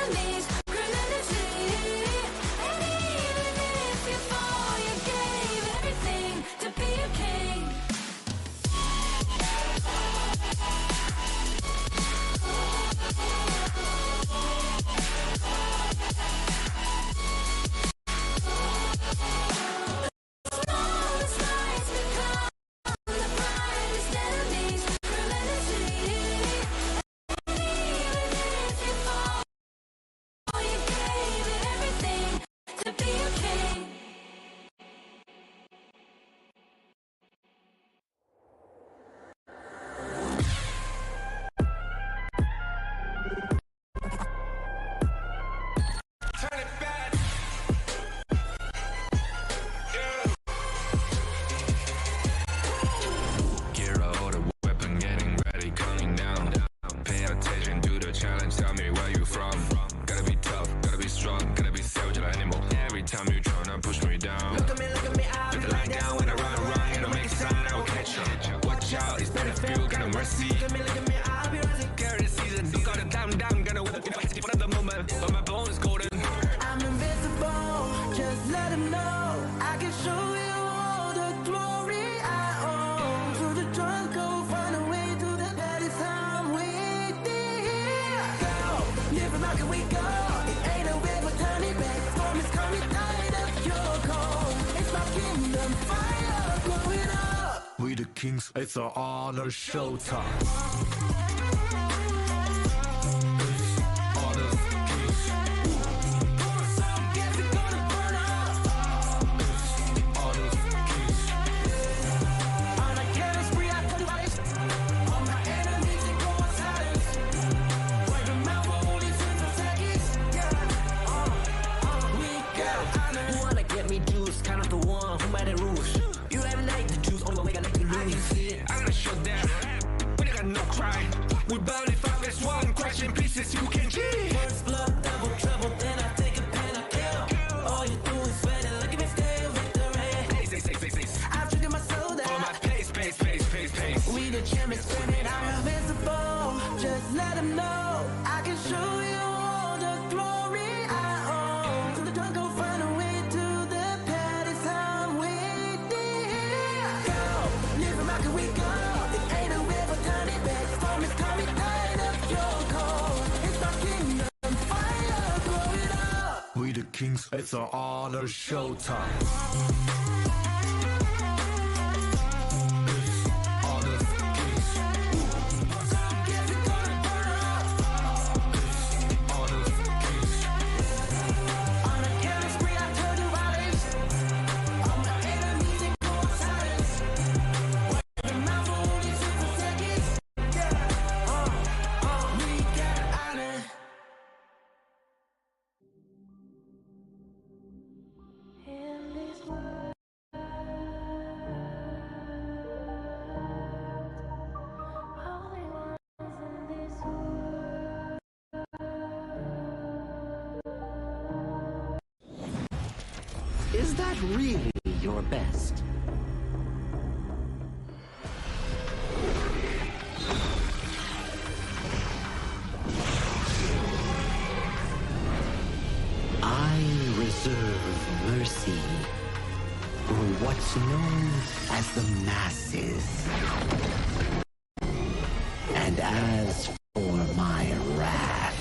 enemies criminality. And even if you fall, you gave everything to be a king. Smallest lights become the brightest enemies criminality. And even if you fall, you gave it everything to be a king. Turn it back. Gear out the weapon, getting ready, coming down. Pay attention to the challenge, tell me where you from. Gotta be tough, gotta be strong, gotta be savage like animal. Every time you tryna push me down. Look at me, I'll be lying down when I run, it'll make a sign, I will catch you. Watch out, it's better feel, got no mercy. Look at me, I'll be rising. Carry the season, you gotta time down, gonna win, one of the moment, but my bone is golden. I'm invincible, just let him know I can show you all the glory I own. To the drunk, go find a way to the daddy time waiting. Go, live from how can we go? It ain't a river, turn it back. Storm is coming, tide up your cold. It's my kingdom, fire going up. We the kings, it's our honor showtime. Honor kings. Guess it's gonna burn up. Honor kings. On a careless spree, I put ice on my enemies and go on silence. Wipe them out for only 10 seconds. We got honor. You wanna get me juice, kind of the one who made the rules. You have like the juice, only way I like to lose. I'm gonna shut down, but I got no cry. We burn it 5 as 1, crash in pieces, you can cheat. First blood, double trouble, then I take a pen, I kill. All you do is sweat and look at me still victory. Pace. I've triggered my soul On down. my pace. We the champions, spin it. I'm invincible. Just let him know I can show you all the glory I own. To the drunk, go find a way to the palace. I'm waiting. Go, live from how can we go? It ain't a river, turn it back. Storm is coming, tide up your cold. It's our kingdom, fire going up. We the kings, it's our honor showtime. Honor kings. Guess it's gonna burn up. Honor kings. On a careless spree, I turn to violence. All my enemies and go on silence. Wipe them out for only 6 seconds. We got honor. In this world, only ones in this world. Is that really your best? I reserve mercy for what's known as the masses. And as for my wrath,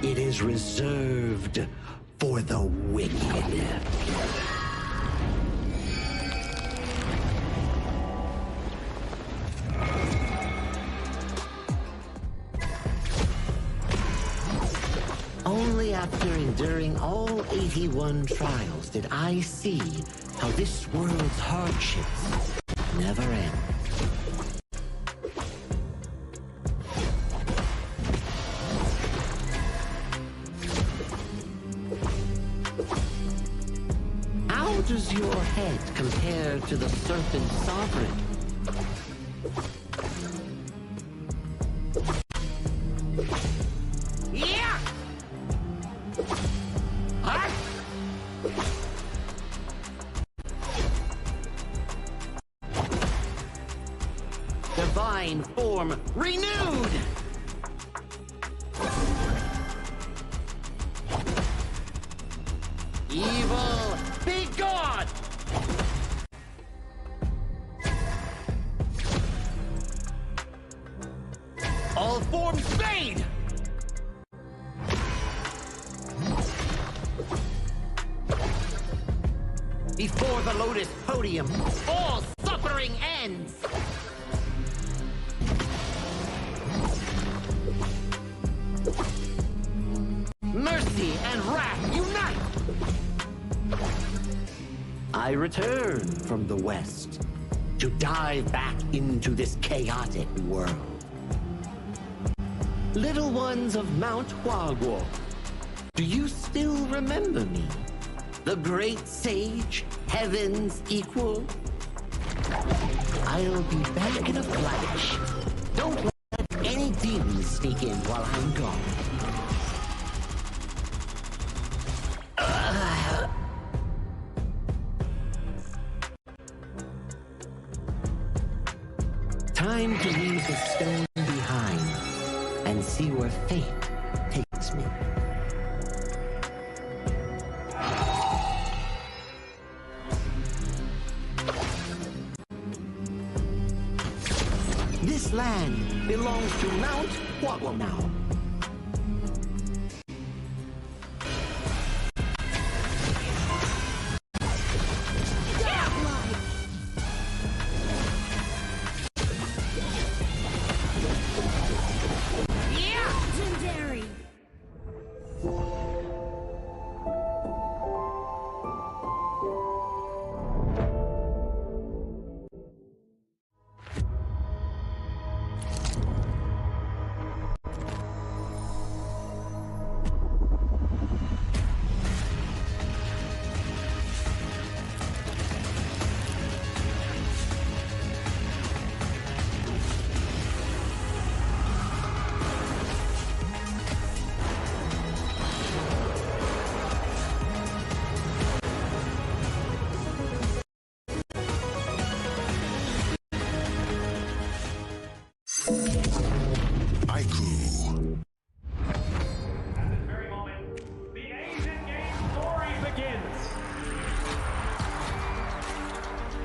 it is reserved for the wicked. Only after enduring all 81 trials did I see how this world's hardships never end. How does your head compare to the serpent sovereign? Yeah! Huh? Divine form renewed! before the Lotus podium, all suffering ends. Mercy and wrath unite! I return from the West to dive back into this chaotic world. Little ones of Mount Huaguo, do you still remember me? The great sage, heaven's equal? I'll be back in a flash. Don't let any demons sneak in while I'm gone. Time to leave the stone behind and see where fate takes me. This land belongs to Mount Huaguo now. Legendary. Very moment, the Asian Games story begins.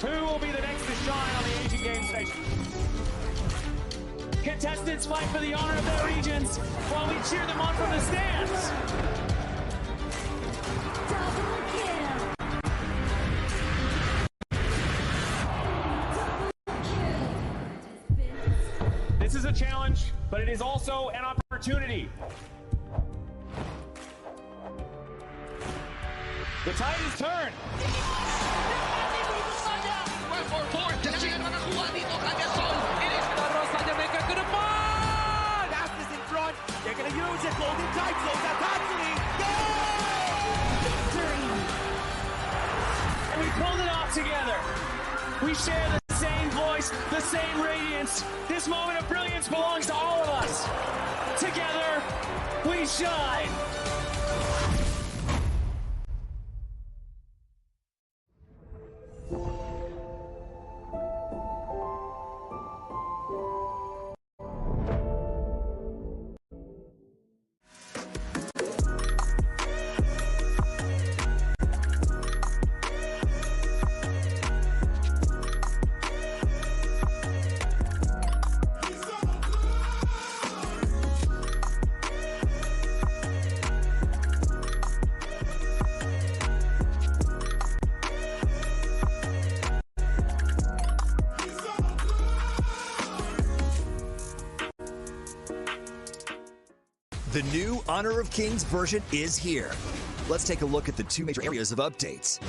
Who will be the next to shine on the Asian Games station? Contestants fight for the honor of their regions while we cheer them on from the stands. Double kill. This is a challenge, but it is also an opportunity. The tide is turned. They're gonna use it, golden tide flows out constantly. And we pulled it off together. We share the same voice, the same radiance. This moment of brilliance belongs to all of us. Together, we shine. The new Honor of Kings version is here. Let's take a look at the two major areas of updates: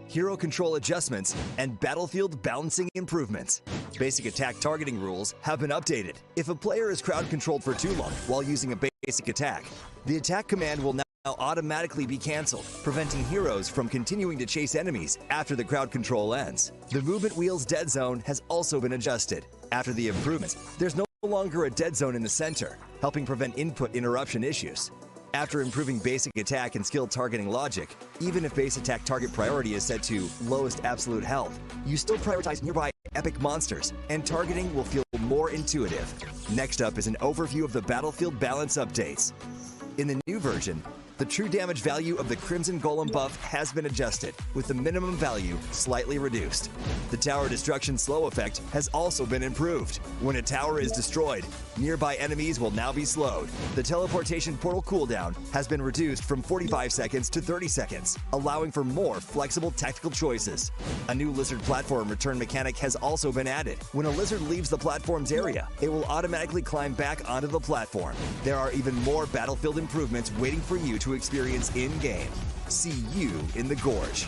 hero control adjustments and battlefield balancing improvements. Basic attack targeting rules have been updated. If a player is crowd controlled for too long while using a basic attack, the attack command will now automatically be cancelled, preventing heroes from continuing to chase enemies after the crowd control ends. The movement wheel's dead zone has also been adjusted. After the improvements, there's no longer a dead zone in the center, helping prevent input interruption issues. After improving basic attack and skill targeting logic, even if base attack target priority is set to lowest absolute health, you still prioritize nearby epic monsters, and targeting will feel more intuitive. Next up is an overview of the battlefield balance updates. In the new version, The true damage value of the Crimson Golem buff has been adjusted, with the minimum value slightly reduced. The tower destruction slow effect has also been improved. When a tower is destroyed, nearby enemies will now be slowed. The teleportation portal cooldown has been reduced from 45 seconds to 30 seconds, allowing for more flexible tactical choices. A new lizard platform return mechanic has also been added. When a lizard leaves the platform's area, it will automatically climb back onto the platform. There are even more battlefield improvements waiting for you to experience in-game. See you in the Gorge.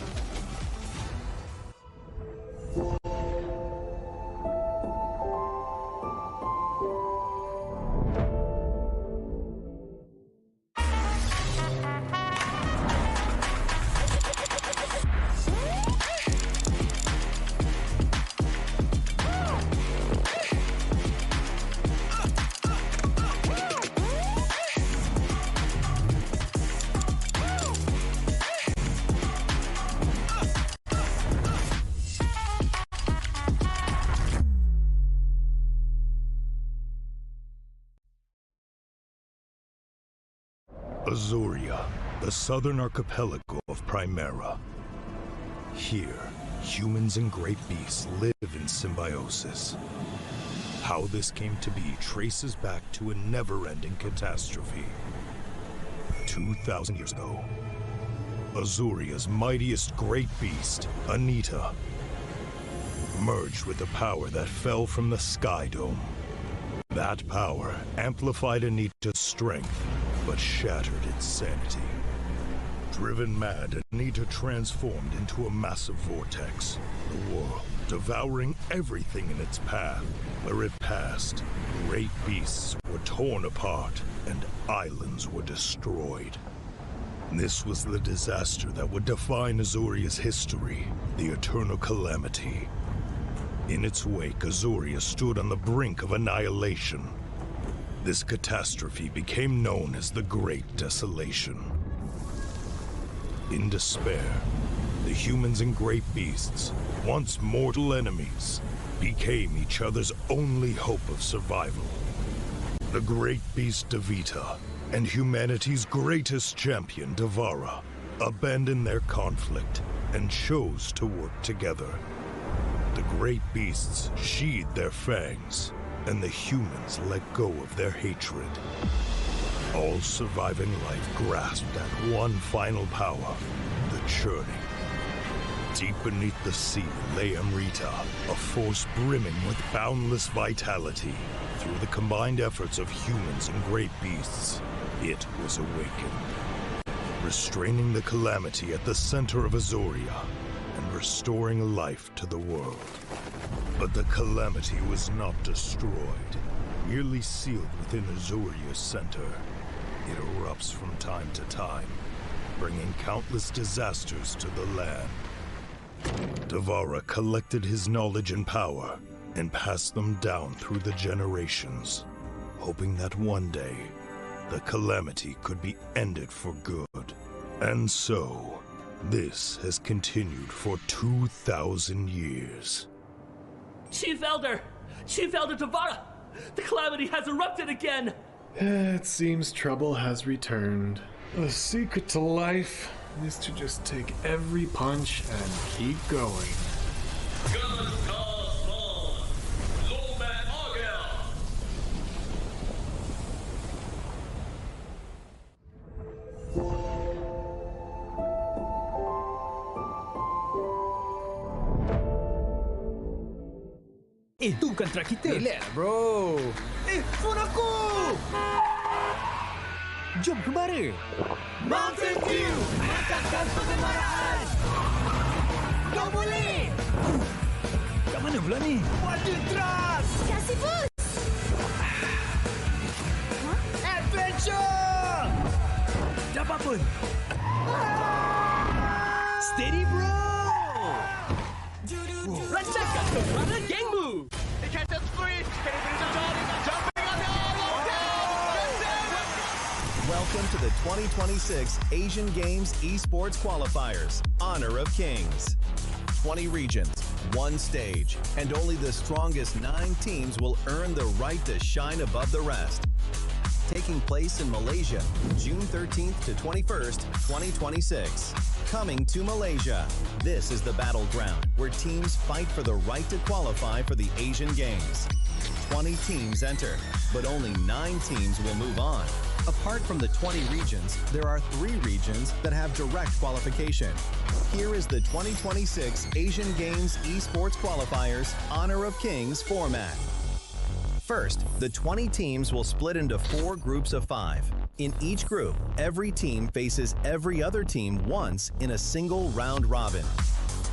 Azuria, the southern archipelago of Primera. Here, humans and great beasts live in symbiosis. How this came to be traces back to a never-ending catastrophe. 2,000 years ago, Azuria's mightiest great beast, Anita, merged with the power that fell from the Sky Dome. That power amplified Anita's strength, but shattered its sanity. Driven mad, Anita transformed into a massive vortex, the world devouring everything in its path. Where it passed, great beasts were torn apart and islands were destroyed. This was the disaster that would define Azuria's history, the Eternal Calamity. In its wake, Azuria stood on the brink of annihilation. This catastrophe became known as the Great Desolation. In despair, the humans and great beasts, once mortal enemies, became each other's only hope of survival. The great beast Devita and humanity's greatest champion, Devara, abandoned their conflict and chose to work together. The great beasts sheathed their fangs, and the humans let go of their hatred. All surviving life grasped at one final power, the churning. Deep beneath the sea lay Amrita, a force brimming with boundless vitality. Through the combined efforts of humans and great beasts, it was awakened, restraining the calamity at the center of Azuria and restoring life to the world. But the calamity was not destroyed, merely sealed within Azuria's center. It erupts from time to time, bringing countless disasters to the land. Devara collected his knowledge and power and passed them down through the generations, hoping that one day the calamity could be ended for good. And so, this has continued for 2,000 years. Chief Elder Devara! The calamity has erupted again! It seems trouble has returned. The secret to life is to just take every punch and keep going. Itu bukan track kita. Relax, bro. Phone aku! Jom kembali. Mountain Dew, masakan kegemaran. Kau boleh! Kat mana pula ni? Water Trust. Kasih boost! Adventure. Dapat pun. Steady, bro! Rasakan kegemaran gengmu! He catches three. Can he finish the job? Jumping on the lockdown. Welcome to the 2026 Asian Games Esports Qualifiers, Honor of Kings. 20 regions, one stage, and only the strongest 9 teams will earn the right to shine above the rest. Take taking place in Malaysia, June 13th to 21st, 2026. Coming to Malaysia. This is the battleground where teams fight for the right to qualify for the Asian Games. 20 teams enter, but only 9 teams will move on. Apart from the 20 regions, there are 3 regions that have direct qualification. Here is the 2026 Asian Games Esports Qualifiers Honor of Kings format. First, the 20 teams will split into 4 groups of 5. In each group, every team faces every other team once in a single round robin,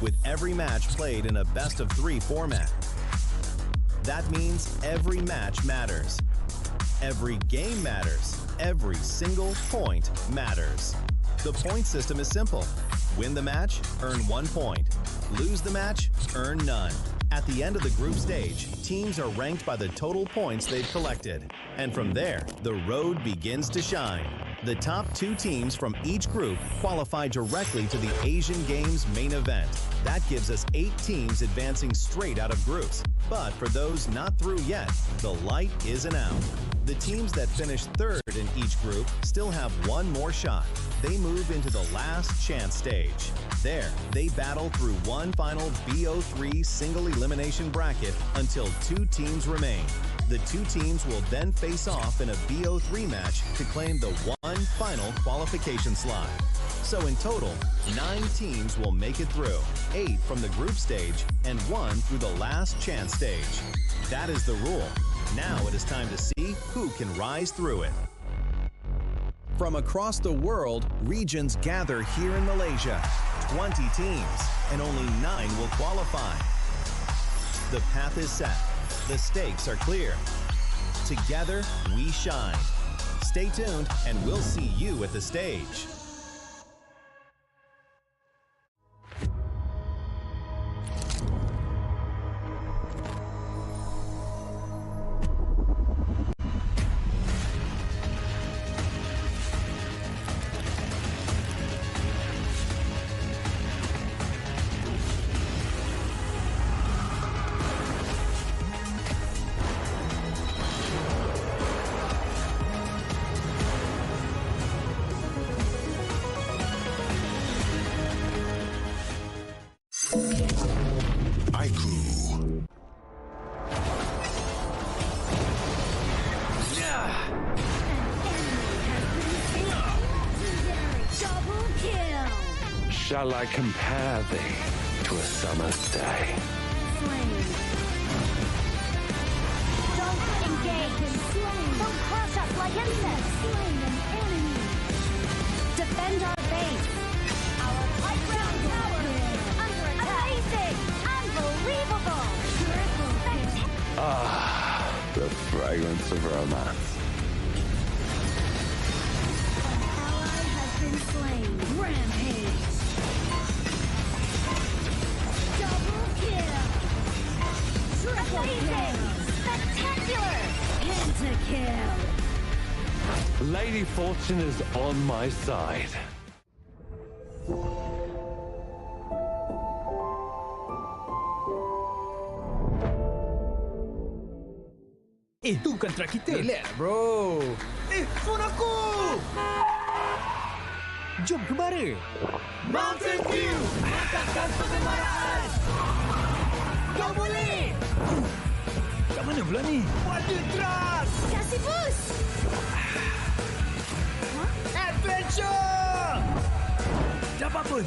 with every match played in a best-of-3 format. That means every match matters. Every game matters. Every single point matters. The point system is simple. Win the match, earn 1 point. Lose the match, earn none. At the end of the group stage, teams are ranked by the total points they've collected. And from there, the road begins to shine. The top 2 teams from each group qualify directly to the Asian Games main event. That gives us 8 teams advancing straight out of groups. But for those not through yet, the light isn't out. The teams that finish 3rd in each group still have 1 more shot. They move into the last chance stage. There, they battle through one final BO3 single elimination bracket until 2 teams remain. The 2 teams will then face off in a BO3 match to claim the 1 final qualification slot. So in total, 9 teams will make it through, 8 from the group stage and 1 through the last chance stage. That is the rule. Now it is time to see who can rise through it. From across the world, regions gather here in Malaysia. 20 teams, and only 9 will qualify. The path is set. The stakes are clear. Together, we shine. Stay tuned, and we'll see you at the stage. Shall I compare thee to a summer's day? Don't engage. Don't crush us like insects. Defend our base. Our high ground tower under attack. Amazing! Unbelievable! Ah, the fragrance of romance. An ally has been slain. Rampage. Double kill. Triple kill. Spectacular. Pentakill. Lady Fortune is on my side. Itu bukan track kita. Relax, bro. Phone aku! Jom kembara. Mountain View! Mantapkan pengembaraan! Kau boleh! Kat mana pula ni? Water Trust! Kasih boost. Adventure! Dapat pun.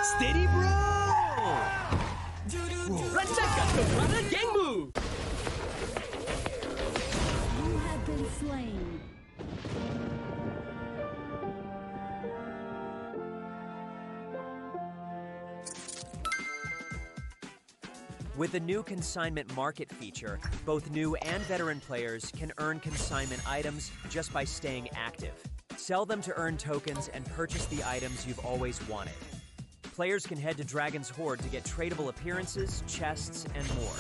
Steady, bro! Rancangkan kembara gengmu! You have been slain. With the new consignment market feature, both new and veteran players can earn consignment items just by staying active. Sell them to earn tokens and purchase the items you've always wanted. Players can head to Dragon's Hoard to get tradable appearances, chests, and more.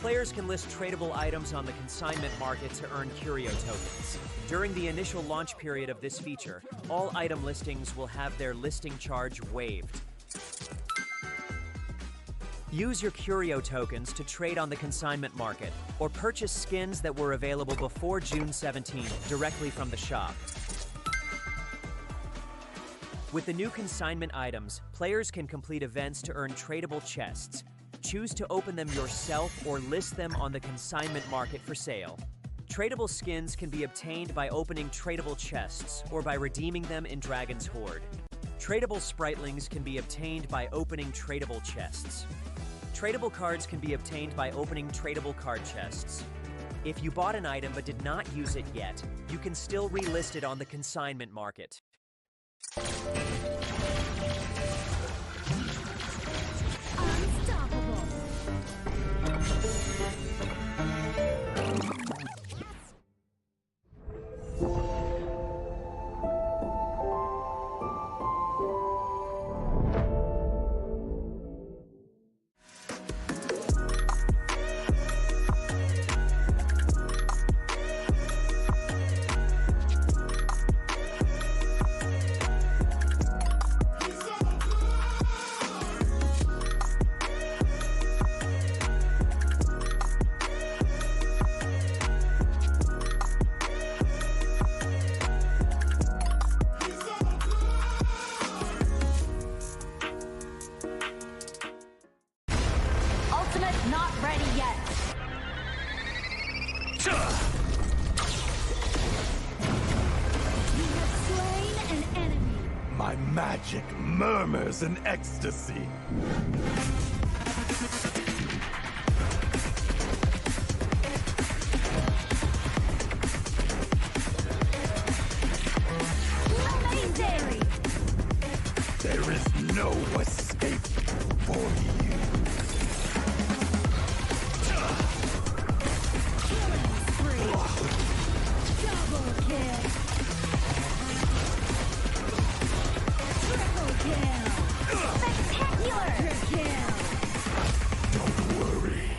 Players can list tradable items on the consignment market to earn curio tokens. During the initial launch period of this feature, all item listings will have their listing charge waived. Use your Curio tokens to trade on the consignment market, or purchase skins that were available before June 17th directly from the shop. With the new consignment items, players can complete events to earn tradable chests. Choose to open them yourself or list them on the consignment market for sale. Tradable skins can be obtained by opening tradable chests or by redeeming them in Dragon's Horde. Tradable spritlings can be obtained by opening tradable chests. Tradable cards can be obtained by opening tradable card chests. If you bought an item but did not use it yet, you can still relist it on the consignment market. Unstoppable. Ultimate not ready yet. You have slain an enemy. My magic murmurs in ecstasy. Legendary. There is no escape for you. Killing spree. Double kill. Triple kill. Spectacular kill. Don't worry.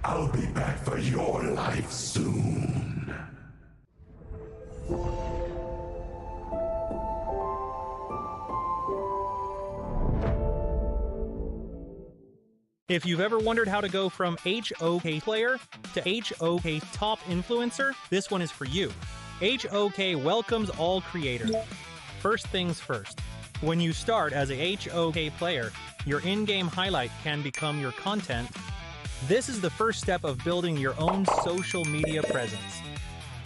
I'll be back for your life soon. If you've ever wondered how to go from HoK player to HoK top influencer, this one is for you. HoK welcomes all creators. First things first. When you start as a HoK player, your in-game highlight can become your content. This is the first step of building your own social media presence.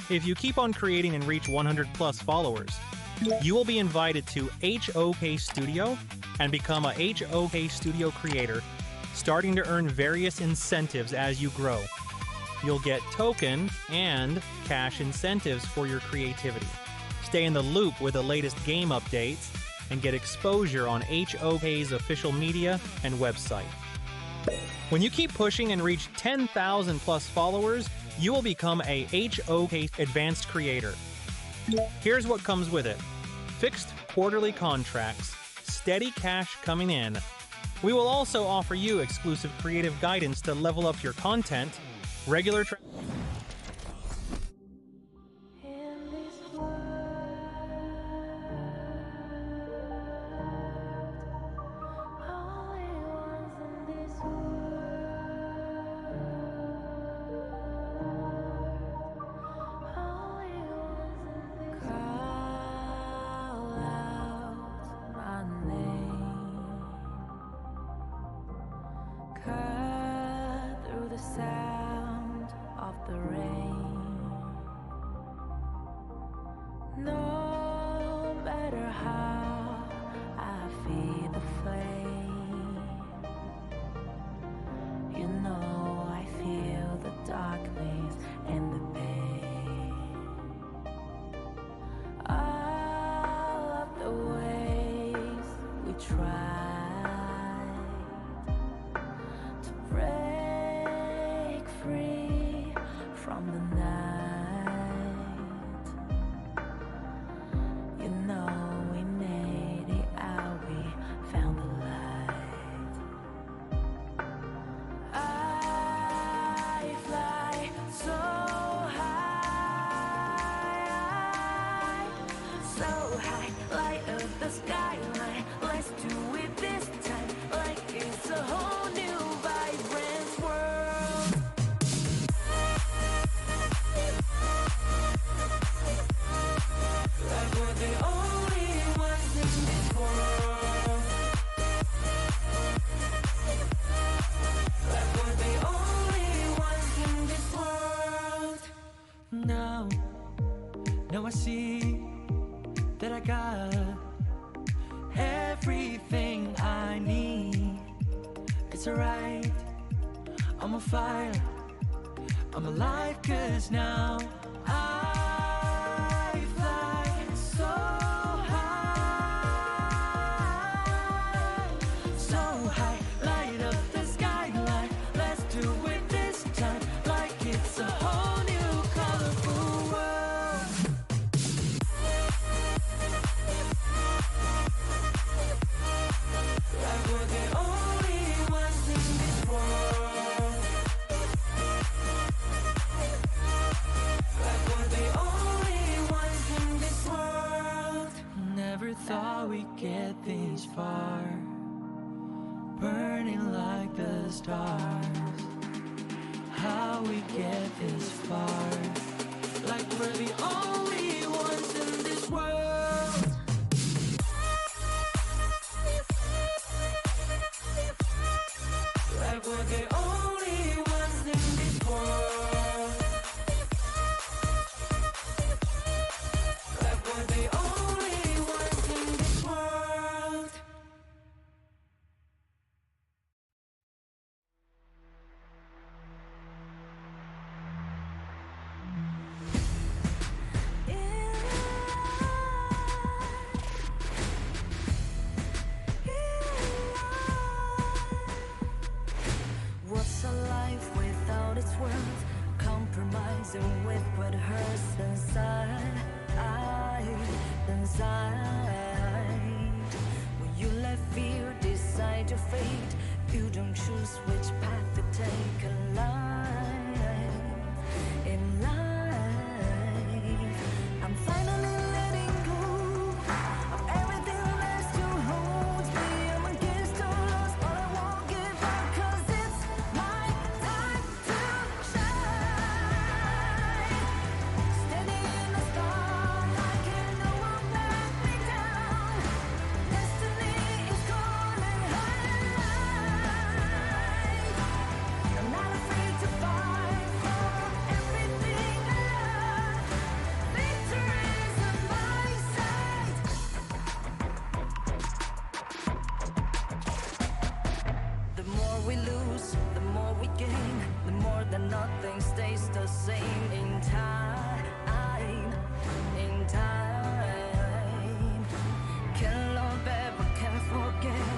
If you keep on creating and reach 100 plus followers, you will be invited to HoK Studio and become a HoK Studio creator, starting to earn various incentives as you grow. You'll get token and cash incentives for your creativity. Stay in the loop with the latest game updates and get exposure on HoK's official media and website. When you keep pushing and reach 10,000 plus followers, you will become a HoK advanced creator. Here's what comes with it: fixed quarterly contracts, steady cash coming in. We will also offer you exclusive creative guidance to level up your content, regular sound of the rain. No matter how I feed the flame, you know I feel the darkness and the pain. All of the ways we tried to break free from the night, you know we made it out, we found the light. I fly so high, light up the skyline. Let's do it this time, like it's a whole new Now I see that I got everything I need. It's alright, I'm on fire, I'm alive, 'cause now I fly so high, so high, light up the skyline. Let's do it this time, like it's a whole new colorful world. Like we're the only ones in this world. Like we're the only ones in this world. Never thought we'd get this far, burning like the stars. How we get this far? Like we're the only ones in this world. Like we're the only ones in this world. Like we're the only ones in this world. What's a life without its worth? Compromising with what hurts inside. When you let fear decide your fate, you don't choose which path to take in life. I'm finally letting go of everything that still holds me. I'm against all odds, but I won't give up, 'cause it's my time to shine. Standing in the spotlight, and no one let me down. Destiny is calling high. I'm not afraid to fight for everything I love. Victory's on my side. The more we lose, the more we gain. The more that nothing stays the same in time. Can't love ever, can't forget.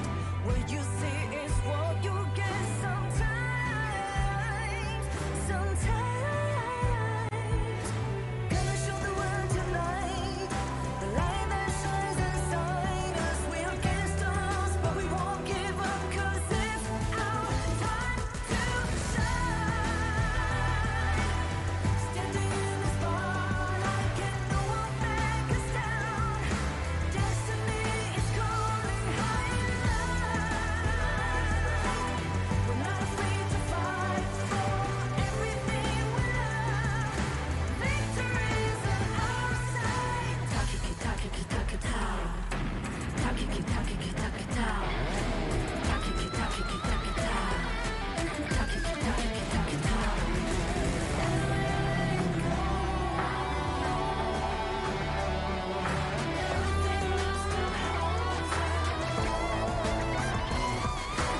What you see is what you get sometimes. Gonna show the world tonight the light that shines inside us. We're against the odds, but we won't give up, 'cause it's our time to shine. Standing in the spotlight, can no one back us down. Destiny is calling high. We're not afraid to fight for everything we love. Victory's on our side. Takiki-takiki-takitao. Takiki-takiki-takitao. Takiki-takiki-takitao. Takiki-takiki-takitao.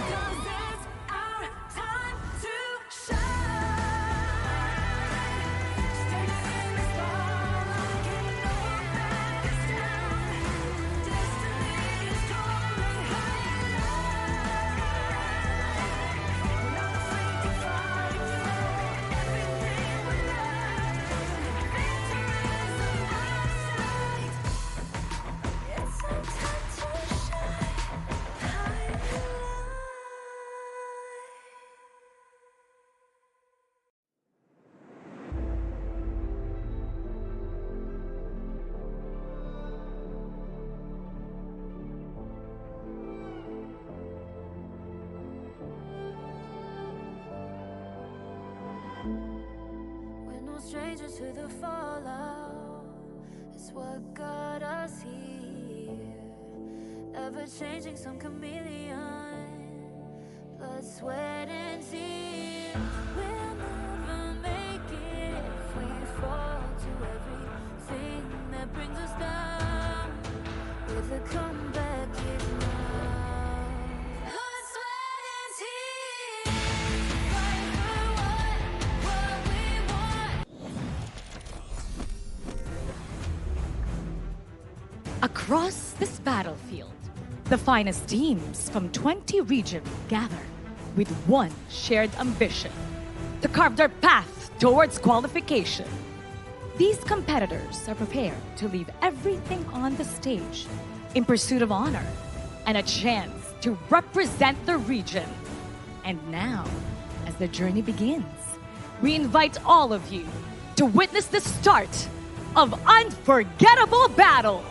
Cause it's our time to shine. Standing in the spotlight, can no one back us down. Destiny is calling high. We're not afraid to fight for everything we love. Victory's on our side. It's our time to shine. High in light. We're no strangers to the fallout. It's what got us here. Ever changing, some chameleon. Blood, sweat, and tears. We'll never make it if we fall to everything Across this battlefield, the finest teams from 20 regions gather with one shared ambition: to carve their path towards qualification. These competitors are prepared to leave everything on the stage in pursuit of honor and a chance to represent the region. And now, as the journey begins, we invite all of you to witness the start of unforgettable battles.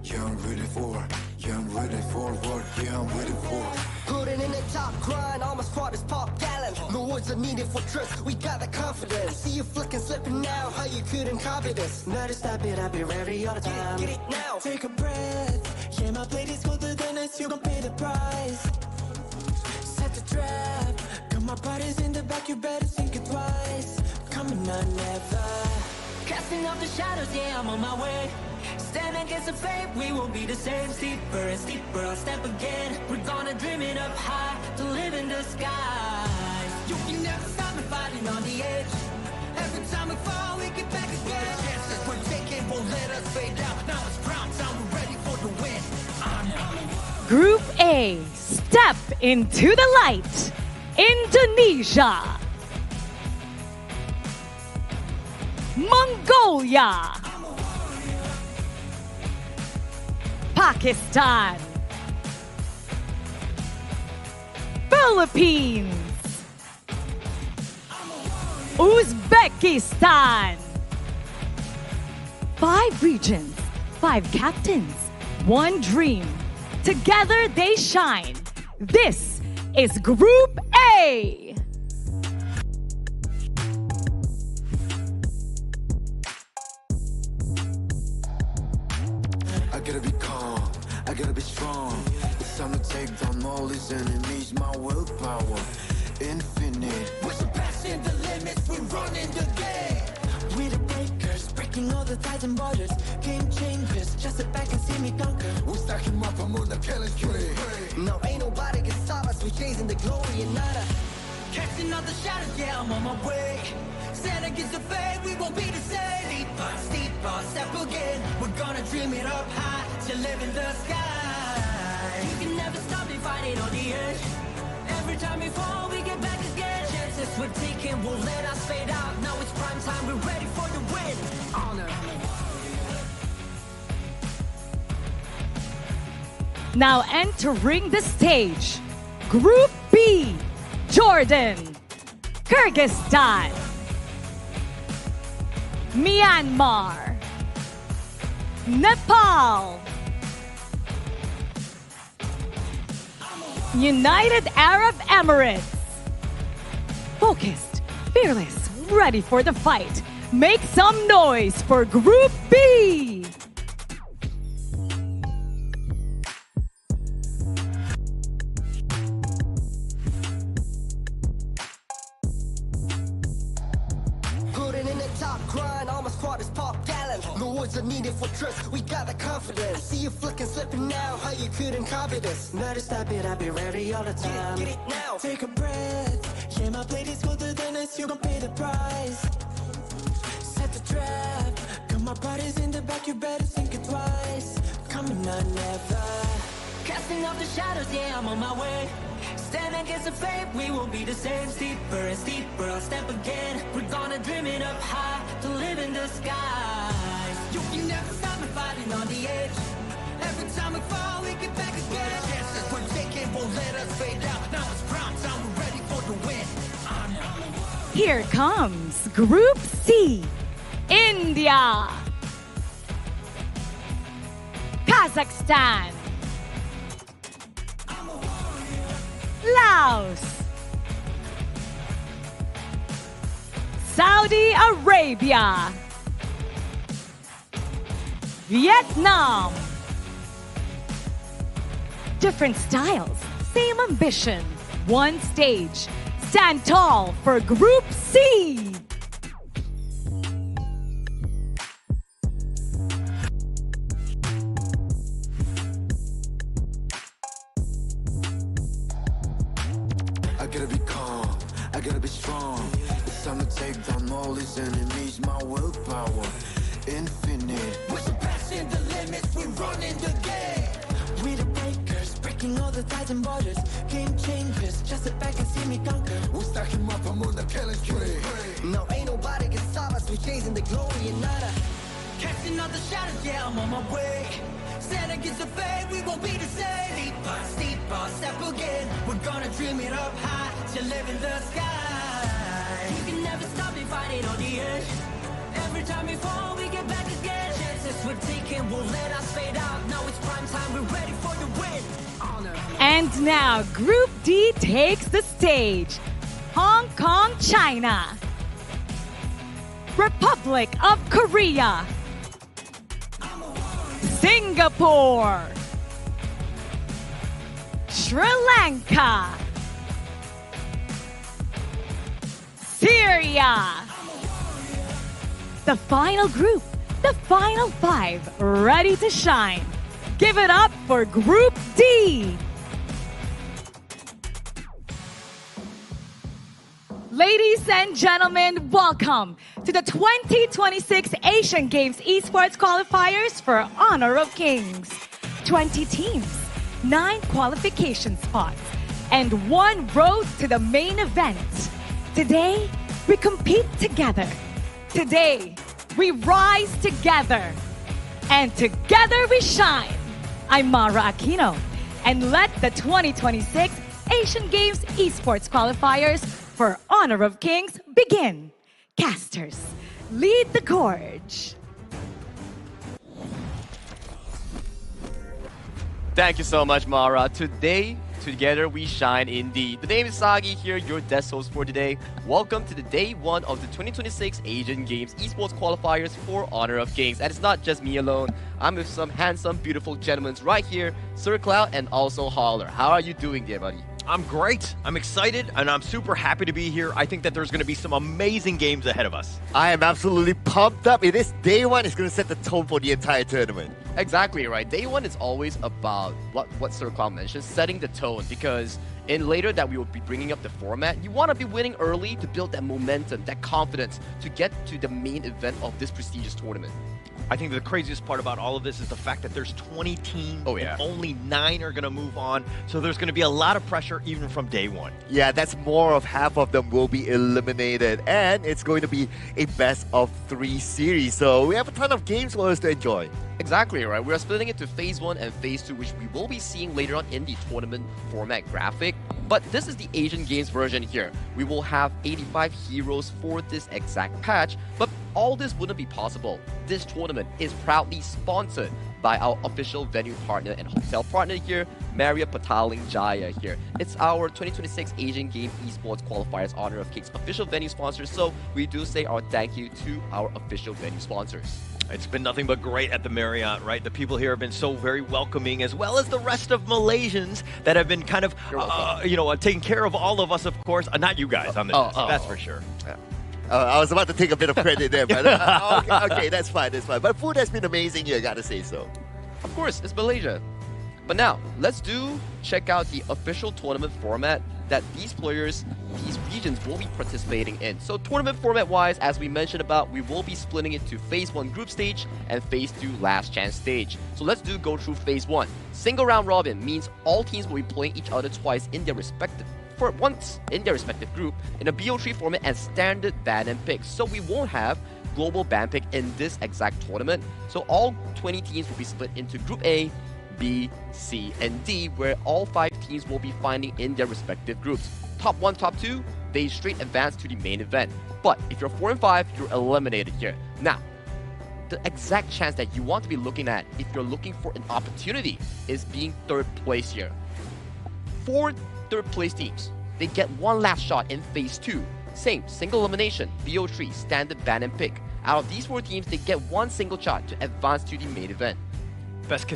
Yeah, I'm ready for what? Yeah, I'm ready for. Putting in the top grind, all my squad is pop gallant. No words are needed for trust, we got the confidence. See you flicking, slipping now, how you couldn't copy this. Now to stop it, I'll be ready all the time. Get it now. Take a breath. Yeah, my plate is colder than this, you gon' pay the price. Set the trap. Got my bodies in the back, you better think it twice. Coming on, never. Casting off the shadows, yeah, I'm on my way. Stand against the fate, we won't be the same. Steeper and steeper, I'll step again. We're gonna dream it up high, to live in the skies. You can never stop me fighting on the edge. Every time we fall, we get back again. The chances we're taking won't let us fade out. Now it's prime time, we're ready for the win. Group A, step into the light. Indonesia, Mongolia, Pakistan, Philippines, Uzbekistan. 5 regions, 5 captains, 1 dream. Together they shine. This is Group A. I gotta be calm, I gotta be strong. It's time to take down all these enemies. My willpower, infinite. We're surpassing the limits, we're running the game. We're the breakers, breaking all the ties and borders. Game changers, just sit back and see me conquer. We're stacking up, I'm on the killing spree. Now ain't nobody can stop us, we're chasing the glory and nada. Catching all the shadows, yeah, I'm on my way. Stand against the fate, we won't be the same. Steeper, step again. We're gonna dream it up high, to live in the sky. You can never stop me fighting on the edge. Every time we fall, we get back again. Chances we're taking won't let us fade out. Now it's prime time, we're ready for the win. Honor. Now entering the stage, Group B, Jordan, Kyrgyzstan, Myanmar, Nepal, United Arab Emirates. Focused, fearless, ready for the fight. Make some noise for Group B. Putting in the top grind, all my squad is pop gallant. No words are needed for trust, we got the confidence. See you flicking, slipping now, how you couldn't copy this. Now to stop it, I'll be ready all the time. Get it now. Take a breath. Yeah, my plate is colder than this, you gon' pay the price. Set the trap. Got my bodies in the back, you better think it twice. Coming on, never. Casting off the shadows, yeah, I'm on my way. Stand against the fate, we won't be the same. Steeper and steeper, I'll step again. We're gonna dream it up high, to live in the skies. You can never stop me fighting on the edge. Every time we fall, we get back again. The chances we're taking won't let us fade out. Now it's prime time, we're ready for the win. Here comes Group C, India, Kazakhstan, Laos, Saudi Arabia, Vietnam. Different styles, same ambition, one stage. Stand tall for Group C. I gotta be calm, gotta be strong. It's time to take down all these enemies. My willpower, infinite. We're surpassing the limits, we're running the game. We the breakers, breaking all the ties and borders. Game changers, just sit back and see me conquer. We're stacking up, I'm on the killing spree. No, ain't nobody can stop us, we're chasing the glory and nada. Casting out the shadows, yeah, I'm on my way. Stand against the fate, we won't be the same. Steeper, step again. We're gonna dream it up high, till live in the sky. You can never stop me fighting on the edge. Every time we fall, we get back again. Chances we're taking won't let us fade out. Now it's prime time, we're ready for the win. Honor. And now, Group D takes the stage. Hong Kong, China. Republic of Korea. Singapore. Sri Lanka. Syria. The final group, the final five, ready to shine. Give it up for Group D. Ladies and gentlemen, welcome to the 2026 Asian Games Esports Qualifiers for Honor of Kings. 20 teams, 9 qualification spots, and 1 road to the main event. Today, we compete together. Today, we rise together. And together we shine. I'm Mara Aquino, and let the 2026 Asian Games Esports Qualifiers for Honor of Kings begin. Casters, lead the gorge. Thank you so much, Mara. Today, together we shine indeed. The name is Sagi here, your desk host for today. Welcome to the day 1 of the 2026 Asian Games Esports Qualifiers for Honor of Kings. And it's not just me alone. I'm with some handsome, beautiful gentlemen right here, Sir Cloud and also Holler. How are you doing, dear buddy? I'm great. I'm excited, and I'm super happy to be here. I think that there's going to be some amazing games ahead of us. I am absolutely pumped up. It is day 1. It's going to set the tone for the entire tournament. Exactly right. Day 1 is always about what Sir Cloud mentioned, setting the tone, because in later that we will be bringing up the format, you want to be winning early to build that momentum, that confidence to get to the main event of this prestigious tournament. I think the craziest part about all of this is the fact that there's 20 teams and only 9 are going to move on. So there's going to be a lot of pressure even from day 1. Yeah, that's more of half of them will be eliminated. And it's going to be a best of 3 series. So we have a ton of games for us to enjoy. Exactly right. We are splitting it to Phase 1 and Phase 2, which we will be seeing later on in the tournament format graphic. But this is the Asian Games version here. We will have 85 heroes for this exact patch, but all this wouldn't be possible. This tournament is proudly sponsored by our official venue partner and hotel partner here, Marriott Petaling Jaya here. It's our 2026 Asian Game Esports Qualifiers Honor of Kings official venue sponsors, so we do say our thank you to our official venue sponsors. It's been nothing but great at the Marriott, right? The people here have been so very welcoming, as well as the rest of Malaysians that have been kind of, taking care of all of us, of course. Not you guys on the that's for sure. Yeah. I was about to take a bit of credit there, but okay, that's fine, that's fine. But food has been amazing here, gotta say so. Of course, it's Malaysia. But now, let's check out the official tournament format that these players, these regions will be participating in. So tournament format-wise, as we mentioned about, we will be splitting it to Phase 1 group stage and Phase 2 last chance stage. So let's go through Phase 1. Single round robin means all teams will be playing each other twice in their respective group in a BO3 format and standard ban and pick. So we won't have global ban pick in this exact tournament. So all 20 teams will be split into Group A, B, C, and D, where all 5 teams will be finding in their respective groups. Top 1, top 2, they straight advance to the main event. But if you're 4 and 5, you're eliminated here. Now, the exact chance that you want to be looking at if you're looking for an opportunity is being 3rd place here. 4 3rd place teams, they get 1 last shot in Phase 2. Same, single elimination, BO3, standard ban and pick. Out of these 4 teams, they get 1 single shot to advance to the main event. Best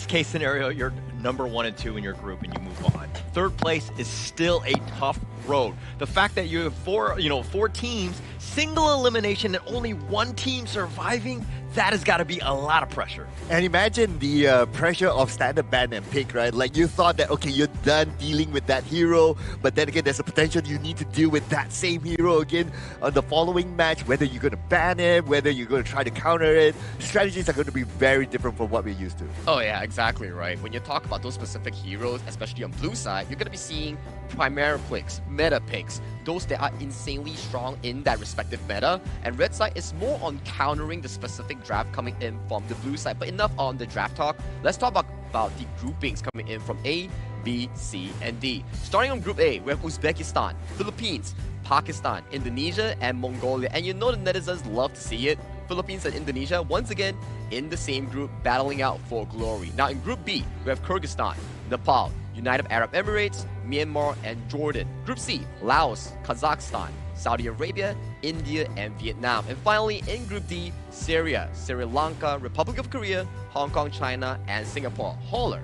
case scenario, you're number 1 and 2 in your group and you move on. Third place is still a tough road. The fact that you have four teams, single elimination, and only one team surviving, that has got to be a lot of pressure. And imagine the pressure of standard ban and pick, right? Like you thought that, okay, you're done dealing with that hero, but then again, there's a potential you need to deal with that same hero again on the following match, whether you're going to ban it, whether you're going to try to counter it. Strategies are going to be very different from what we're used to. Oh yeah, exactly right. When you talk about those specific heroes, especially on blue side, you're going to be seeing primary picks, meta picks, those that are insanely strong in that respective meta. And red side is more on countering the specific draft coming in from the blue side. But enough on the draft talk. Let's talk about the groupings coming in from A, B, C, and D. Starting on Group A, we have Uzbekistan, Philippines, Pakistan, Indonesia, and Mongolia. And you know the netizens love to see it. Philippines and Indonesia, once again, in the same group, battling out for glory. Now in Group B, we have Kyrgyzstan, Nepal, United Arab Emirates, Myanmar, and Jordan. Group C, Laos, Kazakhstan, Saudi Arabia, India, and Vietnam. And finally, in Group D, Syria, Sri Lanka, Republic of Korea, Hong Kong, China, and Singapore. Hauler,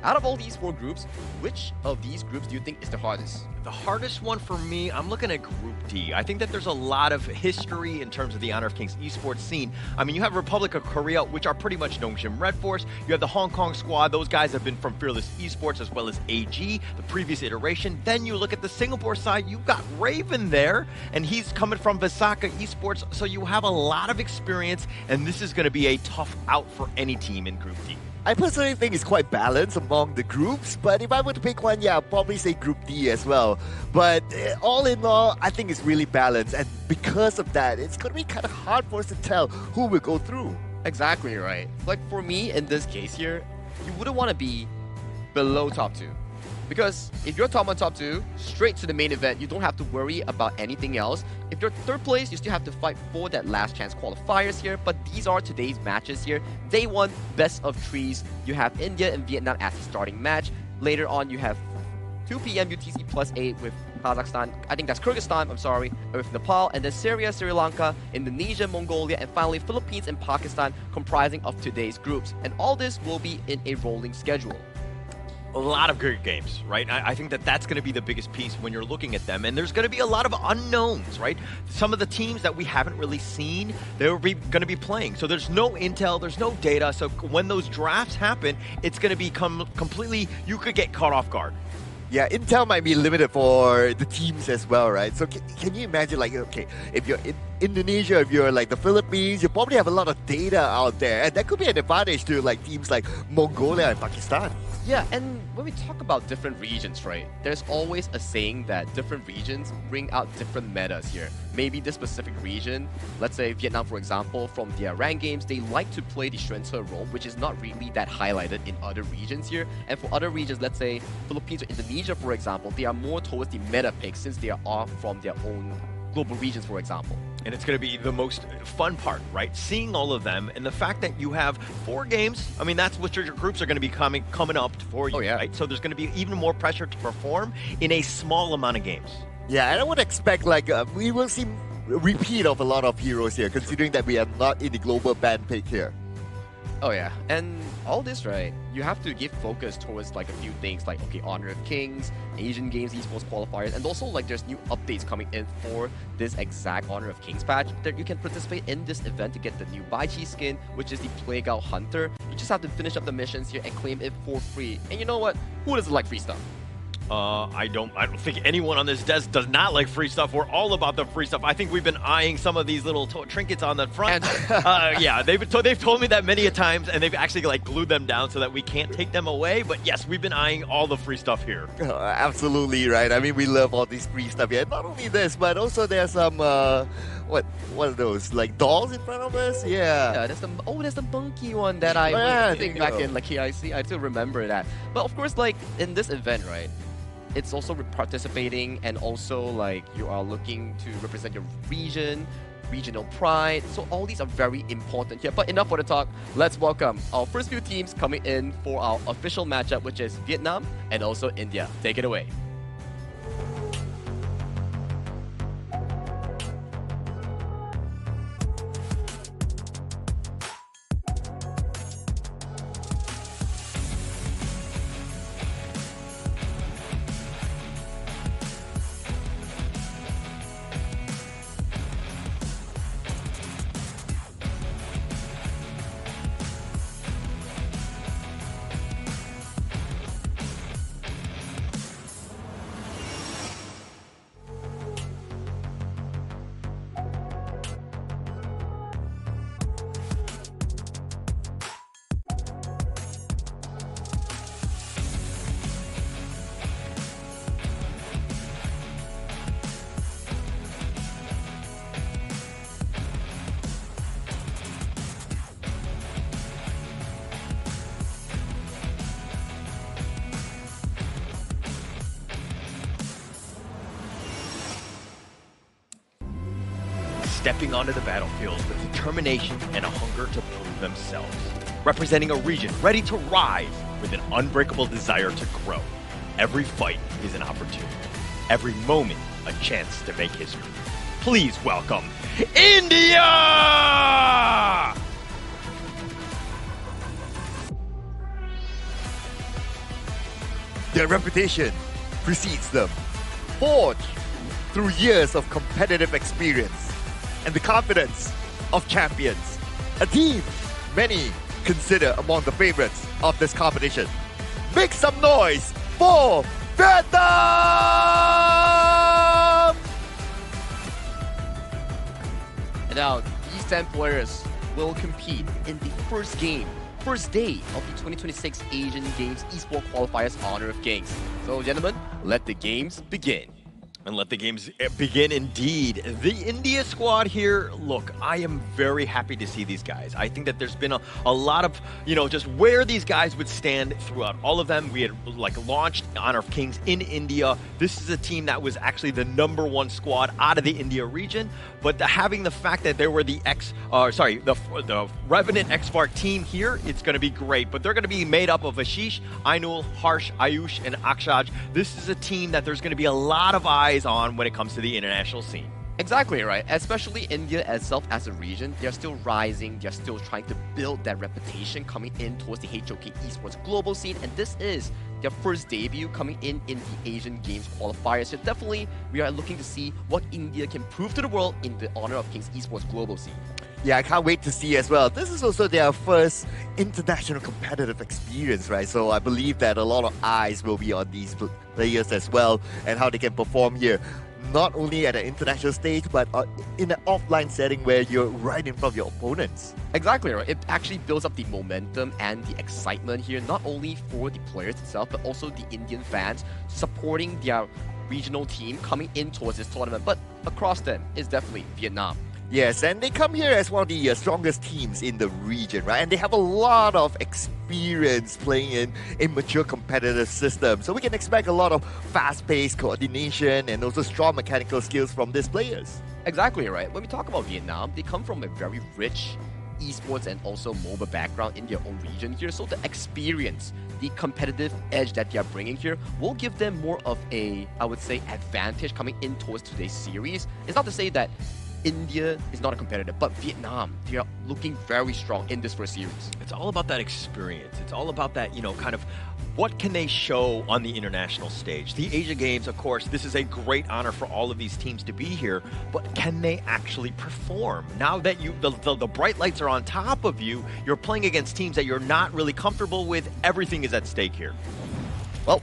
out of all these 4 groups, which of these groups do you think is the hardest? The hardest one for me, I'm looking at Group D. I think that there's a lot of history in terms of the Honor of Kings esports scene. I mean, you have Republic of Korea, which are pretty much Nongshim Red Force. You have the Hong Kong squad. Those guys have been from Fearless Esports as well as AG, the previous iteration. Then you look at the Singapore side, you've got Raven there, and he's coming from Visaka Esports. So you have a lot of experience, and this is going to be a tough out for any team in Group D. I personally think it's quite balanced among the groups, but if I were to pick one, yeah, I'd probably say Group D as well. But all in all, I think it's really balanced, and because of that, it's going to be kind of hard for us to tell who will go through. Exactly right. Like for me, in this case here, you wouldn't want to be below top 2. Because if you're top 1, top 2, straight to the main event, you don't have to worry about anything else. If you're third place, you still have to fight for that last chance qualifiers here, but these are today's matches here. Day 1, best of 3s. You have India and Vietnam as the starting match. Later on, you have 2 p.m. UTC plus 8 with Kazakhstan, I think that's Kyrgyzstan, I'm sorry, with Nepal, and then Syria, Sri Lanka, Indonesia, Mongolia, and finally Philippines and Pakistan comprising of today's groups. And all this will be in a rolling schedule. A lot of good games, right? I think that that's going to be the biggest piece when you're looking at them. And there's going to be a lot of unknowns, right? Some of the teams that we haven't really seen, they're going to be playing. So there's no intel, there's no data. So when those drafts happen, it's going to become completely, you could get caught off guard. Yeah, intel might be limited for the teams as well, right? So can you imagine, like, okay, if you're in Indonesia, if you're like the Philippines, you probably have a lot of data out there. And that could be an advantage to like teams like Mongolia and Pakistan. Yeah, and when we talk about different regions, right, there's always a saying that different regions bring out different metas here. Maybe this specific region, let's say Vietnam, for example, from their rank games, they like to play the Xuance role, which is not really that highlighted in other regions here. And for other regions, let's say Philippines or Indonesia, for example, they are more towards the meta pick since they are off from their own global regions, for example. And it's going to be the most fun part, right? Seeing all of them and the fact that you have 4 games. I mean, that's what your groups are going to be coming up for you, right? So there's going to be even more pressure to perform in a small amount of games. Yeah, and I would expect like we will see repeat of a lot of heroes here, considering that we are not in the global ban pick here. Oh yeah, and all this, right, you have to give focus towards like a few things like, okay, Honor of Kings, Asian Games Esports qualifiers, and also like there's new updates coming in for this exact Honor of Kings patch that you can participate in this event to get the new Baichi skin, which is the Plague Out Hunter. You just have to finish up the missions here and claim it for free. And you know what? Who doesn't like free stuff? I don't think anyone on this desk does not like free stuff. We're all about the free stuff. I think we've been eyeing some of these little trinkets on the front. Yeah, they've told me that many a times, and they've actually like glued them down so that we can't take them away. But yes, we've been eyeing all the free stuff here. Absolutely right. I mean, we love all this free stuff here. Not only this, but also there's some what are those, like dolls in front of us? Yeah. There's the monkey one that I was thinking back in like KIC. I still remember that. But of course, like in this event, right, it's also participating, and also like you are looking to represent your region, regional pride. So all these are very important here. But enough for the talk. Let's welcome our first few teams coming in for our official matchup, which is Vietnam and also India. Take it away. stepping onto the battlefield with determination and a hunger to prove themselves. Representing a region ready to rise with an unbreakable desire to grow. Every fight is an opportunity. Every moment, a chance to make history. Please welcome India! Their reputation precedes them, forged through years of competitive experience and the confidence of champions. A team many consider among the favorites of this competition. Make some noise for Vietnam! And now, these 10 players will compete in the first day of the 2026 Asian Games Esports Qualifiers Honor of Kings. So, gentlemen, let the games begin. And let the games begin indeed. The India squad here, look, I am very happy to see these guys. I think that there's been a lot of, just where these guys would stand throughout all of them. We had launched Honor of Kings in India. This is a team that was actually the #1 squad out of the India region. But having the fact that they were the Revenant XFAR team here, it's going to be great. But they're going to be made up of Ashish, Ainul, Harsh, Ayush, and Akshaj. This is a team that there's going to be a lot of eyes on when it comes to the international scene. Exactly right. Especially India itself as a region, they're still rising. They're still trying to build that reputation coming in towards the HOK Esports global scene. And this is their first debut coming in the Asian Games qualifiers. So definitely, we are looking to see what India can prove to the world in the Honor of Kings Esports global scene. Yeah, I can't wait to see as well. This is also their first international competitive experience, right? So I believe that a lot of eyes will be on these players as well and how they can perform here. Not only at an international stage, but in an offline setting where you're right in front of your opponents. Exactly right. It actually builds up the momentum and the excitement here, not only for the players itself, but also the Indian fans supporting their regional team coming in towards this tournament. But across them is definitely Vietnam. Yes, and they come here as one of the strongest teams in the region, right? And they have a lot of experience playing in a mature competitive system. So we can expect a lot of fast-paced coordination and also strong mechanical skills from these players. Exactly right. When we talk about Vietnam, they come from a very rich esports and also MOBA background in their own region here. So the experience, the competitive edge that they are bringing here will give them more of a, I would say, advantage coming in towards today's series. It's not to say that India is not a competitor, but Vietnam, they are looking very strong in this first series. It's all about that experience. It's all about that, kind of what can they show on the international stage. The Asia Games, of course, this is a great honor for all of these teams to be here, but can they actually perform? Now that the bright lights are on top of you, you're playing against teams that you're not really comfortable with. Everything is at stake here. Well,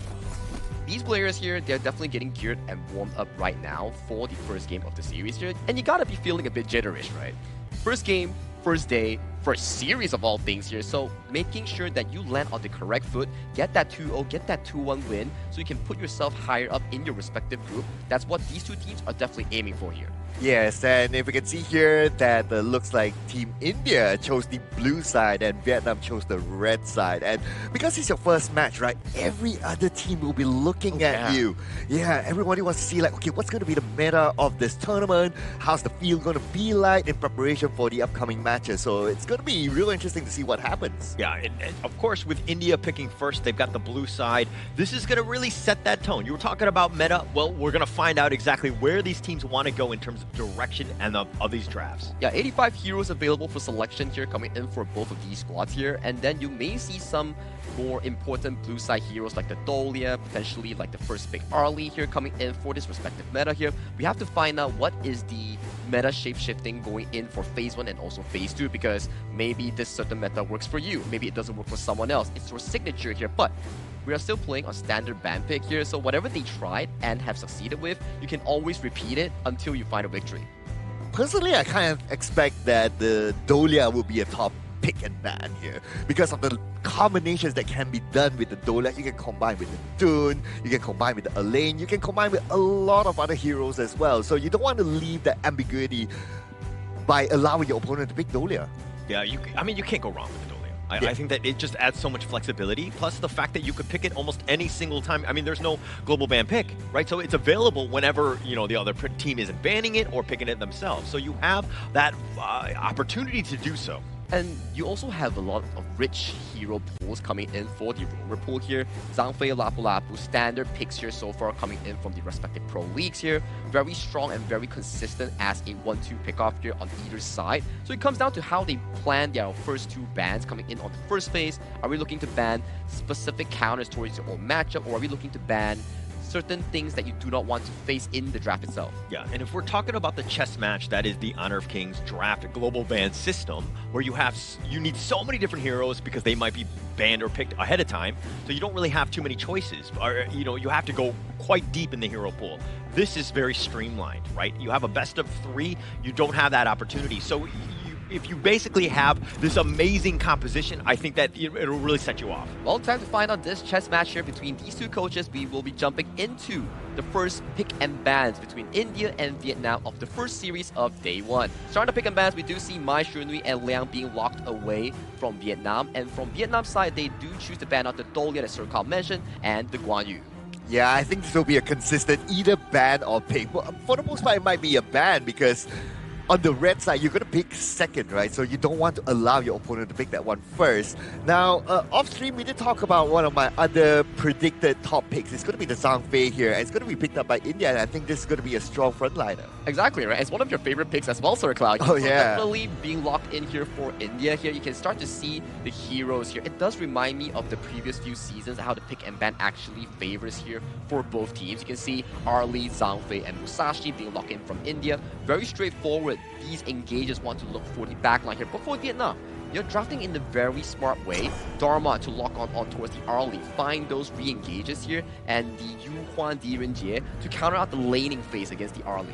these players here, they're definitely getting geared and warmed up right now for the first game of the series here. And you gotta be feeling a bit jitterish, right? First game, first day, first series of all things here. So making sure that you land on the correct foot, get that 2-0, get that 2-1 win, so you can put yourself higher up in your respective group. That's what these two teams are definitely aiming for here. Yes, and if we can see here that looks like Team India chose the blue side and Vietnam chose the red side. And because it's your first match, right, every other team will be looking at you. Yeah, everybody wants to see like, okay, what's going to be the meta of this tournament? How's the field going to be like in preparation for the upcoming matches? So it's going to be real interesting to see what happens. Yeah, and of course, with India picking first, they've got the blue side. This is going to really set that tone. You were talking about meta. Well, we're going to find out exactly where these teams want to go in terms of direction and of these drafts. Yeah, 85 heroes available for selection here coming in for both of these squads here, and then you may see some more important blue side heroes like the Dolia, potentially like the first pick Arlie here coming in for this respective meta here. We have to find out what is the meta shape-shifting going in for phase 1 and also phase 2, because maybe this certain meta works for you, maybe it doesn't work for someone else. It's your signature here, but we are still playing on standard ban pick here, so whatever they tried and have succeeded with, you can always repeat it until you find a victory. Personally, I kind of expect that the Dolia will be a top pick and ban here because of the combinations that can be done with the Dolia. You can combine with the Dune, you can combine with the Elaine, you can combine with a lot of other heroes as well. So you don't want to leave that ambiguity by allowing your opponent to pick Dolia. Yeah, you can't go wrong with the Dolia. I think that it just adds so much flexibility, plus the fact that you could pick it almost any single time. I mean, there's no global ban pick, right? So it's available whenever, the other team isn't banning it or picking it themselves. So you have that opportunity to do so. And you also have a lot of rich hero pools coming in for the roamer pool here. Zhangfei, Lapu Lapu, standard picks here so far coming in from the respective pro leagues here. Very strong and very consistent as a 1-2 pickoff here on either side. So it comes down to how they plan their first two bans coming in on the first phase. Are we looking to ban specific counters towards your own matchup, or are we looking to ban certain things that you do not want to face in the draft itself? Yeah, and if we're talking about the chess match, that is the Honor of Kings draft global ban system, where you need so many different heroes because they might be banned or picked ahead of time, so you don't really have too many choices, or you have to go quite deep in the hero pool. This is very streamlined, right? You have a best of 3, you don't have that opportunity. So if you basically have this amazing composition, I think that it'll really set you off. Well, time to find out this chess match here between these two coaches. We will be jumping into the first pick and bans between India and Vietnam of the first series of day 1. Starting the pick and bans, we do see Mai Shunui and Liang being locked away from Vietnam. And from Vietnam's side, they do choose to ban out the Dolia that Sir Carl mentioned and the Guan Yu. Yeah, I think this will be a consistent either ban or pick. Well, for the most part, it might be a ban because on the red side, you're going to pick second, right? So you don't want to allow your opponent to pick that one first. Now, off stream, we did talk about one of my other predicted top picks. It's going to be the Zhang Fei here, and it's going to be picked up by India, and I think this is going to be a strong frontliner. Exactly, right? It's one of your favorite picks as well, Sir Cloud. Oh, yeah. Definitely being locked in here for India here. You can start to see the heroes here. It does remind me of the previous few seasons, how the pick and ban actually favors here for both teams. You can see Arlie, Zhang Fei, and Musashi being locked in from India. Very straightforward. These engagers want to look for the backline here. But for Vietnam, you're drafting in the very smart way. Dharma to lock on towards the Arlie. Find those re-engages here. And the Yu Huan Di Renjie to counter out the laning phase against the Arlie.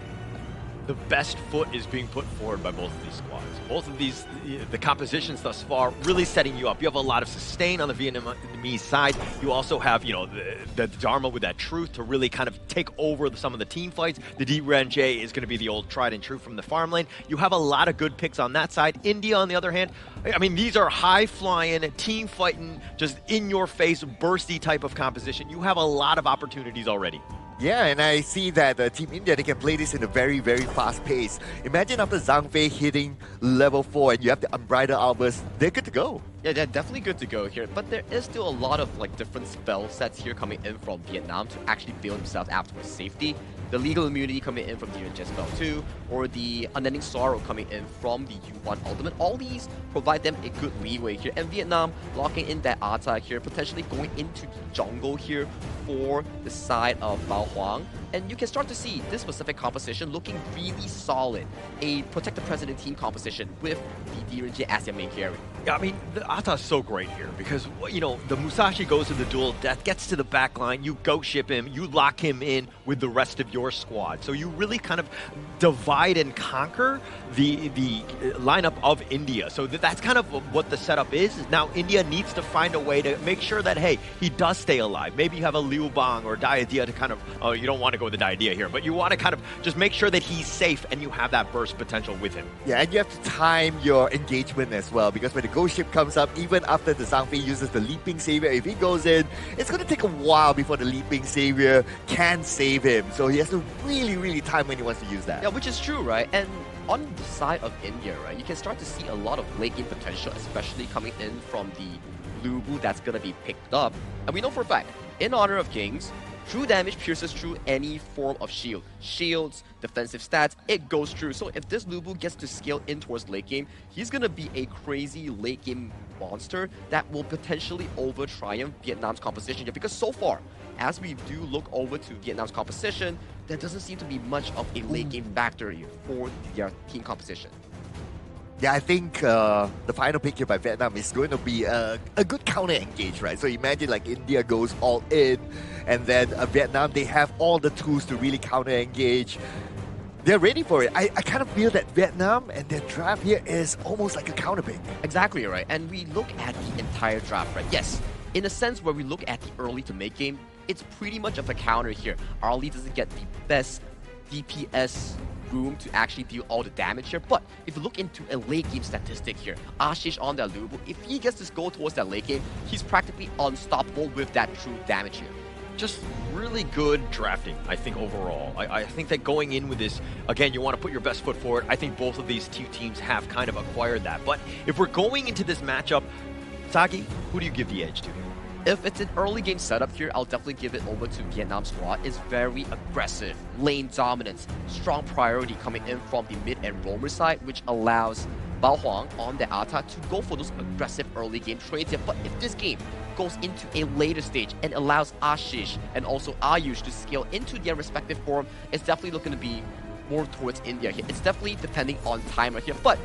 The best foot is being put forward by both of these squads. Both of these, the compositions thus far, really setting you up. You have a lot of sustain on the Vietnamese side. You also have, the Dharma with that truth to really kind of take over some of the team fights. The Di Renjie is going to be the old tried and true from the farm lane. You have a lot of good picks on that side. India, on the other hand, I mean, these are high-flying, team-fighting, just in-your-face, bursty type of composition. You have a lot of opportunities already. Yeah, and I see that Team India, they can play this in a very, very fast pace. Imagine after Zhang Fei hitting level 4 and you have the Unbridled Outburst, they're good to go. Yeah, they're definitely good to go here, but there is still a lot of different spell sets here coming in from Vietnam to actually build themselves afterwards safety. The Legal Immunity coming in from the Untitled Spell 2, or the Unending Sorrow coming in from the U1 Ultimate. All these provide them a good leeway here. And Vietnam locking in that Ata here, potentially going into the jungle here for the side of Bao Huang. And you can start to see this specific composition looking really solid. A Protect the President team composition with the Di Renjie as their main carry. Yeah, I mean, the Ata is so great here because, the Musashi goes to the duel death, gets to the back line, you go ship him, you lock him in with the rest of your squad. So you really kind of divide and conquer the lineup of India. So that's kind of what the setup is. Now India needs to find a way to make sure that, hey, he does stay alive. Maybe you have a Liu Bang or Diadea to kind of, you don't want to go with the Diadea here, but you want to kind of just make sure that he's safe and you have that burst potential with him. Yeah, and you have to time your engagement as well, because when the ghost ship comes up, even after the Zhang Fei uses the Leaping Savior, if he goes in, it's going to take a while before the Leaping Savior can save him. So he has to really, really time when he wants to use that. Yeah, which is true, right? And on the side of India, right, you can start to see a lot of late game potential, especially coming in from the Lubu that's going to be picked up. And we know for a fact, in Honor of Kings, true damage pierces through any form of shield. Shields, defensive stats, it goes through. So if this Lubu gets to scale in towards late game, he's going to be a crazy late game monster that will potentially over-triumph Vietnam's composition here. Because so far, as we do look over to Vietnam's composition, there doesn't seem to be much of a late game factor here for their team composition. Yeah, I think the final pick here by Vietnam is going to be a good counter engage, right? So imagine India goes all in, and then Vietnam, they have all the tools to really counter engage. They're ready for it. I kind of feel that Vietnam and their draft here is almost like a counter pick. Exactly, right? And we look at the entire draft, right? Yes, in a sense where we look at the early to mid game, it's pretty much of a counter here. Arlie doesn't get the best DPS room to actually deal all the damage here. But if you look into a late game statistic here, Ashish on that Lubu, if he gets this goal towards that late game, he's practically unstoppable with that true damage here. Just really good drafting, I think, overall. I think that going in with this, again, you want to put your best foot forward. I think both of these two teams have kind of acquired that. But if we're going into this matchup, Sagi, who do you give the edge to here? If it's an early game setup here, I'll definitely give it over to Vietnam squad. It's very aggressive, lane dominance, strong priority coming in from the mid and roamer side, which allows Bao Huang on the Ata to go for those aggressive early game trades here. But if this game goes into a later stage and allows Ashish and also Ayush to scale into their respective form, it's definitely looking to be more towards India here. It's definitely depending on timer here. But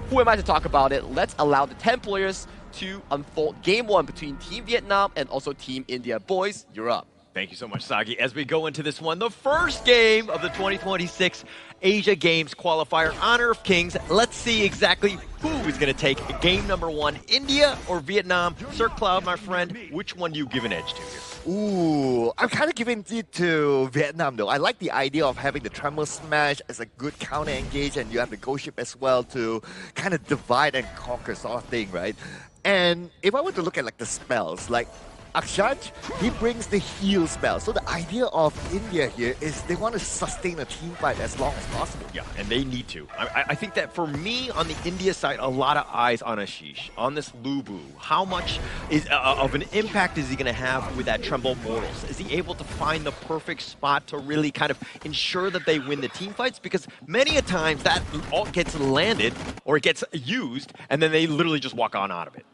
who am I to talk about it? Let's allow the 10 players to unfold game one between Team Vietnam and also Team India. Boys, you're up. Thank you so much, Sagi. As we go into this one, the first game of the 2026 Asia Games qualifier, Honor of Kings. Let's see exactly who is going to take game number one, India or Vietnam. Sir Cloud, my friend, which one do you give an edge to here? Ooh, I'm kind of giving it to Vietnam though. I like the idea of having the Tremor Smash as a good counter engage, and you have the Ghost Ship as well to kind of divide and conquer sort of thing, right? And if I were to look at like the spells, like Akshaj, he brings the heal spell. So the idea of India here is they want to sustain a team fight as long as possible. Yeah, and they need to. I think that for me, on the India side, a lot of eyes on Ashish, on this Lubu. How much is of an impact is he going to have with that Tremble Mortals? Is he able to find the perfect spot to really kind of ensure that they win the team fights? Because many a times that all gets landed or it gets used, and then they literally just walk on out of it.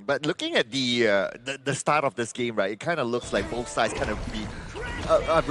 But looking at the start of this game, right, it kind of looks like both sides kind of be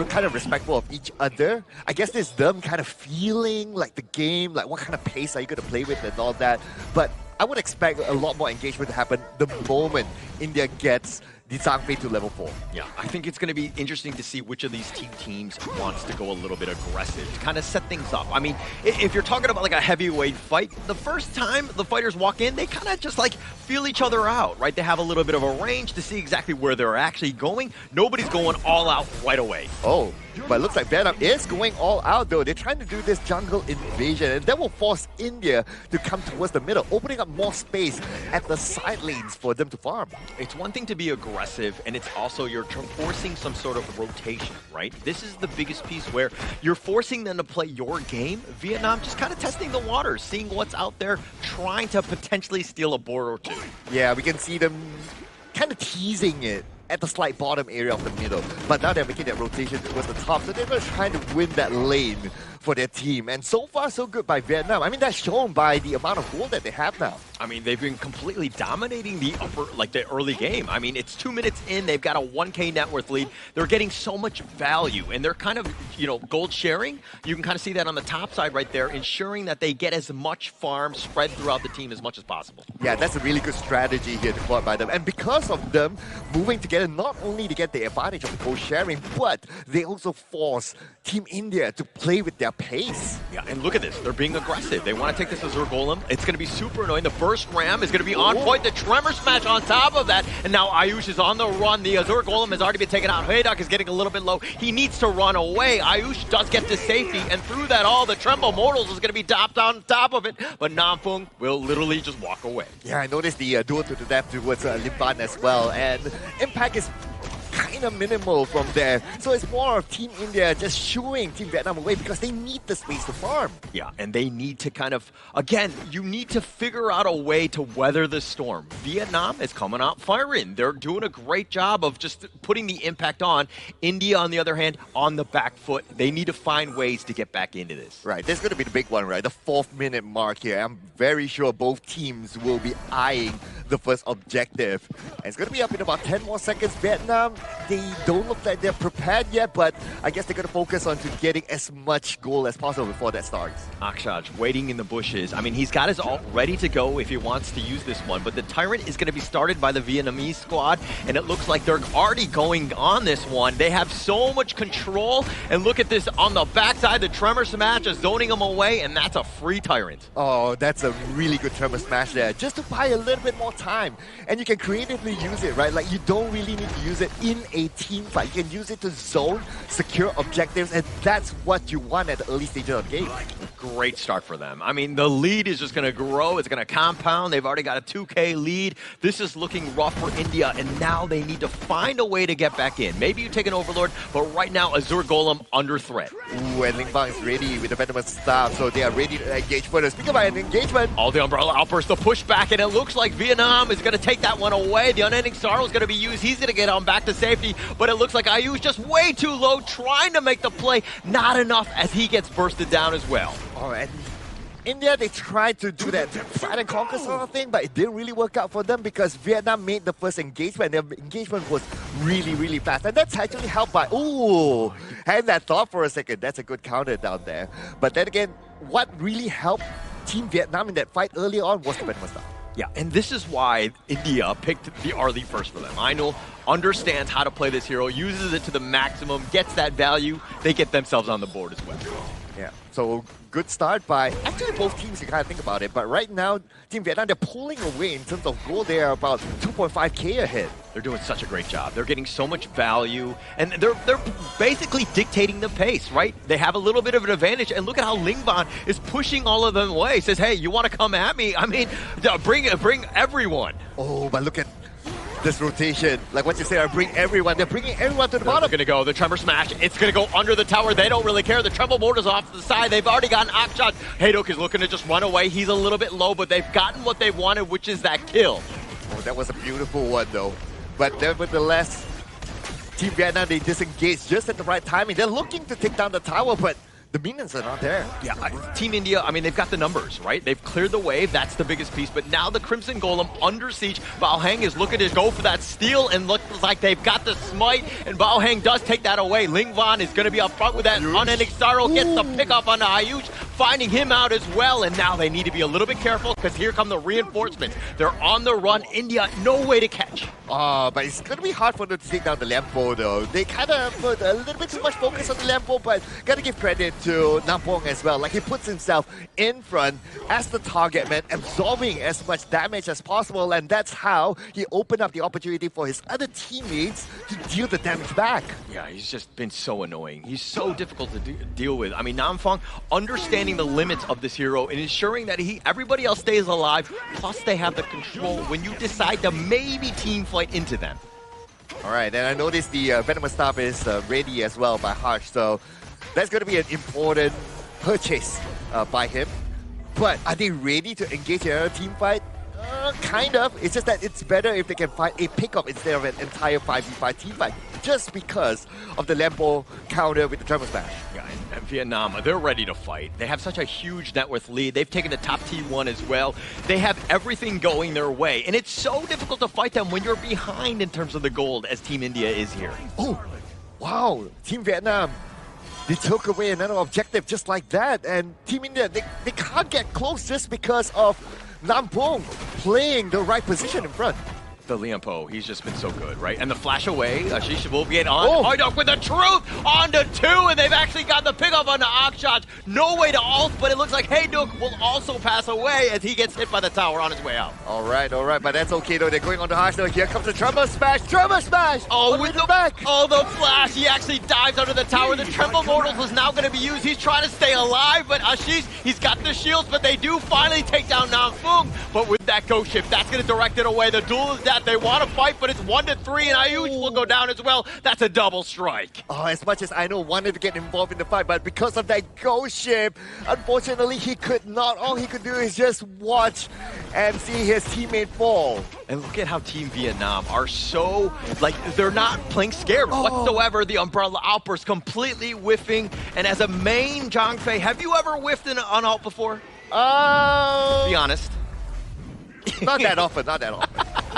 kind of respectful of each other. I guess there's them kind of feeling like the game, like what kind of pace are you going to play with and all that. But I would expect a lot more engagement to happen the moment India gets the Zhangfei to level 4. Yeah, I think it's going to be interesting to see which of these two teams wants to go a little bit aggressive to kind of set things up. I mean, if you're talking about like a heavyweight fight, the first time the fighters walk in, they kind of just like feel each other out, right? They have a little bit of a range to see exactly where they're actually going. Nobody's going all out right away. Oh, but it looks like Vietnam is going all out though. They're trying to do this jungle invasion, and that will force India to come towards the middle, opening up more space at the side lanes for them to farm. It's one thing to be aggressive, and it's also you're forcing some sort of rotation, right? This is the biggest piece where you're forcing them to play your game. Vietnam just kind of testing the waters, seeing what's out there, trying to potentially steal a board or two. Yeah, we can see them kind of teasing it at the slight bottom area of the middle. But now they're making that rotation towards the top, so they're going to try to win that lane for their team. And so far, so good by Vietnam. I mean, that's shown by the amount of gold that they have now. I mean, they've been completely dominating the the early game. I mean, it's 2 minutes in, they've got a 1K net worth lead. They're getting so much value, and they're kind of, gold sharing. You can kind of see that on the top side right there, ensuring that they get as much farm spread throughout the team as much as possible. Yeah, that's a really good strategy here deployed by them. And because of them moving together, not only to get the advantage of the gold sharing, but they also force Team India to play with their pace. Yeah, and look at this. They're being aggressive. They want to take this Azure Golem. It's going to be super annoying. The first ram is going to be on point. The Tremor Smash on top of that. And now Ayush is on the run. The Azure Golem has already been taken out. Hayduk is getting a little bit low. He needs to run away. Ayush does get to safety. And through that all, the Tremble Mortals is going to be topped on top of it. But Namfung will literally just walk away. Yeah, I noticed the duel to the death towards Limban as well. And impact is kind of minimal from there. So it's more of Team India just shooing Team Vietnam away because they need the space to farm. Yeah, and they need to kind of, again, you need to figure out a way to weather the storm. Vietnam is coming out firing. They're doing a great job of just putting the impact on. India, on the other hand, on the back foot. They need to find ways to get back into this. Right, this is going to be the big one, right? The 4th minute mark here. I'm very sure both teams will be eyeing the first objective. And it's going to be up in about 10 more seconds. Vietnam, they don't look like they're prepared yet, but I guess they're going to focus on to getting as much goal as possible before that starts. Akshaj waiting in the bushes. I mean, he's got his ult ready to go if he wants to use this one, but the Tyrant is going to be started by the Vietnamese squad, and it looks like they're already going on this one. They have so much control, and look at this on the backside. The Tremor Smash is zoning him away, and that's a free Tyrant. Oh, that's a really good Tremor Smash there, just to buy a little bit more time. And you can creatively use it, right? Like, you don't really need to use it in a team fight. You can use it to zone, secure objectives, and that's what you want at the early stages of the game. Great start for them. I mean, the lead is just going to grow. It's going to compound. They've already got a 2K lead. This is looking rough for India, and now they need to find a way to get back in. Maybe you take an Overlord, but right now, Azure Golem under threat. Ooh, and Lingbang is ready with the Venomous Staff, so they are ready to engage further. Speaking about an engagement. All the Umbrella Outburst, the pushback, and it looks like Vietnam is going to take that one away. The Unending Sorrow is going to be used. He's going to get on back to safety, but it looks like Ayu's just way too low, trying to make the play. Not enough as he gets bursted down as well. Oh, and India, they tried to do that fight and conquer sort of thing, but it didn't really work out for them because Vietnam made the first engagement. Their engagement was really, really fast. And that's actually helped by, ooh, had that thought for a second. That's a good counter down there. But then again, what really helped Team Vietnam in that fight early on was the Venomous Staff. Yeah, and this is why India picked the early first for them. Aino understands how to play this hero, uses it to the maximum, gets that value. They get themselves on the board as well. Yeah, so good start by actually both teams, you kind of think about it. But right now, Team Vietnam, they're pulling away in terms of goal. They are about 2.5k ahead. They're doing such a great job. They're getting so much value, and they're basically dictating the pace, right? They have a little bit of an advantage, and look at how Lingban is pushing all of them away. He says, hey, you want to come at me? I mean, bring everyone. Oh, but look at this rotation. Like what you say, bring everyone. They're bringing everyone to the bottom. They're going to go. The Tremor Smash. It's going to go under the tower. They don't really care. The Tremble Mortar's off to the side. They've already gotten Akshot. Hayduk is looking to just run away. He's a little bit low, but they've gotten what they wanted, which is that kill. Oh, that was a beautiful one, though. But nevertheless, Team Vietnam, they disengaged just at the right timing. They're looking to take down the tower, but the minions are not there. Yeah, Team India, I mean, they've got the numbers, right? They've cleared the wave. That's the biggest piece. But now the Crimson Golem under siege. Bao Heng is looking to go for that steal and looks like they've got the smite. And Bao Heng does take that away. Ling Van is going to be up front with that. Unending Sorrow gets the pickup on the Ayush, finding him out as well. And now they need to be a little bit careful because here come the reinforcements. They're on the run. India, no way to catch. But it's going to be hard for them to take down the Lampo, though. They kind of put a little bit too much focus on the Lampo, but got to give credit to Nampong as well. Like, he puts himself in front as the target man, absorbing as much damage as possible, and that's how he opened up the opportunity for his other teammates to deal the damage back. Yeah, he's just been so annoying. He's so difficult to deal with. I mean, Namfong understanding the limits of this hero and ensuring that everybody else stays alive, plus they have the control when you decide to maybe team fight into them. Alright, and I noticed the Venomous Staff is ready as well by Harsh, so that's going to be an important purchase by him. But are they ready to engage in another team fight? Kind of. It's just that it's better if they can find a pickup instead of an entire 5v5 team fight, just because of the Lampo counter with the Tremor Smash. Yeah, and Vietnam, they're ready to fight. They have such a huge net worth lead. They've taken the top T1 as well. They have everything going their way, and it's so difficult to fight them when you're behind in terms of the gold, as Team India is here. Oh, wow. Team Vietnam, they took away another objective just like that, and Team India, they can't get close just because of Lampong playing the right position in front. The Liampo, he's just been so good, right? And the flash away, Ashish will get on. Hayduk with the truth on to 2, and they've actually got the pickup on the Akshot. No way to ult, but it looks like Hayduk will also pass away as he gets hit by the tower on his way out. Alright, but that's okay though. They're going on to Harsh now. Here comes the Tremor Smash! Tremor Smash! Oh, with the back! Oh, the flash! He actually dives under the tower. The Tremble Mortals is now going to be used. He's trying to stay alive, but Ashish, he's got the shields, but they do finally take down Namfung. But with that ghost ship, that's going to direct it away. The duel is that they want to fight, but it's 1-3, and Ayush will go down as well. That's a double strike. Oh, as much as Aino wanted to get involved in the fight, but because of that ghost ship, unfortunately, he could not. All he could do is just watch and see his teammate fall. And look at how Team Vietnam are so, like, they're not playing scared whatsoever. The Umbrella Outburst completely whiffing. And as a main Zhang Fei, have you ever whiffed an ult before? Be honest. Not that often.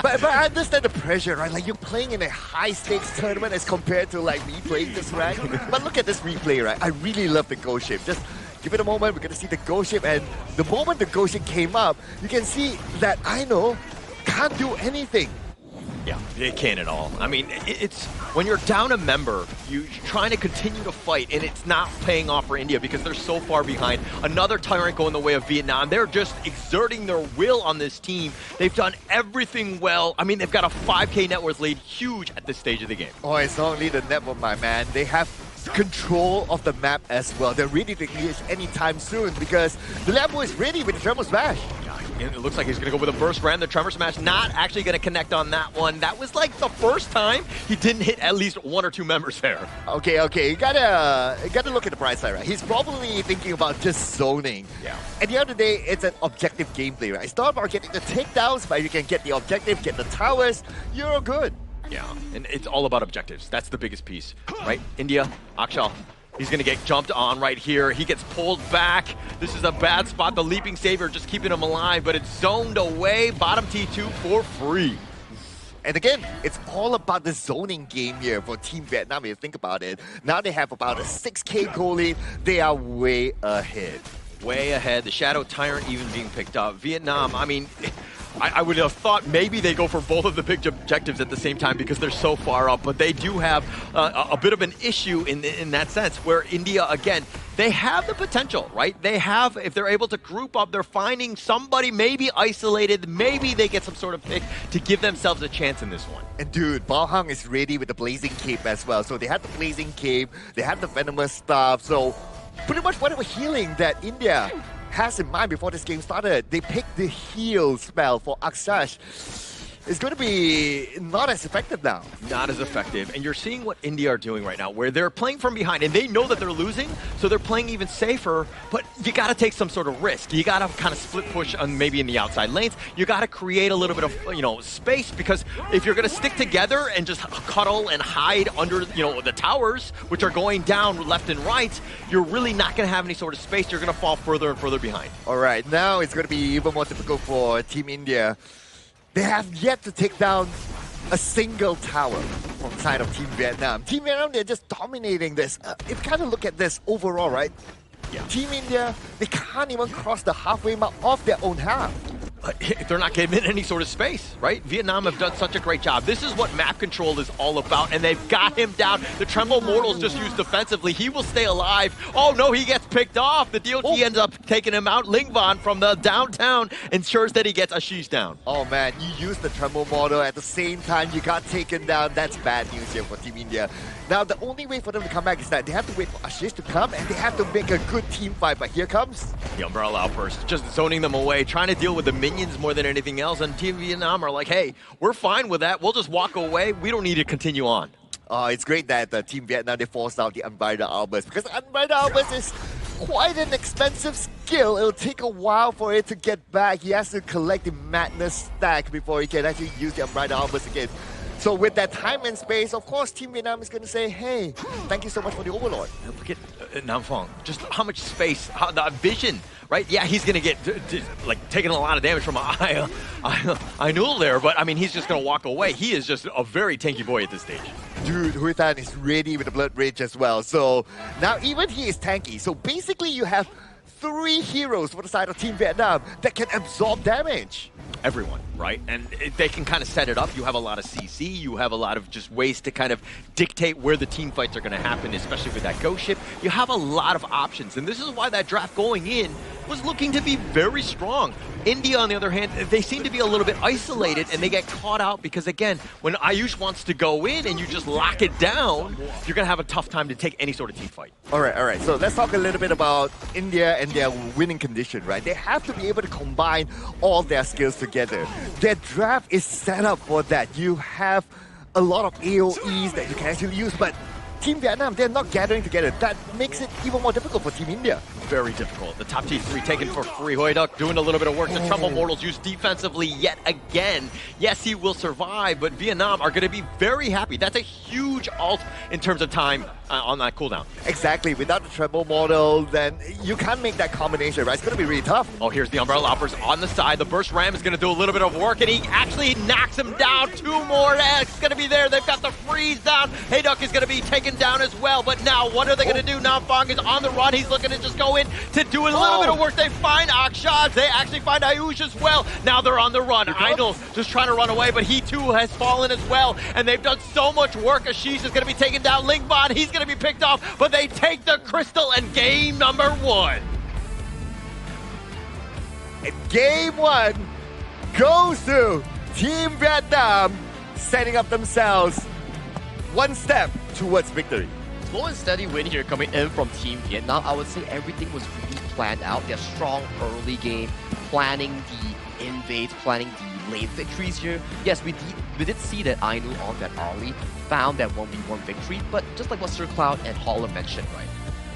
But I understand the pressure, right? Like, you're playing in a high-stakes tournament as compared to, like, me playing this rank. But look at this replay, right? I really love the ghost ship. Just give it a moment. We're going to see the ghost ship. And the moment the ghost ship came up, you can see that Aino can't do anything. Yeah, it can't at all. I mean, it's when you're down a member, you're trying to continue to fight, and it's not paying off for India because they're so far behind. Another tyrant going the way of Vietnam. They're just exerting their will on this team. They've done everything well. I mean, they've got a 5K net worth lead, huge at this stage of the game. Oh, it's not only the net worth, my man. They have control of the map as well. They're ready to engage anytime soon because the Lambo is ready with the Tremor Smash. It looks like he's going to go with a burst ram. The Tremor Smash not actually going to connect on that one. That was like the first time he didn't hit at least one or two members there. Okay. You gotta look at the bright side, right? He's probably thinking about just zoning. Yeah. At the end of the day, it's an objective gameplay, right? It's not about getting the takedowns, but you can get the objective, get the towers, you're good. Yeah, and it's all about objectives. That's the biggest piece, right? India, Akshal. He's going to get jumped on right here. He gets pulled back. This is a bad spot. The Leaping Savior just keeping him alive, but it's zoned away. Bottom T2 for free. And again, it's all about the zoning game here for Team Vietnam, if you think about it. Now they have about a 6K goal lead. They are way ahead. Way ahead. The Shadow Tyrant even being picked up. Vietnam, I mean, I would have thought maybe they go for both of the big objectives at the same time because they're so far up, but they do have a bit of an issue in that sense where India, again, they have the potential, right? They have, if they're able to group up, they're finding somebody maybe isolated, maybe they get some sort of pick to give themselves a chance in this one. And dude, Bao Hang is ready with the Blazing Cape as well. So they have the Blazing Cape, they have the Venomous Staff, so pretty much whatever healing that India has in mind before this game started, they picked the heal spell for Aksash. It's going to be not as effective now. Not as effective. And you're seeing what India are doing right now, where they're playing from behind, and they know that they're losing, so they're playing even safer, but you got to take some sort of risk. You got to kind of split push on maybe in the outside lanes. You got to create a little bit of, space, because if you're going to stick together and just cuddle and hide under, the towers, which are going down left and right, you're really not going to have any sort of space. You're going to fall further and further behind. All right, now it's going to be even more difficult for Team India. They have yet to take down a single tower from the side of Team Vietnam. Team Vietnam, they're just dominating this. If you kind of look at this overall, right? Yeah. Team India, they can't even cross the halfway mark of their own half. They're not giving any sort of space, right? Vietnam have done such a great job. This is what map control is all about, and they've got him down. The Tremble Mortal's just used defensively. He will stay alive. Oh no, he gets picked off. The DOT ends up taking him out. Lingvan from the downtown ensures that he gets Ashish down. Oh man, you used the Tremble Mortal at the same time you got taken down. That's bad news here for Team India. Now the only way for them to come back is that they have to wait for Ashish to come, and they have to make a good team fight. But here comes the Umbrella Outburst, just zoning them away, trying to deal with the minions more than anything else, and Team Vietnam are like, hey, we're fine with that. We'll just walk away. We don't need to continue on. It's great that Team Vietnam, they forced out the Unbridled Outburst, because Unbridled Outburst is quite an expensive skill. It'll take a while for it to get back. He has to collect the Madness stack before he can actually use the Unbridled Outburst again. So with that time and space, of course, Team Vietnam is going to say, hey, thank you so much for the Overlord. Look at Nam Phong, just how much space, how the vision, right? Yeah, he's going to get taking a lot of damage from Ainul there, but I mean, he's just going to walk away. He is just a very tanky boy at this stage. Dude, Hui Tan is ready with the Blood Rage as well. So now even he is tanky. So basically you have 3 heroes for the side of Team Vietnam that can absorb damage. Everyone, right? And they can kind of set it up. You have a lot of CC. You have a lot of just ways to kind of dictate where the team fights are going to happen, especially with that ghost ship. You have a lot of options, and this is why that draft going in was looking to be very strong. India, on the other hand, they seem to be a little bit isolated, and they get caught out because, again, when Ayush wants to go in and you just lock it down, you're going to have a tough time to take any sort of team fight. All right. So let's talk a little bit about India and their winning condition, right? They have to be able to combine all their skills together. Their draft is set up for that. You have a lot of AoEs that you can actually use, but Team Vietnam, they're not gathering together. That makes it even more difficult for Team India. Very difficult. The top T3 taken for free. Hoyduk doing a little bit of work. The Tremble Mortals used defensively yet again. Yes, he will survive, but Vietnam are going to be very happy. That's a huge ult in terms of time on that cooldown. Exactly. Without the Tremble Mortal, then you can't make that combination, right? It's going to be really tough. Oh, here's the Umbrella Uppers on the side. The Burst Ram is going to do a little bit of work, and he actually knocks him down. 2 more. That's going to be there. They've got the freeze down. Hoyduk is going to be taken down as well, but now what are they going to do? Now Fong is on the run. He's looking to just go in, to do a little bit of work. They find Akshaz. They actually find Ayush as well. Now they're on the run. Idol just trying to run away, but he too has fallen as well. And they've done so much work. Ashish is going to be taken down. Lingban, he's going to be picked off, but they take the crystal and game number 1. And game 1 goes to Team Vietnam, setting up themselves one step towards victory. Slow and steady win here coming in from Team Vietnam. I would say everything was really planned out. Their strong early game, planning the invades, planning the late victories here. Yes, we did see that Ainu on that early found that 1v1 victory, but just like what Sir Cloud and Holler mentioned, right?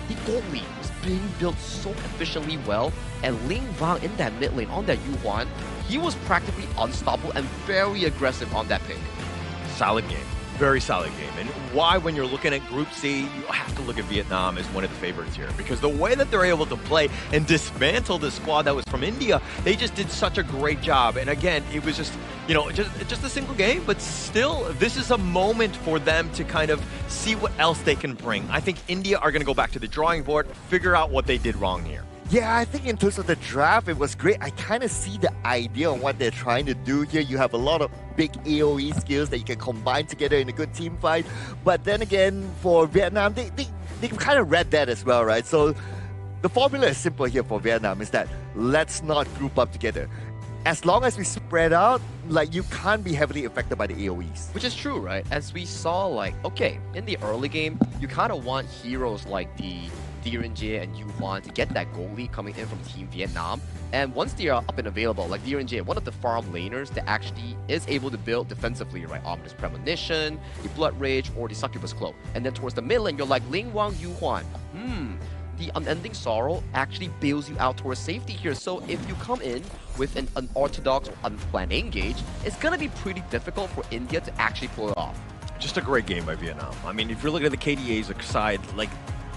The gold lead was being built so efficiently well, and Ling Vang in that mid lane on that Yuhuan, he was practically unstoppable and very aggressive on that pick. Solid game. Very solid game. And why, when you're looking at Group C, you have to look at Vietnam as one of the favorites here. Because the way that they're able to play and dismantle the squad that was from India, they just did such a great job. And again, it was just, you know, just a single game, but still, this is a moment for them to kind of see what else they can bring. I think India are going to go back to the drawing board, figure out what they did wrong here. Yeah, I think in terms of the draft, it was great. I kind of see the idea on what they're trying to do here. You have a lot of big AoE skills that you can combine together in a good team fight. But then again, for Vietnam, they kind of read that as well, right? So the formula is simple here for Vietnam is that let's not group up together. As long as we spread out, like, you can't be heavily affected by the AoEs. Which is true, right? As we saw, like, okay, in the early game, you kind of want heroes like the DRNJ and Yuhuan to get that goal lead coming in from Team Vietnam. And once they are up and available, like DRNJ, one of the farm laners that actually is able to build defensively, right? Ominous Premonition, the Blood Rage, or the Succubus Cloak. And then towards the mid lane, you're like Ling Wang Yuhuan. The Unending Sorrow actually bails you out towards safety here. So if you come in with an unorthodox or unplanned engage, it's going to be pretty difficult for India to actually pull it off. Just a great game by Vietnam. I mean, if you're looking at the KDA's side, like,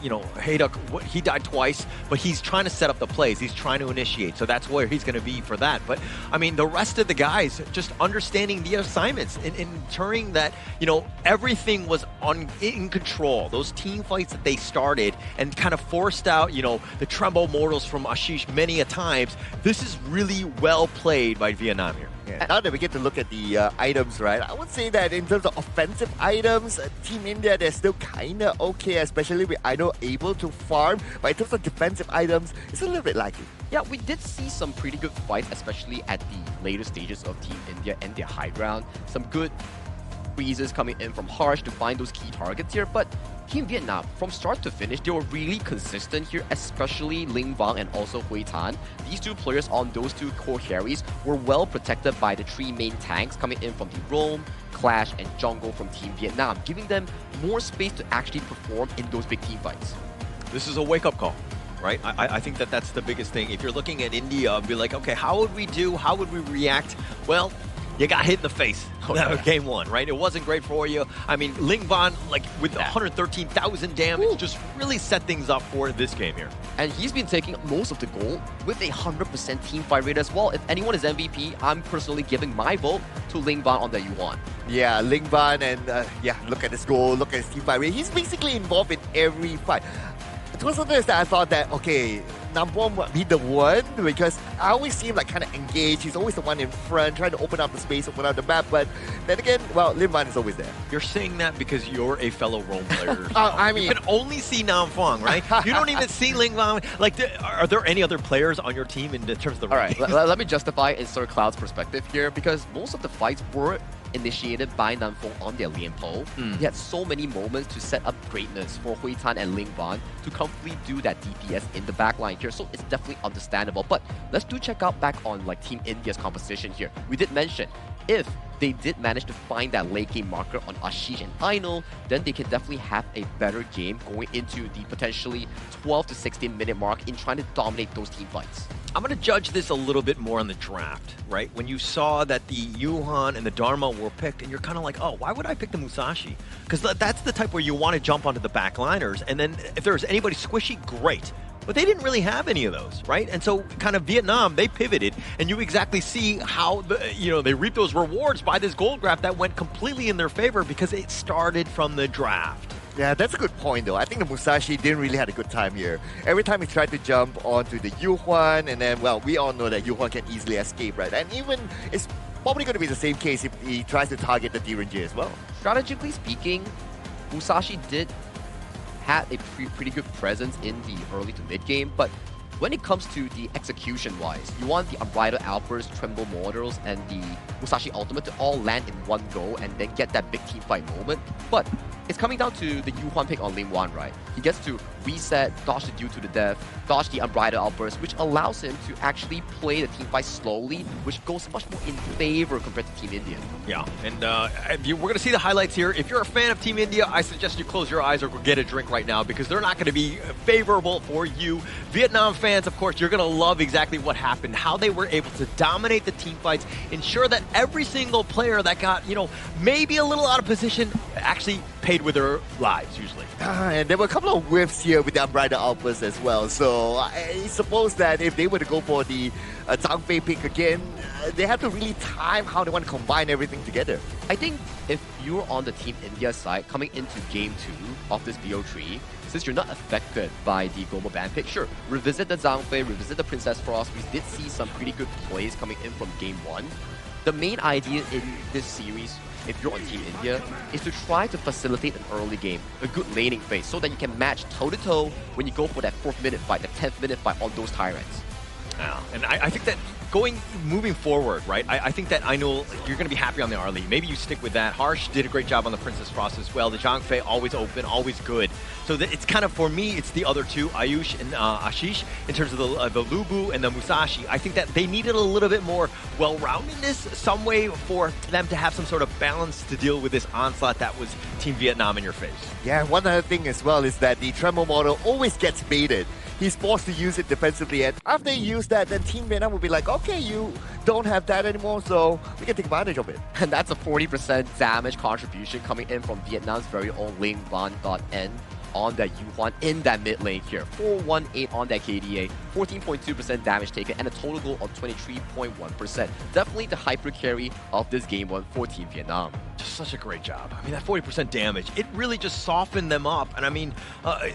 you know, Hayduk, he died twice, but he's trying to set up the plays. He's trying to initiate, so that's where he's going to be for that. But, I mean, the rest of the guys just understanding the assignments and ensuring that, you know, everything was in control. Those team fights that they started and kind of forced out, you know, the Tremble Mortals from Ashish many a times. This is really well played by Vietnam here. Yeah. Now that we get to look at the items, right, I would say that in terms of offensive items, Team India, they're still kind of okay, especially with Idol able to farm. But in terms of defensive items, it's a little bit lacking. Yeah, we did see some pretty good fights, especially at the later stages of Team India and their high ground. Some good freezes coming in from Harsh to find those key targets here, but Team Vietnam, from start to finish, they were really consistent here, especially Ling Vang and also Hui Tan. These two players on those two core carries were well protected by the three main tanks coming in from the Roam, Clash, and Jungle from Team Vietnam, giving them more space to actually perform in those big team fights. This is a wake-up call, right? I think that that's the biggest thing. If you're looking at India, be like, okay, how would we do? How would we react? Well, you got hit in the face. Game one, right? It wasn't great for you. I mean, Ling Van, like, with 113,000 damage, just really set things up for this game here. And he's been taking most of the gold with a 100% team fight rate as well. If anyone is MVP, I'm personally giving my vote to Ling Van on the Yuan. Yeah, Ling Van, and yeah, look at his goal, look at his team fight rate. He's basically involved in every fight. It was something that I thought that, okay, Namboon would be the one, because I always see him like kind of engaged. He's always the one in front, trying to open up the space, open up the map. But then again, well, Lim Van is always there. You're saying that because you're a fellow Roam player. I mean, you can only see Nam Fong, right? You don't even see Ling Van. Like, are there any other players on your team in terms of the? All right, let me justify in Sir Cloud's perspective here, because most of the fights were initiated by Namfong on their Lian Po. He had so many moments to set up greatness for Hui Tan and Ling Van to comfortably do that DPS in the backline here, so it's definitely understandable. But let's do check out back on like Team India's composition here. We did mention, if they did manage to find that late game marker on Ashish and Ainul, then they can definitely have a better game going into the potentially 12 to 16 minute mark in trying to dominate those team fights. I'm going to judge this a little bit more on the draft, right? When you saw that the Yuhan and the Dharma were picked, and you're kind of like, oh, why would I pick the Musashi? Because that's the type where you want to jump onto the backliners, and then if there's anybody squishy, great. But they didn't really have any of those, right? And so kind of Vietnam, they pivoted, and you exactly see how they reap those rewards by this gold grab that went completely in their favor because it started from the draft. Yeah, that's a good point though. I think the Musashi didn't really have a good time here. Every time he tried to jump onto the Yuhuan, and then, well, we all know that Yuhuan can easily escape, right? And even it's probably going to be the same case if he tries to target the D-Ranger as well. Strategically speaking, Musashi did have a pretty good presence in the early to mid game, but when it comes to the execution-wise, you want the Unbridled Outburst, Tremble Mortals, and the Musashi Ultimate to all land in one go and then get that big team fight moment. But it's coming down to the Yuhuan pick on lane 1, right? He gets to reset, dodge the Dew to the death, dodge the Unbridled Outburst, which allows him to actually play the team fight slowly, which goes much more in favor compared to Team India. Yeah, and we're going to see the highlights here. If you're a fan of Team India, I suggest you close your eyes or go get a drink right now because they're not going to be favorable for you. Vietnam fans, of course, you're going to love exactly what happened, how they were able to dominate the team fights, ensure that every single player that got, maybe a little out of position actually paid with their lives, usually. And there were a couple of whiffs here with the Unbridled Outburst as well. So I suppose that if they were to go for the Zhang Fei pick again, they have to really time how they want to combine everything together. I think if you're on the Team India side, coming into Game 2 of this BO3, since you're not affected by the global ban pick, sure, revisit the Zhang Fei, revisit the Princess Frost. We did see some pretty good plays coming in from Game 1. The main idea in this series, if you're on Team India, is to try to facilitate an early game, a good laning phase, so that you can match toe-to-toe when you go for that 4th minute fight, the 10th minute fight on those tyrants. Yeah, and I think that moving forward, right? I think that I know you're going to be happy on the early. Maybe you stick with that. Harsh did a great job on the Princess Frost as well. The Zhang Fei always open, always good. So it's kind of, for me, it's the other two, Ayush and Ashish, in terms of the Lubu and the Musashi. I think that they needed a little bit more well-roundedness, some way for them to have some sort of balance to deal with this onslaught that was Team Vietnam in your face. Yeah, one other thing as well is that the Tremor model always gets baited. He's forced to use it defensively, and after he used that, then Team Vietnam will be like, okay, you don't have that anymore, so we can take advantage of it. And that's a 40% damage contribution coming in from Vietnam's very own Ling Van.N on that Yuhuan in that mid lane here. 418 on that KDA, 14.2% damage taken, and a total goal of 23.1%. Definitely the hyper carry of this game one for Team Vietnam. Just such a great job. I mean, that 40% damage, it really just softened them up. And I mean,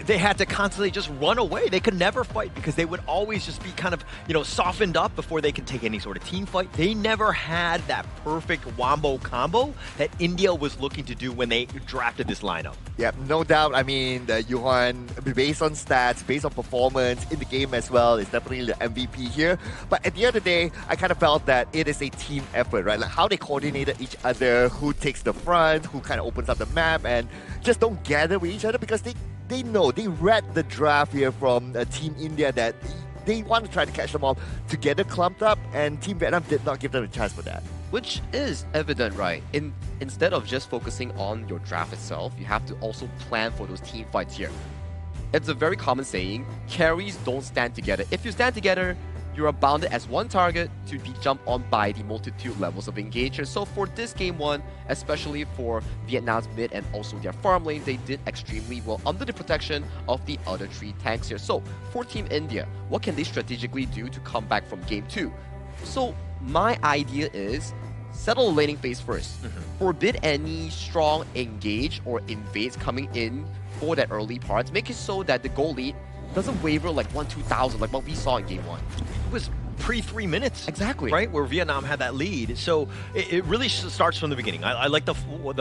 they had to constantly just run away. They could never fight because they would always just be kind of, softened up before they could take any sort of team fight. They never had that perfect wombo combo that India was looking to do when they drafted this lineup. Yeah, no doubt. I mean, the Yuhuan, based on stats, based on performance in the game as well, is definitely the MVP here. But at the end of the day, I kind of felt that it is a team effort, right? Like how they coordinated each other, who takes the front, who kind of opens up the map, and just don't gather with each other because they know, they read the draft here from Team India that they want to try to catch them all together clumped up, and Team Vietnam did not give them a chance for that. Which is evident, right? Instead of just focusing on your draft itself, you have to also plan for those team fights here. It's a very common saying, carries don't stand together. If you stand together, you are bounded as one target to be jumped on by the multitude levels of engagers. So for this game one, especially for Vietnam's mid and also their farm lane, they did extremely well under the protection of the other 3 tanks here. So for Team India, what can they strategically do to come back from game 2? So my idea is settle the laning phase first. Forbid any strong engage or invades coming in for that early part. Make it so that the goal lead doesn't waver like 1-2,000 like what we saw in game 1. It was pre-3 minutes. Exactly. Right? Where Vietnam had that lead. So it really starts from the beginning. I like the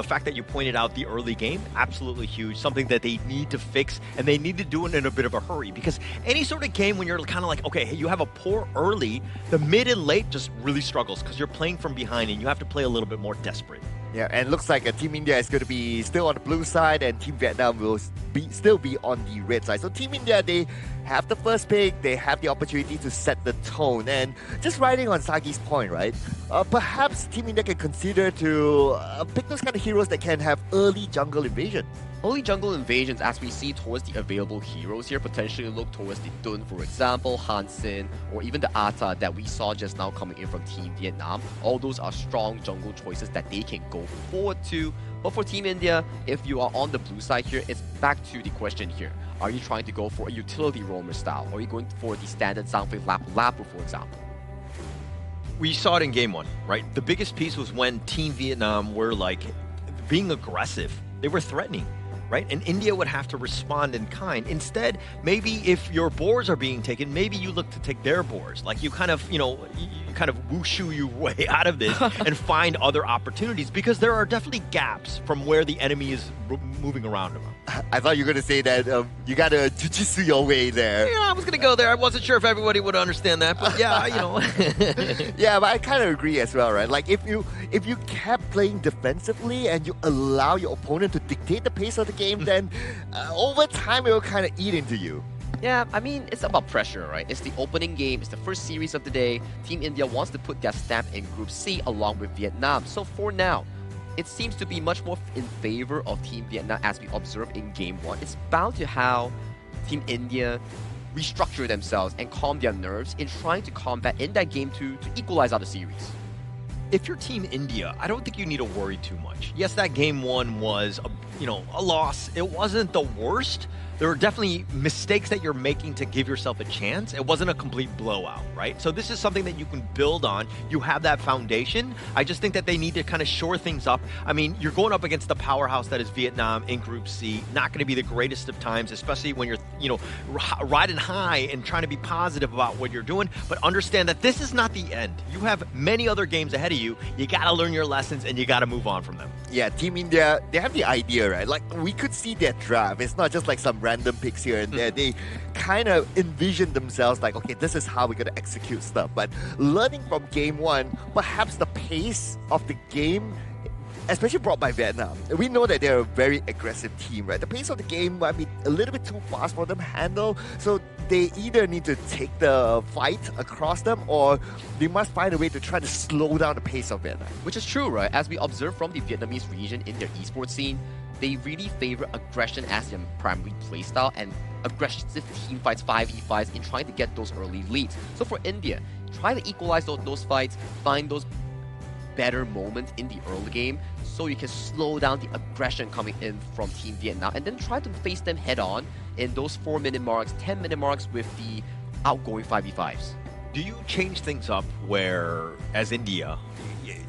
fact that you pointed out the early game. Absolutely huge. Something that they need to fix, and they need to do it in a bit of a hurry. Because any sort of game when you're kind of like, okay, hey, you have a poor early, the mid and late just really struggles because you're playing from behind and you have to play a little bit more desperate. Yeah, and it looks like Team India is going to be still on the blue side, and Team Vietnam will still be on the red side. So Team India, they have the first pick, they have the opportunity to set the tone. And just riding on Sagi's point, right? Perhaps Team India can consider to pick those kind of heroes that can have early jungle invasion. Early jungle invasions, as we see towards the available heroes here, potentially look towards the Dun, for example, Hansen, or even the Ata that we saw just now coming in from Team Vietnam. All those are strong jungle choices that they can go forward to. But for Team India, if you are on the blue side here, it's back to the question here. Are you trying to go for a utility roamer style? Or are you going for the standard Zhang Fei Lapu, for example? We saw it in game 1, right? The biggest piece was when Team Vietnam were like being aggressive. They were threatening. right? And India would have to respond in kind. Instead, maybe if your boars are being taken, maybe you look to take their boars. Like you kind of, you kind of wushu your way out of this and find other opportunities, because there are definitely gaps from where the enemy is moving around them. I thought you were going to say that you got to jujitsu your way there. Yeah, I was going to go there. I wasn't sure if everybody would understand that, but yeah, Yeah, but I kind of agree as well, right? Like if you kept playing defensively and you allow your opponent to dictate the pace of the game, then over time it will kind of eat into you. Yeah, I mean, it's about pressure, right? It's the opening game, it's the first series of the day. Team India wants to put their stamp in Group C along with Vietnam. So for now, it seems to be much more in favor of Team Vietnam as we observe in Game 1. It's bound to how Team India restructure themselves and calm their nerves in trying to combat in that Game 2 to equalize out the series. If you're Team India, I don't think you need to worry too much. Yes, that Game 1 was, a loss. It wasn't the worst. There are definitely mistakes that you're making to give yourself a chance. It wasn't a complete blowout, right? So this is something that you can build on. You have that foundation. I just think that they need to kind of shore things up. I mean, you're going up against the powerhouse that is Vietnam in Group C. Not going to be the greatest of times, especially when you're, riding high and trying to be positive about what you're doing. But understand that this is not the end. You have many other games ahead of you. You got to learn your lessons and you got to move on from them. Yeah, Team India, they have the idea, right? Like, we could see their draft. It's not just like some random picks here and there. They kind of envision themselves like, okay, this is how we're going to execute stuff. But learning from Game 1, perhaps the pace of the game, especially brought by Vietnam. We know that they're a very aggressive team, right? The pace of the game might be a little bit too fast for them to handle, so they either need to take the fight across them or they must find a way to try to slow down the pace of Vietnam. Which is true, right? As we observe from the Vietnamese region in their esports scene, they really favor aggression as their primary playstyle and aggressive team fights, 5v5s, in trying to get those early leads. So for India, try to equalize those fights, find those better moments in the early game so you can slow down the aggression coming in from Team Vietnam, and then try to face them head on in those 4-minute marks, 10-minute marks with the outgoing 5v5s. Do you change things up where, as India,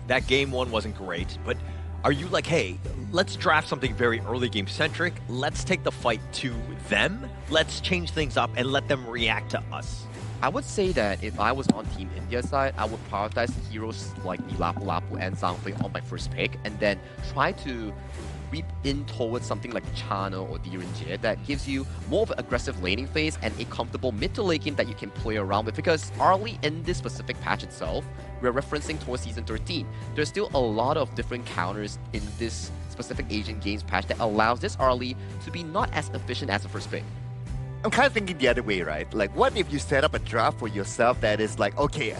that Game 1 wasn't great, but are you like, hey, let's draft something very early game centric, let's take the fight to them, let's change things up and let them react to us? I would say that if I was on Team India's side, I would prioritize heroes like the Lapu Lapu and Zhang on my first pick, and then try to reap in towards something like Chana or Direnjie that gives you more of an aggressive laning phase and a comfortable mid to late game that you can play around with. Because early in this specific patch itself, we're referencing towards Season 13, there's still a lot of different counters in this specific Asian Games patch that allows this early to be not as efficient as the first pick. I'm kind of thinking the other way, right? Like, what if you set up a draft for yourself that is like, okay,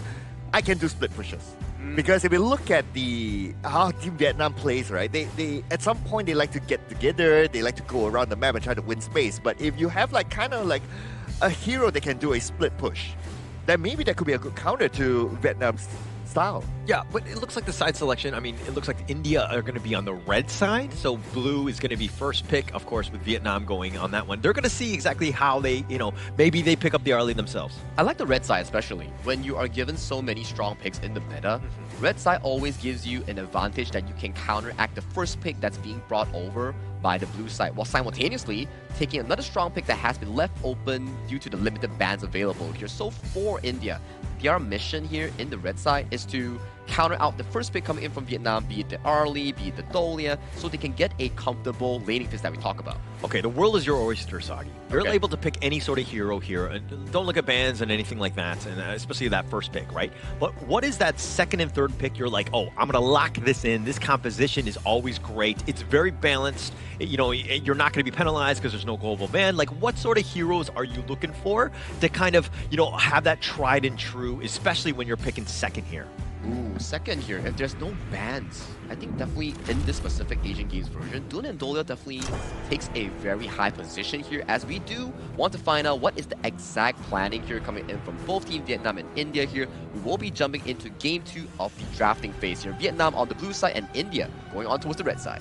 I can do split pushes. Because if you look at how Team Vietnam plays, right? They at some point they like to get together, they like to go around the map and try to win space. But if you have like kind of like a hero that can do a split push, then maybe that could be a good counter to Vietnam's style. Yeah, but it looks like the side selection, I mean, it looks like India are going to be on the red side, so blue is going to be first pick, of course, with Vietnam going on that one. They're going to see exactly how they, maybe they pick up the early themselves. I like the red side especially. When you are given so many strong picks in the meta, red side always gives you an advantage that you can counteract the first pick that's being brought over by the blue side, while simultaneously taking another strong pick that has been left open due to the limited bans available here. So for India, their mission here in the red side is to counter out the first pick coming in from Vietnam, be it the Arlie, be it the Dolia, so they can get a comfortable laning phase that we talk about. Okay, the world is your oyster, Sagi. You're able to pick any sort of hero here. And don't look at bans and anything like that, and especially that first pick, right? But what is that second and third pick? You're like, oh, I'm going to lock this in. This composition is always great. It's very balanced. You're not going to be penalized because there's no global ban. Like, what sort of heroes are you looking for to kind of, have that tried and true, especially when you're picking second here? Ooh, second here, if there's no bans, I think definitely in this specific Asian Games version, Dun and Dolia definitely takes a very high position here, as we do want to find out what is the exact planning here coming in from both Team Vietnam and India here. We will be jumping into Game 2 of the drafting phase here. Vietnam on the blue side and India going on towards the red side.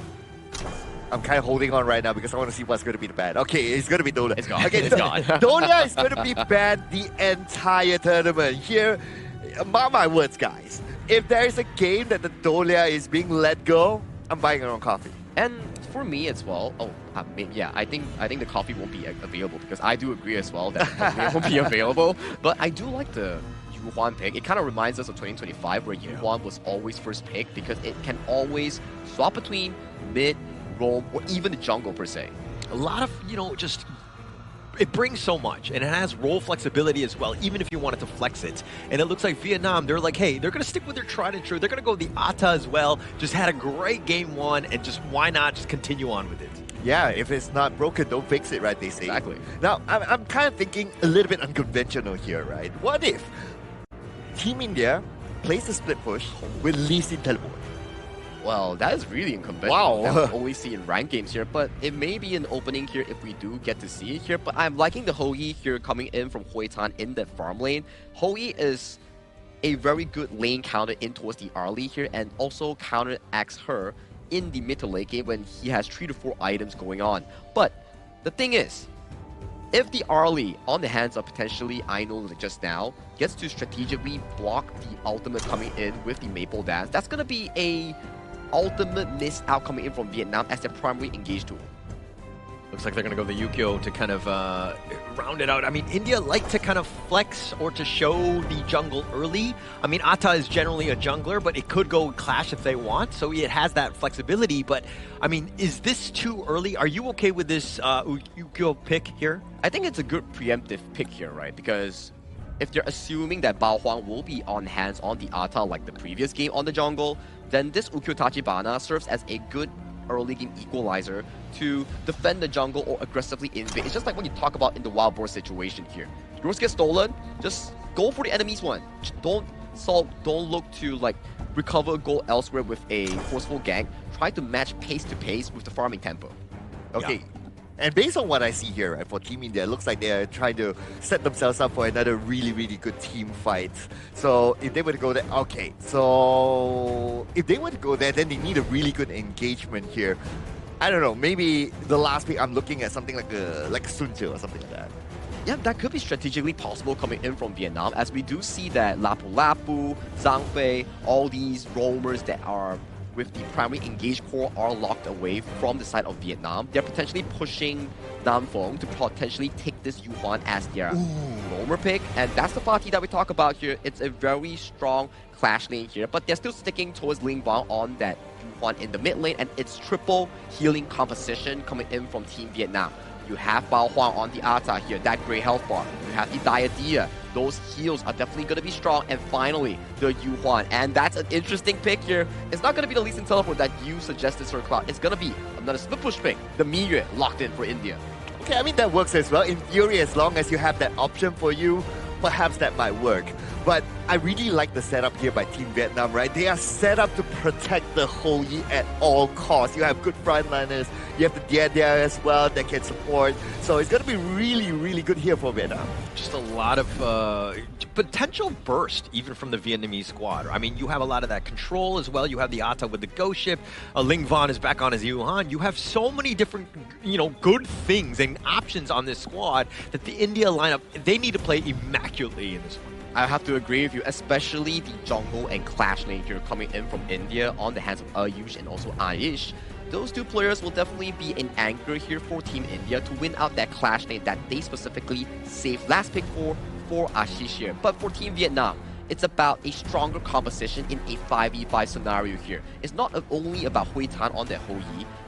I'm kind of holding on right now because I want to see what's going to be the ban. Okay, it's going to be Dolia. It's gone. Okay, it's gone. Dolia is going to be banned the entire tournament. Here, mark my words, guys. If there is a game that the Dolia is being let go, I'm buying her own coffee. And for me as well, I think the coffee won't be available because I do agree as well that it won't be available. But I do like the Yuhuan pick. It kind of reminds us of 2025 where Yuhuan was always first pick because it can always swap between mid, roam, or even the jungle per se. A lot of, just it brings so much, and it has role flexibility as well, even if you wanted to flex it. And it looks like Vietnam, they're like, hey, they're going to stick with their tried and true. They're going to go the Ata as well. Just had a great game one, and just why not just continue on with it? Yeah, if it's not broken, don't fix it, right, they say. Exactly. Now, I'm kind of thinking a little bit unconventional here, right? What if Team India plays the split push with Lee Sin teleport? Well, that is really unconventional. Wow. That we only see in ranked games here, but it may be an opening here if we do get to see it here. But I'm liking the Hoi here coming in from Hui Tan in the farm lane. Hoi is a very good lane counter in towards the early here and also counteracts her in the mid to late game when he has 3 to 4 items going on. But the thing is, if the early on the hands of potentially Aino just now gets to strategically block the ultimate coming in with the Maple Dance, that's going to be a ultimate miss out coming in from Vietnam as their primary engage tool. Looks like they're going to go the Yukio to kind of round it out. I mean, India like to kind of flex or to show the jungle early. I mean, Ata is generally a jungler, but it could go Clash if they want, so it has that flexibility. But, I mean, is this too early? Are you okay with this Yukio pick here? I think it's a good preemptive pick here, right? Because if they're assuming that Bao Huang will be on hands on the Ata like the previous game on the jungle, then this Ukyo Tachibana serves as a good early game equalizer to defend the jungle or aggressively invade. It's just like when you talk about in the wild boar situation here. Yours gets stolen, just go for the enemy's one. Don't look to like recover goal elsewhere with a forceful gank. Try to match pace to pace with the farming tempo. Okay. Yeah. And based on what I see here, right, for Team India, it looks like they're trying to set themselves up for another really, really good team fight. So if they were to go there, okay. So if they were to go there, then they need a really good engagement here. I don't know, maybe the last pick I'm looking at something like a Sun Tzu or something like that. Yeah, that could be strategically possible coming in from Vietnam, as we do see that Lapu Lapu, Zhang Fei, all these roamers that are with the primary engaged core are locked away from the side of Vietnam. They're potentially pushing Nam Phong to potentially take this Yuhuan as their roamer pick. And that's the party that we talk about here. It's a very strong clash lane here, but they're still sticking towards Ling Wang on that Yuhuan in the mid lane, and it's triple healing composition coming in from Team Vietnam. You have Bao Huang on the Ata here, that great health bar. You have the Diadea. Those heals are definitely going to be strong. And finally, the Yuhuan. And that's an interesting pick here. It's not going to be the Lee Sin teleport that you suggested, Sir Cloud. It's going to be another split push pick. The Miyue locked in for India. Okay, I mean, that works as well. In theory, as long as you have that option for you, perhaps that might work. But I really like the setup here by Team Vietnam, right? They are set up to protect the Hoi at all costs. You have good frontliners, you have the Diadea as well that can support. So it's going to be really, really good here for Vietnam. Just a lot of potential burst, even from the Vietnamese squad. I mean, you have a lot of that control as well. You have the Ata with the ghost ship. Ling Van is back on his Yuhan. You have so many different, good things and options on this squad that the India lineup, they need to play immaculately in this one. I have to agree with you, especially the jungle and clash lane here coming in from India on the hands of Ayush and also Aish. Those two players will definitely be an anchor here for Team India to win out that clash lane that they specifically saved last pick for Ashish here. But for Team Vietnam, it's about a stronger composition in a 5v5 scenario here. It's not only about Hui Tan on that Hoi.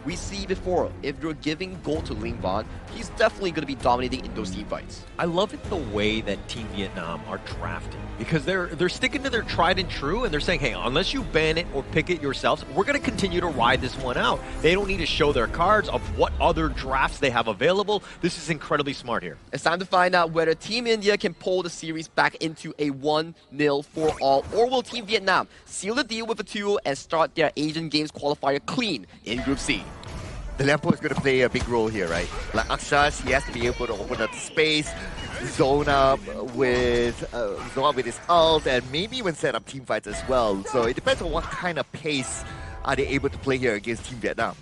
We see before, if you're giving gold to Ling Van, he's definitely going to be dominating in those team fights. I love it the way that Team Vietnam are drafting, because they're sticking to their tried and true, and they're saying, hey, unless you ban it or pick it yourselves, we're going to continue to ride this one out. They don't need to show their cards of what other drafts they have available. This is incredibly smart here. It's time to find out whether Team India can pull the series back into a 1-0 for all, or will Team Vietnam seal the deal with a 2 and start their Asian Games qualifier clean in Group C. The Lampo is going to play a big role here, right? Like Akshas, he has to be able to open up the space, zone up with his ult, and maybe even set up team fights as well. So it depends on what kind of pace are they able to play here against Team Vietnam.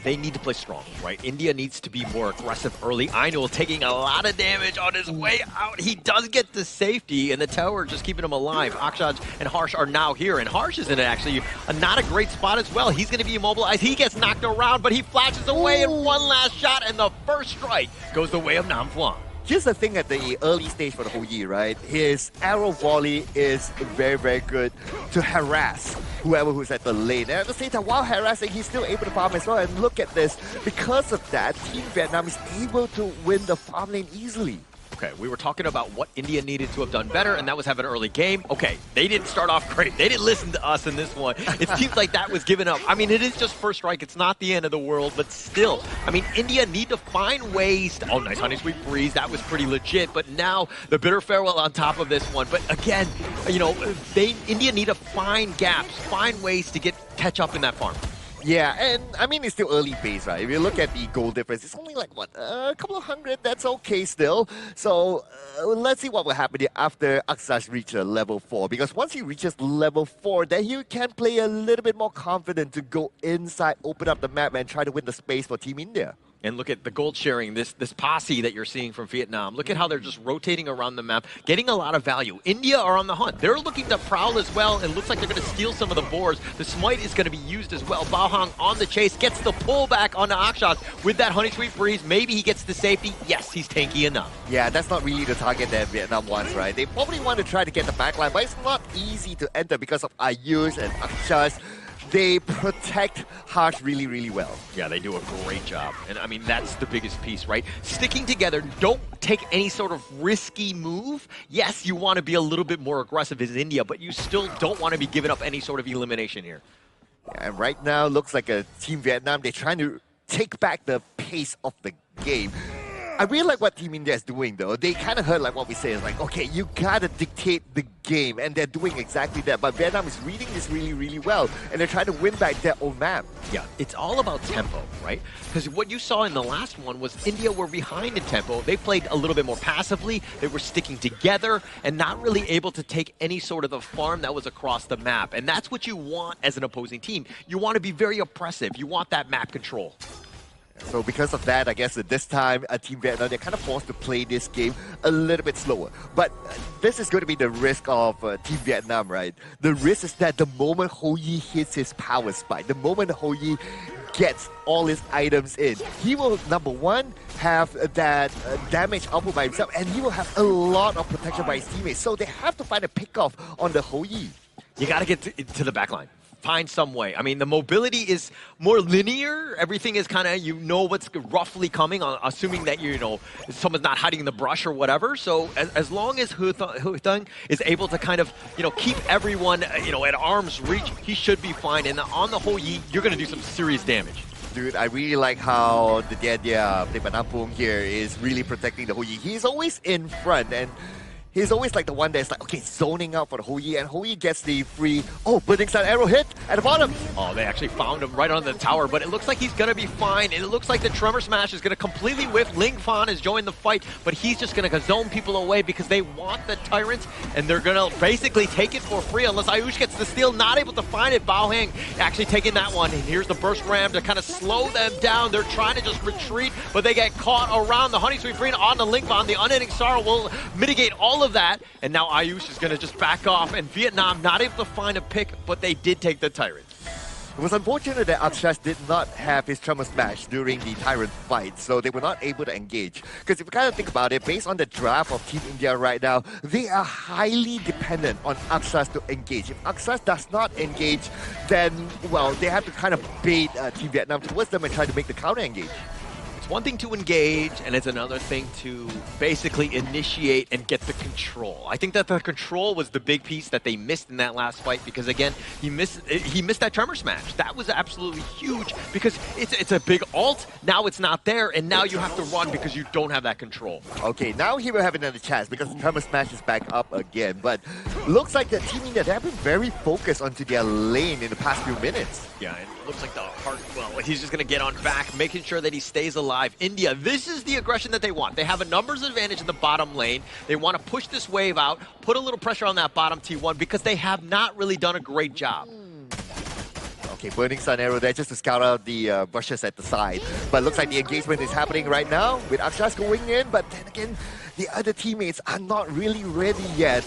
they need to play strong, right? India needs to be more aggressive early. Ainul taking a lot of damage on his way out. He does get the safety, and the tower just keeping him alive. Akshaj and Harsh are now here, and Harsh is in actually not a great spot as well. He's going to be immobilized. He gets knocked around, but he flashes away in one last shot, and the first strike goes the way of Nam Phuong. Here's the thing at the early stage for the HoYi, right? His arrow volley is very, very good to harass whoever who's at the lane. And at the same time, while harassing, he's still able to farm as well. And look at this. Because of that, Team Vietnam is able to win the farm lane easily. Okay, we were talking about what India needed to have done better, and that was have an early game. Okay, they didn't start off great. They didn't listen to us in this one. It seems like that was given up. I mean, it is just first strike. It's not the end of the world, but still. I mean, India need to find ways to... Oh, nice honey sweet breeze. That was pretty legit, but now the bitter farewell on top of this one. But again, you know, India need to find gaps, find ways to catch up in that farm. Yeah, and I mean, it's still early phase, right? If you look at the goal difference, it's only like, what, a couple of hundred? That's okay still. So let's see what will happen here after Akshaj reaches level 4. Because once he reaches level 4, then he can play a little bit more confident to go inside, open up the map, and try to win the space for Team India. And look at the gold sharing, this posse that you're seeing from Vietnam. Look at how they're just rotating around the map, getting a lot of value. India are on the hunt. They're looking to prowl as well, and looks like they're going to steal some of the boars. The smite is going to be used as well. Bao Hang on the chase, gets the pullback onto Akshaj with that honey sweet breeze. Maybe he gets the safety. Yes, he's tanky enough. Yeah, that's not really the target that Vietnam wants, right? They probably want to try to get the backline, but it's not easy to enter because of Ayush and Akshaj. They protect Harsh really, really well. Yeah, they do a great job. And I mean, that's the biggest piece, right? Sticking together, don't take any sort of risky move. Yes, you want to be a little bit more aggressive as India, but you still don't want to be giving up any sort of elimination here. Yeah, and right now, looks like a Team Vietnam, they're trying to take back the pace of the game. I really like what Team India is doing, though. They kind of heard like what we say. It's like, okay, you gotta dictate the game, and they're doing exactly that. But Vietnam is reading this really, really well, and they're trying to win back their own map. Yeah, it's all about tempo, right? Because what you saw in the last one was India were behind in tempo. They played a little bit more passively. They were sticking together and not really able to take any sort of the farm that was across the map. And that's what you want as an opposing team. You want to be very oppressive. You want that map control. So because of that, I guess at this time, Team Vietnam, they're kind of forced to play this game a little bit slower. But this is going to be the risk of Team Vietnam, right? The risk is that the moment HoYi hits his power spike, the moment HoYi gets all his items in, he will, number one, have that damage output by himself, and he will have a lot of protection by his teammates. So they have to find a pick-off on the HoYi. You got to get to the backline. Find some way. I mean, the mobility is more linear. Everything is kind of, you know what's roughly coming, assuming that, you know, someone's not hiding in the brush or whatever. So as long as Hu Thung is able to kind of, you know, keep everyone, you know, at arm's reach, he should be fine. And on the HoYi, you're going to do some serious damage. Dude, I really like how the Dia Nam Phuong here is really protecting the HoYi. He's always in front, and he's always like the one that's like, okay, zoning out for the HoYi, and HoYi gets the free, Burning Sun arrow hit at the bottom. Oh, they actually found him right on the tower, but it looks like he's going to be fine, and it looks like the Tremor Smash is going to completely whiff. Ling Fan has joined the fight, but he's just going to zone people away because they want the Tyrants, and they're going to basically take it for free unless Ayush gets the steal, not able to find it. Bao Hang actually taking that one, and here's the Burst Ram to kind of slow them down. They're trying to just retreat, but they get caught around the Honey Sweet Green on the Ling Fan. The Unending Sorrow will mitigate all of that, and now Ayush is going to just back off, and Vietnam not able to find a pick, but they did take the Tyrant. It was unfortunate that Akshaj did not have his Tremor Smash during the Tyrant fight, so they were not able to engage. Because if you kind of think about it, based on the draft of Team India right now, they are highly dependent on Akshaj to engage. If Akshaj does not engage, then, well, they have to kind of bait Team Vietnam towards them and try to make the counter engage. One thing to engage, and it's another thing to basically initiate and get the control. I think that the control was the big piece that they missed in that last fight because, again, he missed that Tremor Smash. That was absolutely huge because it's a big ult. Now it's not there, and now you have to run because you don't have that control. Okay, now he will have another chance because the Tremor Smash is back up again. But looks like the Team India, they have been very focused onto their lane in the past few minutes. Yeah, and it looks like the heart, well, he's just going to get on back, making sure that he stays alive. India, this is the aggression that they want. They have a numbers advantage in the bottom lane. They want to push this wave out, put a little pressure on that bottom T1 because they have not really done a great job. Okay, Burning Sun Arrow there just to scout out the bushes at the side. But looks like the engagement is happening right now with Akshash going in. But then again, the other teammates are not really ready yet.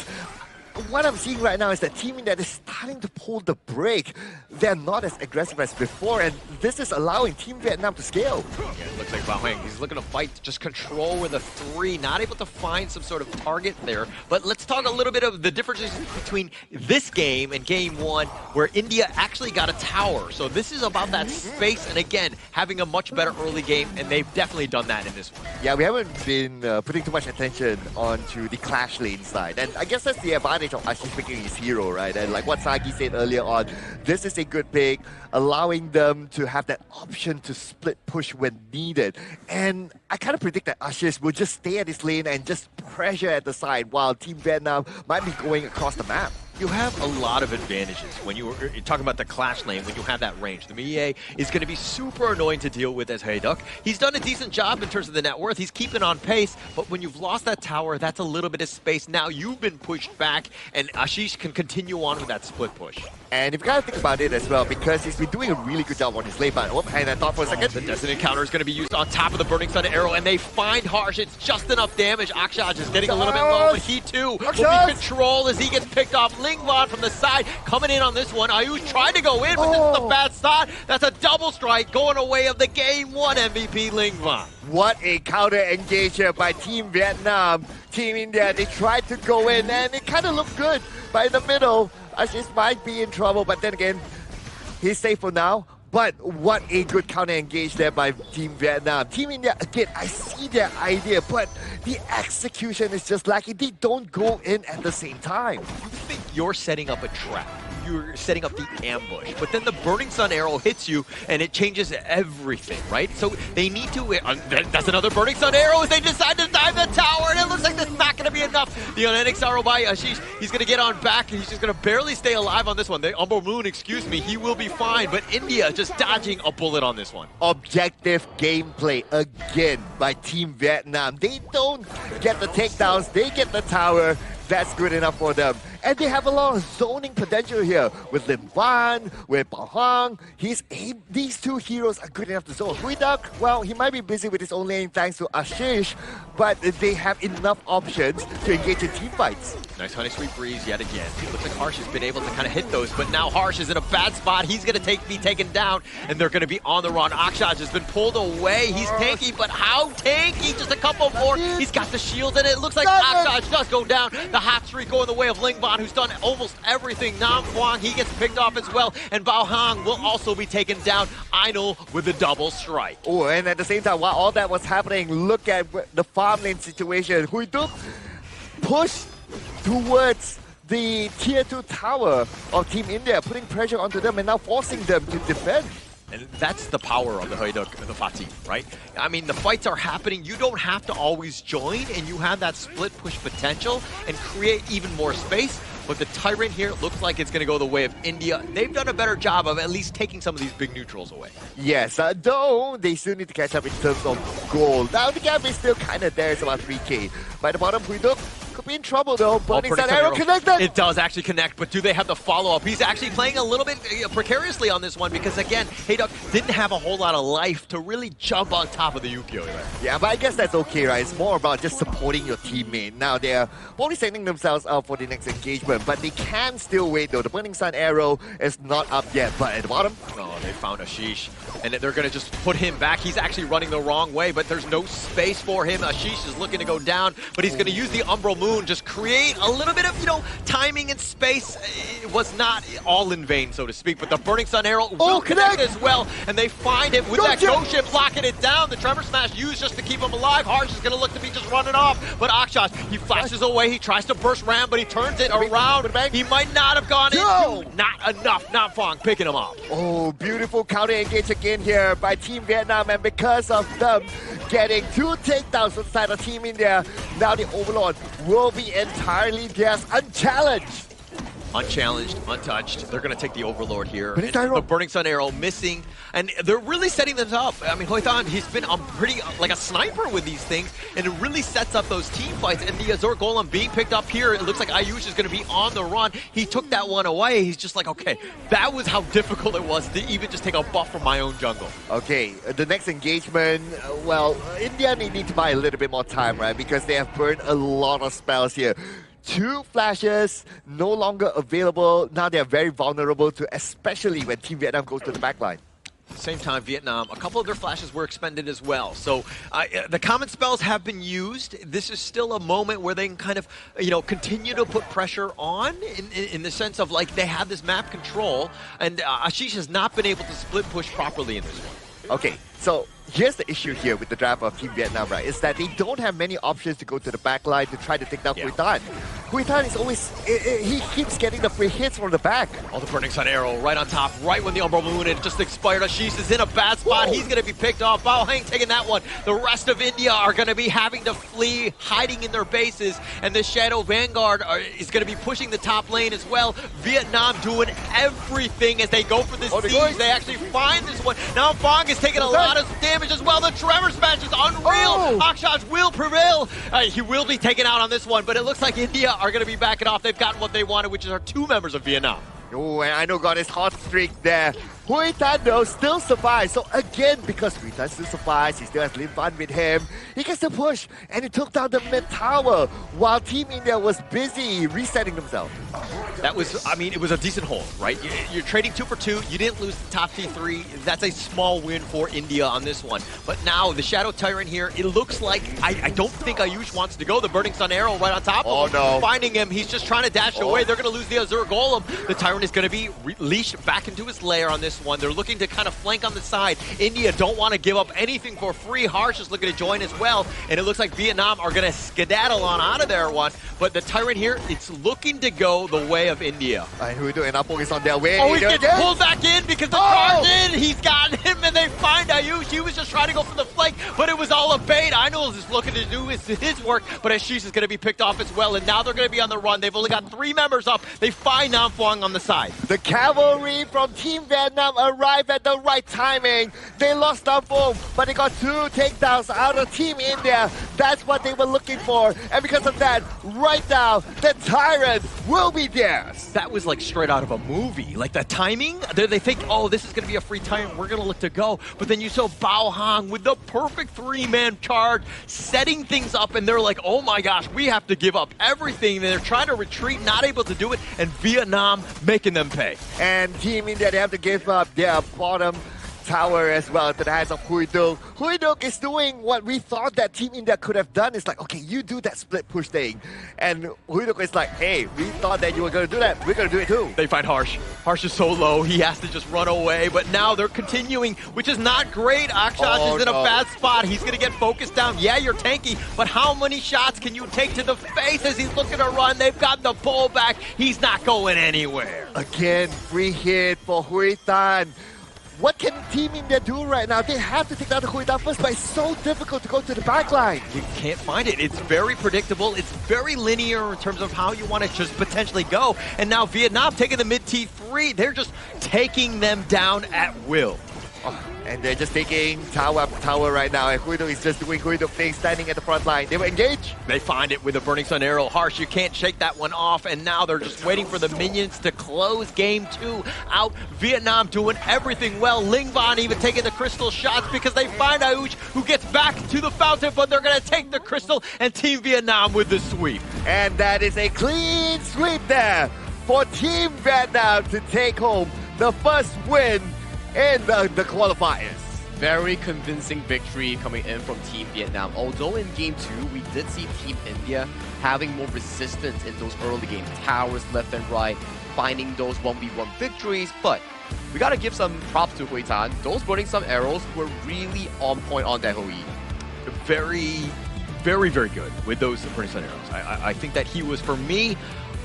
What I'm seeing right now is that Team India is starting to pull the brake. They're not as aggressive as before, and this is allowing Team Vietnam to scale. Yeah, it looks like Bao Huang, he's looking to fight, just control with a 3, not able to find some sort of target there. But let's talk a little bit of the differences between this game and Game 1, where India actually got a tower. So this is about that space, and again, having a much better early game, and they've definitely done that in this one. Yeah, we haven't been putting too much attention onto the clash lane side, and I guess that's the advantage of Ashish picking his hero, right? And like what Sagi said earlier on, this is a good pick, allowing them to have that option to split push when needed. And I kind of predict that Ashish will just stay at his lane and just pressure at the side while Team Vietnam might be going across the map. You have a lot of advantages when you're talking about the clash lane, when you have that range. The Mie is going to be super annoying to deal with as HoK. He's done a decent job in terms of the net worth. He's keeping on pace, but when you've lost that tower, that's a little bit of space. Now you've been pushed back, and Ashish can continue on with that split push. And if you gotta think about it as well, because he's been doing a really good job on his lane, but and I thought for a second, the Destiny encounter is going to be used on top of the Burning Sun Arrow, and they find Harsh. It's just enough damage. Akshash is getting a little bit low, but he too will be controlled as he gets picked off. Lingvan from the side coming in on this one. Ayush tried to go in, but this is a bad start. That's a double strike going away of the Game 1 MVP, Lingvan. What a counter engage here by Team Vietnam. Team India, they tried to go in, and it kind of looked good. But in the middle, Ashish might be in trouble, but then again, he's safe for now. But what a good counter engage there by Team Vietnam. Team India, again, I see their idea, but the execution is just lacking. They don't go in at the same time. You think you're setting up a trap. You're setting up the ambush, but then the Burning Sun Arrow hits you, and it changes everything, right? So they need to... that's another Burning Sun Arrow as they decide to dive the tower, and it looks like that's not going to be enough. The Unenix Arrow by Ashish, he's going to get on back, and he's just going to barely stay alive on this one. The Umbro Moon, excuse me, he will be fine, but India just dodging a bullet on this one. Objective gameplay again by Team Vietnam. They don't get the takedowns, they get the tower. That's good enough for them. And they have a lot of zoning potential here with Lim Van, with Bao Huang. These two heroes are good enough to zone. Huidak, well, he might be busy with his own lane thanks to Ashish, but they have enough options to engage in team fights. Nice Honey Sweet Breeze yet again. It looks like Harsh has been able to kind of hit those, but now Harsh is in a bad spot. He's going to be taken down, and they're going to be on the run. Akshash has been pulled away. He's tanky, but how tanky? Just a couple more. He's got the shield, and it looks like Akshash does go down. The hot streak going the way of Lingvan, who's done almost everything. Nam Kwang, he gets picked off as well, and Bao Huang will also be taken down. Einol with the double strike. Oh, and at the same time, while all that was happening, look at the farm lane situation. Huiduk pushed towards the tier 2 tower of Team India, putting pressure onto them and now forcing them to defend. And that's the power of the Hoiduk, the Fatih, right? I mean, the fights are happening. You don't have to always join, and you have that split push potential and create even more space. But the Tyrant here looks like it's going to go the way of India. They've done a better job of at least taking some of these big neutrals away. Yes, though they still need to catch up in terms of gold. Now the gap is still kind of there. It's about 3K. By the bottom, Huiduk could be in trouble though. Burning Sun Arrow connected. It does actually connect, but do they have the follow-up? He's actually playing a little bit precariously on this one because, again, HoK didn't have a whole lot of life to really jump on top of the Yukio there. Yeah, but I guess that's okay, right? It's more about just supporting your teammate. Now they're only setting themselves up for the next engagement, but they can still wait though. The Burning Sun Arrow is not up yet, but at the bottom... Oh, they found Ashish, and they're going to just put him back. He's actually running the wrong way, but there's no space for him. Ashish is looking to go down, but he's going to use the Umbral Moon, just create a little bit of, timing and space. It was not all in vain, so to speak, but the Burning Sun Arrow will connect as well, and they find him with that ghost ship locking it down. The Tremor Smash used just to keep him alive. Harsh is going to look to be just running off, but Akshash, he flashes away. He tries to burst Ram, but he turns it around. He might not have gone into. Not enough. Nam Fong picking him up. Oh, beautiful counter engage again here by Team Vietnam, and because of them getting 2 takedowns inside of Team India, now the Overlord will be entirely theirs, unchallenged. unchallenged, untouched. They're going to take the Overlord here. But And the Burning Sun arrow missing, and they're really setting them up. I mean, Hoitan, he's been pretty like a sniper with these things, and it really sets up those team fights. And the Azure Golem being picked up here, it looks like Ayush is going to be on the run. He took that one away. He's just like, okay, that was how difficult it was to even just take a buff from my own jungle. Okay, the next engagement, well, India need to buy a little bit more time, right? Because they have burned a lot of spells here. 2 flashes no longer available. Now they're very vulnerable to, especially when Team Vietnam goes to the backline. Same time, Vietnam, a couple of their flashes were expended as well. So the common spells have been used. This is still a moment where they can kind of, continue to put pressure on in the sense of like they have this map control, and Ashish has not been able to split push properly in this one. Okay, so here's the issue here with the draft of Team Vietnam, right? Is that they don't have many options to go to the backline to try to take down Huitan. Huitan is always, he keeps getting the free hits from the back. Oh, the Burning Sun arrow right on top, right when the Umbral Moon had just expired. Ashish is in a bad spot. Whoa. He's going to be picked off. Bao Heng taking that one. The rest of India are going to be having to flee, hiding in their bases. And the Shadow Vanguard is going to be pushing the top lane as well. Vietnam doing everything as they go for this siege. They actually find this one. Now Fong is taking a lot of damage as well. The Tremor Smash is unreal. Akshaj will prevail. He will be taken out on this one, but it looks like India are going to be backing off. They've gotten what they wanted, which is our 2 members of Vietnam. Oh, and I know got his hot streak there. Huitan, though, still survives. So again, because Huitan still survives, he still has Lim Van with him, he gets the push, and he took down the mid tower while Team India was busy resetting themselves. That was, I mean, it was a decent hold, right? You're trading 2 for 2. You didn't lose the top T3. That's a small win for India on this one. But now, the Shadow Tyrant here, it looks like, I don't think Ayush wants to go. The Burning Sun arrow right on top of him. No. Finding him, he's just trying to dash away. They're going to lose the Azure Golem. The Tyrant is going to be leashed back into his lair on this one. They're looking to kind of flank on the side. India don't want to give up anything for free. Harsh is looking to join as well. And it looks like Vietnam are going to skedaddle on out of there one. But the Tyrant here, it's looking to go the way of India. And Huido and Apong is on their way. Oh, he gets pulled back in because the charge in. He's got him and they find Ayush. He was just trying to go for the flank, but it was all a bait. Einul is looking to do his work, but Ashish is going to be picked off as well. And now they're going to be on the run. They've only got 3 members up. They find Nam Phuong on the side. The cavalry from Team Vietnam arrived at the right timing. They lost Nam Phuong, but they got 2 takedowns out of Team India. That's what they were looking for. And because of that, right now, the Tyrant will be theirs. That was like straight out of a movie. Like the timing, they think, oh, this is going to be a free time. We're going to look to go. But then you saw Bao Hong with the perfect 3-man charge, setting things up. And they're like, oh my gosh, we have to give up everything. They're trying to retreat, not able to do it. And Vietnam making them pay. And Team India, they have to give up their bottom tower as well to the hands of Huidok. Huidok is doing what we thought that Team India could have done. It's like, okay, you do that split push thing. And Huidok is like, hey, we thought that you were going to do that. We're going to do it too. They find Harsh. Harsh is so low, he has to just run away. But now they're continuing, which is not great. Akshaj is in a bad spot. He's going to get focused down. Yeah, you're tanky, but how many shots can you take to the face as he's looking to run? They've got the pullback. He's not going anywhere. Again, free hit for Huitan. What can Team India do right now? They have to take down the Huitan first, but it's so difficult to go to the backline. You can't find it. It's very predictable. It's very linear in terms of how you want to just potentially go. And now Vietnam taking the mid T3. They're just taking them down at will. And they're just taking tower after tower right now. And Huido is just doing Huido things, standing at the front line. They will engage. They find it with a Burning Sun arrow. Harsh, you can't shake that one off. And now they're just waiting for the minions to close game 2 out. Vietnam doing everything well. Ling Van even taking the crystal shots because they find Ayush, who gets back to the fountain, but they're going to take the crystal, and Team Vietnam with the sweep. And that is a clean sweep there for Team Vietnam to take home the first win in the qualifiers. Very convincing victory coming in from Team Vietnam. Although in Game 2, we did see Team India having more resistance in those early game towers left and right, finding those 1v1 victories, but we gotta give some props to Huitan. Those Burning Sun arrows were really on point on that Hui. Very, very, very good with those Burning Sun arrows. I think that he was, for me,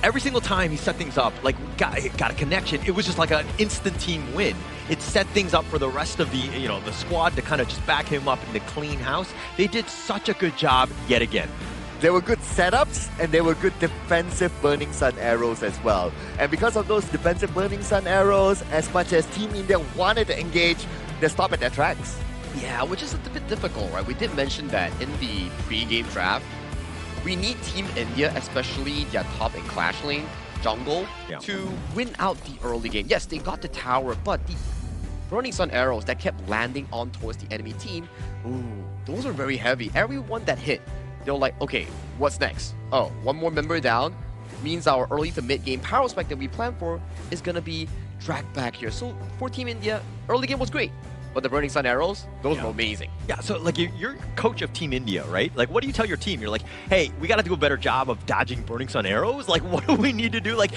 every single time he set things up, like got a connection, it was just like an instant team win. It set things up for the rest of the squad to kind of just back him up in the clean house. They did such a good job yet again. There were good setups and there were good defensive Burning Sun arrows as well. And because of those defensive Burning Sun arrows, as much as Team India wanted to engage, they stopped at their tracks. Yeah, which is a bit difficult, right? We did mention that in the pre-game draft, we need Team India, especially their top and clash lane, jungle, to win out the early game. Yes, they got the tower, but the Burning Sun arrows that kept landing on towards the enemy team, those are very heavy. Everyone that hit, they were like, okay, what's next? Oh, one more member down means our early to mid game power spike that we planned for is gonna be dragged back here. So for Team India, early game was great. But the Burning Sun arrows, those were amazing. Yeah, so like you're coach of Team India, right? Like, what do you tell your team? You're like, hey, we got to do a better job of dodging Burning Sun arrows. Like, what do we need to do? Like,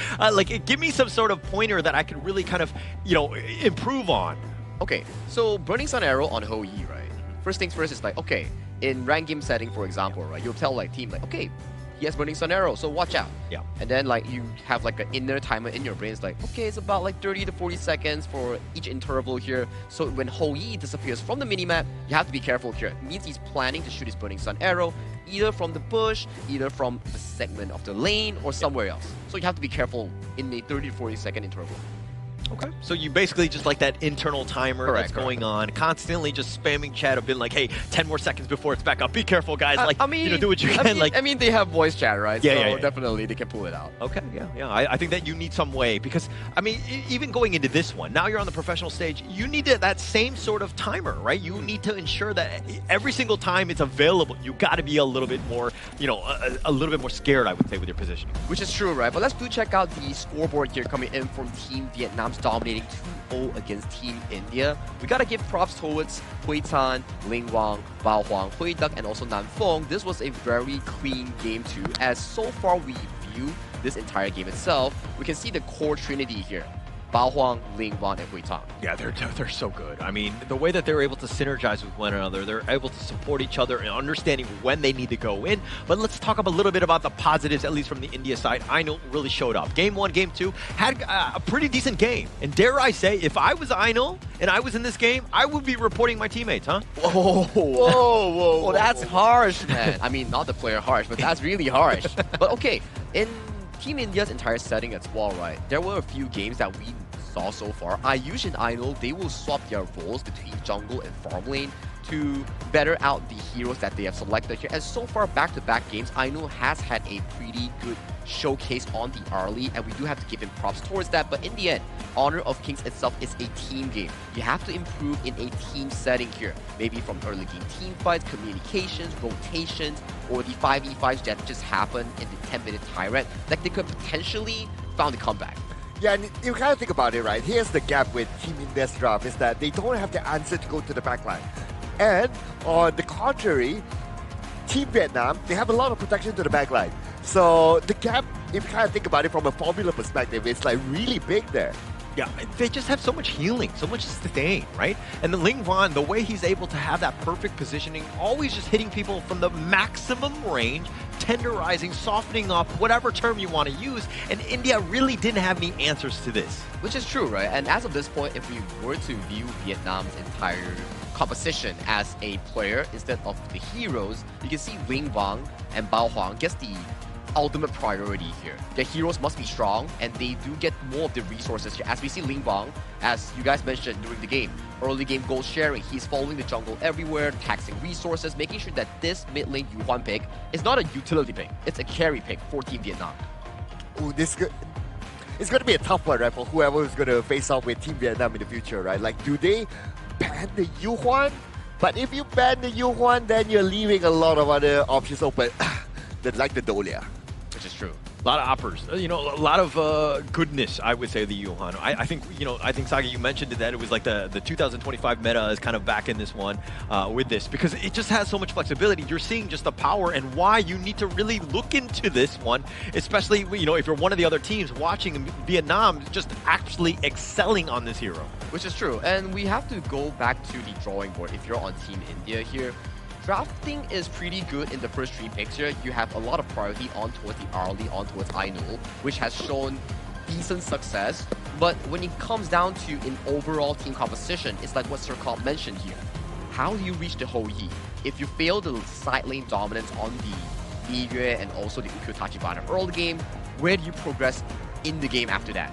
give me some sort of pointer that I can really kind of, improve on. Okay, so Burning Sun arrow on Ho Yi, right? First things first is like, okay, in rank game setting, for example, right? You'll tell like team like, okay, he has Burning Sun arrow, so watch out. Yeah. And then like you have like an inner timer in your brain. It's like, okay, it's about like 30 to 40 seconds for each interval here. So when Ho Yi disappears from the minimap, you have to be careful here. It means he's planning to shoot his Burning Sun arrow either from the bush, either from a segment of the lane, or somewhere else. So you have to be careful in the 30 to 40 second interval. Okay. So you basically just like that internal timer that's going on, constantly just spamming chat, being like, hey, 10 more seconds before it's back up. Be careful, guys. Like, do what you can. I mean, they have voice chat, right? Yeah, so definitely they can pull it out. Okay, yeah. I think that you need some way because, I mean, even going into this one, now you're on the professional stage, you need that same sort of timer, right? You need to ensure that every single time it's available, you got to be a little bit more, a little bit more scared, I would say, with your positioning. Which is true, right? But let's do check out the scoreboard here coming in from Team Vietnam's dominating 2-0 against Team India. We gotta give props towards Hui Tan, Ling Wang, Bao Huang, Hui Duck, and also Nan Feng. This was a very clean game too, as so far we view this entire game itself, we can see the core trinity here. Bao Huang, Ling Wang, and Hui Tan. Yeah, they're so good. I mean, the way that they're able to synergize with one another, they're able to support each other and understanding when they need to go in. But let's talk a little bit about the positives, at least from the India side. Ainul really showed up. Game 1, Game 2, had a pretty decent game. And dare I say, if I was Ainul and I was in this game, I would be reporting my teammates, huh? Whoa, well, that's harsh, man. I mean, not the player harsh, but that's really harsh. But okay, in Team India's entire setting as well, right? There were a few games that we saw so far. Ayush and Ainul, they will swap their roles between jungle and farm lane to better out the heroes that they have selected here. And so far, back-to-back games, Ainul has had a pretty good showcase on the early, and we do have to give him props towards that. But in the end, Honor of Kings itself is a team game. You have to improve in a team setting here. Maybe from early game team fights, communications, rotations, or the 5v5s that just happened in the 10-minute tyrant. Like they could potentially found a comeback. Yeah, and you kind of think about it, right? Here's the gap with Team India's draft is that they don't have the answer to go to the backline. And on the contrary, Team Vietnam, they have a lot of protection to the backline. So the gap, if you kind of think about it from a formula perspective, it's like really big there. Yeah, they just have so much healing, so much sustain, right? And the Ling Wan, the way he's able to have that perfect positioning, always just hitting people from the maximum range, tenderizing, softening up, whatever term you want to use, and India really didn't have any answers to this. Which is true, right? And as of this point, if we were to view Vietnam's entire composition as a player instead of the heroes, you can see Ling Wang and Bao Huang gets the ultimate priority here. The heroes must be strong, and they do get more of the resources here. As we see Ling Wang, as you guys mentioned during the game, early game goal sharing, he's following the jungle everywhere, taxing resources, making sure that this mid lane Yuan pick is not a utility pick, it's a carry pick for Team Vietnam. Ooh, it's going to be a tough one, right, for whoever is going to face off with Team Vietnam in the future, right? Like, do they ban the Yuan? But if you ban the Yuan, then you're leaving a lot of other options open, like the Dolia. Which is true. A lot of uppers, a lot of goodness, I would say, the Yuhan. I think, Saga, you mentioned that it was like the 2025 meta is kind of back in this one with this, because it just has so much flexibility. You're seeing just the power and why you need to really look into this one, especially, if you're one of the other teams watching Vietnam just actually excelling on this hero. Which is true, and we have to go back to the drawing board if you're on Team India here. Drafting is pretty good in the first 3 picks here. You have a lot of priority on towards the early, on towards Ainul, which has shown decent success. But when it comes down to an overall team composition, it's like what Sir Cobb mentioned here. How do you reach the Ho Yi? If you fail the side lane dominance on the Niyue and also the Ukyo Tachibana early game. Where do you progress in the game after that?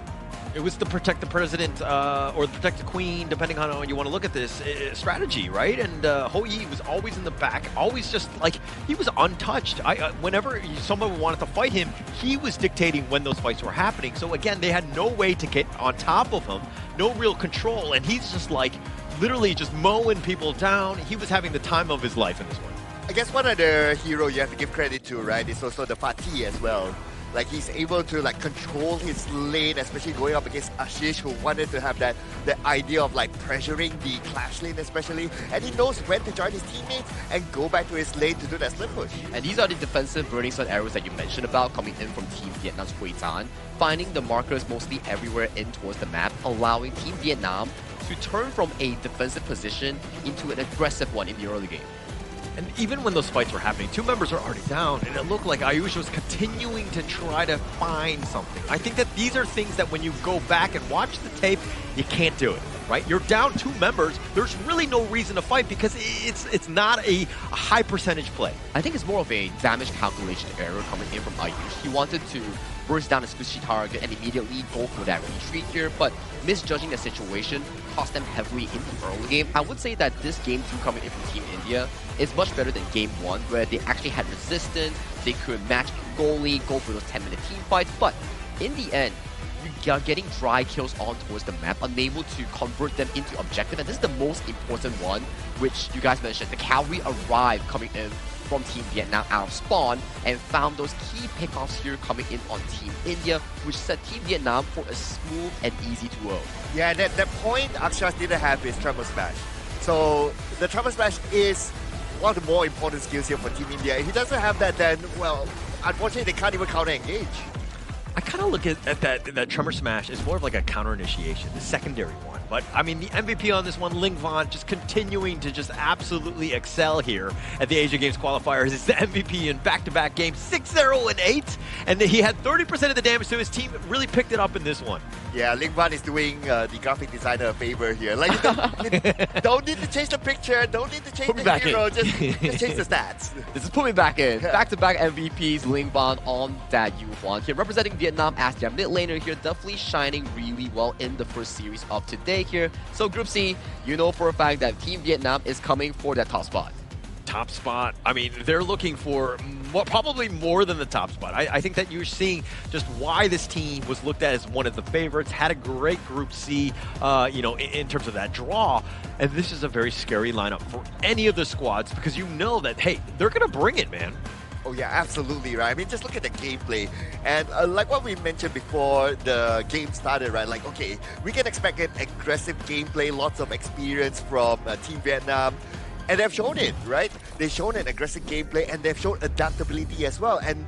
It was the protect the president or the protect the queen, depending on how you want to look at this strategy, right? And Hou-Yi was always in the back, always just like he was untouched. Whenever someone wanted to fight him, he was dictating when those fights were happening. So again, they had no way to get on top of him, no real control, and he's just like literally just mowing people down. He was having the time of his life in this one. I guess one other hero you have to give credit to, right, is also the Fatih as well. Like he's able to like control his lane, especially going up against Ashish, who wanted to have that idea of like pressuring the clash lane especially, and he knows when to join his teammates and go back to his lane to do that split push. And these are the defensive Burning Sun arrows that you mentioned about coming in from Team Vietnam's Hui Tan, finding the markers mostly everywhere in towards the map, allowing Team Vietnam to turn from a defensive position into an aggressive one in the early game. And even when those fights were happening, two members are already down, and it looked like Ayush was continuing to try to find something. I think that these are things that when you go back and watch the tape, you can't do it, right? You're down two members, there's really no reason to fight because it's not a high percentage play. I think it's more of a damage calculation error coming in from Ayush. He wanted to burst down a squishy target and immediately go for that retreat here, but misjudging the situation cost them heavily in the early game. I would say that this game 2 coming in from Team India is much better than game 1, where they actually had resistance, they could match goalie, go for those 10-minute team fights, but in the end, you are getting dry kills on towards the map, unable to convert them into objective, and this is the most important one, which you guys mentioned. The cavalry arrived coming in from Team Vietnam out of spawn and found those key pickoffs here coming in on Team India, which set Team Vietnam for a smooth and easy 2-0. Yeah, that point Akshas didn't have is Tremor Smash. So the Tremor Smash is one of the more important skills here for Team India. If he doesn't have that, then, well, unfortunately they can't even counter-engage. I kind of look at that Tremor Smash as more of like a counter initiation, the secondary one. But I mean, the MVP on this one, Ling Van, just continuing to just absolutely excel here at the Asia Games qualifiers. He's the MVP in back-to-back games, 6-0 and 8, and he had 30% of the damage to his team. Really picked it up in this one. Yeah, Ling Van is doing the graphic designer a favor here. Like, you don't need to change the picture, don't need to change the hero, just change the stats. This is put me back in. Back-to-back MVPs, Ling Van on that Yuhuan here, representing Vietnam as their mid laner here, definitely shining really well in the first series of today here. So Group C, you know for a fact that Team Vietnam is coming for that top spot. Top spot. I mean, they're looking for probably more than the top spot. I think that you're seeing just why this team was looked at as one of the favorites, had a great Group C, you know, in terms of that draw. And this is a very scary lineup for any of the squads because you know that, hey, they're going to bring it, man. Oh yeah, absolutely, right? I mean, just look at the gameplay. And like what we mentioned before the game started, right? Like, okay, we can expect an aggressive gameplay, lots of experience from Team Vietnam. And they've shown it, right? They've shown an aggressive gameplay and they've shown adaptability as well. And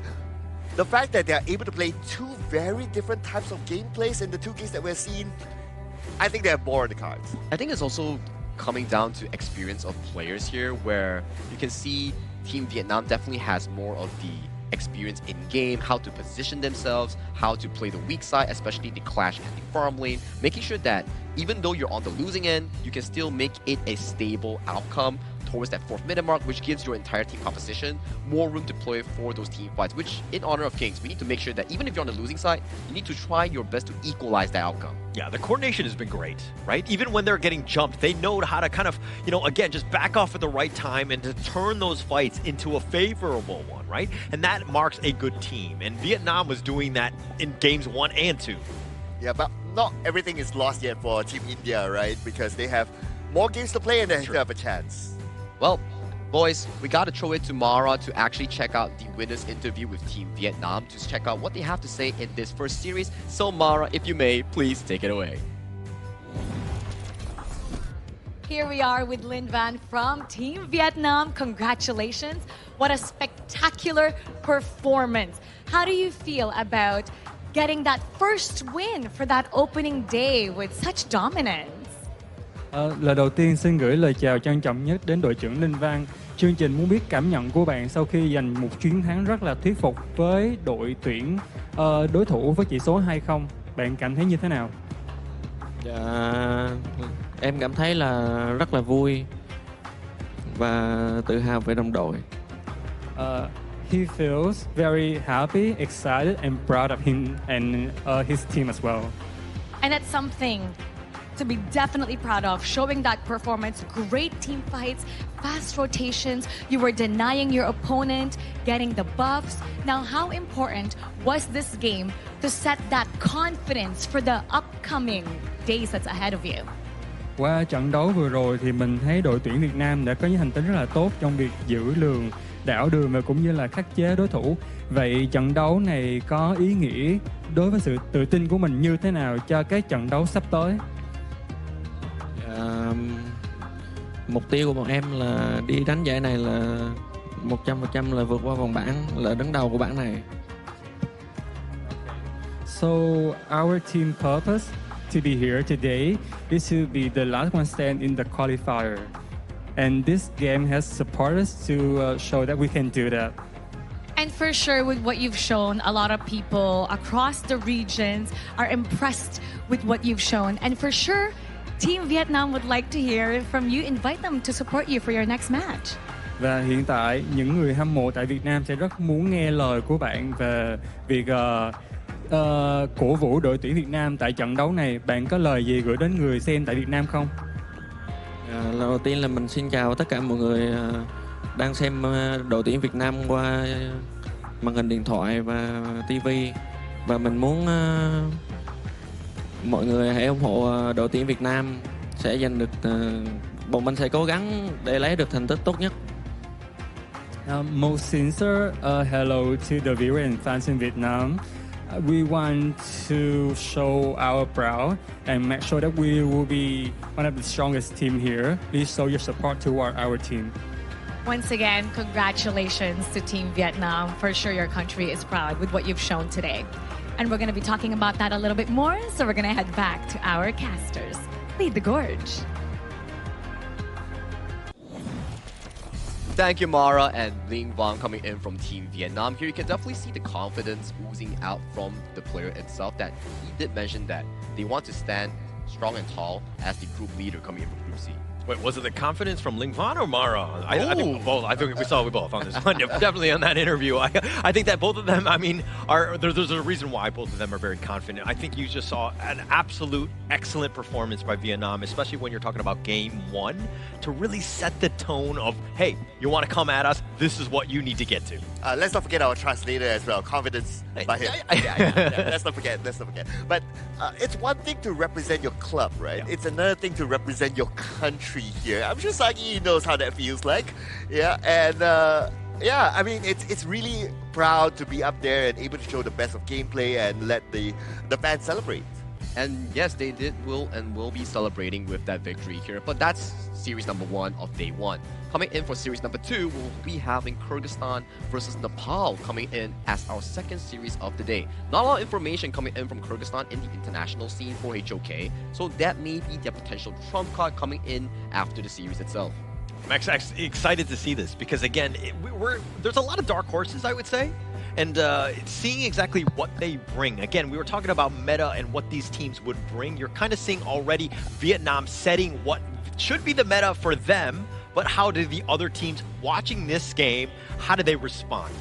the fact that they're able to play two very different types of gameplays in the two games that we're seeing, I think they have more on the cards. I think it's also coming down to experience of players here, where you can see Team Vietnam definitely has more of the experience in-game, how to position themselves, how to play the weak side, especially the clash and the farm lane, making sure that even though you're on the losing end, you can still make it a stable outcome towards that 4th minute mark, which gives your entire team composition more room to play for those team fights, which in honor of Kings, we need to make sure that even if you're on the losing side, you need to try your best to equalize that outcome. Yeah, the coordination has been great, right? Even when they're getting jumped, they know how to kind of, you know, again, just back off at the right time and to turn those fights into a favorable one, right? And that marks a good team. And Vietnam was doing that in games 1 and 2. Yeah, but not everything is lost yet for Team India, right? Because they have more games to play and they still have a chance. Well, boys, we got to throw it to Mara to actually check out the winners interview with Team Vietnam to check out what they have to say in this first series. So Mara, if you may, please take it away. Here we are with Linh Van from Team Vietnam. Congratulations. What a spectacular performance. How do you feel about getting that first win for that opening day with such dominance? Lời đầu tiên xin gửi lời chào trân trọng nhất đến đội trưởng Linh Văn. Chương trình muốn biết cảm nhận của bạn sau khi giành một chiến thắng rất là thuyết phục với đội tuyển đối thủ với chỉ số 2-0. Bạn cảm thấy như thế nào? Dạ, em cảm thấy là rất là vui và tự hào về đồng đội. he feels very happy, excited, and proud of him and his team as well. And that's something to be definitely proud of, showing that performance, great team fights, fast rotations, you were denying your opponent, getting the buffs. Now, how important was this game to set that confidence for the upcoming days that's ahead of you? Qua trận đấu vừa rồi thì mình thấy đội tuyển Việt Nam đã có những thành tích rất là tốt trong việc giữ lường, đảo đường và cũng như là khắc chế đối thủ. Vậy trận đấu này có ý nghĩa đối với sự tự tin của mình như thế nào cho các trận đấu sắp tới? Mục tiêu của bọn em là đi đánh giải này là 100% là vượt qua vòng bảng, là đứng đầu của bảng này. So our team purpose to be here today is to be the last one stand in the qualifier. And this game has supported us to show that we can do that. And for sure, with what you've shown, a lot of people across the regions are impressed with what you've shown. And for sure, Team Vietnam would like to hear from you. Invite them to support you for your next match. Và hiện tại, những người hâm mộ tại Việt Nam sẽ rất muốn nghe lời của bạn về việc cổ vũ đội tuyển Việt Nam tại trận đấu này. Bạn có lời gì gửi đến người xem tại Việt Nam không? Lần đầu tiên là mình xin chào tất cả mọi người đang xem đội tuyển Việt Nam qua màn hình điện thoại và TV. Và mình muốn mọi người hãy ủng hộ đội tuyển Việt Nam sẽ giành được, bọn mình sẽ cố gắng để lấy được thành tích tốt nhất. Most sincere hello to the viewer and fans in Vietnam. We want to show our proud and make sure that we will be one of the strongest team here. Please show your support toward our team. Once again, congratulations to Team Vietnam. For sure, your country is proud with what you've shown today. And we're going to be talking about that a little bit more, so we're going to head back to our casters. Lead the gorge. Thank you, Mara and Ling Vong coming in from Team Vietnam. Here you can definitely see the confidence oozing out from the player itself, that he did mention that they want to stand strong and tall as the group leader coming in from Group C. Wait, was it the confidence from Ling Van or Mara? I think both. I think we both on this one. Definitely on that interview. I think that both of them, I mean, there's a reason why both of them are very confident. I think you just saw an absolute excellent performance by Vietnam, especially when you're talking about game one, to really set the tone of, hey, you want to come at us, this is what you need to get to. Let's not forget our translator as well. Confidence by him. Yeah, let's not forget. But it's one thing to represent your club, right? Yeah. It's another thing to represent your country here. I'm sure Sagi knows how that feels like. Yeah, and I mean, it's really proud to be up there and able to show the best of gameplay and let the fans celebrate. And yes, they will be celebrating with that victory here. But that's series number 1 of day 1. Coming in for series number 2, we'll be having Kyrgyzstan versus Nepal coming in as our second series of the day. Not a lot of information coming in from Kyrgyzstan in the international scene for HOK, so that may be their potential trump card coming in after the series itself. I'm actually excited to see this because, again, there's a lot of dark horses, I would say. And seeing exactly what they bring. Again, we were talking about meta and what these teams would bring. You're kind of seeing already Vietnam setting what should be the meta for them, but how do the other teams watching this game, how do they respond?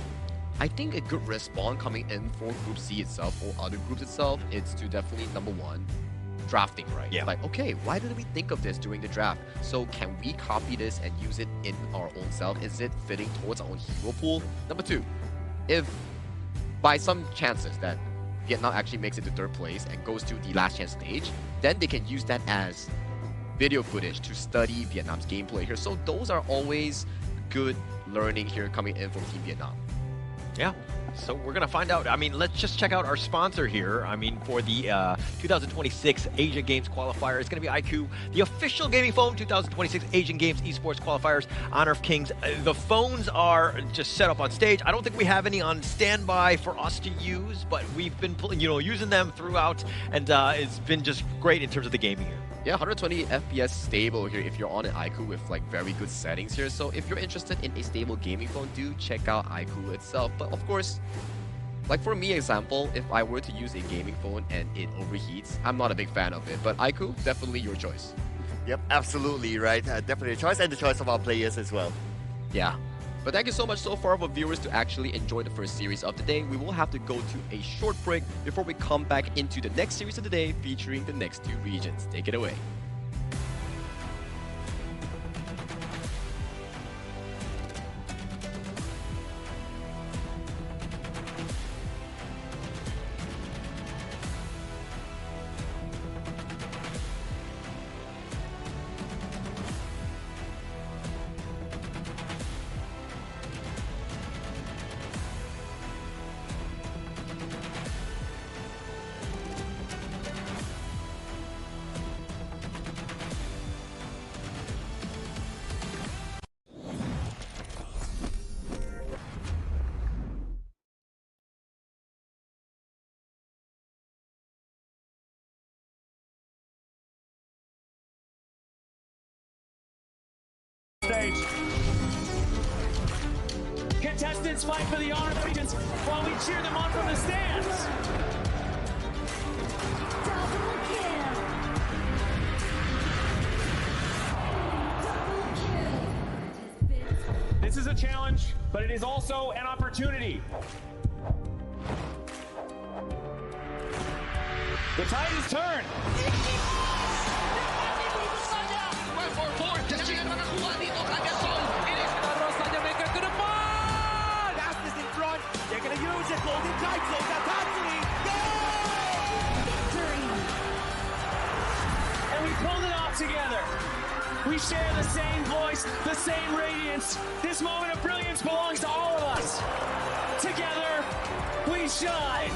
I think a good response coming in for Group C itself or other groups itself is to definitely, number 1, drafting, right? Yeah. Like, okay, why didn't we think of this during the draft? So can we copy this and use it in our own self? Is it fitting towards our own hero pool? Number 2, if by some chances that Vietnam actually makes it to 3rd place and goes to the last chance stage, then they can use that as video footage to study Vietnam's gameplay here. So those are always good learning here coming in from Team Vietnam. Yeah. So we're going to find out. I mean, let's just check out our sponsor here. I mean, for the 2026 Asian Games qualifier, it's going to be iQOO, the official gaming phone, 2026 Asian Games esports qualifiers, Honor of Kings. The phones are just set up on stage. I don't think we have any on standby for us to use, but we've been using them throughout, and it's been just great in terms of the gaming here. Yeah, 120 FPS stable here if you're on an iQOO with like very good settings here. So if you're interested in a stable gaming phone, do check out iQOO itself. But of course, like for me example, if I were to use a gaming phone and it overheats, I'm not a big fan of it. But iQOO, definitely your choice. Yep, absolutely right. Definitely a choice, and the choice of our players as well. Yeah. But thank you so much so far for viewers to actually enjoy the first series of the day. We will have to go to a short break before we come back into the next series of the day featuring the next two regions. Take it away. Stage. Contestants fight for the honor of the regions while we cheer them on from the stands. This is a challenge, but it is also an opportunity. The tide has turned. And we pulled it off together. We share the same voice, the same radiance. This moment of brilliance belongs to all of us. Together, we shine.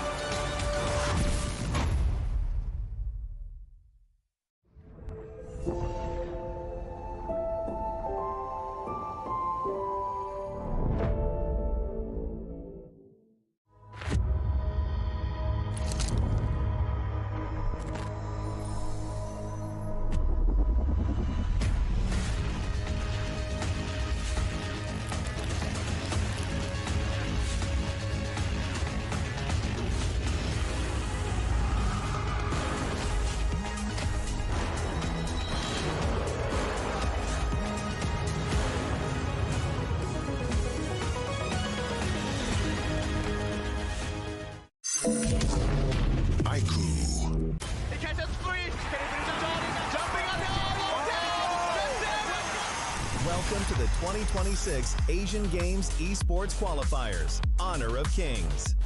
Welcome to the 2026 Asian Games Esports Qualifiers, Honor of Kings.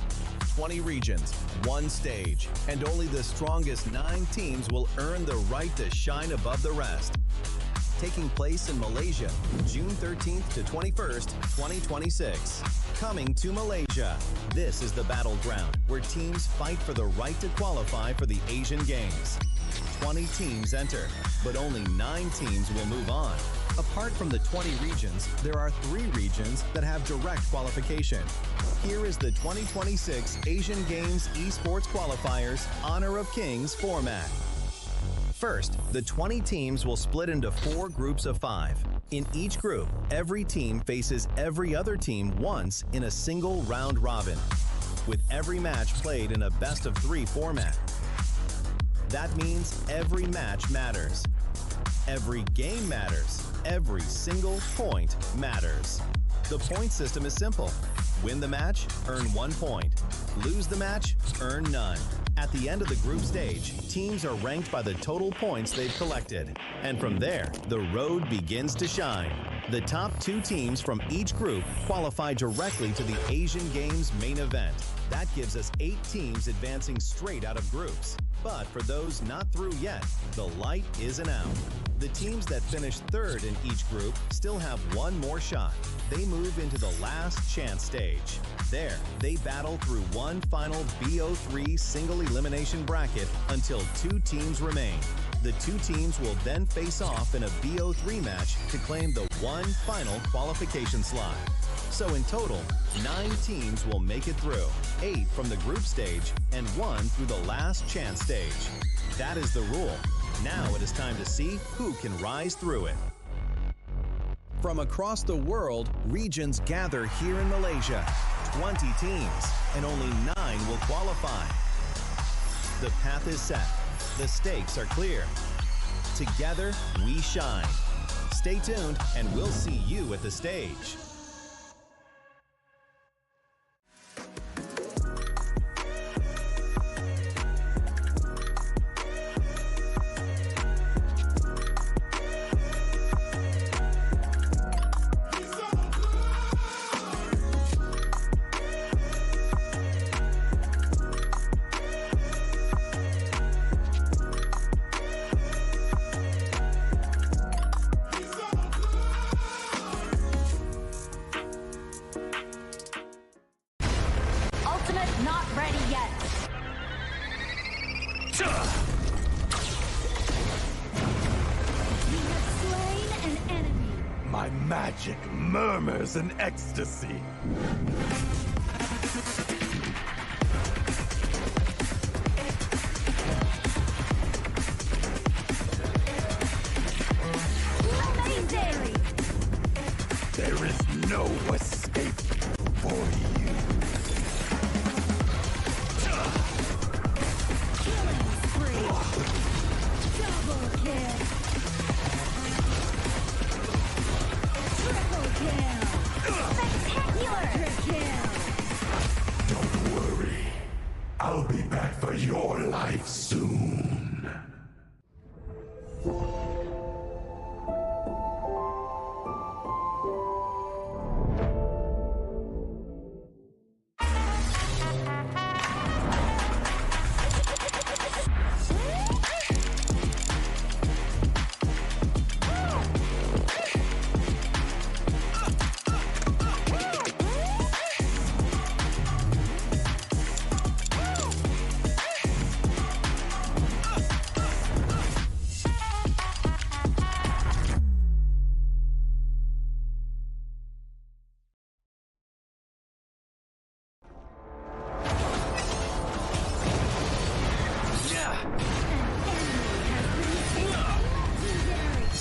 20 regions, one stage, and only the strongest 9 teams will earn the right to shine above the rest. Taking place in Malaysia, June 13th to 21st, 2026. Coming to Malaysia, this is the battleground where teams fight for the right to qualify for the Asian Games. 20 teams enter, but only 9 teams will move on. Apart from the 20 regions, there are 3 regions that have direct qualification. Here is the 2026 Asian Games Esports Qualifiers Honor of Kings format. First, the 20 teams will split into 4 groups of 5. In each group, every team faces every other team once in a single round robin, with every match played in a best-of-3 format. That means every match matters. Every game matters. Every single point matters. The point system is simple. Win the match, earn 1 point. Lose the match, earn none. At the end of the group stage, teams are ranked by the total points they've collected. And from there, the road begins to shine. The top 2 teams from each group qualify directly to the Asian Games main event. That gives us 8 teams advancing straight out of groups. But for those not through yet, the light isn't out. The teams that finish 3rd in each group still have 1 more shot. They move into the last chance stage. There, they battle through one final BO3 single elimination bracket until 2 teams remain. The 2 teams will then face off in a BO3 match to claim the one final qualification slot. So in total, 9 teams will make it through, 8 from the group stage and 1 through the last chance stage. That is the rule. Now it is time to see who can rise through it. From across the world, regions gather here in Malaysia. 20 teams, and only 9 will qualify. The path is set. The stakes are clear. Together, we shine. Stay tuned, and we'll see you at the stage. magic murmurs in ecstasy. Amazing! There is no escape for you. Killing spree! Double kill! Triple kill! Spectacular! Kill! Don't worry. I'll be back for your life soon.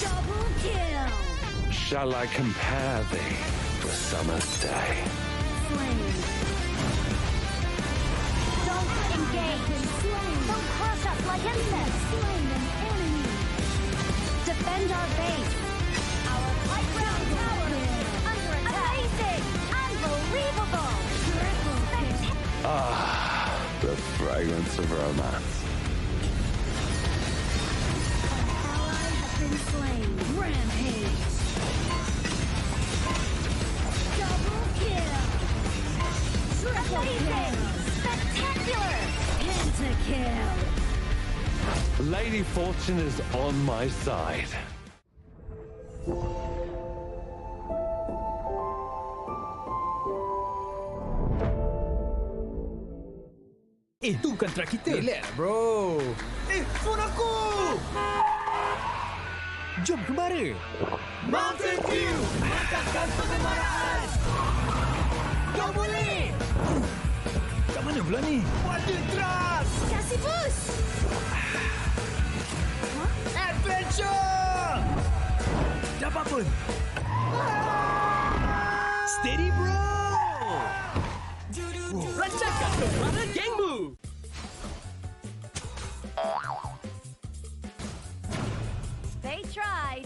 Double kill! Shall I compare thee to a summer's day? Slain! Don't engage! Don't crush us like insects! Slain an enemy! Defend our base! Our high ground tower! Under attack! Amazing! Unbelievable! Triple Ah, the fragrance of romance. ally has been slain! Rampage! Double kill! Triple kill! Spectacular! Pentakill! Lady Fortune is on my side. Itu kontra kita. Relax, bro. Phone aku! Jom kembali. Mountain Dew! Mantapkan pengembaraan! Kau boleh! Kat mana pula ni? Water Trust! Kasih boost! Adventure! Dapat pun. Steady, bro! Lancarkan kemana gengmu! They tried.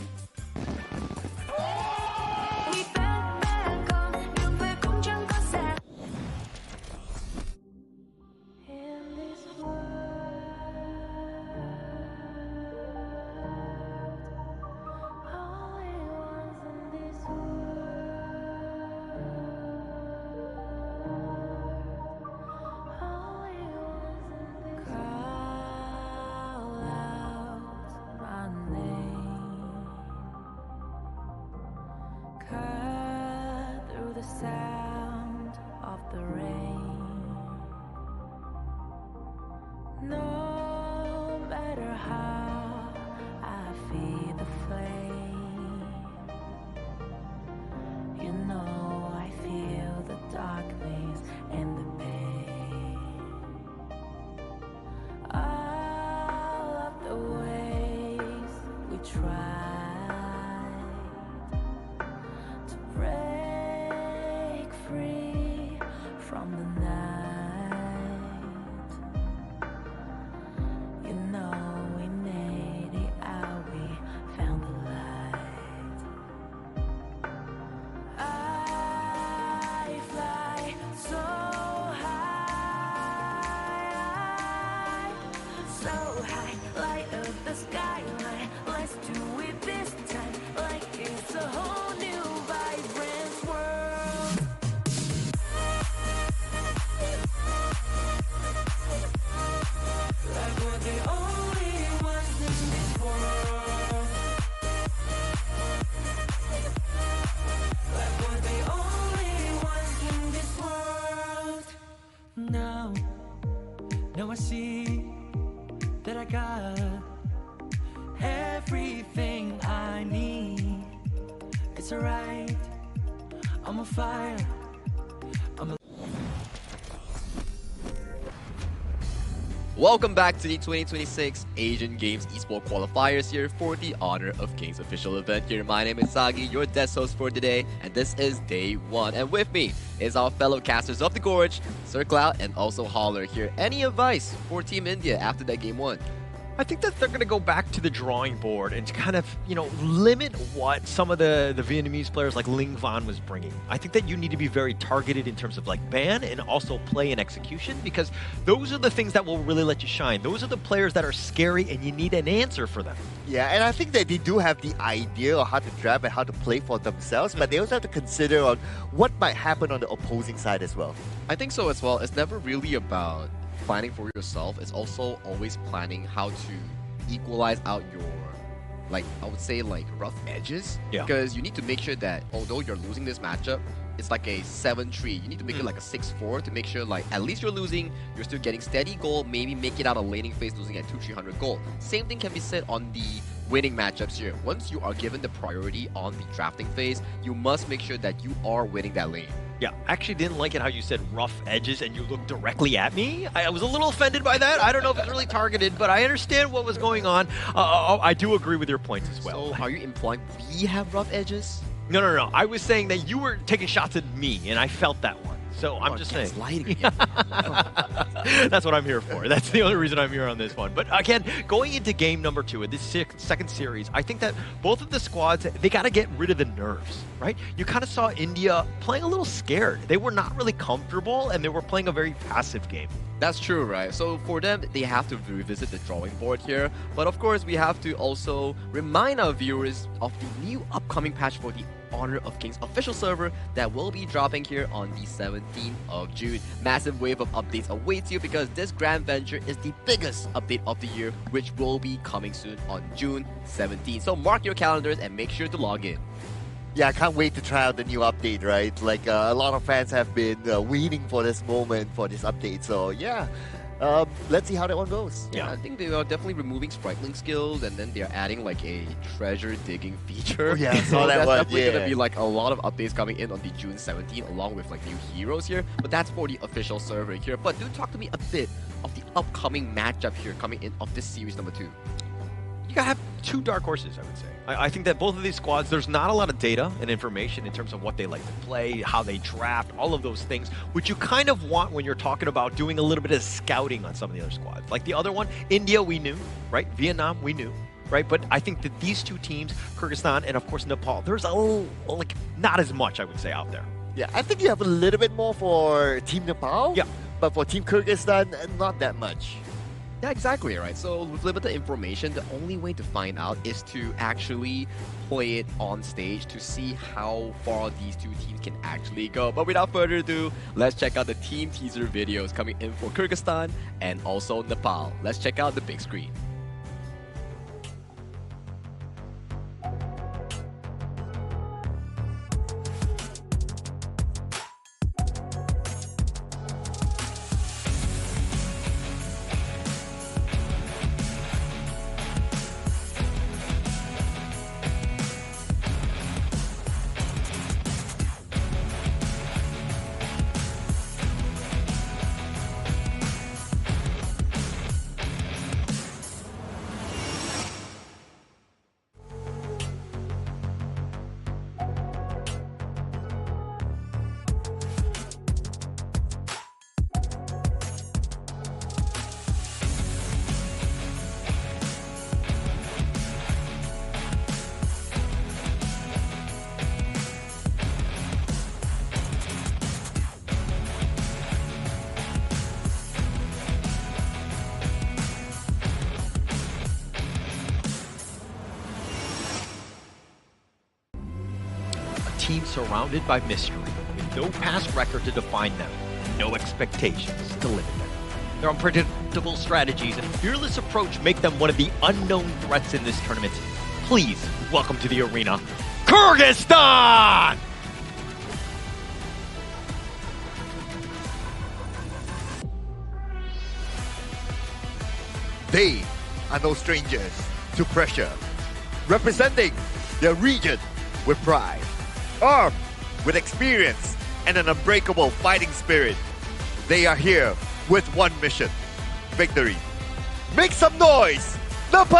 Sound of the rain. No matter how I feed the flame, you know I feel the darkness and the pain. All of the ways we tried to break free from the night. You know we made it out, we found the light. I fly so high, light up the skyline. Let's do it this time, like it's a whole new vibrant world. Like we're the only ones in this world. Like we're the only ones in this world. Now I see that I got everything I need. It's alright. I'm on fire. Welcome back to the 2026 Asian Games Esports Qualifiers here for the Honor of Kings official event here. My name is Sagi, your guest host for today, and this is day 1. And with me is our fellow casters of the Gorge, Sir Cloud and also Holler here. Any advice for Team India after that game 1? I think that they're going to go back to the drawing board and kind of, limit what some of the Vietnamese players like Ling Van was bringing. I think that you need to be very targeted in terms of like ban and also play and execution, because those are the things that will really let you shine. Those are the players that are scary and you need an answer for them. Yeah, and I think that they do have the idea of how to draft and how to play for themselves, but they also have to consider on what might happen on the opposing side as well. I think so as well. It's never really about planning for yourself. It's also always planning how to equalize out your, I would say, rough edges. Yeah. Because you need to make sure that although you're losing this matchup, it's like a 7-3. You need to make it like a 6-4 to make sure at least you're losing, you're still getting steady goal, maybe make it out a laning phase losing at 200-300 goal. Same thing can be said on the winning matchups here. Once you are given the priority on the drafting phase, you must make sure that you are winning that lane. Yeah, I actually didn't like it how you said rough edges and you looked directly at me. I was a little offended by that. I don't know if it's really targeted, but I understand what was going on. I do agree with your points as well. So are you implying we have rough edges? No. I was saying that you were taking shots at me, and I felt that one. So I'm just saying. That's what I'm here for. That's the only reason I'm here on this one. But again, going into game number 2 of this second series, I think that both of the squads, they got to get rid of the nerves, right? You kind of saw India playing a little scared. They were not really comfortable, and they were playing a very passive game. That's true, right? So for them, they have to revisit the drawing board here. But of course, we have to also remind our viewers of the new upcoming patch for the Honor of Kings official server that will be dropping here on the 17th of June. Massive wave of updates awaits you because this grand venture is the biggest update of the year, which will be coming soon on June 17th. So mark your calendars and make sure to log in. Yeah, I can't wait to try out the new update, right? A lot of fans have been waiting for this moment, for this update. So yeah, let's see how that one goes. Yeah, I think they are definitely removing spriteling skills, and then they're adding a treasure digging feature. Oh, yeah, I saw so that that's one. definitely gonna be a lot of updates coming in on the June 17th, along with new heroes here. But that's for the official server here. But do talk to me a bit of the upcoming matchup here coming in of this series number 2. You gotta have 2 dark horses, I would say. I think that both of these squads, there's not a lot of data and information in terms of what they like to play, how they draft, all of those things, which you kind of want when you're talking about doing a little bit of scouting on some of the other squads. Like the other one, India, we knew, right? Vietnam, we knew, right? But I think that these 2 teams, Kyrgyzstan and of course Nepal, there's not as much, I would say, out there. Yeah, I think you have a little bit more for Team Nepal. Yeah. But for Team Kyrgyzstan, not that much. Yeah, exactly, right? So with limited information, the only way to find out is to actually play it on stage to see how far these 2 teams can actually go. But without further ado, let's check out the team teaser videos coming in for Kyrgyzstan and also Nepal. Let's check out the big screen. Team surrounded by mystery, with no past record to define them, and no expectations to limit them. Their unpredictable strategies and fearless approach make them one of the unknown threats in this tournament. Please welcome to the arena, Kyrgyzstan! They are no strangers to pressure, representing their region with pride, armed with experience and an unbreakable fighting spirit. They are here with one mission: victory. Make some noise, Nepal!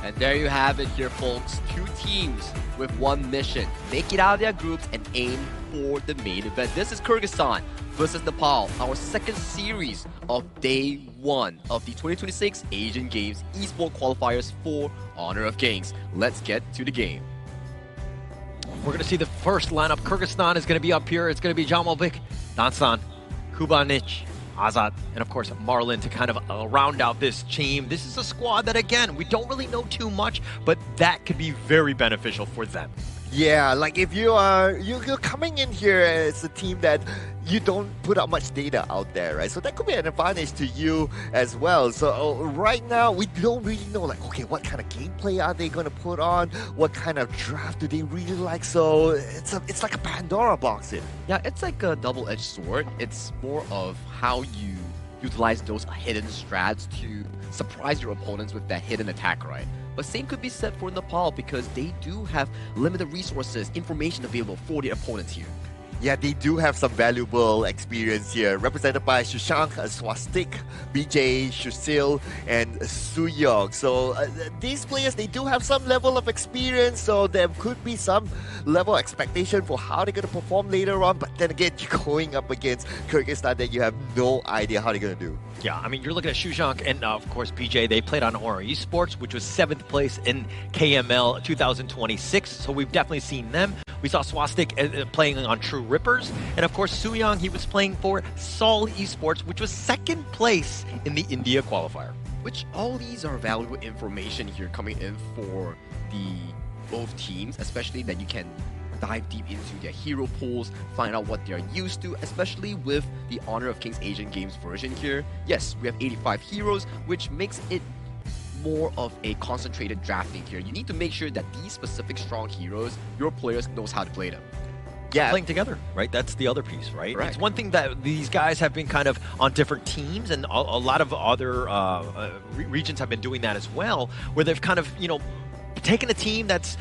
And there you have it here, folks. Two teams with one mission. Make it out of their groups and aim for the main event. This is Kyrgyzstan versus Nepal, our second series of day one of the 2026 Asian Games Esports qualifiers for Honor of Kings. Let's get to the game. We're going to see the first lineup. Kyrgyzstan is going to be up here. It's going to be Jamalbek, Dansan, Kubanich, Azad, and of course Marlin to kind of round out this team. This is a squad that, again, we don't really know too much, but that could be very beneficial for them. Yeah, like if you're coming in here as a team that you don't put out much data out there, right? So that could be an advantage to you as well. So right now we don't really know, like, okay, what kind of gameplay are they going to put on? What kind of draft do they really like? So it's like a Pandora box here. Yeah, it's like a double-edged sword. It's more of how you utilize those hidden strats to surprise your opponents with that hidden attack, right? But same could be said for Nepal because they do have limited resources, information available for the opponents here. Yeah, they do have some valuable experience here, represented by Shushank, Swastik, BJ, Shusil, and Suyong. So these players, they do have some level of experience, so there could be some level of expectation for how they're going to perform later on. But then again, you're going up against Kyrgyzstan that you have no idea how they're going to do. Yeah, I mean, you're looking at Shushank and, of course, BJ. They played on Honor Esports, which was 7th place in KML 2026. So we've definitely seen them. We saw Swastik playing on True Rippers. And, of course, Suyong, he was playing for Seoul Esports, which was 2nd place in the India qualifier. Which all these are valuable information here coming in for both teams, especially that you can dive deep into their hero pools, find out what they're used to, especially with the Honor of Kings Asian Games version here. Yes, we have 85 heroes, which makes it more of a concentrated drafting here. You need to make sure that these specific strong heroes, your players knows how to play them. Yeah, playing together, right? That's the other piece, right? It's one thing that these guys have been kind of on different teams, and a lot of other regions have been doing that as well, where they've kind of, taken a team that's,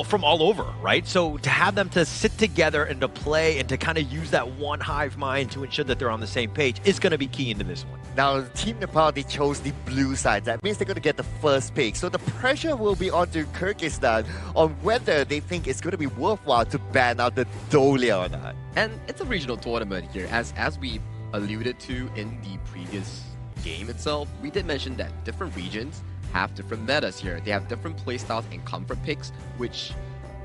from all over, right? So to have them to sit together and to play and to kind of use that one hive mind to ensure that they're on the same page is going to be key into this one. Now, Team Nepal, they chose the blue side. That means they're going to get the first pick. So the pressure will be onto Kyrgyzstan on whether they think it's going to be worthwhile to ban out the Dolia or not. And it's a regional tournament here. As we alluded to in the previous game itself, we did mention that different regions have different metas here. They have different playstyles and comfort picks, which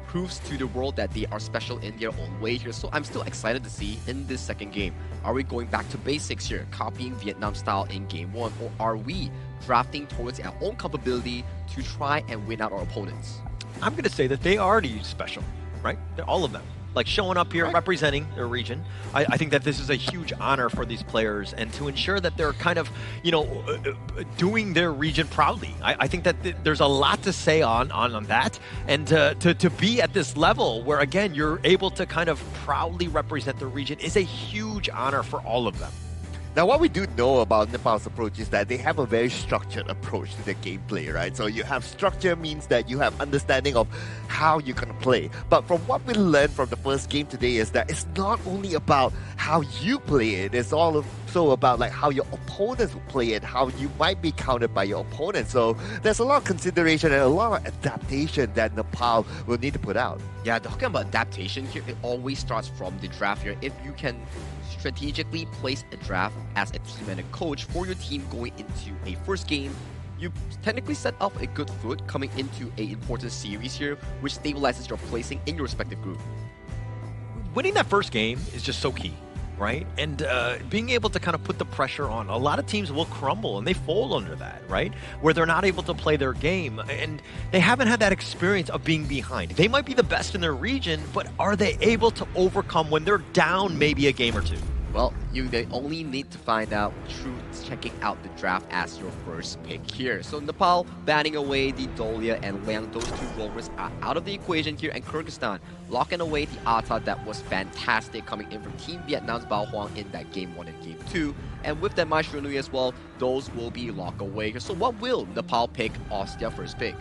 proves to the world that they are special in their own way here. So I'm still excited to see in this second game, are we going back to basics here, copying Vietnam style in game 1, or are we drafting towards our own capability to try and win out our opponents? I'm going to say that they are already special, right? They're all of them. Like showing up here, representing their region. I think that this is a huge honor for these players, and to ensure that they're kind of, doing their region proudly. I think that there's a lot to say on that, and to be at this level where, again, you're able to kind of proudly represent the region is a huge honor for all of them. Now, what we do know about Nepal's approach is that they have a very structured approach to their gameplay, right? So you have structure means that you have understanding of how you're going to play. But from what we learned from the first game today is that it's not only about how you play it, it's also about like how your opponents will play it, how you might be countered by your opponent. So there's a lot of consideration and a lot of adaptation that Nepal will need to put out. Yeah, talking about adaptation here, it always starts from the draft here. If you can strategically place a draft as a team and a coach for your team going into a first game, you technically set up a good foot coming into an important series here, which stabilizes your placing in your respective group. Winning that first game is just so key, right? And being able to kind of put the pressure on. A lot of teams will crumble and they fold under that, right? Where they're not able to play their game and they haven't had that experience of being behind. They might be the best in their region, but are they able to overcome when they're down maybe a game or two? Well, they only need to find out through checking out the draft as your first pick here. So Nepal banning away the Dolia and Liang, those two roamers are out of the equation here, and Kyrgyzstan locking away the Ata that was fantastic coming in from Team Vietnam's Bao Huang in that Game 1 and Game 2. And with that Maestro Nui as well, those will be locked away. So what will Nepal pick as their first pick?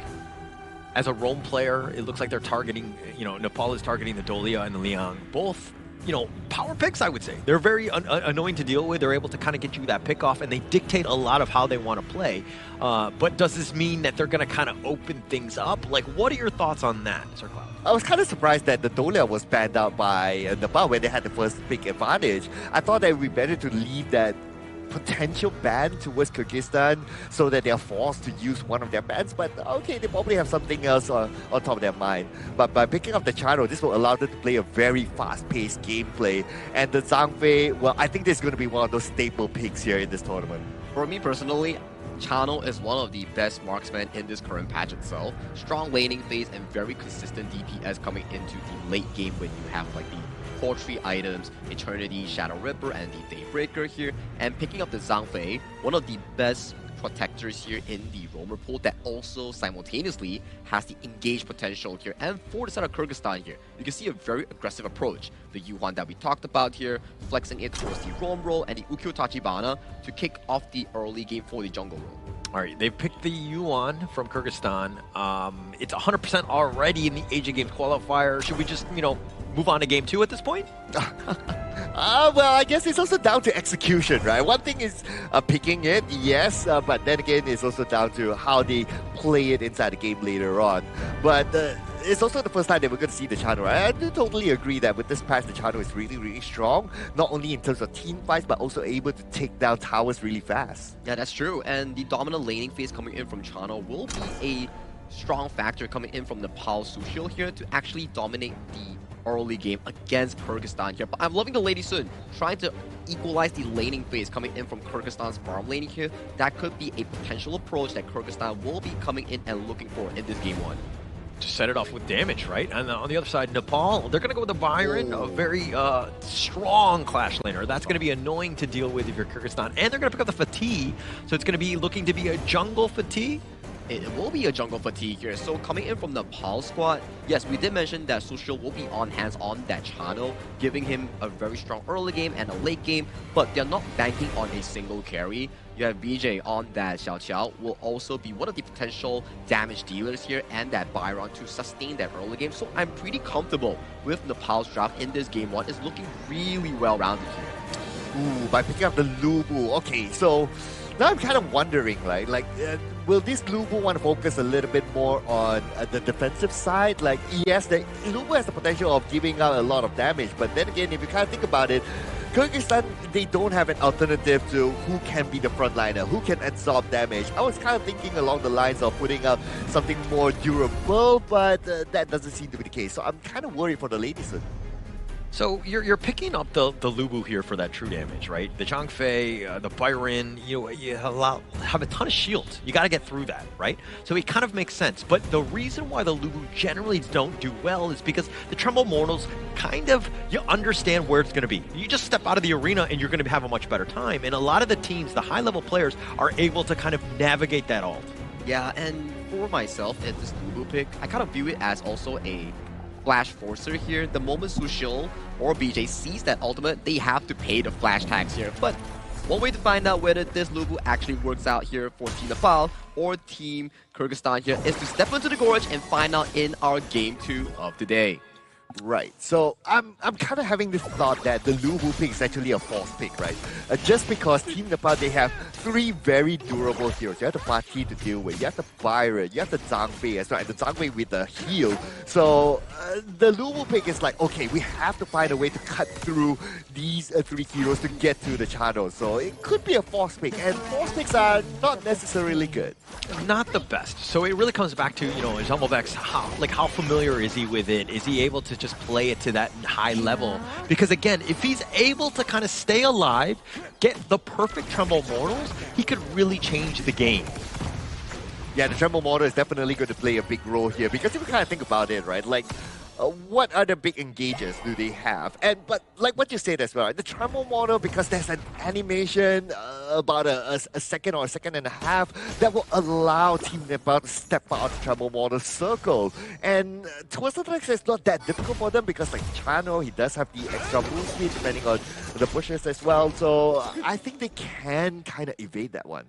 as a roam player, it looks like they're targeting, Nepal is targeting the Dolia and the Liang. Both, power picks, I would say. They're very annoying to deal with. They're able to kind of get you that pick off, and they dictate a lot of how they want to play. But does this mean that they're going to kind of open things up? Like, what are your thoughts on that, Sir Cloud? I was kind of surprised that the Dolia was banned out by Nepal when they had the first pick advantage. I thought that it would be better to leave that potential ban towards Kyrgyzstan so that they are forced to use one of their bans, but okay, they probably have something else on top of their mind. But by picking up the Chano, this will allow them to play a very fast-paced gameplay. And the Zhang Fei, well, I think this is going to be one of those staple picks here in this tournament. For me personally, Chano is one of the best marksmen in this current patch itself. Strong laning phase and very consistent DPS coming into the late game when you have like the core 3 items, Eternity, Shadow Ripper, and the Daybreaker here. And picking up the Zhang Fei, one of the best protectors here in the roamer pool that also simultaneously has the engage potential here. And for the side of Kyrgyzstan here, you can see a very aggressive approach. The Yuan that we talked about here, flexing it towards the roam role and the Ukkyo Tachibana to kick off the early game for the jungle role. All right, they've picked the Yuan from Kyrgyzstan. It's 100% already in the Asian Games qualifier. Should we just, move on to game 2 at this point? Well, I guess it's also down to execution, right? One thing is picking it, yes, but then again, it's also down to how they play it inside the game later on. But it's also the first time that we're going to see the Chano, right? I do totally agree that with this patch, the Chano is really, really strong, not only in terms of team fights, but also able to take down towers really fast. Yeah, that's true. And the dominant laning phase coming in from Chano will be a strong factor coming in from Nepal Sushil here to actually dominate the early game against Kyrgyzstan here. But I'm loving the Lady Sun trying to equalize the laning phase coming in from Kyrgyzstan's farm laning here. That could be a potential approach that Kyrgyzstan will be coming in and looking for in this game 1. To set it off with damage, right? And on the other side, Nepal, they're going to go with the Byron, a very strong Clash laner. That's going to be annoying to deal with if you're Kyrgyzstan. And they're going to pick up the Fatigue, so it's going to be looking to be a jungle Fatigue. It will be a jungle fatigue here. So coming in from the Nepal squad, yes, we did mention that Sushil will be on hands on that Chano, giving him a very strong early game and a late game, but they're not banking on a single carry. You have BJ on that Xiao Qiao will also be one of the potential damage dealers here, and that Byron to sustain that early game. So I'm pretty comfortable with Nepal's draft in this game 1. It's looking really well rounded here. Ooh, by picking up the Lubu. Okay, so now I'm kind of wondering, right? Like, will this Lubu want to focus a little bit more on the defensive side? Like, yes, Lubu has the potential of giving out a lot of damage, but then again, if you kind of think about it, Kyrgyzstan, they don't have an alternative to who can be the frontliner, who can absorb damage. I was kind of thinking along the lines of putting out something more durable, but that doesn't seem to be the case. So I'm kind of worried for the ladies. So you're picking up the Lubu here for that true damage, right? The Zhang Fei, the Byron, you have a ton of shields. You got to get through that, right? So it kind of makes sense. But the reason why the Lubu generally don't do well is because the Tremble Mortals you understand where it's going to be. You just step out of the arena and you're going to have a much better time. And a lot of the teams, the high-level players, are able to kind of navigate that ult. Yeah, and for myself, at this Lubu pick, I kind of view it as also a flash forcer here. The moment Sushil or BJ sees that ultimate, they have to pay the flash tags here. But one way to find out whether this Lubu actually works out here for Team Nepal or Team Kyrgyzstan here is to step into the gorge and find out in our game 2 of the day. Right, so I'm kind of having this thought that the Lubu pick is actually a false pick, right? Just because Team Nepal, they have 3 very durable heroes. You have the Fatih to deal with, you have the Byron, you have the Zhang Fei as well, and the Zhang Fei with the heal. So the Lubu pick is like, okay, we have to find a way to cut through these 3 heroes to get to the channel. So it could be a false pick, and false picks are not necessarily good. Not the best. So it really comes back to, Zhamovex, how familiar is he with it? Is he able to just play it to that high level? Because again, if he's able to kind of stay alive, get the perfect Tremble Mortals, he could really change the game. Yeah, the Tremble Mortal is definitely going to play a big role here, because if you kind of think about it, right, like, what other big engages do they have? But like what you said as well, right? The Tremble Mortal, because there's an animation about a second or a second and a half that will allow Team Nepal to step out of the Tremble Mortal circle. And to a certain extent, it's not that difficult for them, because like Chano, he does have the extra move speed depending on the pushes as well. So I think they can kind of evade that one.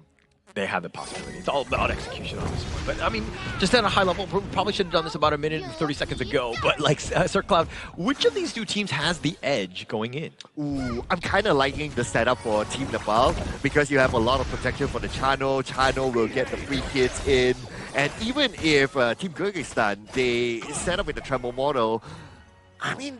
they have the possibility. It's all about execution on this one. But I mean, just at a high level, we probably should have done this about a minute and 30 seconds ago. But like, Sir Cloud, which of these two teams has the edge going in? Ooh, I'm kind of liking the setup for Team Nepal because you have a lot of protection for the Chano. Chano will get the free hits in. And even if Team Kyrgyzstan, they set up with the Tremble model, I mean,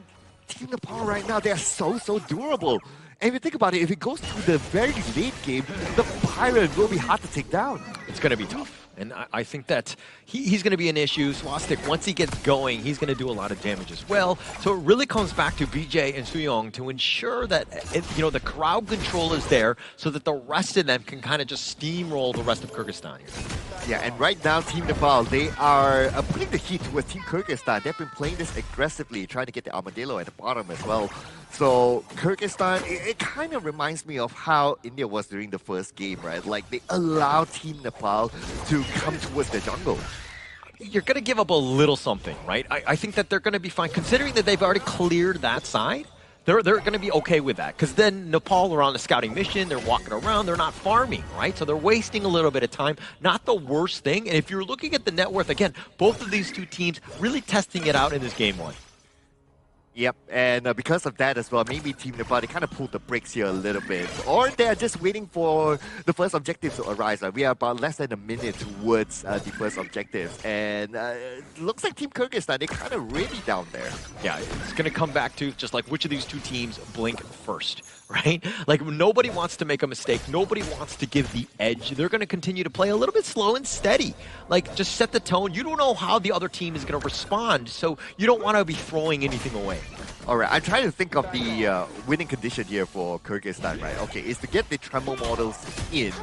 Team Nepal right now, they are so durable. And if you think about it, if it goes to the very late game, the Pirate will be hard to take down. It's going to be tough. And I think that he's going to be an issue. Swastik, once he gets going, he's going to do a lot of damage as well. So it really comes back to BJ and Suyong to ensure that the crowd control is there so that the rest of them can kind of just steamroll the rest of Kyrgyzstan. Yeah, and right now, Team Nepal, they are putting the heat towards Team Kyrgyzstan. They've been playing this aggressively, trying to get the Armadillo at the bottom as well. So Kyrgyzstan, it kind of reminds me of how India was during the first game, right? Like, they allow Team Nepal to come towards the jungle. You're going to give up a little something, right? I think that they're going to be fine, considering that they've already cleared that side. They're going to be okay with that, because then Nepal are on a scouting mission, they're walking around, they're not farming, right? So they're wasting a little bit of time. Not the worst thing. And if you're looking at the net worth, again, both of these two teams really testing it out in this game one. Yep, and because of that as well, maybe Team Nepal, they kind of pulled the brakes here a little bit. Or they're just waiting for the first objective to arise. We are about less than a minute towards the first objective. And looks like Team Kyrgyzstan, they're kind of really down there. Yeah, it's going to come back to just like which of these two teams blink first, right? Like, nobody wants to make a mistake. Nobody wants to give the edge. They're going to continue to play a little bit slow and steady. Like, just set the tone. You don't know how the other team is going to respond, so you don't want to be throwing anything away. All right, I'm trying to think of the winning condition here for Kyrgyzstan, right? Okay, is to get the Tremble models in.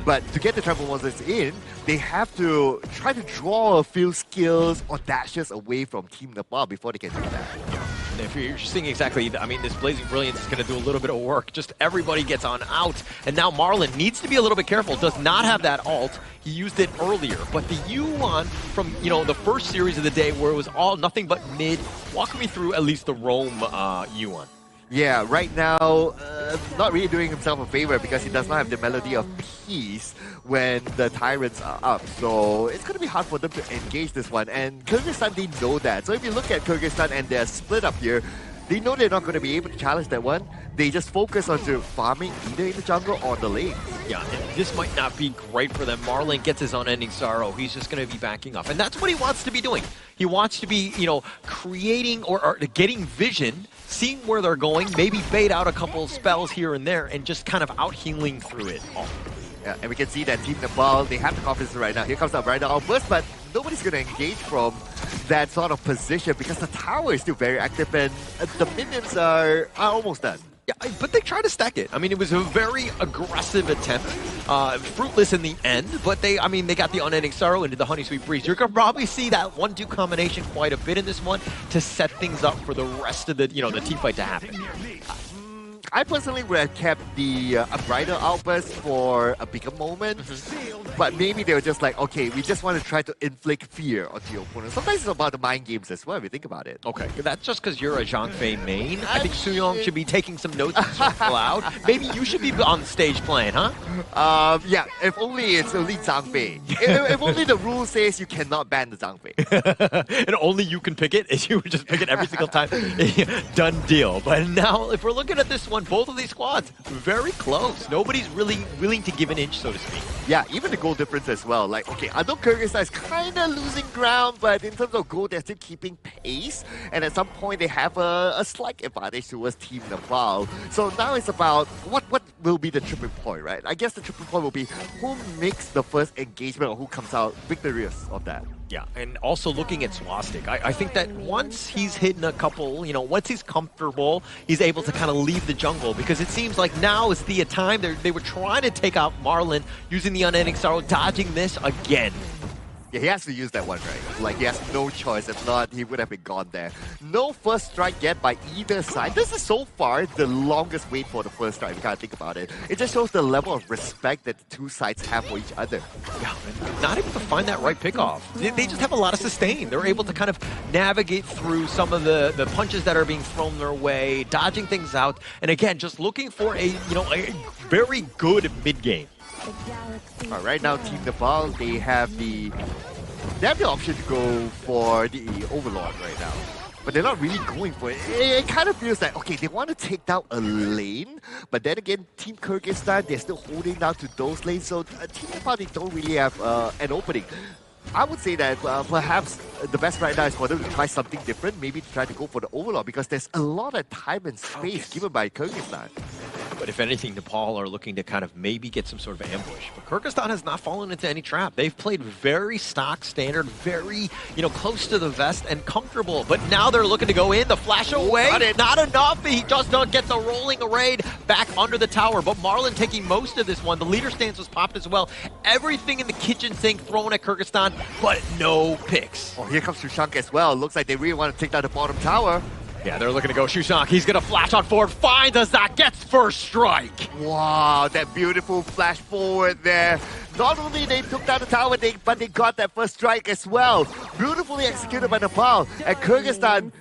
But to get the Tremble models in, they have to try to draw a few skills or dashes away from Team Nepal before they can do that. And if you're seeing exactly, I mean, this Blazing Brilliance is going to do a little bit of work. Just everybody gets on out. And now Marlon needs to be a little bit careful. Does not have that ult. He used it earlier. But the Yuan from, the first series of the day where it was all nothing but mid, walk me through at least the roam Yuan. Yeah, right now, not really doing himself a favor because he does not have the melody of peace when the Tyrants are up. So it's going to be hard for them to engage this one. And Kyrgyzstan, they know that. So if you look at Kyrgyzstan and they're split up here, they know they're not going to be able to challenge that one. They just focus on farming either in the jungle or the lane. Yeah, and this might not be great for them. Marlon gets his unending sorrow. He's just going to be backing up. And that's what he wants to be doing. He wants to be, creating or getting vision, seeing where they're going, maybe bait out a couple spells here and there, and just kind of out-healing through it all. Yeah, and we can see that Team Nepal, they have the confidence right now. Here comes that right now outburst, but nobody's going to engage from that sort of position because the tower is still very active and the minions are almost done. Yeah, but they tried to stack it. I mean, it was a very aggressive attempt, fruitless in the end, but they got the unending sorrow into the honey sweet breeze. You're gonna probably see that 1-2 combination quite a bit in this one to set things up for the rest of the, the team fight to happen. I personally would have kept the Unbridled Outburst for a bigger moment, but maybe they were just like, okay, we just want to try to inflict fear onto your opponent. Sometimes it's about the mind games as well, if you think about it. Okay, that's just because you're a Zhang Fei main. I think Suyong should be taking some notes from Cloud. Maybe you should be on the stage playing, huh? Yeah, if only it's only Zhang Fei. if only the rule says you cannot ban the Zhang Fei. And only you can pick it, and you would just pick it every single time. Done deal. But now, if we're looking at this one, both of these squads, very close. Nobody's really willing to give an inch, so to speak. Yeah, even the goal difference as well. Like, okay, I know Kyrgyzstan is kind of losing ground, but in terms of goal, they're still keeping pace. And at some point, they have a slight advantage towards Team Nepal. So now it's about what will be the tripping point, right? I guess the tripping point will be who makes the first engagement or who comes out victorious of that. Yeah, and also looking at Swastik, I think that once he's hitting a couple, once he's comfortable, he's able to kind of leave the jungle, because it seems like now is the time they were trying to take out Marlon using the unending sorrow, dodging this again. Yeah, he has to use that one, right? Like, he has no choice. If not, he would have been gone there. No first strike yet by either side. This is so far the longest wait for the first strike, if you kind of think about it. It just shows the level of respect that the two sides have for each other. Yeah, not able to find that right pickoff. They just have a lot of sustain. They're able to kind of navigate through some of the punches that are being thrown their way, dodging things out, and again, just looking for a very good mid-game. Right now, Team Nepal, they have the option to go for the Overlord right now. But they're not really going for it. It kind of feels like, okay, they want to take down a lane, but then again, Team Kyrgyzstan, they're still holding down to those lanes, so Team Nepal, they don't really have an opening. I would say that perhaps the best right now is for them to try something different, maybe to try to go for the Overlord, because there's a lot of time and space given by Kyrgyzstan. But if anything, Nepal are looking to kind of maybe get some sort of ambush. But Kyrgyzstan has not fallen into any trap. They've played very stock standard, very, close to the vest and comfortable. But now they're looking to go in. The flash away, not enough. He just don't get the rolling raid back under the tower. But Marlon taking most of this one. The leader stance was popped as well. Everything in the kitchen sink thrown at Kyrgyzstan, but no picks. Oh, here comes Shushank as well. Looks like they really want to take down the bottom tower. Yeah, they're looking to go Shushank. He's going to flash on forward. Finds Azak, gets first strike. Wow, that beautiful flash forward there. Not only they took down the tower, but they got that first strike as well. Beautifully executed by Nepal. And Kyrgyzstan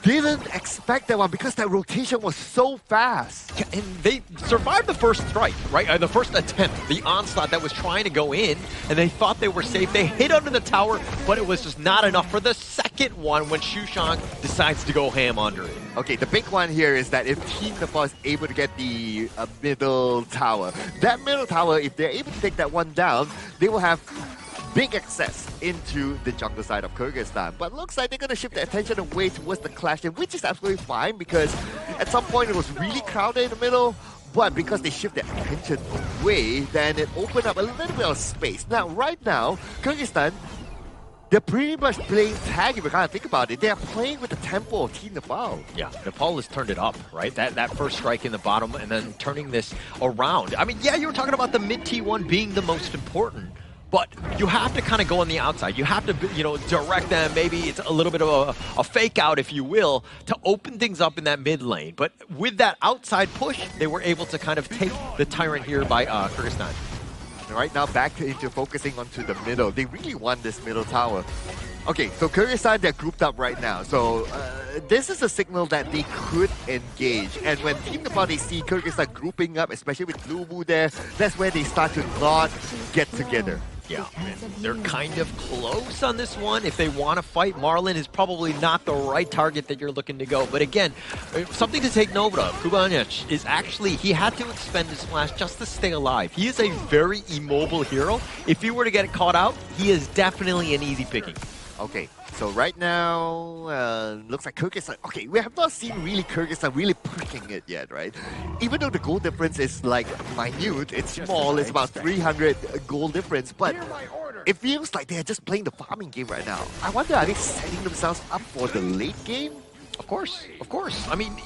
didn't expect that one because that rotation was so fast. Yeah, and they survived the first strike, right? The first attempt, the onslaught that was trying to go in, and they thought they were safe. They hit under the tower, but it was just not enough for the second one when Shushank decides to go ham under it. Okay, the big one here is that if Team Nepal is able to get the middle tower, that middle tower, if they're able to take that one down, they will have big access into the jungle side of Kyrgyzstan. But looks like they're going to shift their attention away towards the clash, which is absolutely fine because at some point it was really crowded in the middle. But because they shift their attention away, then it opened up a little bit of space. Now, right now, Kyrgyzstan, they're pretty much playing tag if you kind of think about it. They are playing with the tempo of Team Nepal. Yeah, Nepal has turned it up, right? That first strike in the bottom and then turning this around. I mean, yeah, you were talking about the mid T1 being the most important. But you have to kind of go on the outside. You have to, direct them. Maybe it's a little bit of a fake out, if you will, to open things up in that mid lane. But with that outside push, they were able to kind of take the tyrant here by Kyrgyzstan. Right now, back into focusing onto the middle. They really want this middle tower. Okay, so Kyrgyzstan, they're grouped up right now. So this is a signal that they could engage. And when Team Nepal, they see Kyrgyzstan grouping up, especially with Lubu there, that's where they start to not get together. Yeah, they're kind of close on this one. If they want to fight, Marlon is probably not the right target that you're looking to go. But again, something to take note of. Kubanich is actually, he had to expend his flash just to stay alive. He is a very immobile hero. If he were to get caught out, he is definitely an easy picking. Okay, so right now, looks like Kyrgyzstan. Okay, we have not seen really Kyrgyzstan really pushing it yet, right? Even though the goal difference is like minute, it's small, it's about 300 goal difference, but it feels like they're just playing the farming game right now. I wonder, are they setting themselves up for the late game? Of course, of course. I mean,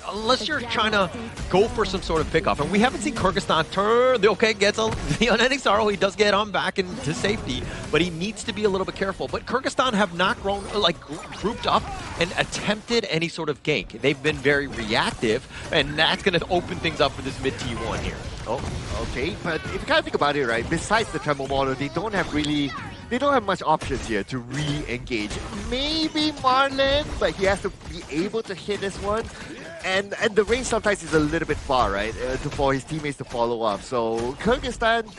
unless you're trying to go for some sort of pickoff, and we haven't seen Kyrgyzstan turn. Okay, gets the unending sorrow. He does get on back into safety, but he needs to be a little bit careful. But Kyrgyzstan have not grown grouped up and attempted any sort of gank. They've been very reactive, and that's going to open things up for this mid T1 here. Oh, okay. But if you kind of think about it, right, besides the Tremble model, they don't have much options here to re-engage. Maybe Marlon, but he has to be able to hit this one. And the range sometimes is a little bit far, right, for his teammates to follow up. So Kyrgyzstan,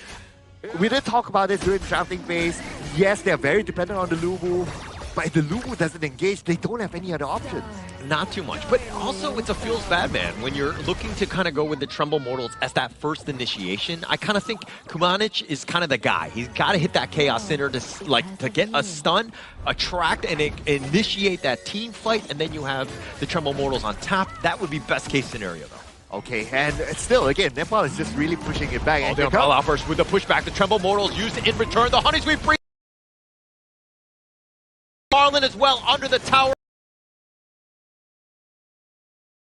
we did talk about this during the drafting phase. Yes, they're very dependent on the Lubu, but if the Lubu doesn't engage, they don't have any other options. Not too much, but also it's a feels bad, man. When you're looking to kind of go with the Tremble Mortals as that first initiation, I kind of think Kumanich is kind of the guy. He's got to hit that Chaos Center to get a stun, attract, and initiate that team fight, and then you have the Tremble Mortals on top. That would be best case scenario, though. Okay, and still, again, Nepal is just really pushing it back. Oh, the Umbrella Outburst with the pushback. The Tremble Mortals used in return. The Honey Sweet Free. Marlon as well under the tower.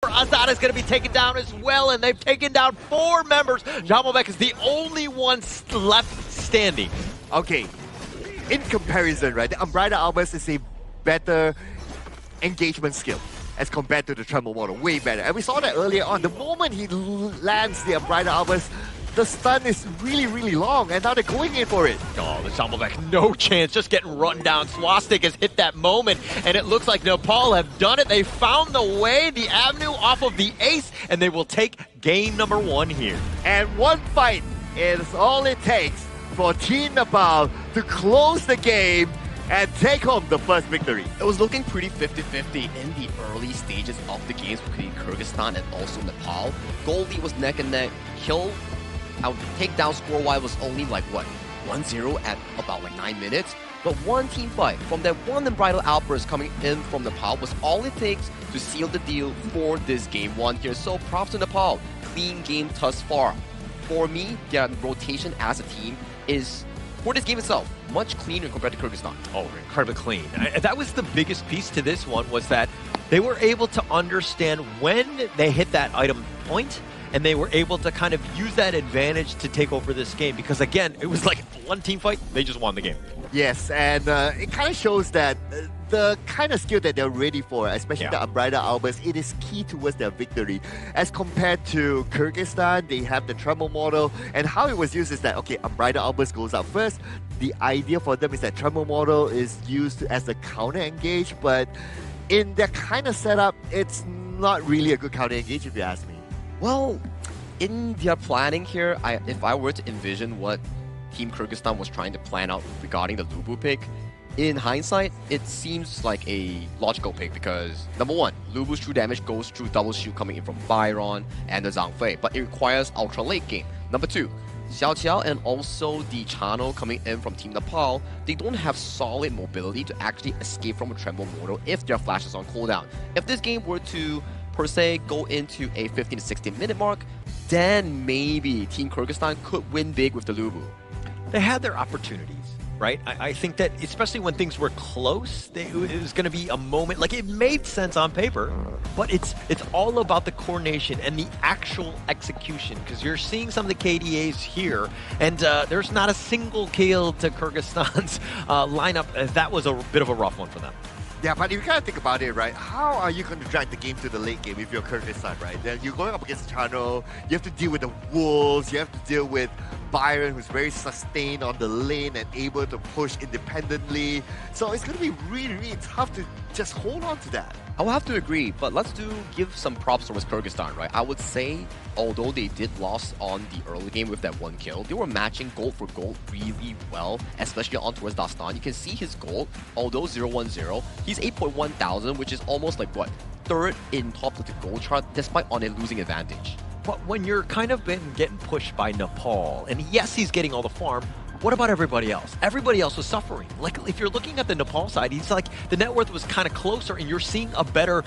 Azad is going to be taken down as well, and they've taken down 4 members. Jamovek is the only one left standing. Okay, in comparison, right, the Umbrella Outburst is a better engagement skill as compared to the Tremble model, way better. And we saw that earlier on. The moment he lands the Umbrella Outburst, the stun is really, really long, and now they're going in for it. Oh, the Jamovek, no chance, just getting run down. Swastik has hit that moment, and it looks like Nepal have done it. They found the way, the avenue off of the ace, and they will take game number 1 here. And one fight It's all it takes for Team Nepal to close the game and take home the first victory. It was looking pretty 50-50 in the early stages of the games between Kyrgyzstan and also Nepal. Goal lead was neck and neck. Kill, takedown score-wise was only like, what, 1-0 at about like 9 minutes? But one team fight from that one unbridled outburst coming in from Nepal was all it takes to seal the deal for this game one here. So props to Nepal. Clean game thus far. For me, their rotation as a team is, for this game itself, much cleaner compared to Kyrgyzstan. Oh, incredibly clean. That was the biggest piece to this one, was that they were able to understand when they hit that item point, and they were able to kind of use that advantage to take over this game. Because again, it was like one team fight, they just won the game. Yes, and it kind of shows that the kind of skill that they're ready for, especially the unbridled outburst, it is key towards their victory. As compared to Kyrgyzstan, they have the tremble model, and how it was used is that, okay, unbridled outburst goes out first. The idea for them is that tremble model is used as a counter engage, but in their kind of setup, it's not really a good counter engage if you ask me. Well, in their planning here, if I were to envision what Team Kyrgyzstan was trying to plan out regarding the Lubu pick, in hindsight, it seems like a logical pick because, number one, Lubu's true damage goes through double shield coming in from Byron and the Zhang Fei, but it requires ultra late game. Number two, Xiao Qiao and also the Chano coming in from Team Nepal, they don't have solid mobility to actually escape from a tremble model if their flash is on cooldown. If this game were to, per se, go into a 15 to 16 minute mark, then maybe Team Kyrgyzstan could win big with the Lubu. They had their opportunities, right? I think that especially when things were close, it was going to be a moment, like it made sense on paper, but it's all about the coordination and the actual execution, because you're seeing some of the KDAs here, and there's not a single kill to Kyrgyzstan's lineup. That was a bit of a rough one for them. Yeah, but if you kind of think about it, right, how are you going to drag the game to the late game if you're Kyrgyzstan, right? Then you're going up against Chano, you have to deal with the Wolves, you have to deal with Byron, who's very sustained on the lane and able to push independently. So it's going to be really, really tough to just hold on to that. I will have to agree, but let's give some props towards Kyrgyzstan, right? I would say, although they did lose on the early game with that one kill, they were matching gold for gold really well, especially on towards Dastan. You can see his gold, although 0-1-0, he's 8.1 thousand, which is almost like, what, third in top of the gold chart, despite on a losing advantage. But when you're kind of been getting pushed by Nepal, and yes, he's getting all the farm, what about everybody else? Everybody else was suffering. Like, if you're looking at the Nepal side, he's like, the net worth was kind of closer, and you're seeing a better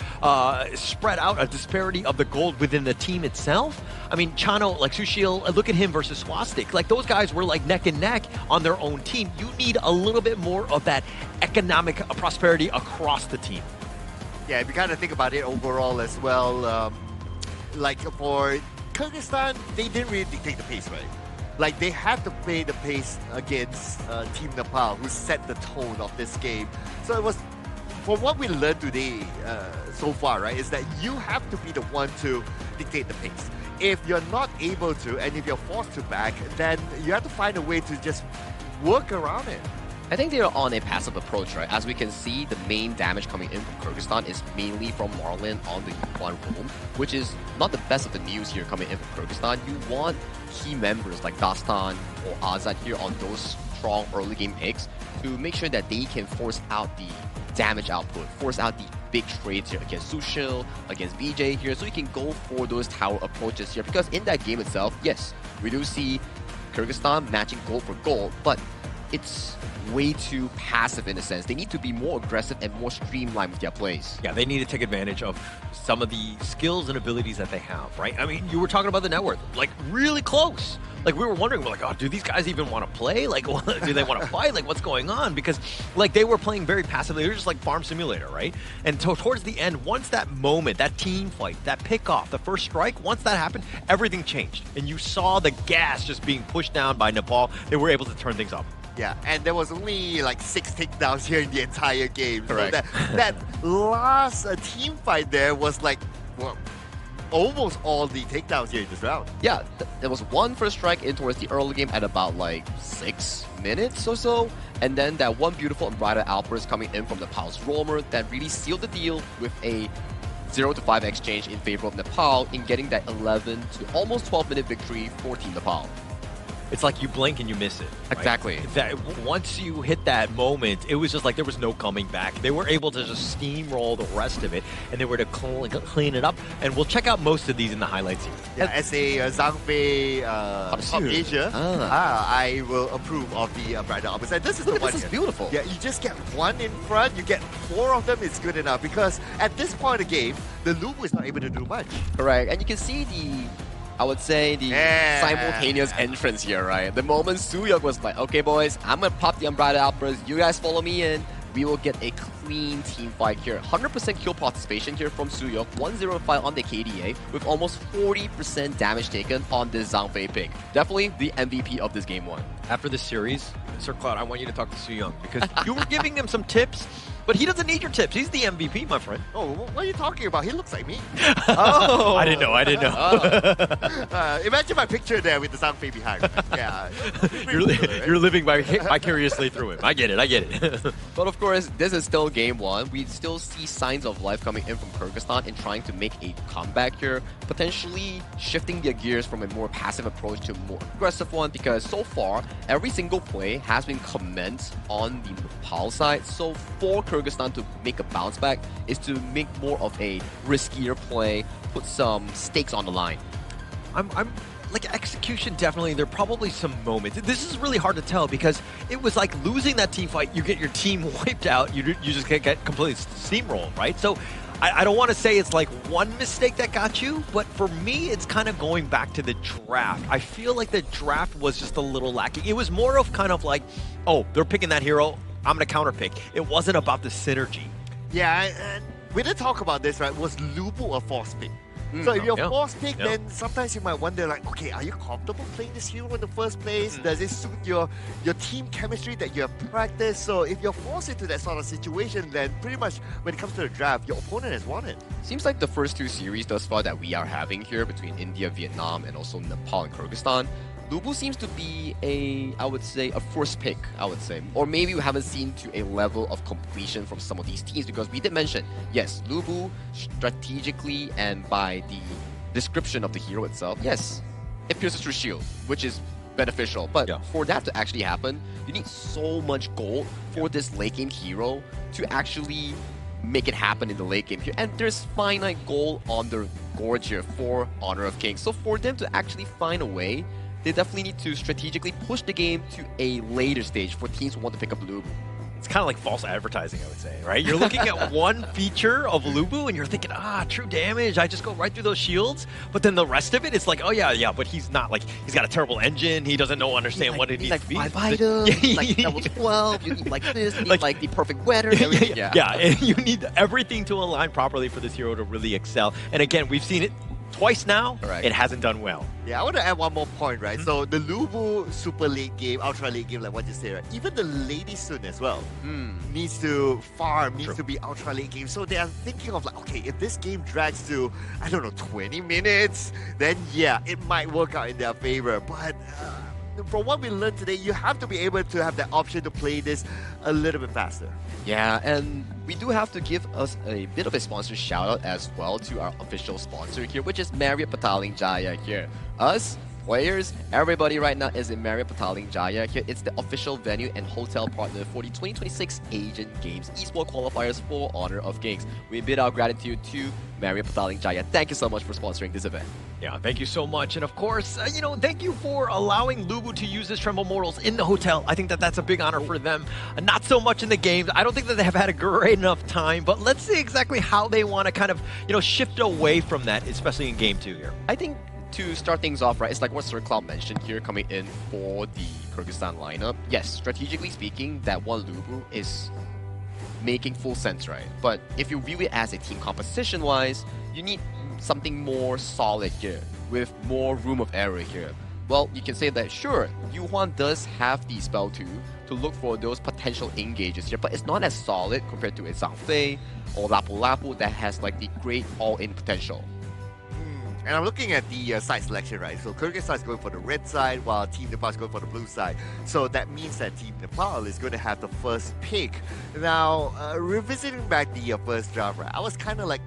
spread out, a disparity of the gold within the team itself. I mean, Chano, like Sushil, look at him versus Swastik. Like, those guys were like neck and neck on their own team. You need a little bit more of that economic prosperity across the team. Yeah, if you kind of think about it overall as well, like for Kyrgyzstan, they didn't really dictate the pace, right? Like, they had to play the pace against Team Nepal, who set the tone of this game. So it was, from what we learned today so far, right, is that you have to be the one to dictate the pace. If you're not able to, and if you're forced to back, then you have to find a way to just work around it. I think they are on a passive approach, right? As we can see, the main damage coming in from Kyrgyzstan is mainly from Marlin on the Yukon roam, which is not the best of the news here coming in from Kyrgyzstan. You want key members like Dastan or Azad here on those strong early game picks to make sure that they can force out the damage output, force out the big trades here against Sushil, against BJ here, so you can go for those tower approaches here. Because in that game itself, yes, we do see Kyrgyzstan matching gold for gold, but it's way too passive in a sense. They need to be more aggressive and more streamlined with their plays. Yeah, they need to take advantage of some of the skills and abilities that they have, right? I mean, you were talking about the net worth, like really close. Like, we were wondering, we're like, oh, do these guys even want to play? Like, do they want to fight? Like, what's going on? Because, like, they were playing very passively. They were just like Farm Simulator, right? And towards the end, once that moment, that team fight, that pickoff, the first strike, once that happened, everything changed. And you saw the gas just being pushed down by Nepal. They were able to turn things up. Yeah, and there was only like 6 takedowns here in the entire game. Correct. So that last team fight there was like, well, almost all the takedowns here in this round. Yeah, there was one first strike in towards the early game at about like 6 minutes or so, and then that one beautiful unbridled outburst coming in from Nepal's roamer that really sealed the deal with a 0-5 exchange in favor of Nepal in getting that 11 to almost 12-minute victory for Team Nepal. it's like you blink and you miss it. Right? Exactly. That once you hit that moment, it was just like there was no coming back. They were able to just steamroll the rest of it, and they were to clean it up. And we'll check out most of these in the highlights here. Yeah, as a Zhang Fei of Asia, I will approve of the brighter opposite. This is the one. This is beautiful. Yeah, you just get one in front, you get 4 of them, it's good enough. Because at this point of the game, the Lubu is not able to do much. Correct. And you can see I would say the simultaneous entrance here, right? The moment Suyok was like, okay boys, I'm gonna pop the Umbrella Outburst, you guys follow me in, we will get a clean team fight here. 100% kill participation here from Suyok, 105 on the KDA, with almost 40% damage taken on this Zhang Fei pick. Definitely the MVP of this game 1. After this series, Sir Cloud, I want you to talk to Suyong, because you were giving him some tips, but he doesn't need your tips. He's the MVP, my friend. Oh, what are you talking about? He looks like me. Oh, I didn't know. Imagine my picture there with the Zhang Fei behind. Yeah, you're living vicariously through him. I get it. But of course, this is still game 1. We still see signs of life coming in from Kyrgyzstan in trying to make a comeback here, potentially shifting their gears from a more passive approach to a more aggressive one, because so far, every single play has been commenced on the Nepal side. So for Kyrgyzstan to make a bounce back is to make more of a riskier play, put some stakes on the line. I'm like execution, definitely. There are probably some moments. This is really hard to tell because it was like losing that team fight. You get your team wiped out. You just get completely steamrolled, right? So I don't want to say it's like one mistake that got you, but for me, it's kind of going back to the draft. I feel like the draft was just a little lacking. It was more of kind of like, oh, they're picking that hero, I'm going to counterpick. It wasn't about the synergy. Yeah, and we did talk about this, right? Was Lubu a force pick? So if you're force pick, then sometimes you might wonder, like, okay, are you comfortable playing this hero in the first place? Does it suit your team chemistry that you have practiced? So if you're forced into that sort of situation, then pretty much when it comes to the draft, your opponent has won it. Seems like the first 2 series thus far that we are having here between India, Vietnam, and also Nepal and Kyrgyzstan, Lubu seems to be I would say, a first pick, I would say. Or maybe we haven't seen to a level of completion from some of these teams, because we did mention, yes, Lubu strategically and by the description of the hero itself, yes, it pierces through shield, which is beneficial. But for that to actually happen, you need so much gold for this late game hero to actually make it happen in the late game here. And there's finite gold on the Gorge here for Honor of Kings. So for them to actually find a way, they definitely need to strategically push the game to a later stage for teams who want to pick up Lubu. It's kind of like false advertising, I would say, right? You're looking at one feature of Lubu and you're thinking, true damage, I just go right through those shields. But then the rest of it, it's like, oh yeah, but he's not like, he's got a terrible engine, he doesn't understand what it needs to be. Like 5 items, like level 12, you need like this, you need like the perfect weather, everything. Yeah, and you need everything to align properly for this hero to really excel. And again, we've seen it twice now, it hasn't done well. Yeah, I want to add one more point, right? So the Lubu super late game, ultra late game, like what you say, right? Even the Lady Sun as well needs to farm, needs to be ultra late game. So they are thinking of like, okay, if this game drags to, I don't know, 20 minutes, then yeah, it might work out in their favor. But from what we learned today, you have to be able to have that option to play this a little bit faster. Yeah, and we do have to give us a bit of a sponsor shout out as well to our official sponsor here, which is Marriott Petaling Jaya here. Us, players, everybody right now is in Marriott Petaling Jaya here. It's the official venue and hotel partner for the 2026 Asian Games Esports Qualifiers for Honor of Kings. We bid our gratitude to Marriott Petaling Jaya. Thank you so much for sponsoring this event. Yeah, thank you so much. And of course, thank you for allowing Lubu to use his Tremble Mortals in the hotel. I think that that's a big honor for them. Not so much in the games. I don't think that they have had a great enough time, but let's see exactly how they want to kind of, shift away from that, especially in game 2 here. I think to start things off, right, it's like what Sir Cloud mentioned here coming in for the Kyrgyzstan lineup. Yes, strategically speaking, that one Lubu is making full sense, right? But if you view it as a team composition-wise, you need something more solid here, with more room of error here. Well, you can say that, sure, Yuhuan does have the spell to look for those potential engages here, but it's not as solid compared to a Zhang Fei or Lapu Lapu that has like the great all-in potential. And I'm looking at the side selection, right? So Kyrgyzstan is going for the red side, while Team Nepal is going for the blue side. So that means that Team Nepal is going to have the first pick. Now, revisiting back the first draft, right, I was kind of like,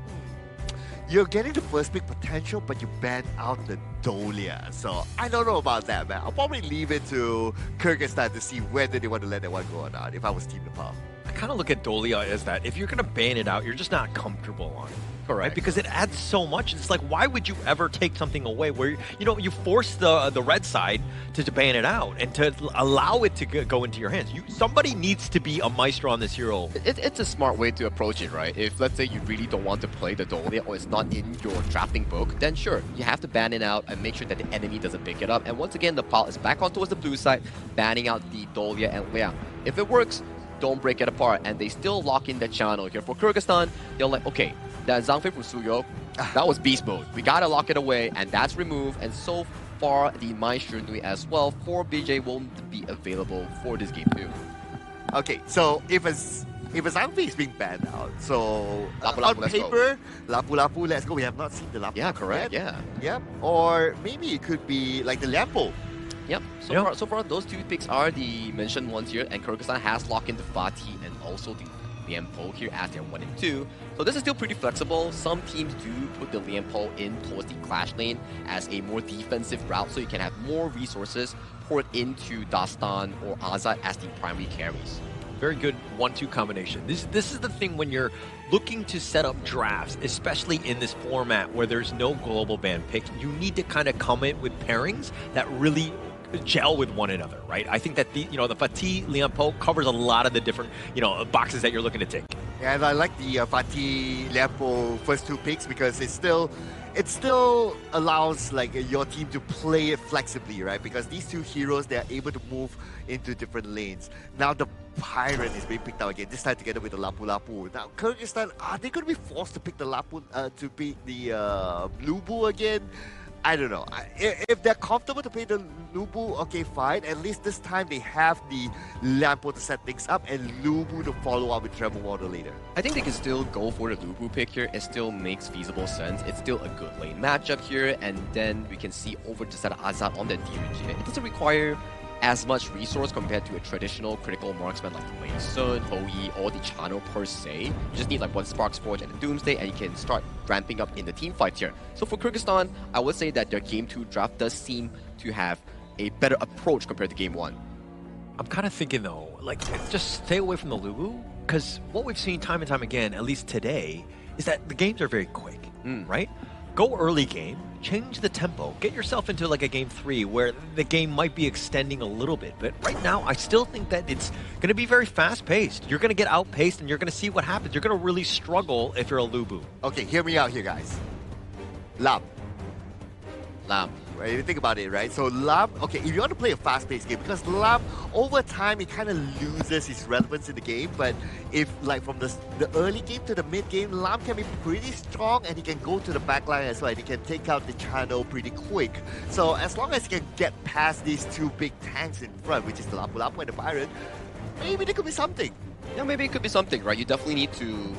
you're getting the first pick potential, but you ban out the Dolia. So I don't know about that, man. I'll probably leave it to Kyrgyzstan to see whether they want to let that one go or not, if I was Team Nepal. I kind of look at Dolia as that if you're going to ban it out, you're just not comfortable on it. Correct. Right? Because it adds so much. It's like, why would you ever take something away where, you force the red side to ban it out and to allow it to go into your hands? Somebody needs to be a maestro on this hero. It's a smart way to approach it, right? If, let's say, you really don't want to play the Dolia or it's not in your drafting book, then sure, you have to ban it out and make sure that the enemy doesn't pick it up. And once again, the Nepal is back on towards the blue side, banning out the Dolia and Liang. If it works, don't break it apart, and they still lock in the channel here. For Kyrgyzstan, they're like, okay, that Zhang Fei from Suyok, that was beast mode. We gotta lock it away, and that's removed. And so far, the Maestro Nui as well for BJ won't be available for this game too. Okay, so if a Zhang Fei is being banned out, so Lapu on Lapu, paper, Lapu Lapu, let's go. We have not seen the Lapu. Yeah, correct. Yet. Yeah. Yep. Or maybe it could be like the Liampo. Yep. So far, those two picks are the mentioned ones here, and Kyrgyzstan has locked in the Fatih and also the Liampo here as their 1 and 2. So this is still pretty flexible. Some teams do put the Liampo in towards the clash lane as a more defensive route, so you can have more resources poured into Dastan or Azad as the primary carries. Very good 1-2 combination. This is the thing when you're looking to set up drafts, especially in this format where there's no global ban pick. You need to kind of come in with pairings that really gel with one another, right? I think that the Fatih Liampo covers a lot of the different boxes that you're looking to tick. Yeah, and I like the Fatih Liampo first 2 picks because it still allows like your team to play it flexibly, right? Because these 2 heroes, they are able to move into different lanes. Now the Pirate is being picked out again, this time together with the Lapu Lapu. Now Kyrgyzstan, are they going to be forced to pick the Lapu to pick the Lubu again? I don't know. If they're comfortable to play the Lubu, okay, fine. At least this time they have the Liampo to set things up and Lubu to follow up with Trevor Water later. I think they can still go for the Lubu pick here. It still makes feasible sense. It's still a good lane matchup here, and then we can see over to set Azad on the DRG. It doesn't require as much resource compared to a traditional critical marksman like the Wei Sun, Hou-Yi, or the Chano per se. You just need like 1 Spark Forge and a Doomsday, and you can start ramping up in the team fights here. So for Kyrgyzstan, I would say that their Game 2 draft does seem to have a better approach compared to Game 1. I'm kind of thinking though, like, just stay away from the Lubu, because what we've seen time and time again, at least today, is that the games are very quick, right? Go early game, change the tempo, get yourself into like a Game 3 where the game might be extending a little bit. But right now, I still think that it's going to be very fast-paced. You're going to get outpaced and you're going to see what happens. You're going to really struggle if you're a Lubu. Okay, hear me out here, guys. Lam. Right, if you think about it, right? So Lam, okay, if you want to play a fast-paced game, because Lam, over time, he kind of loses his relevance in the game, but if, like, from the early game to the mid-game, Lam can be pretty strong, and he can go to the backline as well, and he can take out the channel pretty quick. So as long as he can get past these 2 big tanks in front, which is the Lapu Lapu and the Pirate, maybe there could be something. Yeah, maybe it could be something, right? You definitely need to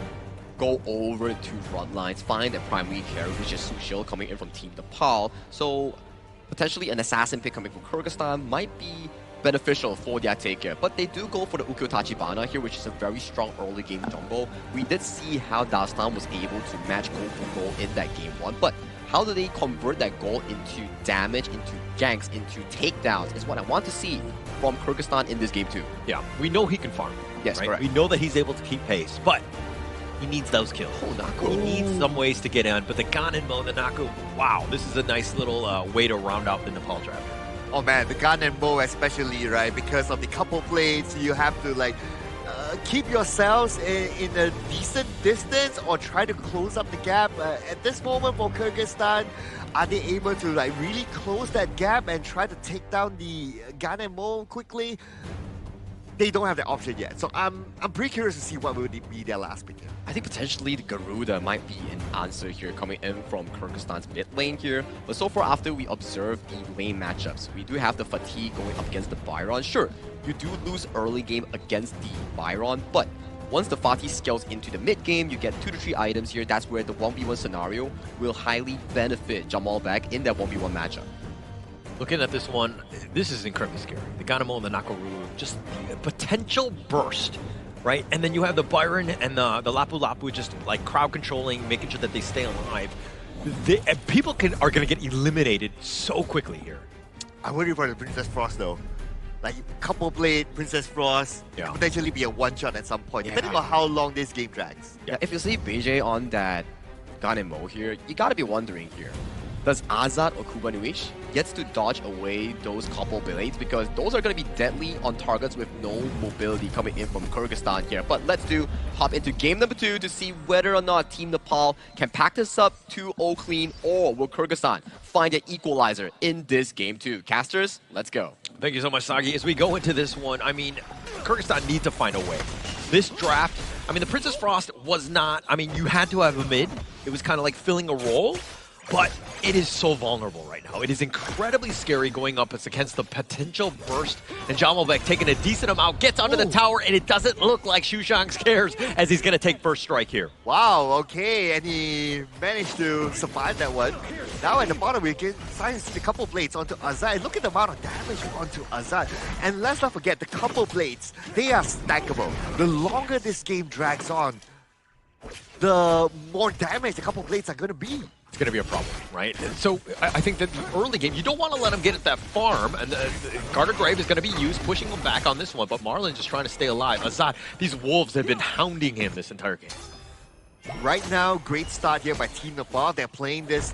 go over to front lines, find a primary carry, which is Sushil coming in from Team Nepal. So potentially an assassin pick coming from Kyrgyzstan might be beneficial for their take here. But they do go for the Ukyo Tachibana here, which is a very strong early game jumbo. We did see how Dastan was able to match goal for goal in that Game 1, but how do they convert that goal into damage, into ganks, into takedowns is what I want to see from Kyrgyzstan in this Game 2. Yeah, we know he can farm. Yes, right? correct. We know that he's able to keep pace, but he needs those kills. He needs some ways to get in, but the Ganenmo, the Naku, wow, this is a nice little way to round out the Nepal draft. Oh man, the Ganenmo especially, right? Because of the couple plates, you have to like keep yourselves in a decent distance or try to close up the gap. At this moment for Kyrgyzstan, are they able to like really close that gap and try to take down the Ganenmo quickly? They don't have the option yet, so I'm pretty curious to see what would be their last pick here. I think potentially the Garuda might be an answer here coming in from Kyrgyzstan's mid lane here. But so far, after we observe the lane matchups, we do have the Fatih going up against the Byron. Sure, you do lose early game against the Byron, but once the Fatih scales into the mid game, you get 2 to 3 items here. That's where the 1v1 scenario will highly benefit Jamal back in that 1v1 matchup. Looking at this one, this is incredibly scary. The Ganemo and the Nakaru, just a potential burst, right? And then you have the Byron and the Lapu Lapu just like crowd controlling, making sure that they stay alive. people are going to get eliminated so quickly here. I worry for the Princess Frost though. Like couple blade, Princess Frost, Yeah. potentially be a one shot at some point, depending on how long this game drags. Yeah, if you see BJ on that Ganemo here, you gotta be wondering here. Does Azad or Kubanuish gets to dodge away those couple blades? Because those are going to be deadly on targets with no mobility coming in from Kyrgyzstan here. But let's hop into game number 2 to see whether or not Team Nepal can pack this up 2-0 clean, or will Kyrgyzstan find an equalizer in this game 2? Casters, let's go. Thank you so much, Sagi. As we go into this one, I mean, Kyrgyzstan needs to find a way. This draft, I mean, the Princess Frost was not, I mean, you had to have a mid. It was kind of like filling a role. But it is so vulnerable right now. It is incredibly scary going up against the potential burst. And Jamalbek taking a decent amount, gets onto the tower, and it doesn't look like Shushang cares as he's going to take first strike here. Wow, okay, and he managed to survive that one. Now at the bottom, we can see the couple blades onto Azad. Look at the amount of damage onto Azad. And let's not forget, the couple blades, they are stackable. The longer this game drags on, the more damage the couple blades are going to be. It's going to be a problem, right? And so I think that the early game, you don't want to let him get at that farm, and Carter Grave is going to be used, pushing him back on this one, but Marlon just trying to stay alive. Azad, these wolves have been hounding him this entire game. Right now, great start here by Team Nepal. They're playing this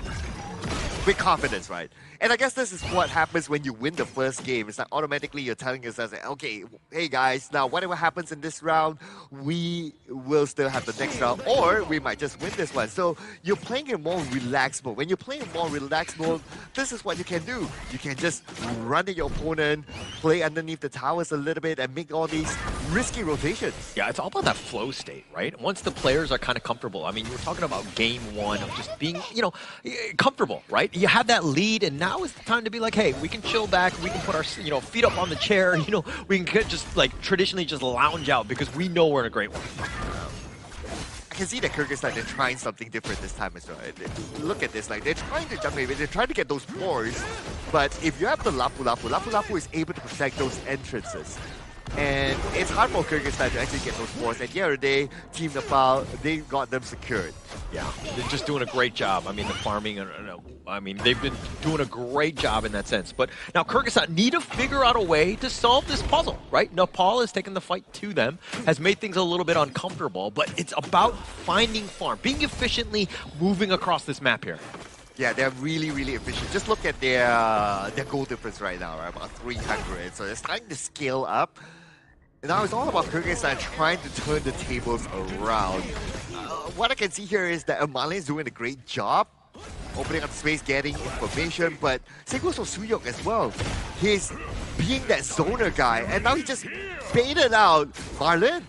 with confidence, right? And I guess this is what happens when you win the first game. It's like automatically you're telling yourself, okay, hey guys, now whatever happens in this round, we will still have the next round, or we might just win this one. So you're playing in more relaxed mode. When you're playing in more relaxed mode, this is what you can do. You can just run at your opponent, play underneath the towers a little bit, and make all these risky rotations. Yeah, it's all about that flow state, right? Once the players are kind of comfortable. I mean, you were talking about game 1 of just being, you know, comfortable, right? You have that lead, and now is the time to be like, hey, we can chill back, we can put our, you know, feet up on the chair, you know, we can just like traditionally just lounge out because we know we're in a great one. I can see that Kyrgyzstan, they're trying something different this time as well. Look at this, like they're trying to jump in, they're trying to get those floors, but if you have the Lapu Lapu is able to protect those entrances. And it's hard for Kyrgyzstan to actually get those floors. At the end of the day, Team Nepal, they got them secured. Yeah, they're just doing a great job. I mean, the farming, I mean, they've been doing a great job in that sense. But now Kyrgyzstan need to figure out a way to solve this puzzle, right? Nepal has taken the fight to them, has made things a little bit uncomfortable, but it's about finding farm, being efficiently moving across this map here. Yeah, they're really, really efficient. Just look at their goal difference right now, right? About 300. So they're starting to scale up. And now it's all about Kyrgyzstan trying to turn the tables around. What I can see here is that Malin is doing a great job opening up space, getting information, but same goes for Suyok as well. He's being that zoner guy, and now he just baited out Marlon.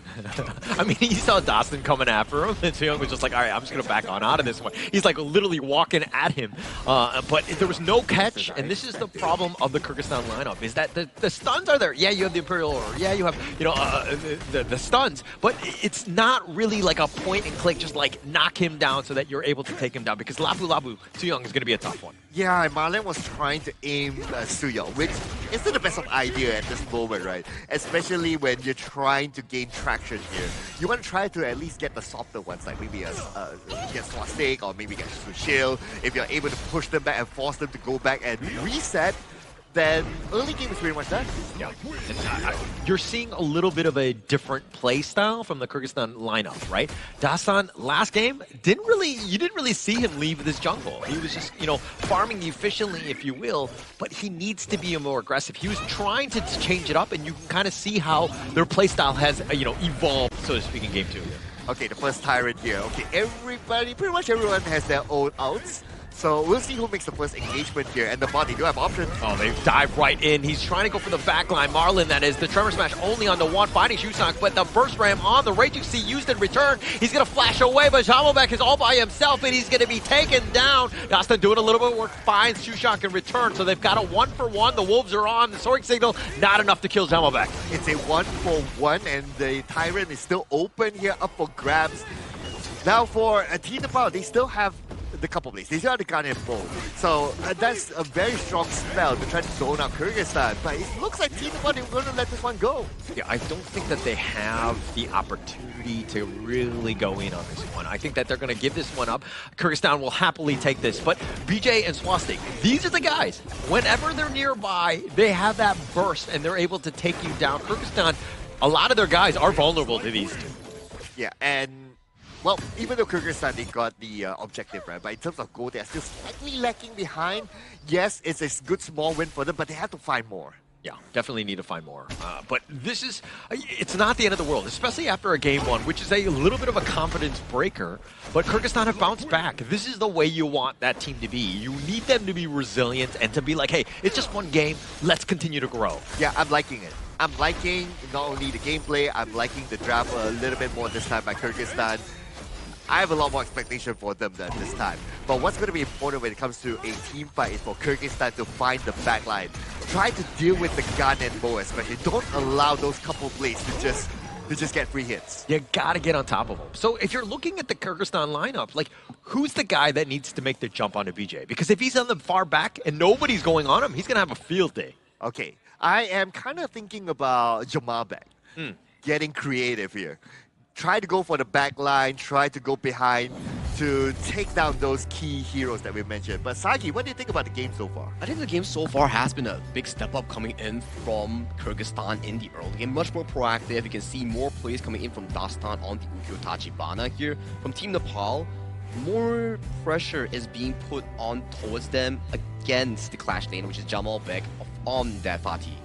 I mean, he saw Dawson coming after him, and Suyok was just like, all right, I'm just going to back on out of this one. He's like literally walking at him, but there was no catch, and this is the problem of the Kyrgyzstan lineup, is that the stuns are there. Yeah, you have the Imperial Order. Yeah, you have, you know, the stuns, but it's not really like a point and click, just like knock him down so that you're able to take him down, because Lapu Lapu Suyong is going to be a tough one. Yeah, Marlon was trying to aim Suyong, which isn't the best of idea at this moment, right? Especially when you're trying to gain traction here. You want to try to at least get the softer ones, like maybe get Swastik or maybe get Sushil. If you're able to push them back and force them to go back and reset, then early game is pretty much done. Yeah, you're seeing a little bit of a different play style from the Kyrgyzstan lineup, right? Dasan last game you didn't really see him leave this jungle. He was just, you know, farming efficiently, if you will, but he needs to be more aggressive. He was trying to change it up, and you can kind of see how their play style has, you know, evolved, so to speak, in game 2. Okay, the first Tyrant here. Okay, pretty much everyone has their own outs. So we'll see who makes the first engagement here. And the body do have options. Oh, they dive right in. He's trying to go for the backline. Marlon, that is. The Tremor Smash only on the one, fighting Shusang, but the Burst Ram on the Raging Sea used in return. He's going to flash away, but Jamalbek is all by himself, and he's going to be taken down. Dastan doing a little bit of work, finds Shusang in return, so they've got a 1-for-1. The Wolves are on. The Soaring Signal, not enough to kill Jamalbek. It's a 1-for-1, and the Tyrant is still open here, up for grabs. Now for Team Nepal, they still have the couple plays. They still have the Guardian Bow. So that's a very strong spell to try to zone out Kyrgyzstan. But it looks like Team Nepal, they're going to let this one go. Yeah, I don't think that they have the opportunity opportunity to really go in on this one. I think that they're going to give this one up. Kyrgyzstan will happily take this. But BJ and Swastik, these are the guys. Whenever they're nearby, they have that burst and they're able to take you down. Kyrgyzstan, a lot of their guys are vulnerable to these two. Yeah, and well, even though Kyrgyzstan, they got the objective, right? But in terms of goal, they're still slightly lacking behind. Yes, it's a good small win for them, but they have to find more. Yeah, definitely need to find more. But this is, it's not the end of the world, especially after a game one, which is a little bit of a confidence breaker. But Kyrgyzstan have bounced back. This is the way you want that team to be. You need them to be resilient and to be like, hey, it's just one game. Let's continue to grow. Yeah, I'm liking it. I'm liking not only the gameplay, I'm liking the drama a little bit more this time by Kyrgyzstan. I have a lot more expectation for them than this time. But what's going to be important when it comes to a team fight is for Kyrgyzstan to find the backline. Try to deal with the gun and Mo especially. Don't allow those couple plays to just get free hits. You got to get on top of them. So if you're looking at the Kyrgyzstan lineup, like, who's the guy that needs to make the jump onto BJ? Because if he's on the far back and nobody's going on him, he's going to have a field day. Okay, I am kind of thinking about Jamal back. Getting creative here. Try to go for the back line, try to go behind to take down those key heroes that we mentioned. But Sagi, what do you think about the game so far? I think the game so far has been a big step up coming in from Kyrgyzstan in the early game. Much more proactive. You can see more plays coming in from Dastan on the Ukyo Tachibana here. From Team Nepal, more pressure is being put on towards them against the Clash lane, which is Jamal Bek on that Fatih.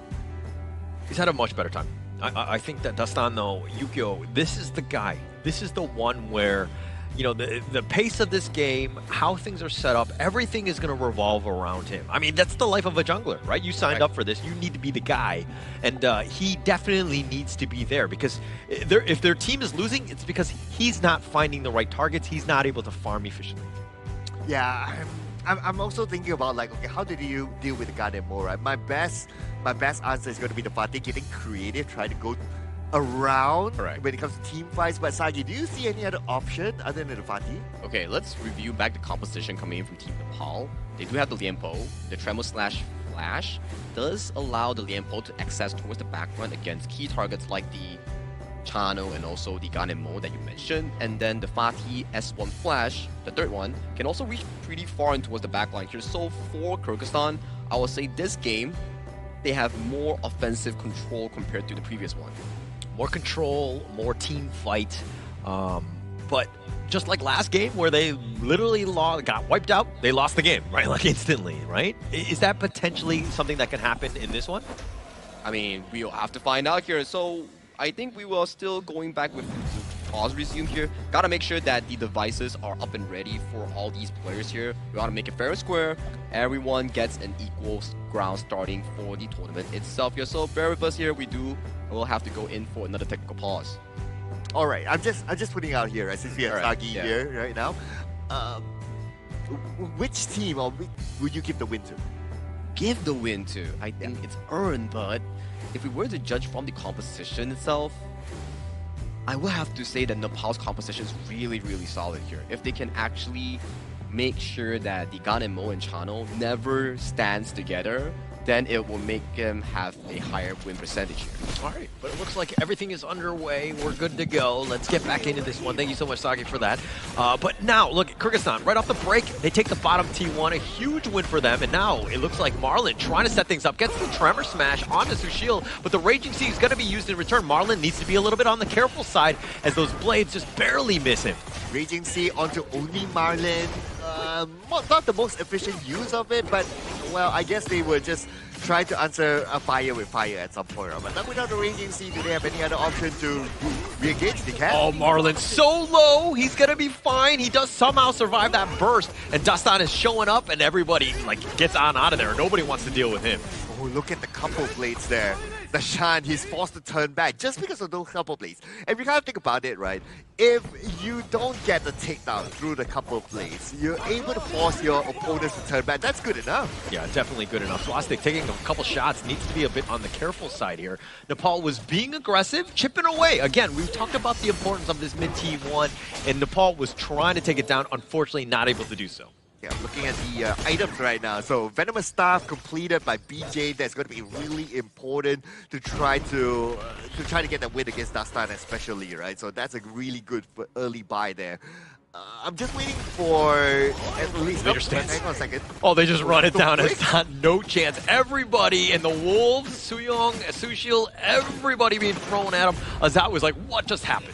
He's had a much better time. I think that Dastan, though, Ukyo, this is the guy. This is the one where, you know, the pace of this game, how things are set up, everything is going to revolve around him. I mean, that's the life of a jungler, right? You signed up for this. You need to be the guy. And he definitely needs to be there because if their team is losing, it's because he's not finding the right targets. He's not able to farm efficiently. Yeah, I'm also thinking about, like, okay, how did you deal with the Garden more, right? My best answer is going to be the Fatih getting creative, trying to go around when it comes to team fights. But Sagi, do you see any other option other than the Fatih? Okay, let's review back the composition coming in from Team Nepal. They do have the Lianpo. The Tremor / Flash does allow the Lianpo to access towards the background against key targets like the Chano and also the Gun and Mo that you mentioned. And then the Fatih S1 Flash, the third one, can also reach pretty far in towards the backline here. So for Kyrgyzstan, I would say this game, they have more offensive control compared to the previous one. More control, more team fight. But just like last game where they literally got wiped out, they lost the game, right? Like instantly, right? Is that potentially something that can happen in this one? I mean, we'll have to find out here. So I think we will still going back with pause resume here. Gotta make sure that the devices are up and ready for all these players here. We want to make it fair and square. Everyone gets an equal ground starting for the tournament itself here. So bear with us here. We'll have to go in for another technical pause. All right, I'm just putting out here, right, since we have Sagi here right now. Which team would you give the win to? Give the win to? I think it's earned, but if we were to judge from the composition itself, I will have to say that Nepal's composition is really, really solid here. If they can actually make sure that the Gan and Mo and Chano never stands together, then it will make them have a higher win percentage here. All right, but it looks like everything is underway. We're good to go. Let's get back into this one. Thank you so much, Sagi, for that. But now, look, Kyrgyzstan, right off the break, they take the bottom T1, a huge win for them. And now it looks like Marlon trying to set things up, gets the Tremor Smash onto Sushil, but the Raging Sea is going to be used in return. Marlon needs to be a little bit on the careful side as those blades just barely miss him. Raging Sea onto only Marlon. Not the most efficient use of it, but, well, I guess they were just trying to answer a fire with fire at some point. But not without the Raging Sea, do they have any other option to re-engage? They can. Oh, Marlon's so low. He's going to be fine. He does somehow survive that burst. And Dastan is showing up, and everybody gets out of there. Nobody wants to deal with him. Oh, look at the couple blades there. The Shan, he's forced to turn back just because of those couple blades. And we kind of think about it, right? If you don't get the takedown through the couple blades, you're able to force your opponents to turn back. That's good enough. Yeah, definitely good enough. Swastik taking a couple shots, needs to be a bit on the careful side here. Nepal was being aggressive, chipping away. Again, we've talked about the importance of this mid T1, and Nepal was trying to take it down, unfortunately not able to do so. Okay, I'm looking at the items right now. So Venomous Staff completed by BJ. That's going to be really important to try to get that win against Dastan especially, right? So that's a really good early buy there. I'm just waiting for at least... Later stance. Hang on a second. Oh, they just run it down. It's not no chance. Everybody in the Wolves, Suyong, Sushil, everybody being thrown at him. Azat was like, what just happened?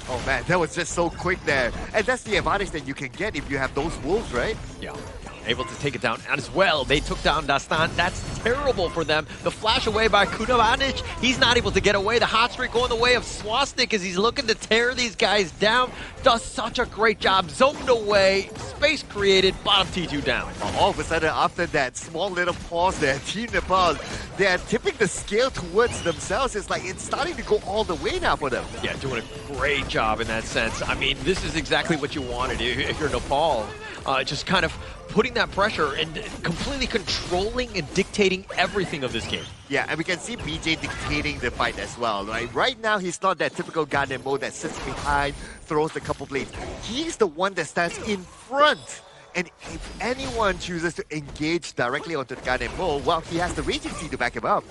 Oh man, that was just so quick there. And that's the advantage that you can get if you have those Wolves, right? Yeah. Able to take it down as well. They took down Dastan. That's terrible for them. The flash away by Kudavanic. He's not able to get away. The hot streak going the way of Swastik as he's looking to tear these guys down. Does such a great job. Zoned away. Space created. Bottom T2 down. All of a sudden, after that small little pause there, Team Nepal, they're tipping the scale towards themselves. It's like it's starting to go all the way now for them. Yeah, doing a great job in that sense. I mean, this is exactly what you wanted if you're Nepal. Just kind of putting that pressure and completely controlling and dictating everything of this game. Yeah, and we can see BJ dictating the fight as well, right? Right now, he's not that typical Gundam mode that sits behind, throws the couple blades. He's the one that stands in front. And if anyone chooses to engage directly onto the Gundam mode, well, he has the Regency to back him up.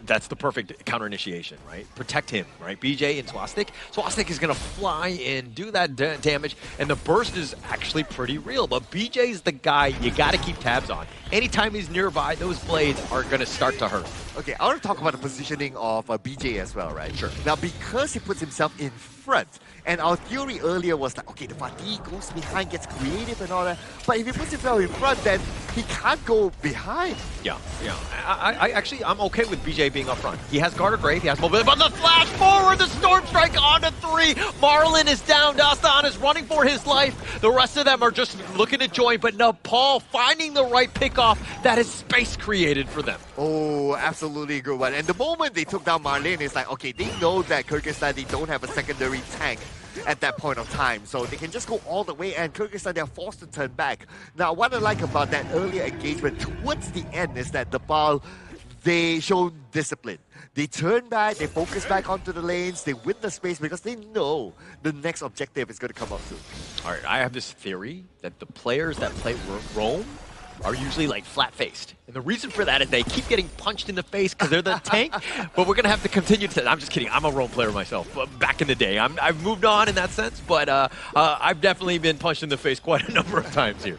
That's the perfect counter initiation, right? Protect him, right? BJ and Swastik. Swastik is going to fly in, do that damage, and the burst is actually pretty real. But BJ's the guy you got to keep tabs on. Anytime he's nearby, those blades are going to start to hurt. Okay, I want to talk about the positioning of BJ as well, right? Sure. Now, because he puts himself in front, and our theory earlier was like, okay, the fatigue goes behind, gets creative and all that. But if he puts himself in front, then he can't go behind. Yeah. I'm okay with BJ being up front. He has Garter Grave, he has mobility, but the flash forward, the Storm Strike onto 3. Marlin is down, Dastan is running for his life. The rest of them are just looking to join, but Nepal finding the right pickoff. That is space created for them. Oh, absolutely a good one. And the moment they took down Marlin, it's like, okay, they know that Kyrgyzstan, they don't have a secondary tank at that point of time. So they can just go all the way, and Kyrgyzstan, they're forced to turn back. Now, what I like about that earlier engagement towards the end is that Nepal, they show discipline. They turn back, they focus back onto the lanes, they win the space because they know the next objective is going to come up soon. All right, I have this theory that the players that play Rome are usually like flat-faced. And the reason for that is they keep getting punched in the face because they're the tank, but we're going to have to continue to... I'm just kidding. I'm a Rome player myself back in the day. I've moved on in that sense, but I've definitely been punched in the face quite a number of times here.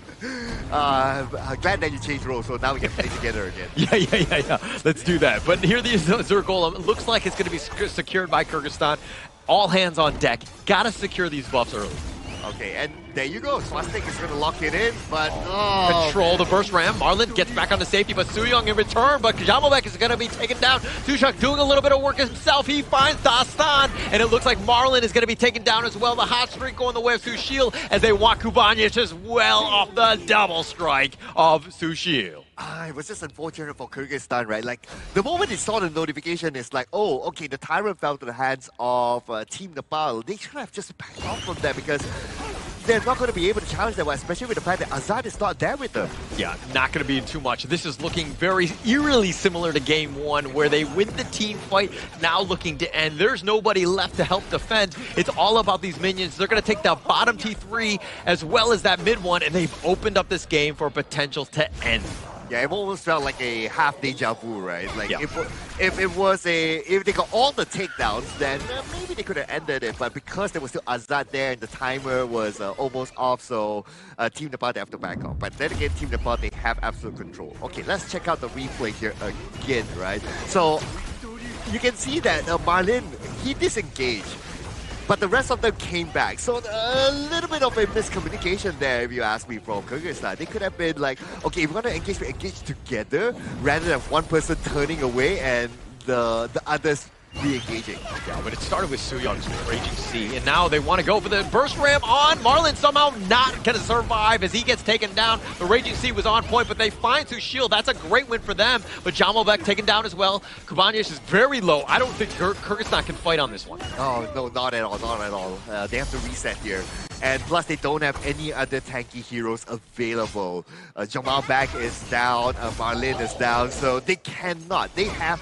Glad that you changed roles, so now we can play together again. Yeah. Let's do that. But here the Zergolem looks like it's going to be secured by Kyrgyzstan. All hands on deck. Got to secure these buffs early. Okay, and there you go. Swastik is going to lock it in, but... Control the burst ram. Marlin gets back onto safety, but Suyong in return, but Jamalbek is going to be taken down. Tushak doing a little bit of work himself. He finds Dastan, and it looks like Marlin is going to be taken down as well. The hot streak going the way of Sushil as they walk Kubanic as well off the double strike of Sushil. It was just unfortunate for Kyrgyzstan, right? Like, the moment they saw the notification, it's like, oh, okay, the Tyrant fell to the hands of Team Nepal. They should have just backed off from that because they're not going to be able to challenge that one, especially with the fact that Azad is not there with them. Yeah, not going to be too much. This is looking very eerily similar to Game 1, where they win the team fight, now looking to end. There's nobody left to help defend. It's all about these minions. They're going to take the bottom T3 as well as that mid one, and they've opened up this game for potential to end. Yeah, it almost felt like a half deja vu, right? Like, if they got all the takedowns, then maybe they could have ended it. But because there was still Azad there and the timer was almost off, so Team Nepal, they have to back off. But then again, Team Nepal, they have absolute control. Okay, let's check out the replay here again, right? So you can see that Marlin, he disengaged. But the rest of them came back. So a little bit of a miscommunication there, if you ask me, from Kyrgyzstan. They could have been like, okay, if we're going to engage, we engage together rather than one person turning away and the others re-engaging. Yeah, but it started with Suyong's Raging Sea, and now they want to go for the burst ram on. Marlin somehow not going to survive as he gets taken down. The Raging Sea was on point, but they find Sushil. That's a great win for them, but Jamalbek taken down as well. Kubanic is very low. I don't think Kyrgyzstan can fight on this one. Oh, no, not at all, not at all. They have to reset here. And plus, they don't have any other tanky heroes available. Jamalbek is down, Marlin is down, so they cannot. They have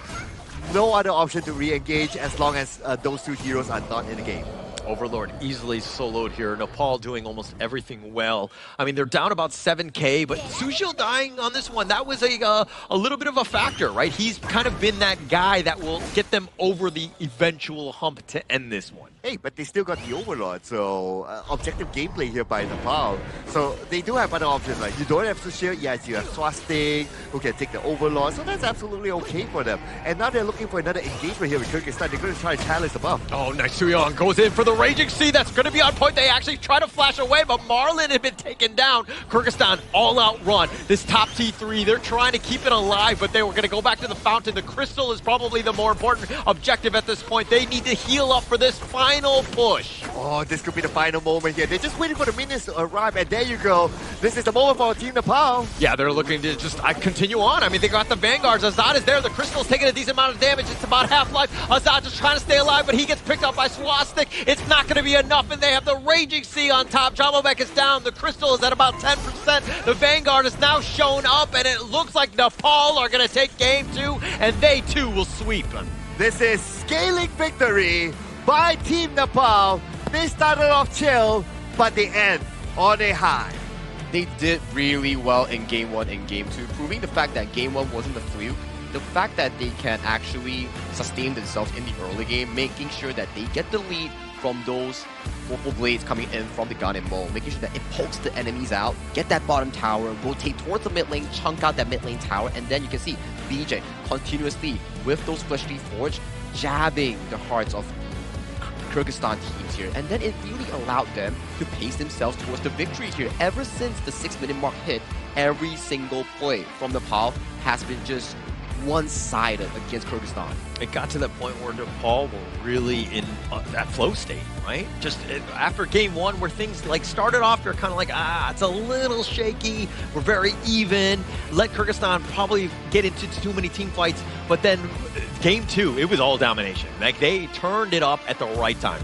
no other option to re-engage as long as those two heroes are not in the game. Overlord easily soloed here. Nepal doing almost everything well. I mean, they're down about 7K, but Sushil dying on this one, that was a little bit of a factor, right? He's kind of been that guy that will get them over the eventual hump to end this one. Hey, but they still got the Overlord, so objective gameplay here by Nepal. So they do have other options, like you don't have Sushil, yes, you have Swastik, who can take the Overlord, so that's absolutely okay for them. And now they're looking for another engagement here with Kyrgyzstan. They're going to try to challenge the buff. Oh, nice. Suyeon goes in for the Raging Sea. That's going to be on point. They actually try to flash away, but Marlin had been taken down. Kyrgyzstan all-out run. This top T3, they're trying to keep it alive, but they were going to go back to the fountain. The crystal is probably the more important objective at this point. They need to heal up for this final push. Oh, this could be the final moment here. They're just waiting for the minions to arrive, and there you go. This is the moment for Team Nepal. Yeah, they're looking to just continue on. I mean, they got the Vanguards. Azad is there. The crystal's taking a decent amount of damage. It's about half-life. Azad just trying to stay alive, but he gets picked up by Swastik. It's not going to be enough, and they have the Raging Sea on top. Jamovek is down. The crystal is at about 10%. The Vanguard is now shown up, and it looks like Nepal are going to take game 2, and they too will sweep. This is scaling victory by Team Nepal. They started off chill, but they end on a high. They did really well in Game 1 and Game 2, proving the fact that Game 1 wasn't a fluke. The fact that they can actually sustain themselves in the early game, making sure that they get the lead from those Purple Blades coming in from the gun and Mo, making sure that it pokes the enemies out, get that bottom tower, rotate towards the mid lane, chunk out that mid lane tower, and then you can see BJ continuously with those Fleshly Forge jabbing the hearts of Kyrgyzstan teams here, and then it really allowed them to pace themselves towards the victory here. Ever since the 6-minute mark hit, every single play from Nepal has been just one-sided against Kyrgyzstan. It got to that point where Nepal were really in that flow state, right? Just after game 1 where things like started off, they're kind of like, it's a little shaky, we're very even, let Kyrgyzstan probably get into too many team fights, but then game 2, it was all domination. Like they turned it up at the right time.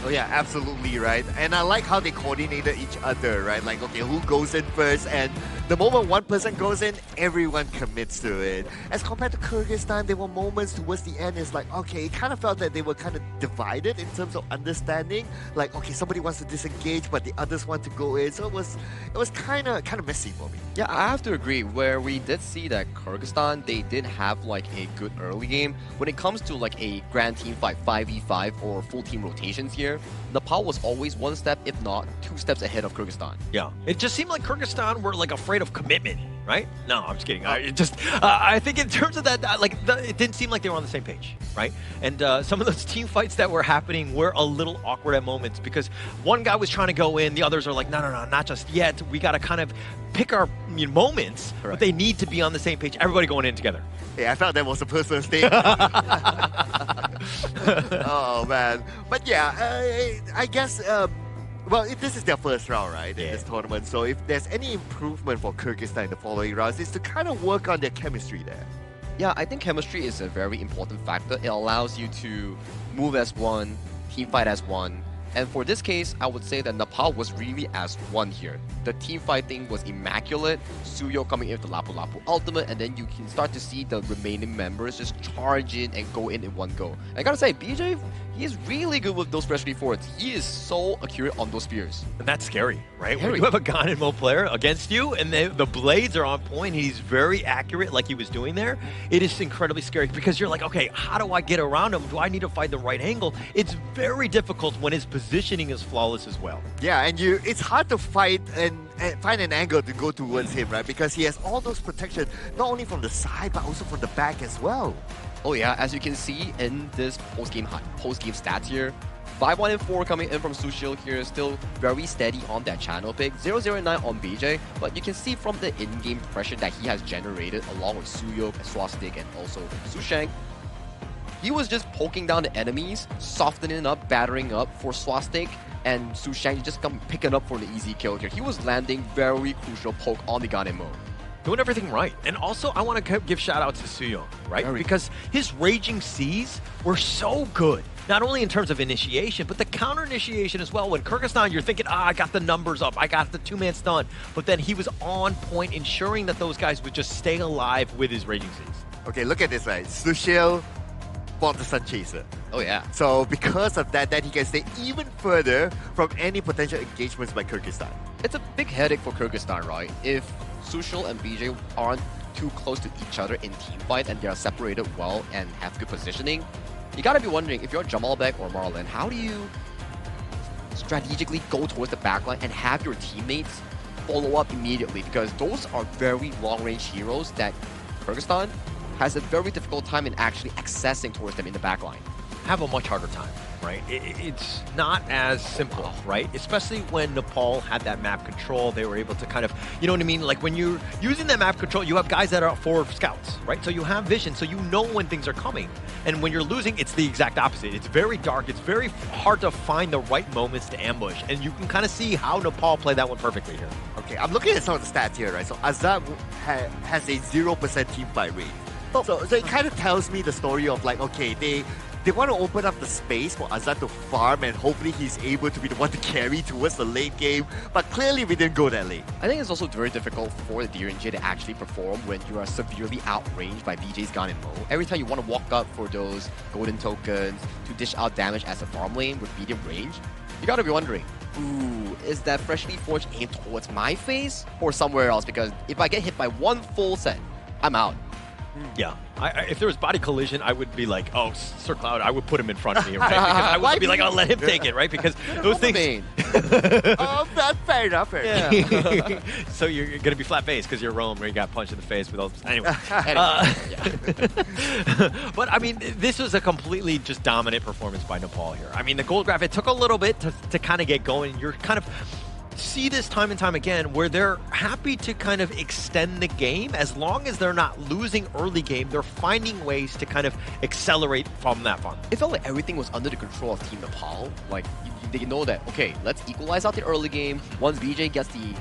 Oh yeah, absolutely, right? And I like how they coordinated each other, right? Like, okay, who goes in first? And the moment one person goes in, everyone commits to it. As compared to Kyrgyzstan, there were moments towards the end, it's like, okay, it kind of felt that they were kind of divided in terms of understanding. Like, okay, somebody wants to disengage, but the others want to go in. So it was kind of messy for me. Yeah, I have to agree. Where we did see that Kyrgyzstan, they did have like a good early game. When it comes to like a grand team fight, 5v5 or full team rotations here, Nepal was always one step, if not 2 steps ahead of Kyrgyzstan. Yeah, it just seemed like Kyrgyzstan were like afraid of commitment, right? No, I'm just kidding. I think in terms of that, it didn't seem like they were on the same page, right? And some of those team fights that were happening were a little awkward at moments because one guy was trying to go in, the others are like, no, not just yet. We got to kind of pick our moments, but they need to be on the same page. Everybody going in together. Yeah, I felt that was a personal statement. Oh, man. But yeah, I guess, well, this is their first round, right, in this tournament. So if there's any improvement for Kyrgyzstan in the following rounds, it's to kind of work on their chemistry there. Yeah, I think chemistry is a very important factor. It allows you to move as one, team fight as one. And for this case, I would say that Nepal was really as one here. The team fighting was immaculate. Suyo coming in with the Lapu Lapu ultimate, and then you can start to see the remaining members just charge in and go in one go. I gotta say, BJ, he is really good with those freshly forwards. He is so accurate on those spears. And that's scary, right? When you have a Gan and Mo player against you, and the blades are on point, he's very accurate like he was doing there, it is incredibly scary because you're like, okay, how do I get around him? Do I need to find the right angle? It's very difficult when his positioning is flawless as well. Yeah, and it's hard to fight and find an angle to go towards him, right? Because he has all those protection, not only from the side, but also from the back as well. Oh yeah, as you can see in this post-game stats here, 5-1 and 4 coming in from Sushil here, still very steady on that channel pick. 0-0-9 on BJ, but you can see from the in-game pressure that he has generated along with Suyok, Swastik, and also Sushang, he was just poking down the enemies, softening up, battering up for Swastik, and Sushang just come picking up for the easy kill here. He was landing very crucial poke on the Ganemo. Doing everything right. And also, I want to give shout out to Suyo, right? Because his Raging Seas were so good. Not only in terms of initiation, but the counter initiation as well. When Kyrgyzstan, you're thinking, I got the numbers up, I got the 2-man stun. But then he was on point, ensuring that those guys would just stay alive with his Raging Seas. Okay, look at this, right? Sushil bought the Sun Chaser. Oh yeah. So because of that, then he can stay even further from any potential engagements by Kyrgyzstan. It's a big headache for Kyrgyzstan, right? If Sushil and BJ aren't too close to each other in team fight and they are separated well and have good positioning, you gotta be wondering, if you're Jamalbek or Marlon, how do you strategically go towards the backline and have your teammates follow up immediately? Because those are very long-range heroes that Kyrgyzstan has a very difficult time in actually accessing towards them in the backline. Have a much harder time, right? It's not as simple, right? Especially when Nepal had that map control, they were able to kind of, you know what I mean? Like when you're using that map control, you have guys that are forward scouts, right? So you have vision, so you know when things are coming. And when you're losing, it's the exact opposite. It's very dark, it's very hard to find the right moments to ambush. And you can kind of see how Nepal played that one perfectly here. Okay, I'm looking at some of the stats here, right? So Azad has a 0% team fight rate. So it kind of tells me the story of like, okay, they want to open up the space for Azad to farm and hopefully he's able to be the one to carry towards the late game, but clearly we didn't go that late. I think it's also very difficult for the DRNJ to actually perform when you are severely outranged by BJ's Gan and Mo. Every time you want to walk up for those golden tokens to dish out damage as a farm lane with medium range, you gotta be wondering, ooh, is that freshly forged aimed towards my face or somewhere else? Because if I get hit by one full set, I'm out. Yeah, if there was body collision, I would be like, oh, Sir Cloud, I would put him in front of me, right? Because I would be like, I'll let him take it, right? Because those things... Oh, that's fair enough. Yeah. So you're going to be flat-faced because you're Rome, where you got punched in the face with all... Anyway. But, I mean, this was a completely just dominant performance by Nepal here. I mean, the gold graph, it took a little bit to kind of get going. You're kind of... see this time and time again where they're happy to kind of extend the game. As long as they're not losing early game, they're finding ways to kind of accelerate from that fun. It felt like everything was under the control of Team Nepal. Like, they know that, okay, let's equalize out the early game. Once BJ gets the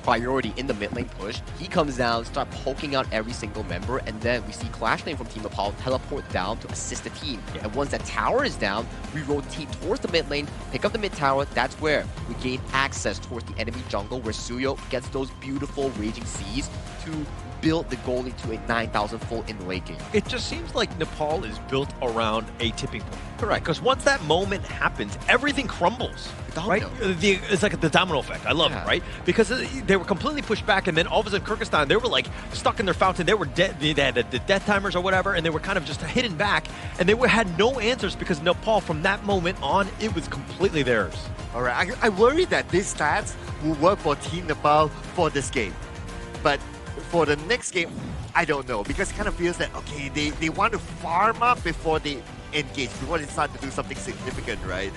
priority in the mid lane push, he comes down, start poking out every single member, and then we see Clash Lane from Team Nepal teleport down to assist the team. Yeah. And once that tower is down, we rotate towards the mid lane, pick up the mid tower. That's where we gain access towards the enemy jungle, where Suyo gets those beautiful Raging Seas to build the goal into a 9,000 full in the late game. It just seems like Nepal is built around a tipping point. Correct. Because once that moment happens, everything crumbles. Right? It's like the domino effect. I love it, right? Because they were completely pushed back, and then all of a sudden Kyrgyzstan, they were like stuck in their fountain. They were dead. They had the death timers or whatever, and they were kind of just hidden back, and they had no answers because Nepal, from that moment on, it was completely theirs. All right, I worry that these stats will work for Team Nepal for this game, but for the next game, I don't know, because it kind of feels that, okay, they want to farm up before they engage, before they start to do something significant, right?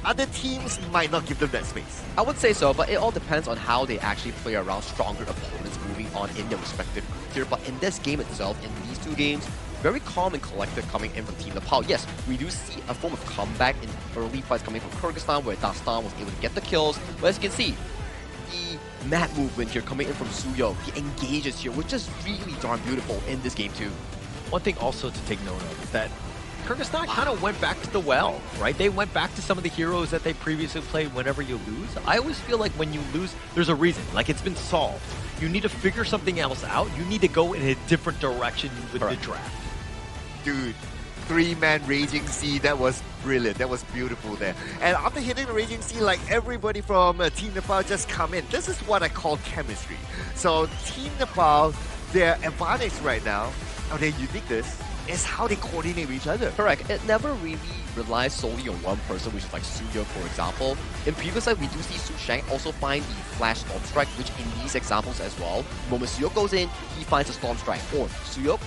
Other teams might not give them that space. I would say so, but it all depends on how they actually play around stronger opponents moving on in their respective tier. But in this game itself, in these two games, very calm and collected coming in from Team Nepal. Yes, we do see a form of comeback in early fights coming from Kyrgyzstan, where Dastan was able to get the kills. But as you can see, the map movement here coming in from Suyo, the engages here, which is really darn beautiful in this game too. One thing also to take note of is that Kyrgyzstan kind of went back to the well, right? They went back to some of the heroes that they previously played whenever you lose. I always feel like when you lose, there's a reason. Like, it's been solved. You need to figure something else out. You need to go in a different direction with the draft. Dude, 3-man Raging Sea, that was brilliant. That was beautiful there. And after hitting the Raging Sea, like, everybody from Team Nepal just come in. This is what I call chemistry. So Team Nepal, their advantage right now, or their uniqueness, is how they coordinate with each other. Correct. It never really relies solely on one person, which is like Suyo, for example. In previous life, we do see Su Sheng also find the Flash Storm Strike, which in these examples as well, the moment Suyo goes in, he finds a Storm Strike. Or Suyo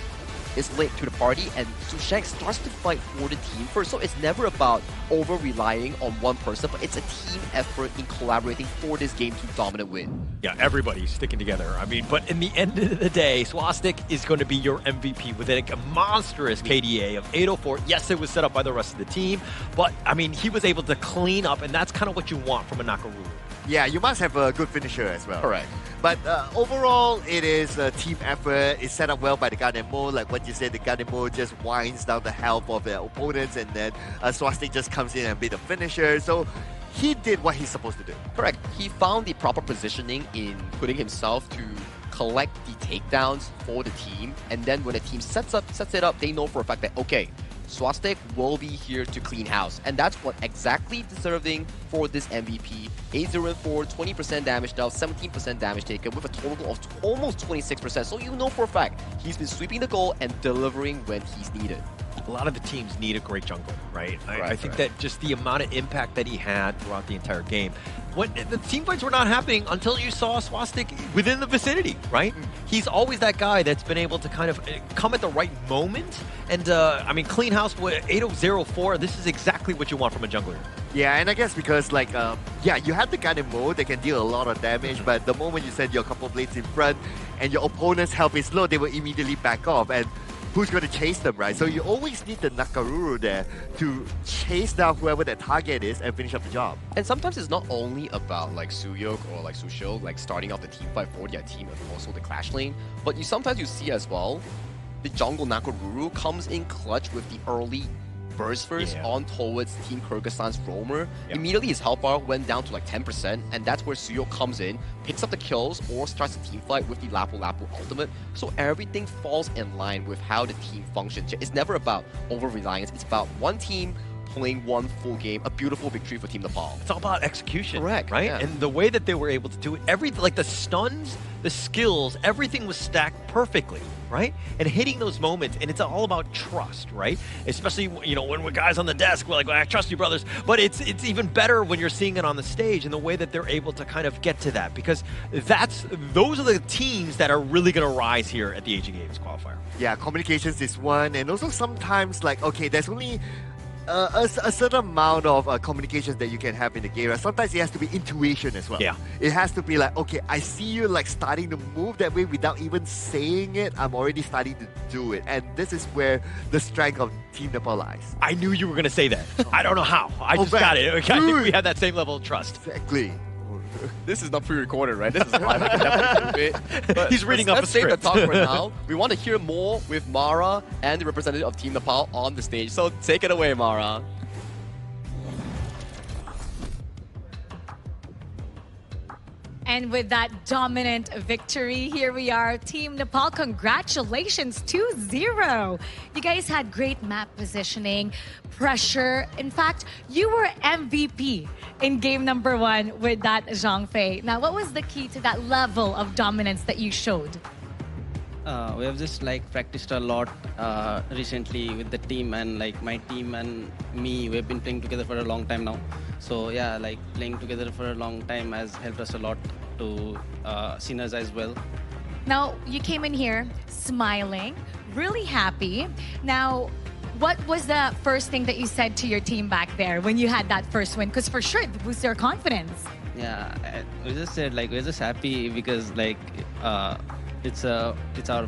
is late to the party and Su Sheng starts to fight for the team first. So it's never about over-relying on one person, but it's a team effort in collaborating for this game to dominate win. Yeah, everybody's sticking together. I mean, but in the end of the day, Swastik is going to be your MVP with a monstrous KDA of 804. Yes, it was set up by the rest of the team, but I mean, he was able to clean up, and that's kind of what you want from a Nakaruru. Yeah, you must have a good finisher as well. Correct. But overall, it is a team effort. It's set up well by the Ganemo. Like what you said, the Ganemo just winds down the health of their opponents, and then Swastik just comes in and be the finisher. So he did what he's supposed to do. Correct. He found the proper positioning in putting himself to collect the takedowns for the team, and then when the team sets it up, they know for a fact that, okay, Swastik will be here to clean house, and that's what exactly deserving for this MVP. 8-0-4, 20% damage dealt, 17% damage taken with a total of almost 26%. So you know for a fact he's been sweeping the goal and delivering when he's needed. A lot of the teams need a great jungle, right? I think that just the amount of impact that he had throughout the entire game. When the team fights were not happening until you saw Swastik within the vicinity, right? He's always that guy that's been able to kind of come at the right moment. And I mean, clean house with 8-0-4, this is exactly what you want from a jungler. Yeah, and I guess because like, yeah, you have the kind of mode that can deal a lot of damage, but the moment you send your couple blades in front and your opponent's health is low, they will immediately back off. And who's going to chase them, right? So you always need the Nakaruru there to chase down whoever that target is and finish up the job. And sometimes it's not only about like Suyok or like Sushil like starting off the team fight for their team and also the clash lane, but sometimes you see as well the jungle Nakaruru comes in clutch with the early burst first on towards Team Kyrgyzstan's roamer. Immediately his health bar went down to like 10%, and that's where Suyok comes in, picks up the kills, or starts the team fight with the Lapu Lapu ultimate. So everything falls in line with how the team functions. It's never about over-reliance, it's about one team playing one full game, a beautiful victory for Team Nepal. It's all about execution, correct, right? Yeah. And the way that they were able to do it, everything, like the stuns, the skills, everything was stacked perfectly, right? And hitting those moments, and it's all about trust, right? Especially, you know, when we're guys on the desk, we're like, I trust you, brothers. But it's even better when you're seeing it on the stage and the way that they're able to kind of get to that, because those are the teams that are really going to rise here at the Asian Games qualifier. Yeah, communications is one, and also sometimes like, okay, there's only a certain amount of communications that you can have in the game. Right? Sometimes it has to be intuition as well. Yeah. It has to be like, okay, I see you like starting to move that way without even saying it. I'm already starting to do it. And this is where the strength of Team Nepal lies. I knew you were going to say that. I don't know how. I just got it. Okay, I think we have that same level of trust. Exactly. This is not pre-recorded, right? This is live. I can definitely do it. But he's reading up a script. Let's save the talk for now. We want to hear more with Mara and the representative of Team Nepal on the stage. So take it away, Mara. And with that dominant victory, here we are, Team Nepal. Congratulations, 2-0. You guys had great map positioning, pressure. In fact, you were MVP in game number 1 with that Zhang Fei. Now, what was the key to that level of dominance that you showed? We have just like practiced a lot recently with the team, and like my team and me, we've been playing together for a long time now. So yeah, like playing together for a long time has helped us a lot to synergize well. Now, you came in here smiling, really happy. Now, what was the first thing that you said to your team back there when you had that first win? Because for sure, it boosted your confidence. Yeah, we just said like we're just happy because like it's our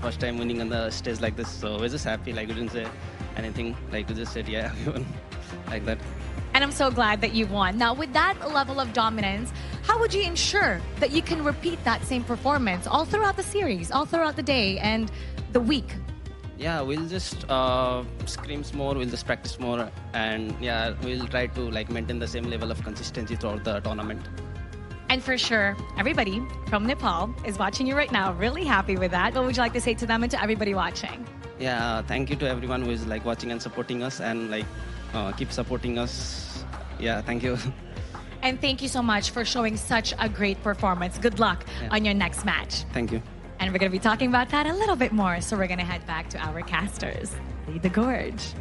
first time winning on the stage like this. So we're just happy. Like we didn't say anything. Like we just said yeah, we won like that. And I'm so glad that you won. Now, with that level of dominance, how would you ensure that you can repeat that same performance all throughout the series, all throughout the day and the week? Yeah, we'll just scrims more, we'll just practice more, and yeah, we'll try to like maintain the same level of consistency throughout the tournament. And for sure, everybody from Nepal is watching you right now, really happy with that. What would you like to say to them and to everybody watching? Yeah, thank you to everyone who is like watching and supporting us, and like keep supporting us. Yeah, thank you. And thank you so much for showing such a great performance. Good luck on your next match. Thank you. And we're going to be talking about that a little bit more. So we're going to head back to our casters. Lead the gorge.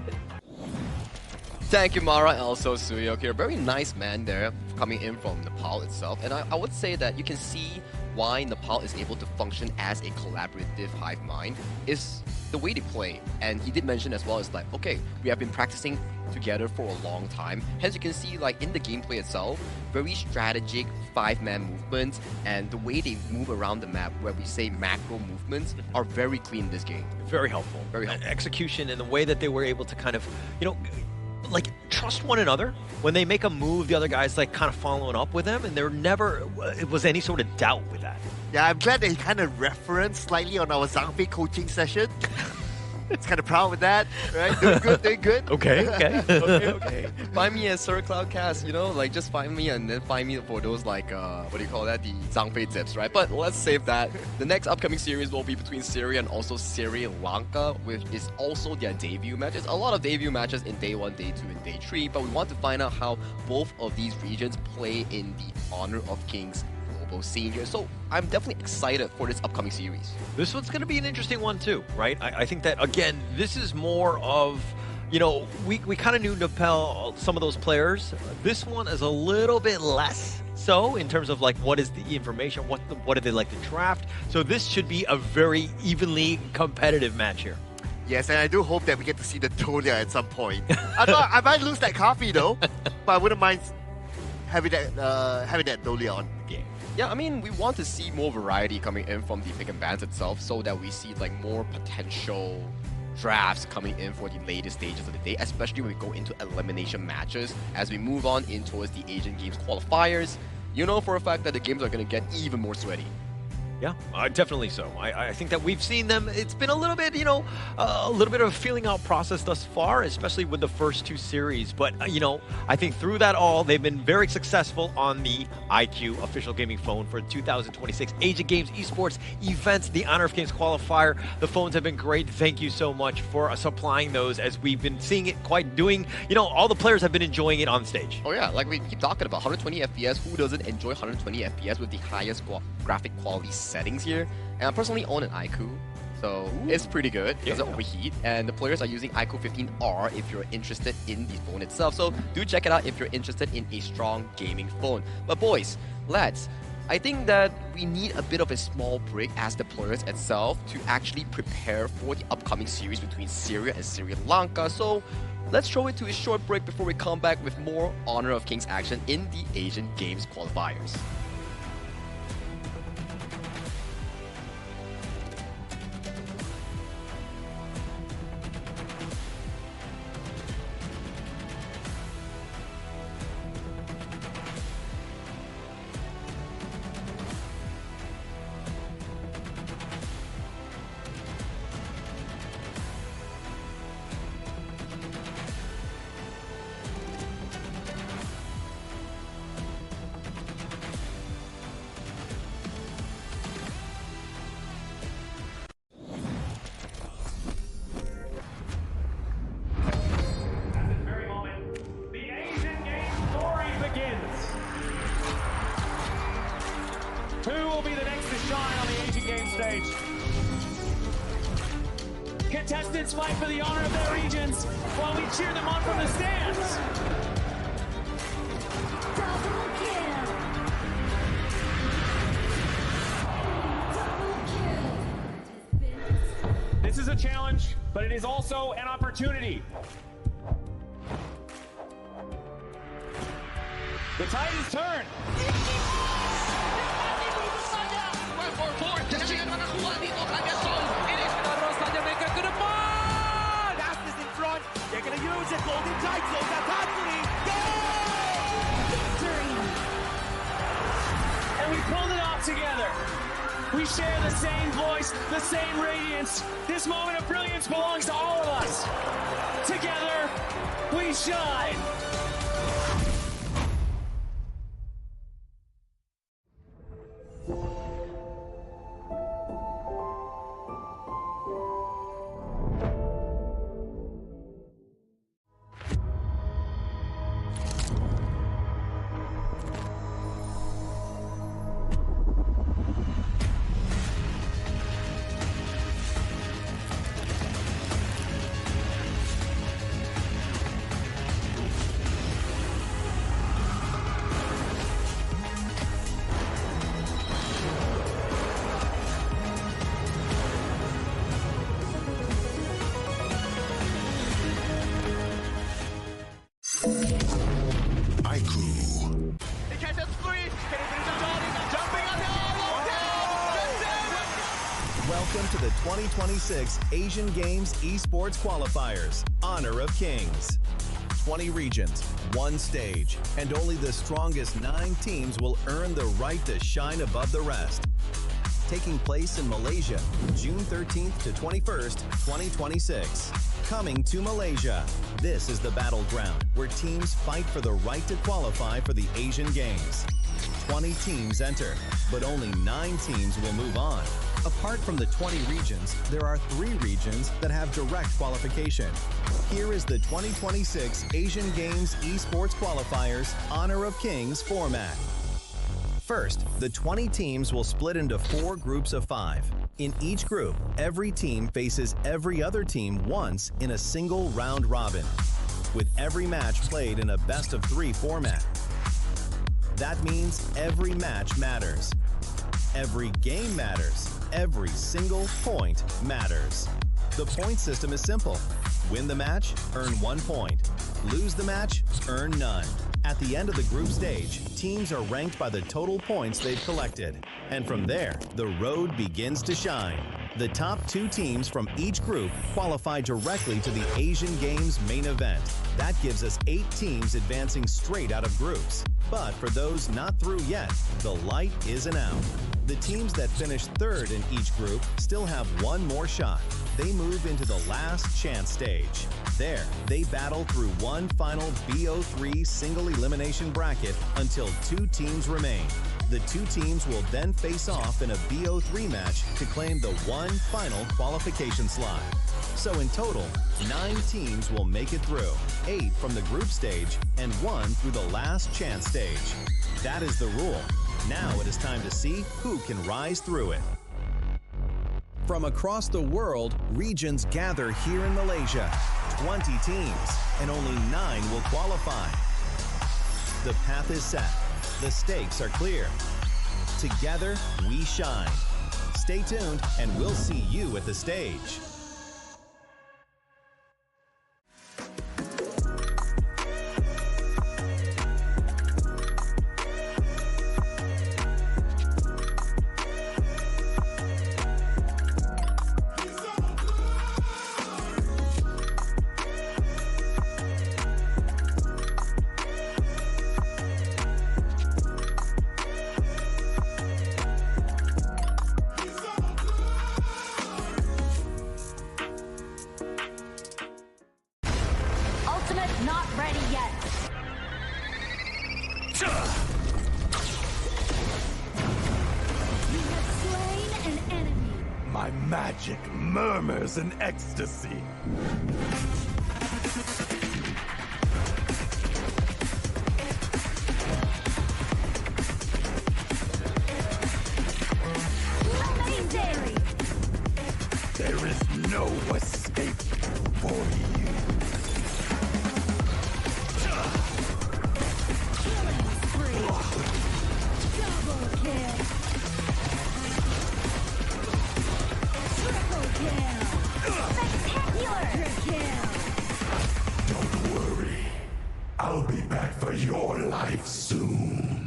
Thank you, Mara, and also Suyok here. Very nice man there coming in from Nepal itself. And I would say that you can see why Nepal is able to function as a collaborative hive mind is the way they play. And he did mention as well, is like, okay, we have been practicing together for a long time. Hence, you can see like in the gameplay itself, very strategic 5-man movements, and the way they move around the map, where we say macro movements, are very clean in this game. Very helpful. Very helpful. Execution and the way that they were able to kind of, you know, like trust one another. When they make a move, the other guy's like kind of following up with them, and there never was any sort of doubt with that. Yeah, I'm glad that he kind of referenced slightly on our Zhang Fei coaching session. It's kind of proud with that, right? Doing good. Okay. Find me at Sir Cloudcast, like just find me and then find me for those like what do you call that? The Zhangfei tips, right? But let's save that. The next upcoming series will be between Syria and also Sri Lanka, which is also their debut matches. A lot of debut matches in day 1, day 2, and day 3, but we want to find out how both of these regions play in the Honor of Kings global scene here. So I'm definitely excited for this upcoming series. This one's going to be an interesting one too, right? I think that, again, this is more of, we kind of knew Nepal, some of those players. This one is a little bit less so in terms of like what is the information, what do they like to draft. So this should be a very evenly competitive match here. Yes, and I do hope that we get to see the Tolia at some point. I might lose that coffee though, but I wouldn't mind having that Tolia on the game. Yeah, I mean, we want to see more variety coming in from the pick and bans itself so that we see like more potential drafts coming in for the later stages of the day, especially when we go into elimination matches as we move on in towards the Asian Games qualifiers. You know for a fact that the games are going to get even more sweaty. Yeah, definitely so. I think that we've seen them. It's been a little bit, a little bit of a feeling out process thus far, especially with the first 2 series. But, I think through that all, they've been very successful on the IQ official gaming phone for 2026 Asian Games Esports events, the Honor of Kings qualifier. The phones have been great. Thank you so much for supplying those as we've been seeing it all the players have been enjoying it on stage. Oh yeah, like we keep talking about 120 FPS. Who doesn't enjoy 120 FPS with the highest graphic quality settings here? And I personally own an iQOO, so it's pretty good. It doesn't overheat, and the players are using iQOO 15R if you're interested in the phone itself. So do check it out if you're interested in a strong gaming phone. But boys, lads, I think that we need a bit of a small break as the players itself to actually prepare for the upcoming series between Syria and Sri Lanka. So let's throw it to a short break before we come back with more Honor of Kings action in the Asian Games qualifiers. Who will be the next to shine on the Asian Games stage? Contestants fight for the honor of their regions while we cheer them on from the stands. This is a challenge, but it is also an opportunity. The tide is turned. Fastest in front. They're going to use it. Golden Tide close out Hadley. And we pulled it off together. We share the same voice, the same radiance. This moment of brilliance belongs to all of us. Together, we shine. Welcome to the 2026 Asian Games Esports Qualifiers, Honor of Kings. 20 regions, 1 stage, and only the strongest 9 teams will earn the right to shine above the rest. taking place in Malaysia, June 13th to 21st, 2026. Coming to Malaysia. This is the battleground where teams fight for the right to qualify for the Asian Games. 20 teams enter, but only 9 teams will move on. Apart from the 20 regions, there are 3 regions that have direct qualification. Here is the 2026 Asian Games Esports Qualifiers Honor of Kings format. First, the 20 teams will split into 4 groups of 5. In each group, every team faces every other team once in a single round robin, with every match played in a best-of-3 format. That means every match matters. Every game matters. Every single point matters. The point system is simple. Win the match, earn 1 point. Lose the match, earn none. At the end of the group stage, teams are ranked by the total points they've collected. And from there, the road begins to shine. The top 2 teams from each group qualify directly to the Asian Games main event. That gives us 8 teams advancing straight out of groups. But for those not through yet, the light isn't out. The teams that finish 3rd in each group still have 1 more shot. They move into the last chance stage. There, they battle through one final BO3 single elimination bracket until 2 teams remain. The 2 teams will then face off in a BO3 match to claim the 1 final qualification slot. So in total, 9 teams will make it through, 8 from the group stage and 1 through the last chance stage. That is the rule. Now it is time to see who can rise through it. From across the world, regions gather here in Malaysia. 20 teams, and only 9 will qualify. The path is set. The stakes are clear. Together, we shine. Stay tuned, and we'll see you at the stage. Ultimate not ready yet. You have slain an enemy. My magic murmurs in ecstasy. Amazing! There is no escape for you. I'll be back for your life soon.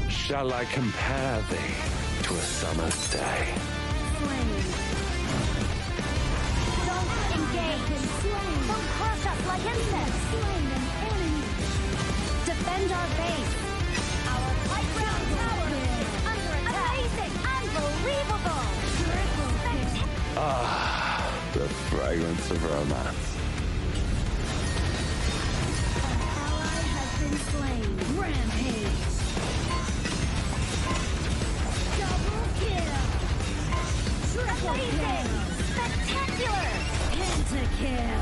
Shall I compare thee to a summer's day? Don't engage. Don't crush us like insects. Slain an enemy. Defend our base. Our high ground tower is under attack. Amazing! Unbelievable! Ah, the fragrance of romance. An ally has been slain. Rampage. Double kill. Triple kill. Spectacular. Pentakill.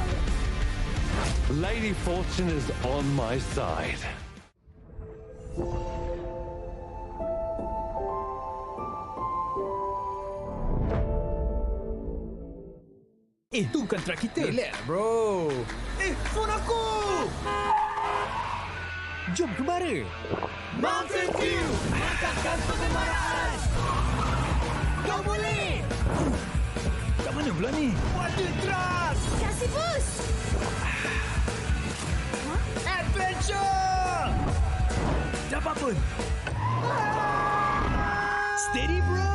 Lady Fortune is on my side. Itu bukan track kita. Relax, bro. Phone aku! Jom kembara. Mountain Dew. Angkatkan pengemaraan. Kau boleh. Kat mana pula ni? Water Trust. Kasih boost. Adventure. Dapat pun. Steady, bro.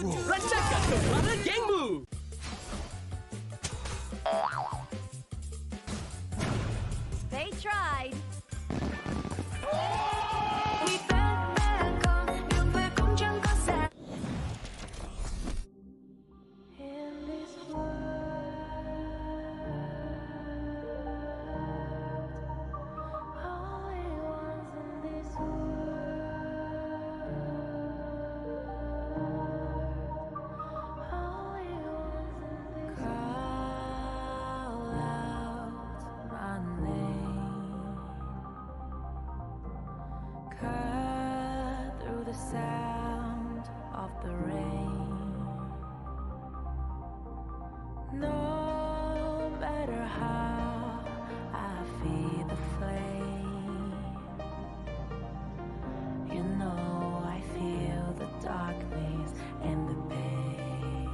Lancarkan kepala gengmu. They tried. Sound of the rain. No matter how I feed the flame, you know I feel the darkness and the pain.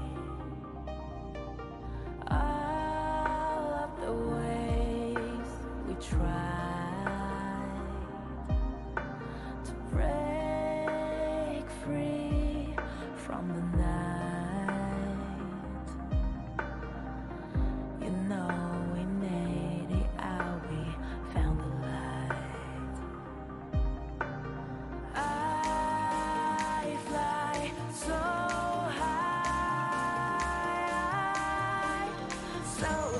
All of the ways we tried to break free from the night. You know we made it out, we found the light. I fly so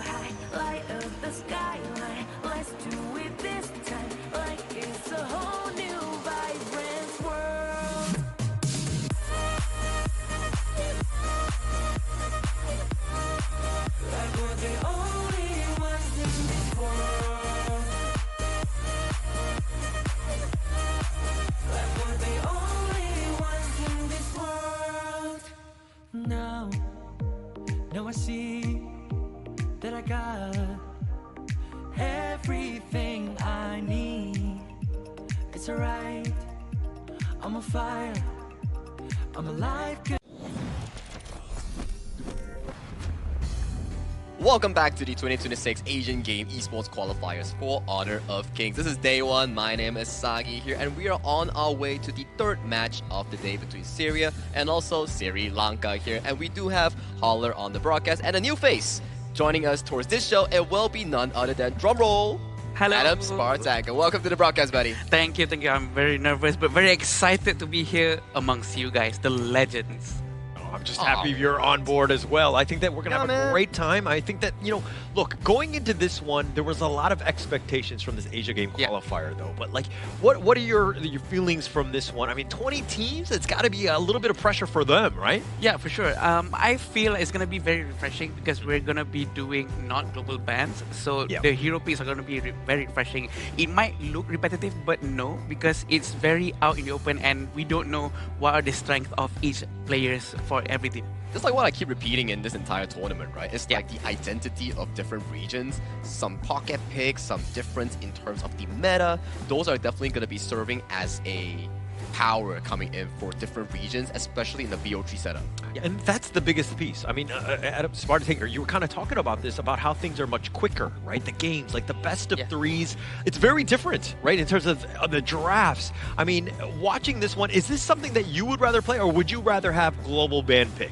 high, light up the skyline. Let's do it this time, like it's a whole new vibrant world. Like we're the only ones in this world. Like we're the only ones in this world. Now I see that I got everything I need. It's alright, I'm on fire, I'm alive. Welcome back to the 2026 Asian Game Esports Qualifiers for Honor of Kings. This is day one. My name is Sagi here, and we are on our way to the third match of the day between Syria and also Sri Lanka here. And we do have Holler on the broadcast and a new face joining us towards this show. It will be none other than, drumroll, Hello. Adam Spartak. Welcome to the broadcast, buddy. Thank you. I'm very nervous, but very excited to be here amongst you guys, the legends. I'm just happy you're on board as well. I think that we're going to have a great time. I think that, look, going into this one, there was a lot of expectations from this Asia Game qualifier, though. But, like, what are your feelings from this one? I mean, 20 teams, it's got to be a little bit of pressure for them, right? Yeah, for sure. I feel it's going to be very refreshing because we're going to be doing not global bans. So the hero picks are going to be very refreshing. It might look repetitive, but no, because it's very out in the open and we don't know what are the strengths of each players for every team. Just like what I keep repeating in this entire tournament, right? It's like the identity of different regions, some pocket picks, some difference in terms of the meta. Those are definitely going to be serving as a power coming in for different regions, especially in the BO3 setup. Yeah, and that's the biggest piece. I mean, Adam Spartak, you were kind of talking about this, about how things are much quicker, right? The games, like the best of threes, it's very different, right? In terms of the drafts. I mean, watching this one, is this something that you would rather play, or would you rather have global ban pick?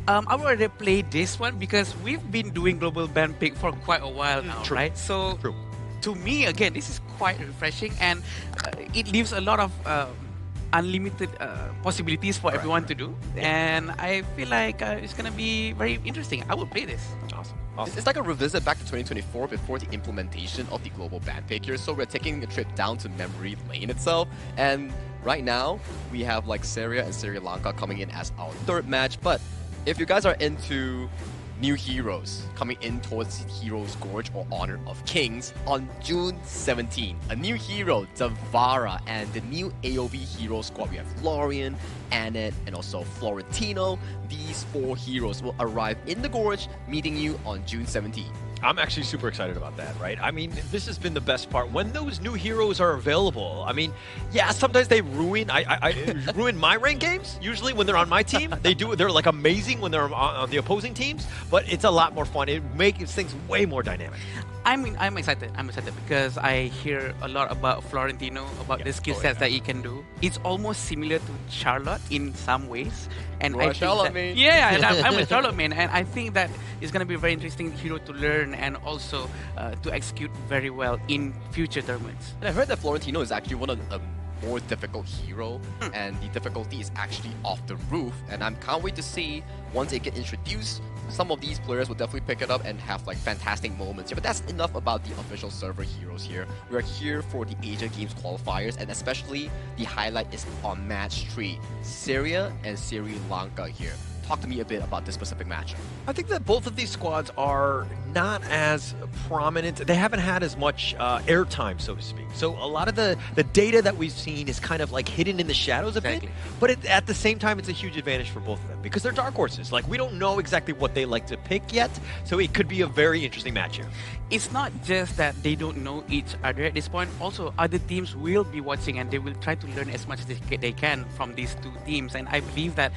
I would rather play this one because we've been doing global ban pick for quite a while now, right? So to me, again, this is quite refreshing and it leaves a lot of unlimited possibilities for everyone to do, and I feel like it's gonna be very interesting. I will play this. Awesome. It's like a revisit back to 2024 before the implementation of the global ban pick here. So we're taking a trip down to memory lane itself, and right now we have like Syria and Sri Lanka coming in as our third match. But if you guys are into new heroes coming in towards Heroes Gorge or Honor of Kings on June 17. A new hero, Zavara, and the new AOV hero squad. We have Lorian, Annette, and also Florentino. These 4 heroes will arrive in the Gorge, meeting you on June 17. I'm actually super excited about that, right? I mean, this has been the best part. When those new heroes are available, I mean, yeah, sometimes they ruin ruin my rank games. Usually when they're on my team, they're like amazing when they're on the opposing teams, but it's a lot more fun. It makes things way more dynamic. I'm excited. I'm excited because I hear a lot about Florentino, about the skill sets that he can do. It's almost similar to Charlotte in some ways. And You're I a think Charlotte that, main. yeah, and I'm a Charlotte main, and I think that it's going to be a very interesting hero to learn and also to execute very well in future tournaments. And I heard that Florentino is actually one of the more difficult hero, and the difficulty is actually off the roof. And I can't wait to see once they get introduced. Some of these players will definitely pick it up and have like fantastic moments. Yeah, but that's enough about the official server heroes here. We're here for the Asian Games qualifiers, and especially the highlight is on match 3, Syria and Sri Lanka here. Talk to me a bit about this specific matchup. I think that both of these squads are not as prominent. They haven't had as much airtime, so to speak. So a lot of the data that we've seen is kind of like hidden in the shadows a bit. But at the same time, it's a huge advantage for both of them because they're dark horses. Like, we don't know exactly what they like to pick yet. So it could be a very interesting match here. It's not just that they don't know each other at this point. Also, other teams will be watching and they will try to learn as much as they can from these 2 teams. And I believe that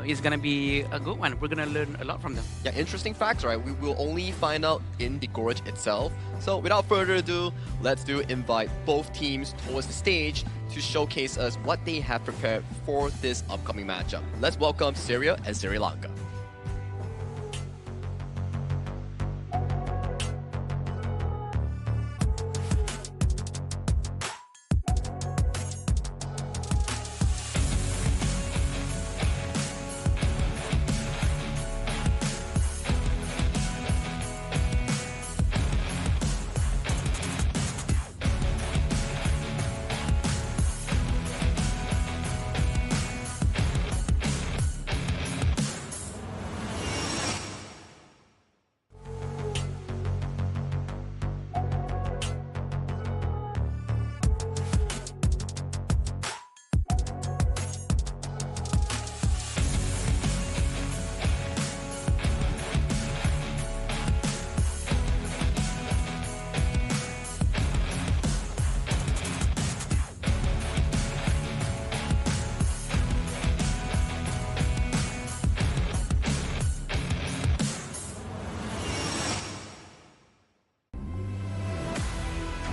it's going to be a good one. We're going to learn a lot from them. Yeah, interesting facts, right? We will only find out in the Gorge itself. So without further ado, let's invite both teams towards the stage to showcase us what they have prepared for this upcoming matchup. Let's welcome Syria and Sri Lanka.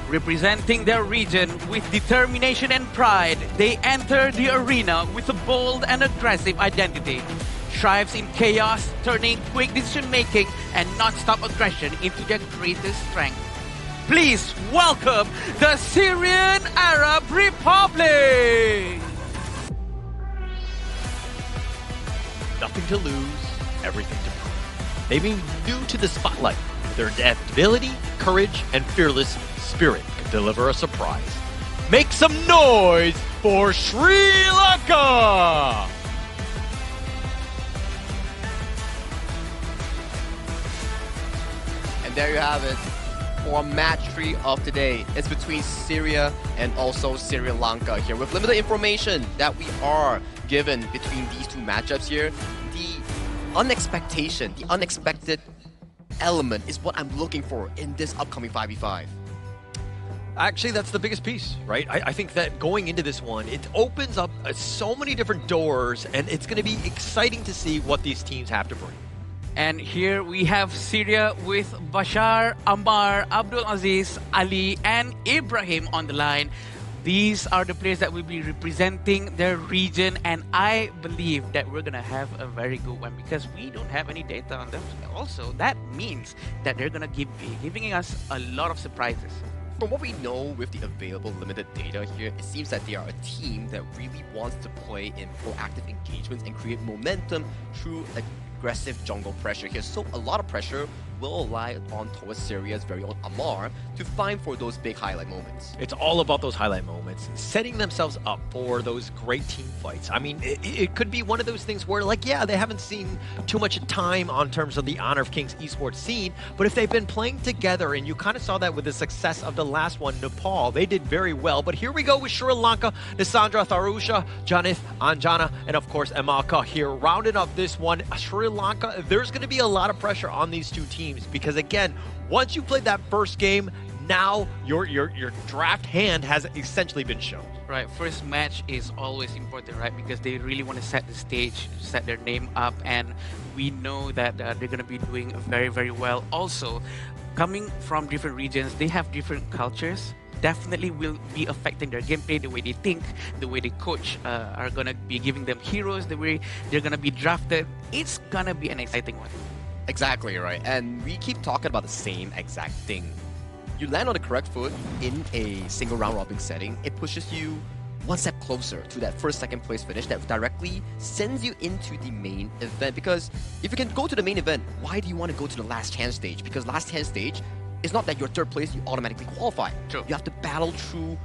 Representing their region with determination and pride, they enter the arena with a bold and aggressive identity. Thrives in chaos, turning quick decision-making and non-stop aggression into their greatest strength. Please welcome the Syrian Arab Republic! Nothing to lose, everything to prove. They've been new to the spotlight. Their adaptability, courage, and fearless spirit could deliver a surprise. Make some noise for Sri Lanka! And there you have it. For match 3 of today, it's between Syria and also Sri Lanka here. With limited information that we are given between these 2 matchups here, the unexpected element is what I'm looking for in this upcoming 5v5. Actually, that's the biggest piece, right? I think that going into this one, it opens up so many different doors, and it's going to be exciting to see what these teams have to bring. And here we have Syria with Bashar, Ammar, Abdul Aziz, Ali, and Ibrahim on the line. These are the players that will be representing their region, and I believe that we're going to have a very good one because we don't have any data on them. Also, that means that they're going to be giving us a lot of surprises. From what we know with the available limited data here, it seems that they are a team that really wants to play in proactive engagements and create momentum through aggressive jungle pressure here. So a lot of pressure will rely on towards Syria's very own Amar to find for those big highlight moments. It's all about those highlight moments, setting themselves up for those great team fights. I mean, it could be one of those things where, like, yeah, they haven't seen too much time on terms of the Honor of Kings esports scene, but if they've been playing together, and you kind of saw that with the success of the last one, Nepal, they did very well. But here we go with Sri Lanka, Nisandra, Tharusha, Janith, Anjana, and of course, Emaka here, rounding up this one. Sri Lanka, there's going to be a lot of pressure on these two teams because, again, once you played that first game, now your draft hand has essentially been shown. Right, first match is always important, right? Because they really want to set the stage, set their name up, and we know that they're going to be doing very, very well. Also, coming from different regions, they have different cultures. Definitely will be affecting their gameplay, the way they think, the way they coach, are going to be giving them heroes, the way they're going to be drafted. It's going to be an exciting one. Exactly right. And we keep talking about the same exact thing. You land on the correct foot in a single round robin setting, it pushes you one step closer to that first, second place finish that directly sends you into the main event. Because if you can go to the main event, why do you want to go to the last chance stage? Because last chance stage, it's not that you're third place, you automatically qualify. True. You have to battle through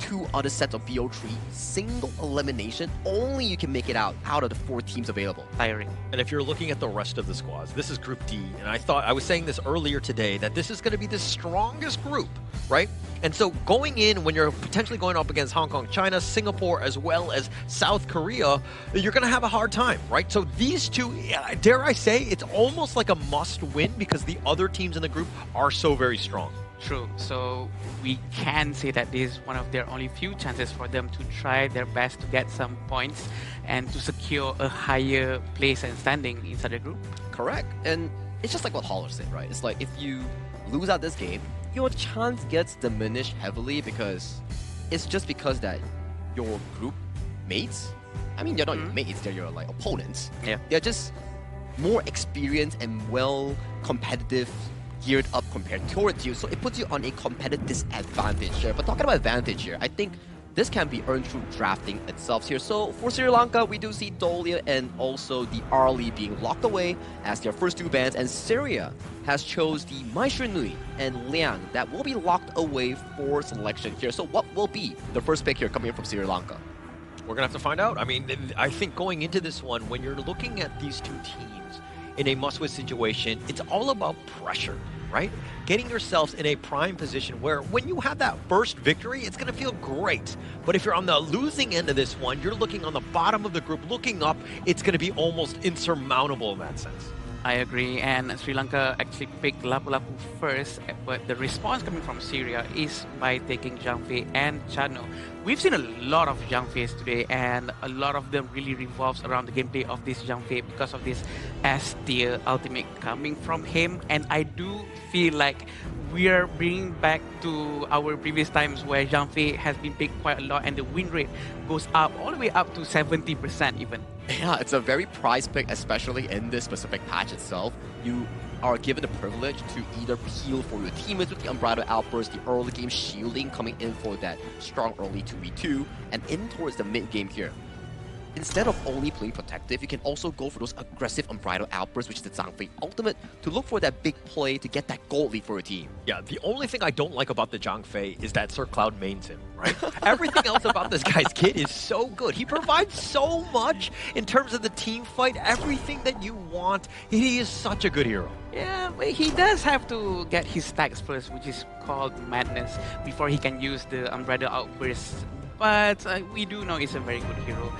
2 other sets of BO3, single elimination, only you can make it out of the 4 teams available. Tiring. And if you're looking at the rest of the squads, this is Group D, and I was saying this earlier today, that this is going to be the strongest group, right? And so going in, when you're potentially going up against Hong Kong, China, Singapore, as well as South Korea, you're going to have a hard time, right? So these two, dare I say, it's almost like a must-win because the other teams in the group are so very strong. True. So we can say that this is one of their only few chances for them to try their best to get some points and to secure a higher place and standing inside the group. Correct. And it's just like what Holler said, right? It's like if you lose out this game, your chance gets diminished heavily because it's just because that your group mates, I mean, they're not your mates, they're your like opponents. Yeah. They're just more experienced and well competitive, geared up compared towards you, so it puts you on a competitive disadvantage here. But talking about advantage here, I think this can be earned through drafting itself here. So for Sri Lanka, we do see Dolia and also the Arlie being locked away as their first 2 bans, and Syria has chose the Maishu Nui and Liang that will be locked away for selection here. So what will be the first pick here coming in from Sri Lanka? We're going to have to find out. I mean, I think going into this one, when you're looking at these two teams in a must-win situation, it's all about pressure, right? Getting yourselves in a prime position where when you have that first victory, it's going to feel great. But if you're on the losing end of this one, you're looking on the bottom of the group, looking up, it's going to be almost insurmountable in that sense. I agree, and Sri Lanka actually picked Lapu-Lapu first, but the response coming from Syria is by taking Zhang Fei and Chano. We've seen a lot of Zhang Feis today, and a lot of them really revolves around the gameplay of this Zhang Fei because of this S-tier ultimate coming from him, and I do feel like we are bringing back to our previous times where Zhang Fei has been picked quite a lot, and the win rate goes up all the way up to 70% even. Yeah, it's a very prized pick, especially in this specific patch itself. You are given the privilege to either peel for your teammates with the Unbridled Outburst, the early game shielding coming in for that strong early 2v2, and in towards the mid game here. Instead of only playing protective, you can also go for those aggressive Unbridled Outbursts, which is the Zhang Fei ultimate, to look for that big play to get that gold lead for your team. Yeah, the only thing I don't like about the Zhang Fei is that Sir Cloud mains him, right? Everything else about this guy's kit is so good. He provides so much in terms of the team fight, everything that you want. He is such a good hero. Yeah, but he does have to get his stacks first, which is called Madness, before he can use the Unbridled Outburst. But we do know he's a very good hero.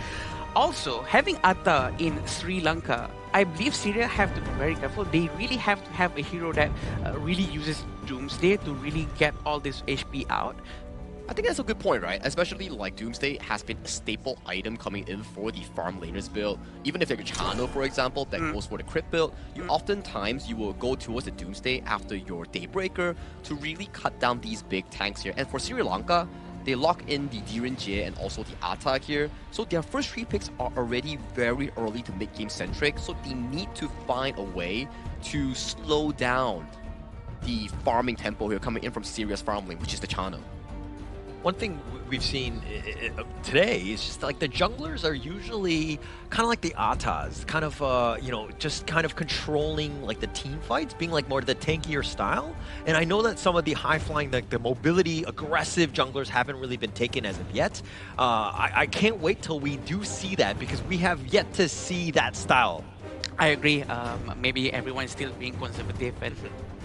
Also, having Atta in Sri Lanka, I believe Syria have to be very careful. They really have to have a hero that really uses Doomsday to really get all this HP out. I think that's a good point, right? Especially like Doomsday has been a staple item coming in for the farm laners build. Even if you're Chano, for example, that goes for the crit build, oftentimes you will go towards the Doomsday after your Daybreaker to really cut down these big tanks here. And for Sri Lanka, they lock in the Direnjie and also the Atta here. So their first 3 picks are already very early to mid-game centric, so they need to find a way to slow down the farming tempo here coming in from Syria's farm lane, which is the Chano. one thing we've seen today is just like the junglers are usually kind of like the Atas, kind of, just kind of controlling like the team fights, being like more the tankier style. And I know that some of the high-flying, like the mobility, aggressive junglers haven't really been taken as of yet. I can't wait till we do see that because we have yet to see that style. I agree. Maybe everyone is still being conservative and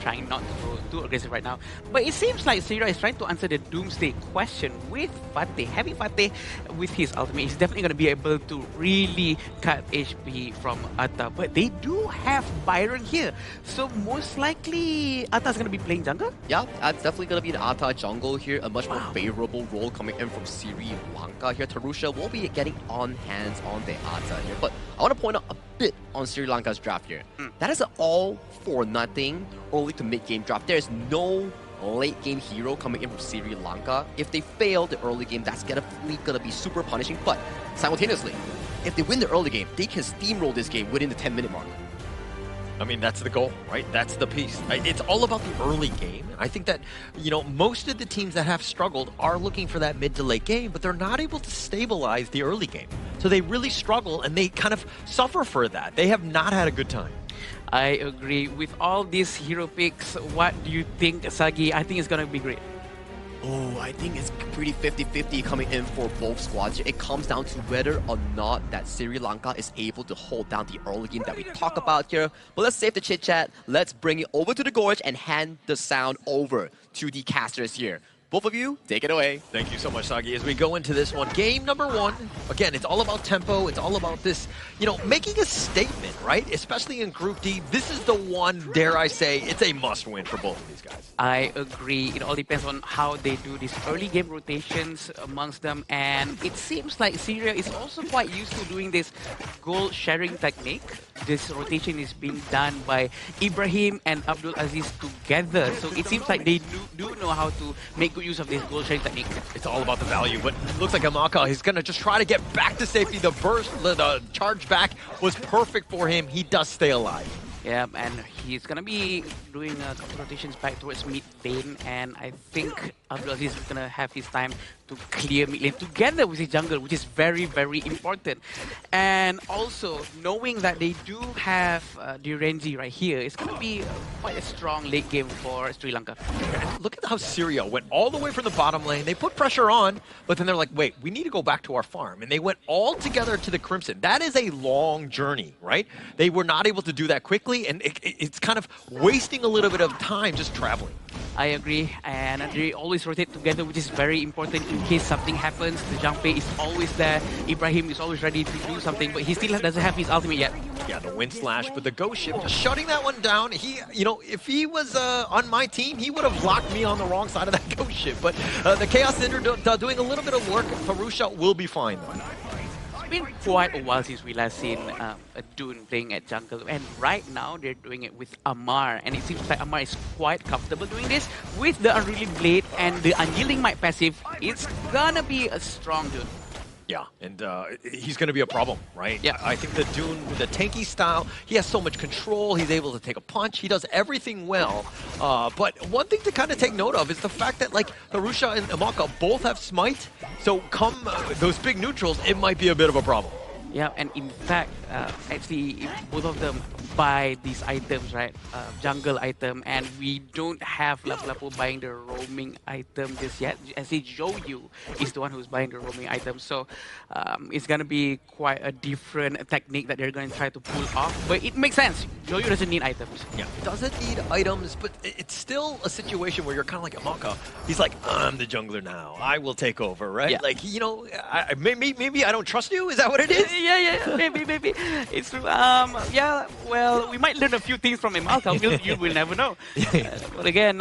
trying not to go too aggressive right now. But it seems like Syria is trying to answer the Doomsday question with Fateh. Heavy Fateh with his ultimate is definitely going to be able to really cut HP from Atta. But they do have Byron here. So most likely Atta is going to be playing jungle? Yeah, that's definitely going to be an Atta jungle here. A much more favorable role coming in from Sri Lanka here. Tarusha will be getting on hands on the Atta here. But I want to point out a bit on Sri Lanka's draft here. That is an all for nothing early to mid-game draft. There is no late-game hero coming in from Sri Lanka. If they fail the early game, that's definitely going to be super punishing. But simultaneously, if they win the early game, they can steamroll this game within the 10-minute mark. I mean, that's the goal, right? That's the piece. It's all about the early game. I think that, most of the teams that have struggled are looking for that mid to late game, but they're not able to stabilize the early game. So they really struggle and they kind of suffer for that. They have not had a good time. I agree. With all these hero picks, what do you think, Sagi? I think it's going to be great. Oh, I think it's pretty 50-50 coming in for both squads. It comes down to whether or not that Sri Lanka is able to hold down the early game that we talk about here. But let's save the chit-chat. Let's bring it over to the gorge and hand the sound over to the casters here. Both of you, take it away. Thank you so much, Sagi. As we go into this one, game number one, again, it's all about tempo. It's all about this, making a statement, right? Especially in Group D. This is the one, dare I say, it's a must-win for both of these guys. I agree. It all depends on how they do these early game rotations amongst them. And it seems like Syria is also quite used to doing this goal sharing technique. This rotation is being done by Ibrahim and Abdul Aziz together. So it seems like they do know how to make good use of this goal sharing technique. It's all about the value, but it looks like Amaka is going to just try to get back to safety. The burst, the charge back was perfect for him. He does stay alive. Yeah, and he's going to be doing rotations back towards mid lane, and I think Abdulaziz is going to have his time to clear mid lane together with his jungle, which is very, very important. And also, knowing that they do have Durenzi right here, it's going to be quite a strong late game for Sri Lanka. Look at how Syria went all the way from the bottom lane. They put pressure on, but then they're like, wait, we need to go back to our farm. And they went all together to the Crimson. That is a long journey, right? They were not able to do that quickly, and it's kind of wasting a little bit of time just traveling. I agree, and they always rotate together, which is very important in case something happens. The Jangpe is always there. Ibrahim is always ready to do something, but he still doesn't have his ultimate yet. Yeah, the wind slash, but the ghost ship just shutting that one down. He, if he was on my team, he would have locked me on the wrong side of that ghost ship. But the Chaos Cinder doing a little bit of work. Farusha will be fine though. It's been quite a while since we last seen a Dune playing at jungle, and right now they're doing it with Amar, and it seems like Amar is quite comfortable doing this with the Unruly Blade and the Unyielding Might passive. It's gonna be a strong Dune. Yeah, and he's going to be a problem, right? Yeah. I think the Dune, with the tanky style, he has so much control. He's able to take a punch. He does everything well. But one thing to kind of take note of is the fact that, like, Harusha and Amaka both have Smite. So come those big neutrals, it might be a bit of a problem. Yeah, and in fact, actually, both of them buy these items, right? Jungle item, and we don't have Lapu-Lapu buying the roaming item just yet. As Joyu is the one who's buying the roaming item, so it's gonna be quite a different technique that they're gonna try to pull off. But it makes sense. Joyu doesn't need items. Yeah, doesn't need items, but it's still a situation where you're kind of like Amaka. He's like, I'm the jungler now. I will take over, right? Yeah. Like, maybe I don't trust you. Is that what it is? Yeah, maybe. It's true. Yeah, well, we might learn a few things from Imalka. You will never know. But again,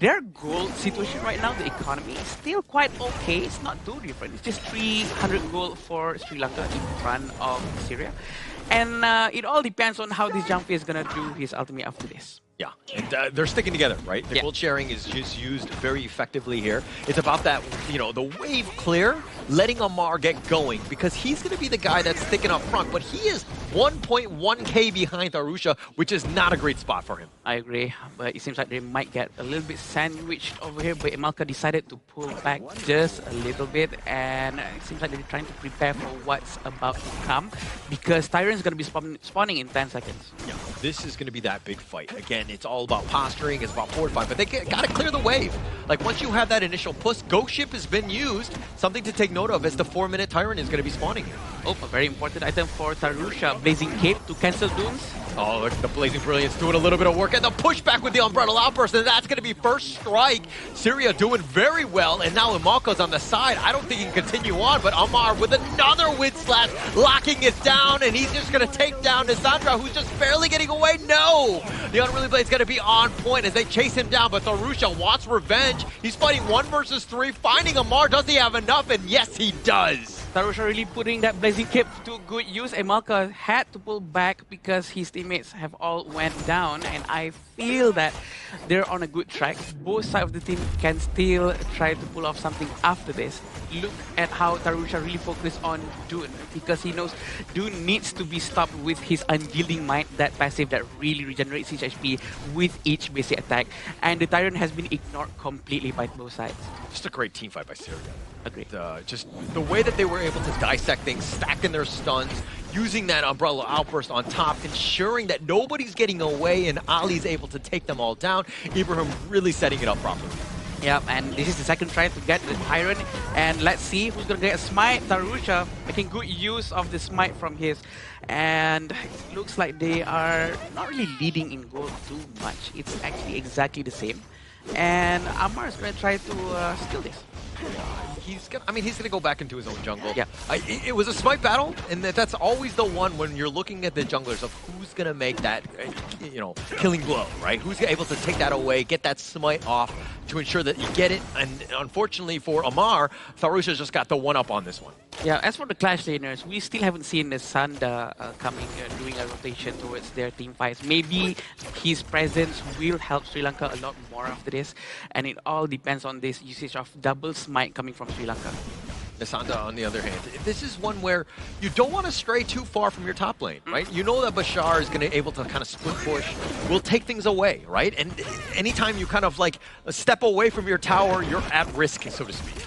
their gold situation right now, the economy is still quite okay. It's not too different. It's just 300 gold for Sri Lanka in front of Syria. And it all depends on how this Jangpe is going to do his ultimate after this. Yeah, and they're sticking together, right? The gold sharing is just used very effectively here. It's about that, the wave clear, letting Amar get going, because he's going to be the guy that's sticking up front, but he is 1.1k behind Tharusha, which is not a great spot for him. I agree, but it seems like they might get a little bit sandwiched over here, but Emalka decided to pull back just a little bit, and it seems like they're trying to prepare for what's about to come, because Tyrant's going to be spawning in 10 seconds. Yeah, this is going to be that big fight. Again, it's all about posturing, it's about fortifying, but they got to clear the wave. Like, once you have that initial push, Ghost Ship has been used. Something to take note of as the 4-minute Tyrant is going to be spawning here. Oh, a very important item for Tharusha, Blazing Cape to cancel Dooms. Oh, look at the Blazing Brilliance doing a little bit of work, and the pushback with the Umbrella Outburst, and that's going to be first strike. Syria doing very well, and now Emalka's on the side. I don't think he can continue on, but Amar with another Wind Slash, locking it down, and he's just going to take down Nisandra, who's just barely getting away. No! The Unruly Blade's going to be on point as they chase him down, but Tharusha wants revenge. He's fighting 1 versus 3, finding Amar. Does he have enough? And yes, he does. Tharusha really putting that Blazing Cape to good use. Emalka had to pull back because his teammates have all went down, and I feel that they're on a good track. Both sides of the team can still try to pull off something after this. Look at how Tharusha really focused on Dune, because he knows Dune needs to be stopped with his Unyielding Might, that passive that really regenerates his HP with each basic attack. And the Tyrant has been ignored completely by both sides. Just a great team fight by Syria. Agreed. Just the way that they were able to dissect things, stacking their stuns, using that Umbrella Outburst on top, ensuring that nobody's getting away and Ali's able to take them all down. Ibrahim really setting it up properly. Yep, and this is the second try to get the Tyrant, and let's see who's gonna get a smite. Tharusha making good use of the smite from his, and it looks like they are not really leading in gold too much. It's actually exactly the same, and Amar is gonna try to steal this. He's gonna go back into his own jungle. Yeah, it was a smite battle, and that's always the one when you're looking at the junglers of who's gonna make that, killing blow, right? Who's able to take that away, get that smite off to ensure that you get it. And unfortunately for Amar, Tharusha's just got the one-up on this one. Yeah, as for the Clash laners, we still haven't seen Nisanda coming, doing a rotation towards their team fights. Maybe his presence will help Sri Lanka a lot more after this, and it all depends on this usage of double smite coming from Sri Lanka. Nisanda, on the other hand, this is one where you don't want to stray too far from your top lane, right? You know that Bashar is going to be able to kind of split push, will take things away, right? And anytime you kind of like step away from your tower, you're at risk, so to speak.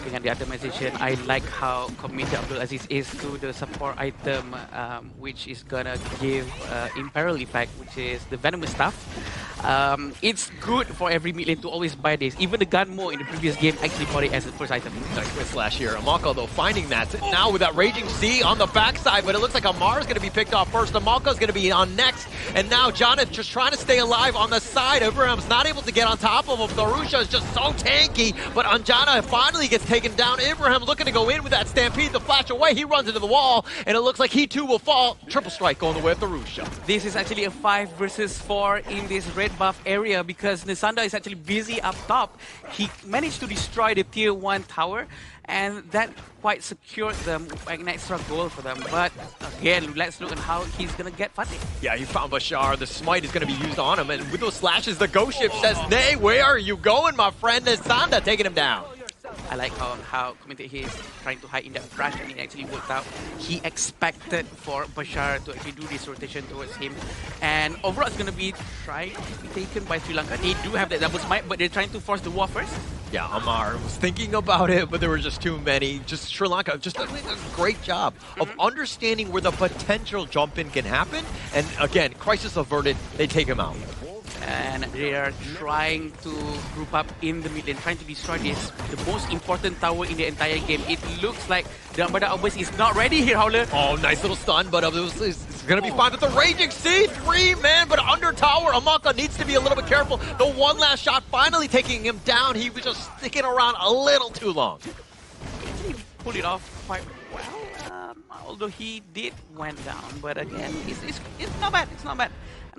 Looking at the itemization, I like how committed Abdul Aziz is to the support item, which is gonna give Imperil effect, which is the Venomous Staff. It's good for every mid lane to always buy this. Even the Gunmo in the previous game actually bought it as the first item. Nice Wind Slash here. Amalka, though, finding that. Now with that Raging Sea on the backside, but it looks like Amar is going to be picked off first. Amalka is going to be on next. And now Jonathan just trying to stay alive on the side. Ibrahim's not able to get on top of him. Tharusha is just so tanky, but Anjana finally gets taken down. Ibrahim looking to go in with that Stampede to flash away. He runs into the wall, and it looks like he too will fall. Triple strike going the way of Tharusha. This is actually a 5 versus 4 in this red buff area because Nisanda is actually busy up top. He managed to destroy the tier 1 tower, and that quite secured them an extra goal for them. But again, let's look at how he's gonna get Fatih. Yeah, he found Bashar. The smite is gonna be used on him, and with those slashes, the Ghost Ship says, "Nay, where are you going, my friend?" Nisanda taking him down. I like how committed he is trying to hide in that brush, and it actually worked out. He expected for Bashar to actually do this rotation towards him, and overall it's going to be tried to be taken by Sri Lanka. They do have that double smite, but they're trying to force the war first. Yeah, Amar was thinking about it, but there were just too many. Just Sri Lanka just doing a great job of understanding where the potential jump in can happen, and again, crisis averted, they take him out. And they are trying to group up in the mid lane, trying to destroy this, the most important tower in the entire game. It looks like the Umbrella Outburst is not ready here, Howler. Oh, nice little stun, but it's going to be fine with the Raging Sea. 3-man, but under tower. Amalka needs to be a little bit careful. The one last shot finally taking him down. He was just sticking around a little too long. He pulled it off quite well, although he did went down. But again, it's not bad. It's not bad.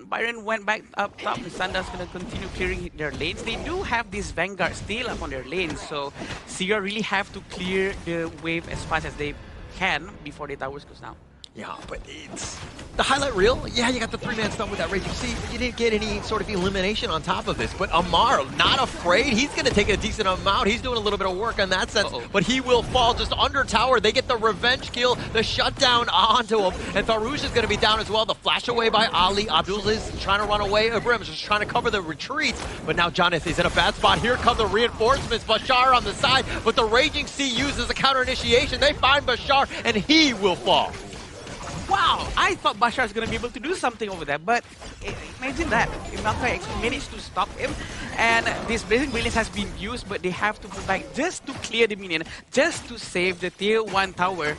Byron went back up top, and Sanda's going to continue clearing their lanes. They do have this Vanguard still up on their lanes, so Syria really have to clear the wave as fast as they can before the towers goes down. Yeah, but it's the highlight reel. Yeah, you got the three-man stun with that Raging Sea, but you didn't get any sort of elimination on top of this. But Amar, not afraid. He's going to take a decent amount. He's doing a little bit of work on that sense, but he will fall just under tower. They get the revenge kill, the shutdown onto him, and Tharouche is going to be down as well. The flash away by Ali. Abdul is trying to run away. Ibrahim is just trying to cover the retreats, but now Jonathan is in a bad spot. Here come the reinforcements. Bashar on the side, but the Raging Sea uses a counter initiation. They find Bashar, and he will fall. Wow, I thought Bashar was going to be able to do something over there, but imagine that. Imalka managed to stop him, and this Blazing Brilliance has been used, but they have to go back just to clear the minion, just to save the tier 1 tower.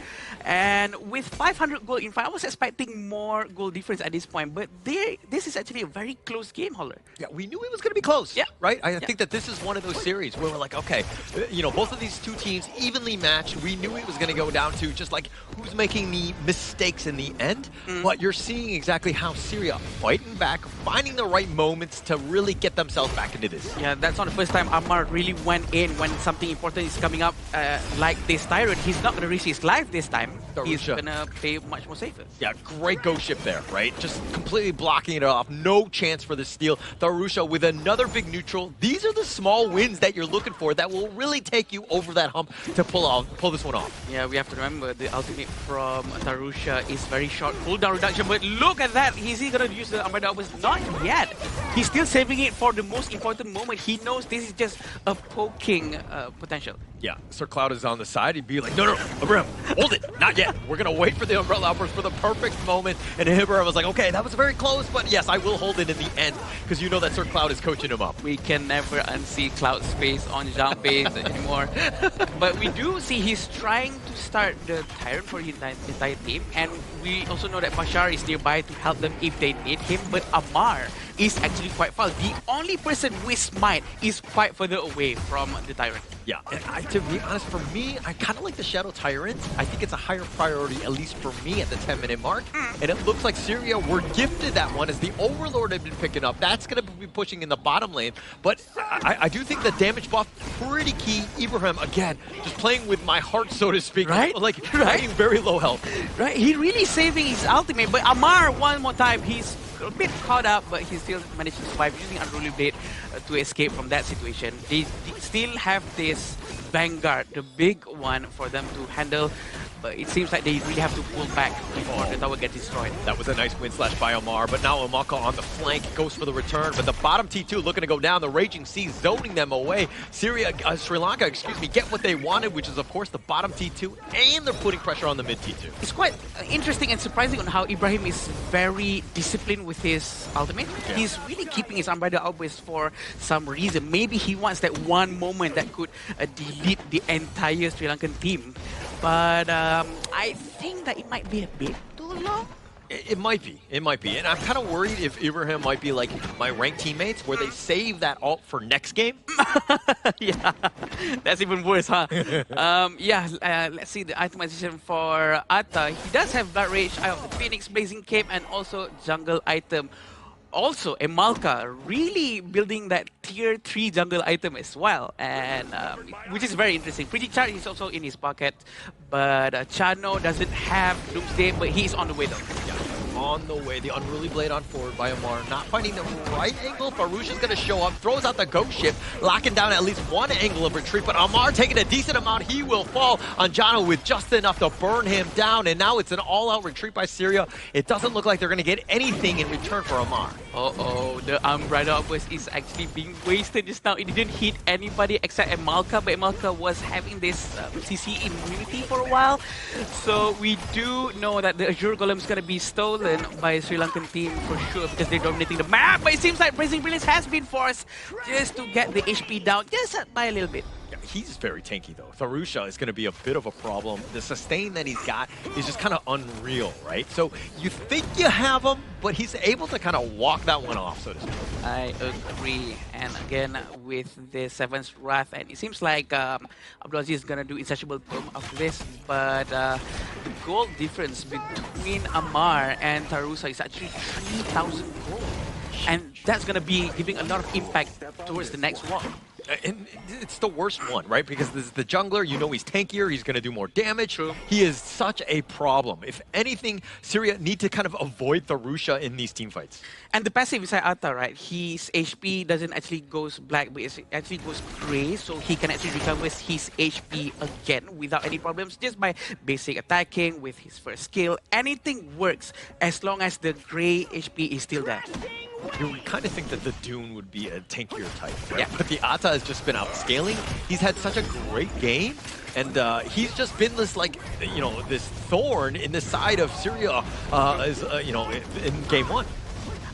And with 500 gold in fight, I was expecting more goal difference at this point, but this is actually a very close game, Holler. Yeah, we knew it was going to be close, right? I think that this is one of those series where we're like, okay, you know, both of these two teams evenly matched. We knew it was going to go down to just like who's making the mistakes in the end, but you're seeing exactly how Syria fighting back, finding the right moments to really get themselves back into this. Yeah, that's not the first time Amar really went in when something important is coming up, like this Tyrant. He's not going to risk his life this time. He's going to play much more safer. Yeah, great ghost ship there, right? Just completely blocking it off. No chance for the steal. Tharusha with another big neutral. These are the small wins that you're looking for that will really take you over that hump to pull this one off. Yeah, we have to remember the ultimate from Tharusha is very short cooldown reduction, but look at that. Is he going to use the Umbrella Outburst? Not yet. He's still saving it for the most important moment. He knows this is just a poking potential. Yeah, Sir Cloud is on the side. He'd be like, no, Ibrahim, hold it. Not yet. We're going to wait for the Umbrella Outburst for the perfect moment. And Ibrahim was like, okay, that was very close, but yes, I will hold it in the end because you know that Sir Cloud is coaching him up. We can never unsee Cloud's face on Zhang face anymore. But we do see he's trying to start the Tyrant for his entire team. And we also know that Bashar is nearby to help them if they need him. But Amar is actually quite far. The only person with Smite is quite further away from the Tyrant. Yeah, and to be honest, for me, I kind of like the Shadow Tyrant. I think it's a higher priority, at least for me, at the 10-minute mark. And it looks like Syria were gifted that one as the Overlord had been picking up. That's going to be pushing in the bottom lane. But I do think the damage buff, pretty key. Ibrahim, again, just playing with my heart, so to speak. Right? Like, playing very low health. Right, he really saving his ultimate. But Amar, one more time, he's a bit caught up, but he still managed to survive using Unruly Blade to escape from that situation. They still have this Vanguard, the big one for them to handle, but it seems like they really have to pull back before the tower gets destroyed. That was a nice win slash by Amar, but now Amaka on the flank goes for the return, but the bottom T2 looking to go down, the Raging Sea zoning them away. Sri Lanka, get what they wanted, which is of course the bottom T2, and they're putting pressure on the mid T2. It's quite interesting and surprising on how Ibrahim is very disciplined with his ultimate. Yeah. He's really keeping his Umbrella Outburst for some reason. Maybe he wants that one moment that could delete the entire Sri Lankan team. But I think that it might be a bit too long. It might be. It might be. And I'm kind of worried if Ibrahim might be like my ranked teammates where they save that ult for next game. Yeah, that's even worse, huh? Let's see the itemization for Atta. He does have Blood Rage, Eye of the Phoenix, Blazing Cape, and also jungle item. Also, Emalka really building that tier 3 jungle item as well, and which is very interesting. Pretty Char is also in his pocket, but Chano doesn't have Doomsday, but he's on the way though. Yeah, on the way. The Unruly Blade on forward by Amar, not finding the right angle. Farouche is going to show up, throws out the ghost ship, locking down at least one angle of retreat, but Amar taking a decent amount. He will fall on Jano with just enough to burn him down, and now it's an all-out retreat by Syria. It doesn't look like they're going to get anything in return for Amar. Uh-oh, the Umbrella Outburst is actually being wasted just now. It didn't hit anybody except Emalka, but Emalka was having this CC immunity for a while. So we do know that the Azure Golem is going to be stolen by Sri Lankan team for sure because they're dominating the map. But it seems like Blazing Brilliance has been forced just to get the HP down just by a little bit. He's very tanky though. Tharusha is going to be a bit of a problem. The sustain that he's got is just kind of unreal, right? So you think you have him, but he's able to kind of walk that one off, so to speak. I agree. And again, with the Seven's Wrath, and it seems like Abdulaziz is going to do Insatiable Tomb after this, but the gold difference between Amar and Tharusa is actually 3,000 gold. And that's going to be giving a lot of impact towards the next walk. And it's the worst one, right? Because this is the jungler. You know he's tankier. He's going to do more damage. True. He is such a problem. If anything, Syria need to kind of avoid Tharusha in these team fights. And the passive inside Ata, right? His HP doesn't actually goes black, but it actually goes gray, so he can actually recover his HP again without any problems just by basic attacking with his first skill. Anything works as long as the gray HP is still there. You would kind of think that the Dune would be a tankier type, right? Yeah. But the Ata has just been outscaling. He's had such a great game, and he's just been this, like, you know, this thorn in the side of Syria, you know, in game one.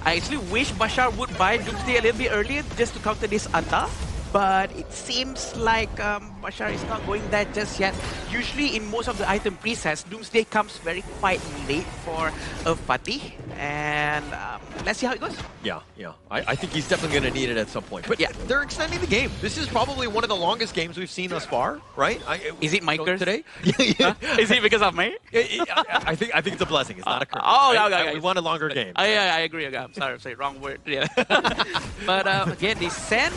I actually wish Bashar would buy Doomsday a little bit earlier just to counter this Ata, but it seems like Bashar is not going there just yet. Usually in most of the item presets, Doomsday comes quite late for a Fatih, and let's see how it goes. Yeah. I think he's definitely going to need it at some point. But yeah, they're extending the game. This is probably one of the longest games we've seen thus far, right? Is it Miker today? Is it because of me? I think it's a blessing. It's not a curse. Oh, right? okay. We want a longer game. I agree. I'm sorry, wrong word. Yeah. But again, they send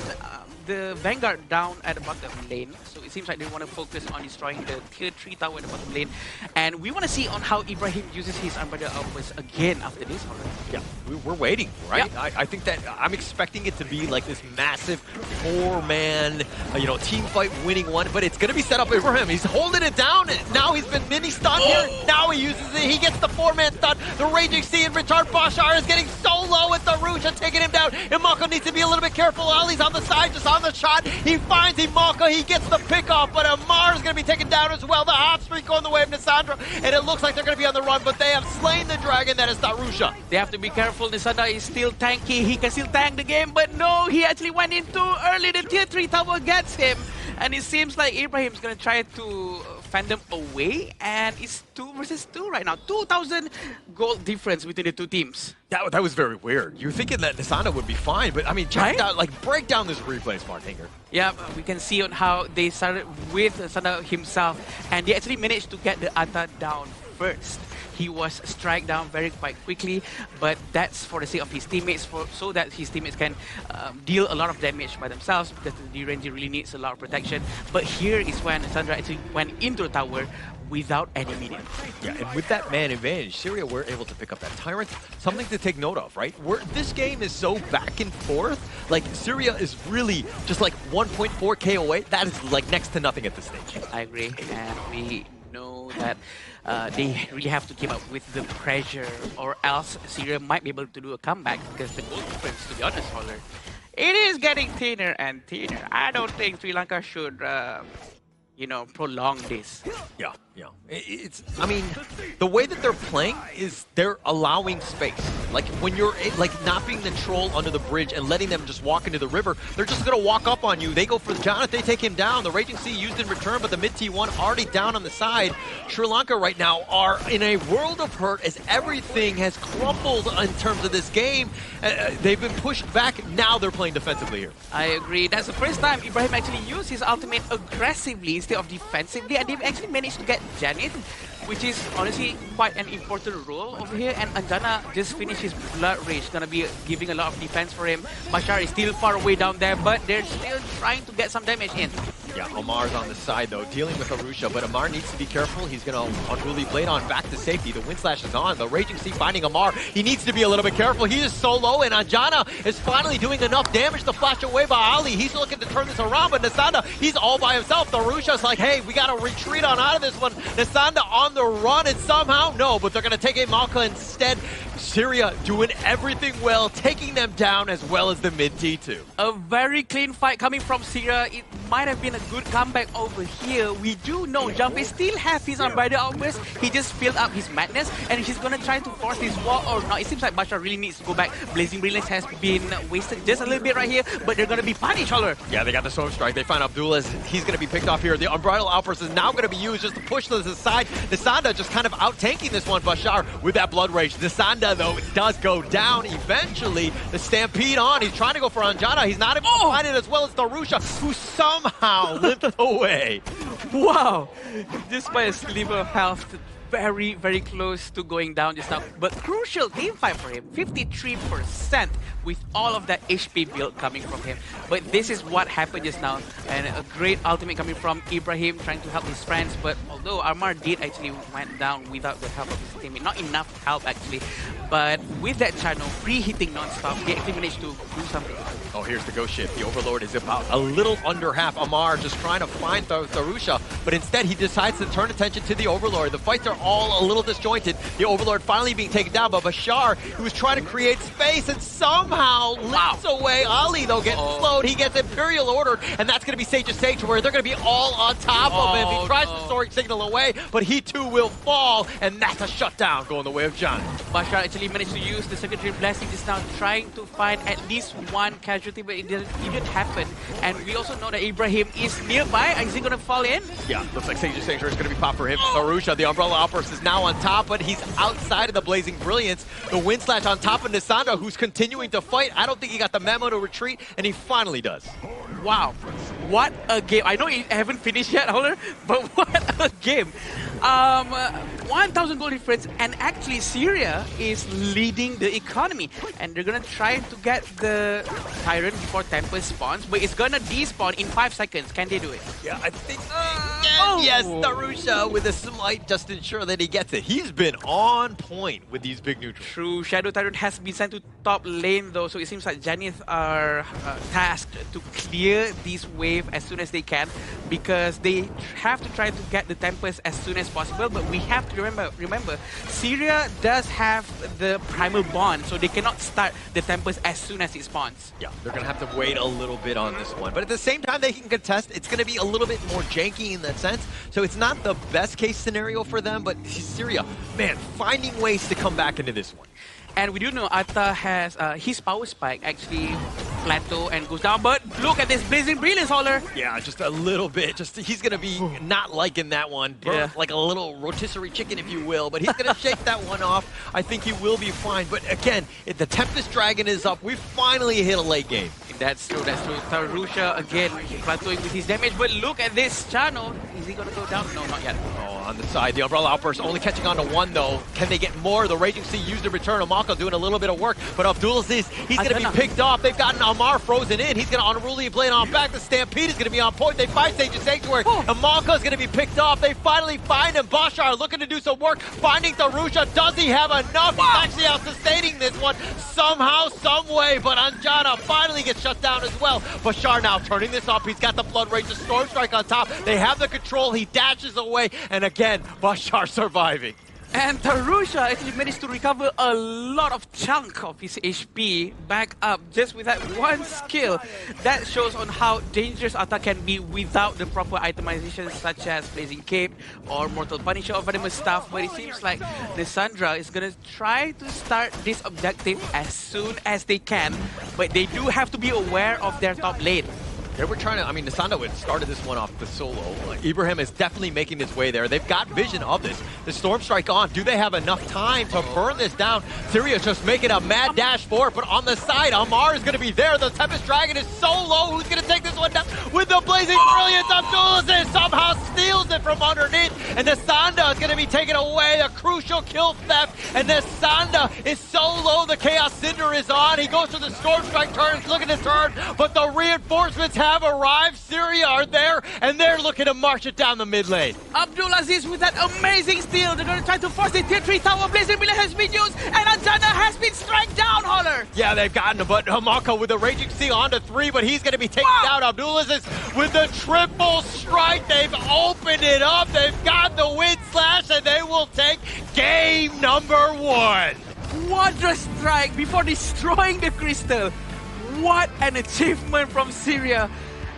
the Vanguard down at the bottom lane, so it seems like they want to focus on destroying the tier 3 tower at the bottom lane, and we want to see on how Ibrahim uses his Unbridled Outburst again after this. Yeah, we're waiting, right? Yeah. I think that I'm expecting it to be like this massive 4-man, you know, team fight winning one, but it's going to be set up for him. He's holding it down. Now he's been mini stunned here. Now he uses it. He gets the 4-man stun. The Raging Sea in return. Bashar is getting so low with the Tharusha taking him down. Imako needs to be a little bit careful. Ali's on the side, just on the shot. He finds Imako. He gets the pick off, but Amar is going to be taken down as well. The hot streak going the way of Nisandra, and it looks like they're going to be on the run, but they have slain the dragon that is Tharusha. They have to be careful. Nisandra is still tanky. He can still tank the game, but no, he actually went in too early. The tier 3 tower gets him, and it seems like Ibrahim's going to try to fend them away, and it's 2 versus 2 right now. 2,000 gold difference between the two teams. That was very weird. You're thinking that Nisandra would be fine, but I mean, check out, like, break down this replay, Smartinger. Yeah, we can see on how they started with Nisandra himself, and they actually managed to get the Ata down first. He was struck down quite quickly, but that's for the sake of his teammates, so that his teammates can deal a lot of damage by themselves, because the Ranger really needs a lot of protection. But here is when Nisandra actually went into the tower without any minions. Yeah, and with that man advantage, Syria were able to pick up that Tyrant. Something to take note of, right? This game is so back and forth. Like, Syria is really just like 1.4k away. That is like next to nothing at this stage. I agree, and we know that they really have to keep up with the pressure, or else Syria might be able to do a comeback, because the goal difference, to be honest, it is getting thinner and thinner. I don't think Sri Lanka should, you know, prolong this. Yeah. I mean, the way that they're playing is they're allowing space. Like, when you're, like, not being the troll under the bridge and letting them just walk into the river, they're just going to walk up on you. They go for Jonathan, they take him down. The Raging Sea used in return, but the mid T1 already down on the side. Sri Lanka right now are in a world of hurt as everything has crumbled in terms of this game. They've been pushed back. Now they're playing defensively here. I agree. That's the first time Ibrahim actually used his ultimate aggressively instead of defensively, and they've actually managed to get Janet, which is honestly quite an important role over here. And Anjana just finished his Blood Rage, gonna be giving a lot of defense for him. Bashar is still far away down there, but they're still trying to get some damage in. Yeah, Amar's on the side though, dealing with Arusha, but Amar needs to be careful. He's gonna Unruly Blade on back to safety. The Wind Slash is on. The Raging Sea finding Amar. He needs to be a little bit careful. He is so low, and Anjana is finally doing enough damage to flash away by Ali. He's looking to turn this around, but Nisanda, he's all by himself. The Arusha's like, hey, we gotta retreat on out of this one. Nisanda on the run, and somehow, no, but they're gonna take a Malka instead. Syria doing everything well, taking them down as well as the mid T2. A very clean fight coming from Syria. It might have been a good comeback over here. We do know Jumpy still has his Unbridled Outburst. He just filled up his madness, and he's gonna try to force this wall or not. It seems like Bashar really needs to go back. Blazing Brilliance has been wasted just a little bit right here, but they're gonna be punished, Holler. Yeah, they got the Storm Strike. They find Abdullah. He's gonna be picked off here. The Unbridled Outburst is now gonna be used just to push this aside. Nisanda just kind of out-tanking this one. Bashar with that Blood Rage. Nisanda, though, does go down eventually. The Stampede on. He's trying to go for Anjana. He's not able to find it, as well as Tharusha, who somehow limped away. Wow! Just by a sliver of health, very, very close to going down just now. But crucial team fight for him, 53% with all of that HP build coming from him. But this is what happened just now. And a great ultimate coming from Ibrahim trying to help his friends. But although Armar did actually went down without the help of his teammate, not enough help actually. But with that channel, pre-hitting non-stop, he actually managed to do something. Oh, here's the ghost ship. The Overlord is about a little under half. Amar just trying to find Tharusha, but instead he decides to turn attention to the Overlord. The fights are all a little disjointed. The Overlord finally being taken down, but Bashar, who was trying to create space and somehow limps away. Ali, though, gets slowed. He gets Imperial ordered, and that's going to be Sage's Sage, where they're going to be all on top of him. He tries to soaring signal away, but he too will fall, and that's a shutdown going the way of John. Bashar actually managed to use the secondary blessing just now, trying to find at least one casualty, but it didn't happen. And we also know that Ibrahim is nearby. Is he going to fall in? Yeah, looks like Sage's Sanctuary is going to be popped for him. Tharusha, the Umbrella Outburst, is now on top, but he's outside of the Blazing Brilliance. The Wind Slash on top of Nisanda, who's continuing to fight. I don't think he got the memo to retreat, and he finally does. Wow, what a game. I know you haven't finished yet, Holder, but what a game. 1,000 gold difference, and actually Syria is leading the economy, and they're gonna try to get the Tyrant before Tempest spawns, but it's gonna despawn in 5 seconds. Can they do it? Yeah, I think yes, Tharusha with a smite just to ensure that he gets it. He's been on point with these big neutrals. True, Shadow Tyrant has been sent to top lane though, so it seems like Janith are tasked to clear this wave as soon as they can, because they have to try to get the Tempest as soon as possible. But we have to remember, Syria does have the primal bond, so they cannot start the Tempest as soon as it spawns. Yeah, they're going to have to wait a little bit on this one. But at the same time, they can contest. It's going to be a little bit more janky in that sense. So it's not the best case scenario for them, but Syria, man, finding ways to come back into this one. And we do know Atta has his power spike actually plateau and goes down, but look at this Blazing Brilliance, Holler. Yeah, just a little bit. Just he's gonna be not liking that one. Burnt like a little rotisserie chicken, if you will, but he's gonna shake that one off. I think he will be fine. But again, if the Tempest Dragon is up, we finally hit a late game. That's true, that's true. Tharusha again plateauing with his damage, but look at this channel. Is he gonna go down? No, not yet. Oh, on the side, the Umbrella Outburst only catching on to one though. Can they get more? The Raging Sea used to return. Amalka doing a little bit of work, but Abdulaziz, he's gonna be picked off. They've gotten Amar frozen in. He's gonna unruly play it on back. The Stampede is gonna be on point. They find Sage's Sanctuary. Amalka is gonna be picked off. They finally find him. Bashar looking to do some work, finding Tharusha. Does he have enough? He's actually out sustaining this one somehow, some way, but Anjana finally gets shut down as well. Bashar now turning this up. He's got the Blood Rage, the Storm Strike on top. They have the control. He dashes away, and again, Bashar surviving. And Tharusha actually managed to recover a lot of chunk of his HP back up just with that one skill. That shows on how dangerous Atta can be without the proper itemization such as Blazing Cape or Mortal Punisher or Venomous stuff. But it seems like Nisandra is going to try to start this objective as soon as they can. But they do have to be aware of their top lane. They were trying to, I mean, Nisanda had started this one off the solo. Ibrahim is definitely making his way there. They've got vision of this. The Storm Strike on. Do they have enough time to burn this down? Syria's just making a mad dash for it, but on the side, Amar is going to be there. The Tempest Dragon is so low. Who's going to take this one down? With the Blazing Brilliance, Abdulaziz somehow steals it from underneath, and Nisanda is going to be taken away. A crucial kill theft, and Nisanda is so low. The Chaos Cinder is on. He goes to the Storm Strike turn, looking to turn, but the reinforcements have arrived. Syria are there, and they're looking to march it down the mid lane. Abdulaziz with that amazing steal. They're going to try to force the tier 3 tower. Blazing Brilliance has been used, and Anjana has been struck down, Holler. Yeah, they've gotten him, but Hamaka with the Raging Sea onto 3, but he's going to be taken down. Abdulaziz with the triple strike. They've opened it up. They've got the Wind Slash, and they will take game number 1. Wondrous strike before destroying the crystal. What an achievement from Syria.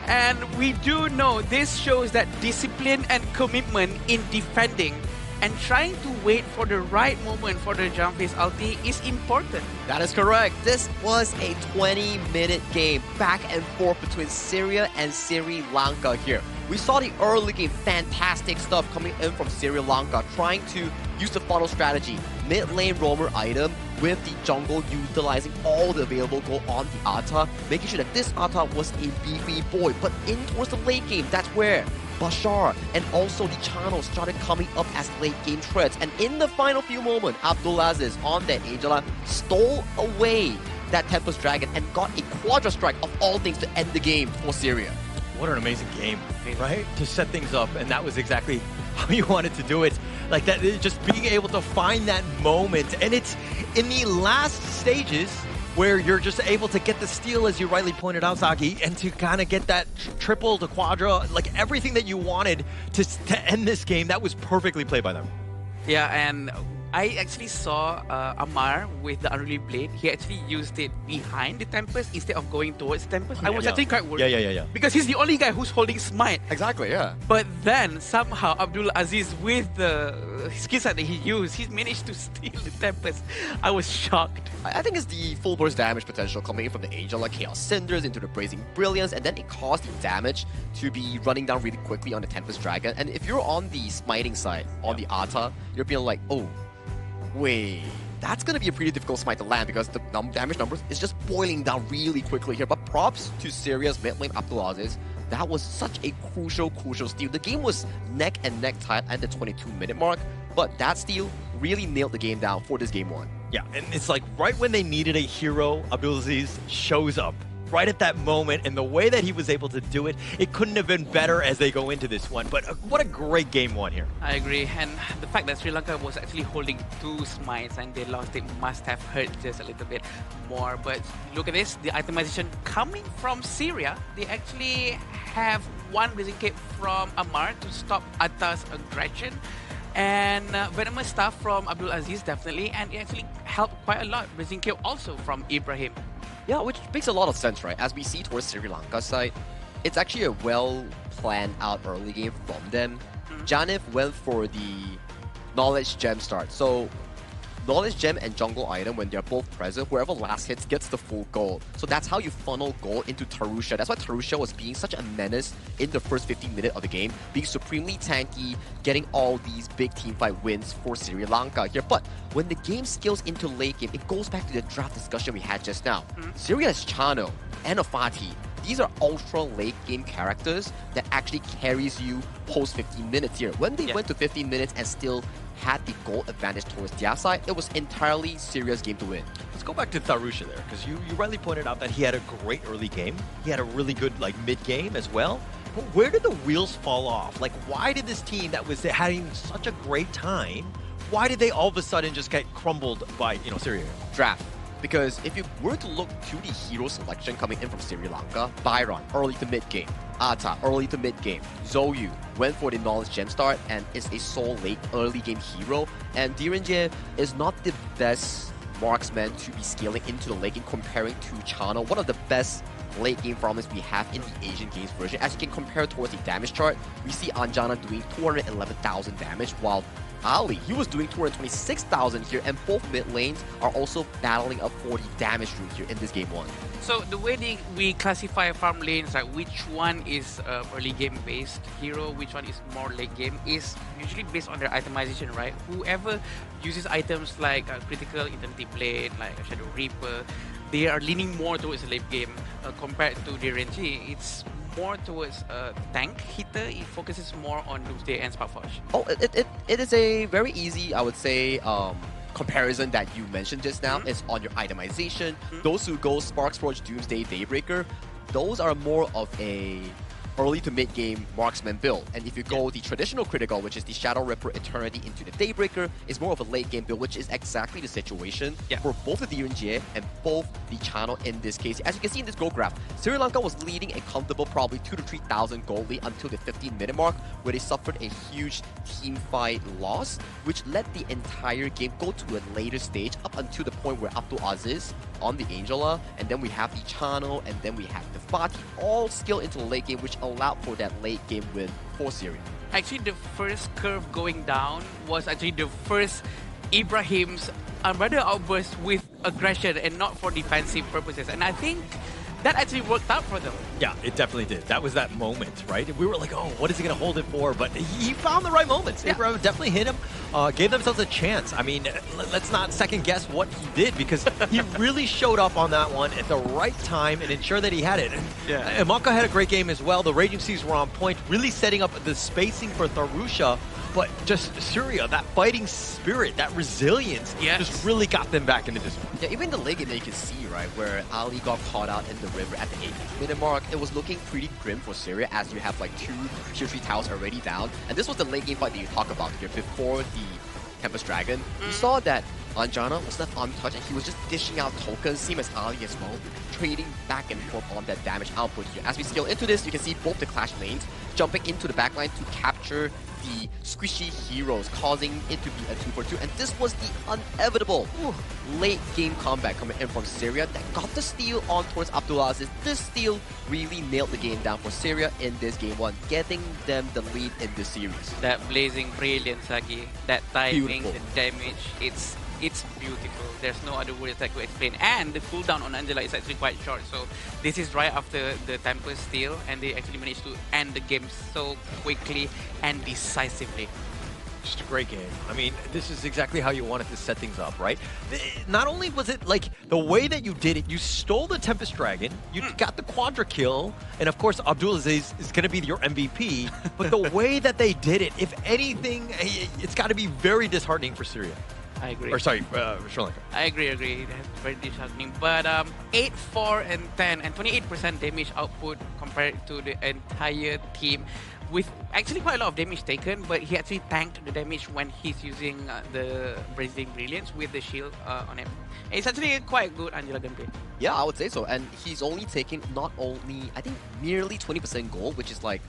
And we do know this shows that discipline and commitment in defending and trying to wait for the right moment for the jump phase ulti is important. That is correct. This was a 20-minute game back and forth between Syria and Sri Lanka here. We saw the early game, fantastic stuff coming in from Sri Lanka, trying to use the funnel strategy, mid lane roamer item with the jungle utilizing all the available gold on the Atta, making sure that this Atta was a beefy boy. But in towards the late game, that's where Bashar and also the Chano started coming up as late game threats. And in the final few moments, Abdulaziz on that Angela stole away that Tempest Dragon and got a Quadra Strike of all things to end the game for Syria. What an amazing game, right? To set things up, and that was exactly how you wanted to do it. Like that, just being able to find that moment. And it's in the last stages where you're just able to get the steal, as you rightly pointed out, Saki, and to kind of get that triple to quadra, like everything that you wanted to end this game, that was perfectly played by them. Yeah, and I actually saw Amar with the Unruly Blade. He actually used it behind the Tempest instead of going towards Tempest. I was actually quite worried. Yeah. Because he's the only guy who's holding Smite. Exactly, yeah. But then somehow Abdul Aziz, with the skill set that he used, he managed to steal the Tempest. I was shocked. I think it's the full burst damage potential coming in from the Angel, like Chaos Cinders into the Blazing Brilliance, and then it caused the damage to be running down really quickly on the Tempest Dragon. And if you're on the smiting side, on the Ata, you're being like, oh, wait, that's going to be a pretty difficult smite to land because the damage numbers is just boiling down really quickly here. But props to Syria's mid lane Abdulaziz. That was such a crucial steal. The game was neck and neck tied at the 22-minute mark, but that steal really nailed the game down for this game one. Yeah, and it's like right when they needed a hero, Abdulaziz shows up. Right at that moment, and the way that he was able to do it, it couldn't have been better as they go into this one. But what a great game one here. I agree, and the fact that Sri Lanka was actually holding 2 smites and they lost it must have hurt just a little bit more. But look at this, the itemization coming from Syria. They actually have 1 Blazing Cape from Amar to stop Atta's aggression. And venomous stuff from Abdul Aziz definitely, and it actually helped quite a lot. Blazing Cape also from Ibrahim. Yeah, which makes a lot of sense, right? As we see towards Sri Lanka's side, it's actually a well-planned out early game from them. Janif went for the Knowledge Gem start. So, Knowledge Gem and Jungle Item, when they're both present, whoever last hits gets the full gold. So that's how you funnel gold into Tarusha. That's why Tarusha was being such a menace in the first 15 minutes of the game, being supremely tanky, getting all these big teamfight wins for Sri Lanka here. But when the game scales into late game, it goes back to the draft discussion we had just now. Syria's Chano and Afati, these are ultra late game characters that actually carries you post 15 minutes here. When they went to 15 minutes and still had the goal advantage towards their side, it was entirely Syria's game to win. Let's go back to Tarusha there, because you rightly pointed out that he had a great early game. He had a really good mid-game as well. But where did the wheels fall off? Like, why did this team that was having such a great time, why did they all of a sudden just get crumbled by, Syria? Draft. Because if you were to look to the hero selection coming in from Sri Lanka, Byron, early to mid-game. Atta, early to mid-game. Zoyu went for the Knowledge Gem start and is a sole late early game hero. And Direnje is not the best marksman to be scaling into the late game comparing to Chano, one of the best late game farmers we have in the Asian Games version. As you can compare towards the damage chart, we see Anjana doing 211,000 damage, while Ali, he was doing 226,000 here, and both mid lanes are also battling up for the damage route here in this game one. So the way we classify farm lanes, like which one is early game based hero, which one is more late game, is usually based on their itemization, right? Whoever uses items like Critical Eternity Blade, like Shadow Reaper, they are leaning more towards the late game compared to the Renji. It's more towards tank hitter. It focuses more on Doomsday and Sparkflash. Oh, it is a very easy, I would say, comparison that you mentioned just now. Is on your itemization. Those who go Sparkforge, Doomsday, Daybreaker, those are more of a early to mid game marksman build. And if you go the traditional critical, which is the Shadow Ripper Eternity into the Daybreaker, is more of a late game build, which is exactly the situation for both the DNJ and both the Chano in this case. As you can see in this gold graph, Sri Lanka was leading a comfortable probably 2,000 to 3,000 gold lead until the 15-minute mark, where they suffered a huge team fight loss, which let the entire game go to a later stage up until the point where Abdul Aziz on the Angela, and then we have the Chano, and then we have the Fatih, all skill into the late game, which allowed for that late game win for Syria. Actually, the first curve going down was actually the first Ibrahim's rather outburst with aggression and not for defensive purposes. And I think that actually worked out for them. Yeah, it definitely did. That was that moment, right? We were like, oh, what is he going to hold it for? But he found the right moments. Ibrahim definitely hit him gave themselves a chance. I mean, let's not second guess what he did because he really showed up on that one at the right time and ensured that he had it. And Maka had a great game as well. The Raging Seas were on point, really setting up the spacing for Tharusha. But just Syria, that fighting spirit, that resilience, just really got them back into this one. Yeah, even the late game that you can see, right, where Ali got caught out in the river at the 8th-minute mark, it was looking pretty grim for Syria as you have like 2 Tier 3 towers already down. And this was the late game fight that you talk about here before the Tempest Dragon. You saw that Anjana was left untouched and he was just dishing out tokens, same as Ali as well, trading back and forth on that damage output here. As we scale into this, you can see both the clash lanes jumping into the backline to capture the squishy heroes, causing it to be a 2-for-2. And this was the inevitable late game combat coming in from Syria that got the steal on towards Abdulaziz. This steal really nailed the game down for Syria in this game 1, getting them the lead in this series. That blazing brilliance lagi, that timing, Beautiful. the damage, it's beautiful. There's no other words that could explain. And the cooldown on Angela is actually quite short. So this is right after the Tempest steal, and they actually managed to end the game so quickly and decisively. Just a great game. I mean, this is exactly how you wanted to set things up, right? Not only was it like the way that you did it, you stole the Tempest Dragon, you got the quadra kill, and of course Abdulaziz is going to be your MVP, but the way that they did it, if anything, it's got to be very disheartening for Syria. I agree. Or sorry, Sri Lanka. I agree. That's very disheartening. But 8, 4, and 10, and 28% damage output compared to the entire team, with actually quite a lot of damage taken, but he actually tanked the damage when he's using the Blazing Brilliance with the shield on him. It's actually quite good Angela gameplay. Yeah, I would say so. And he's only taking not only, I think, nearly 20% gold, which is like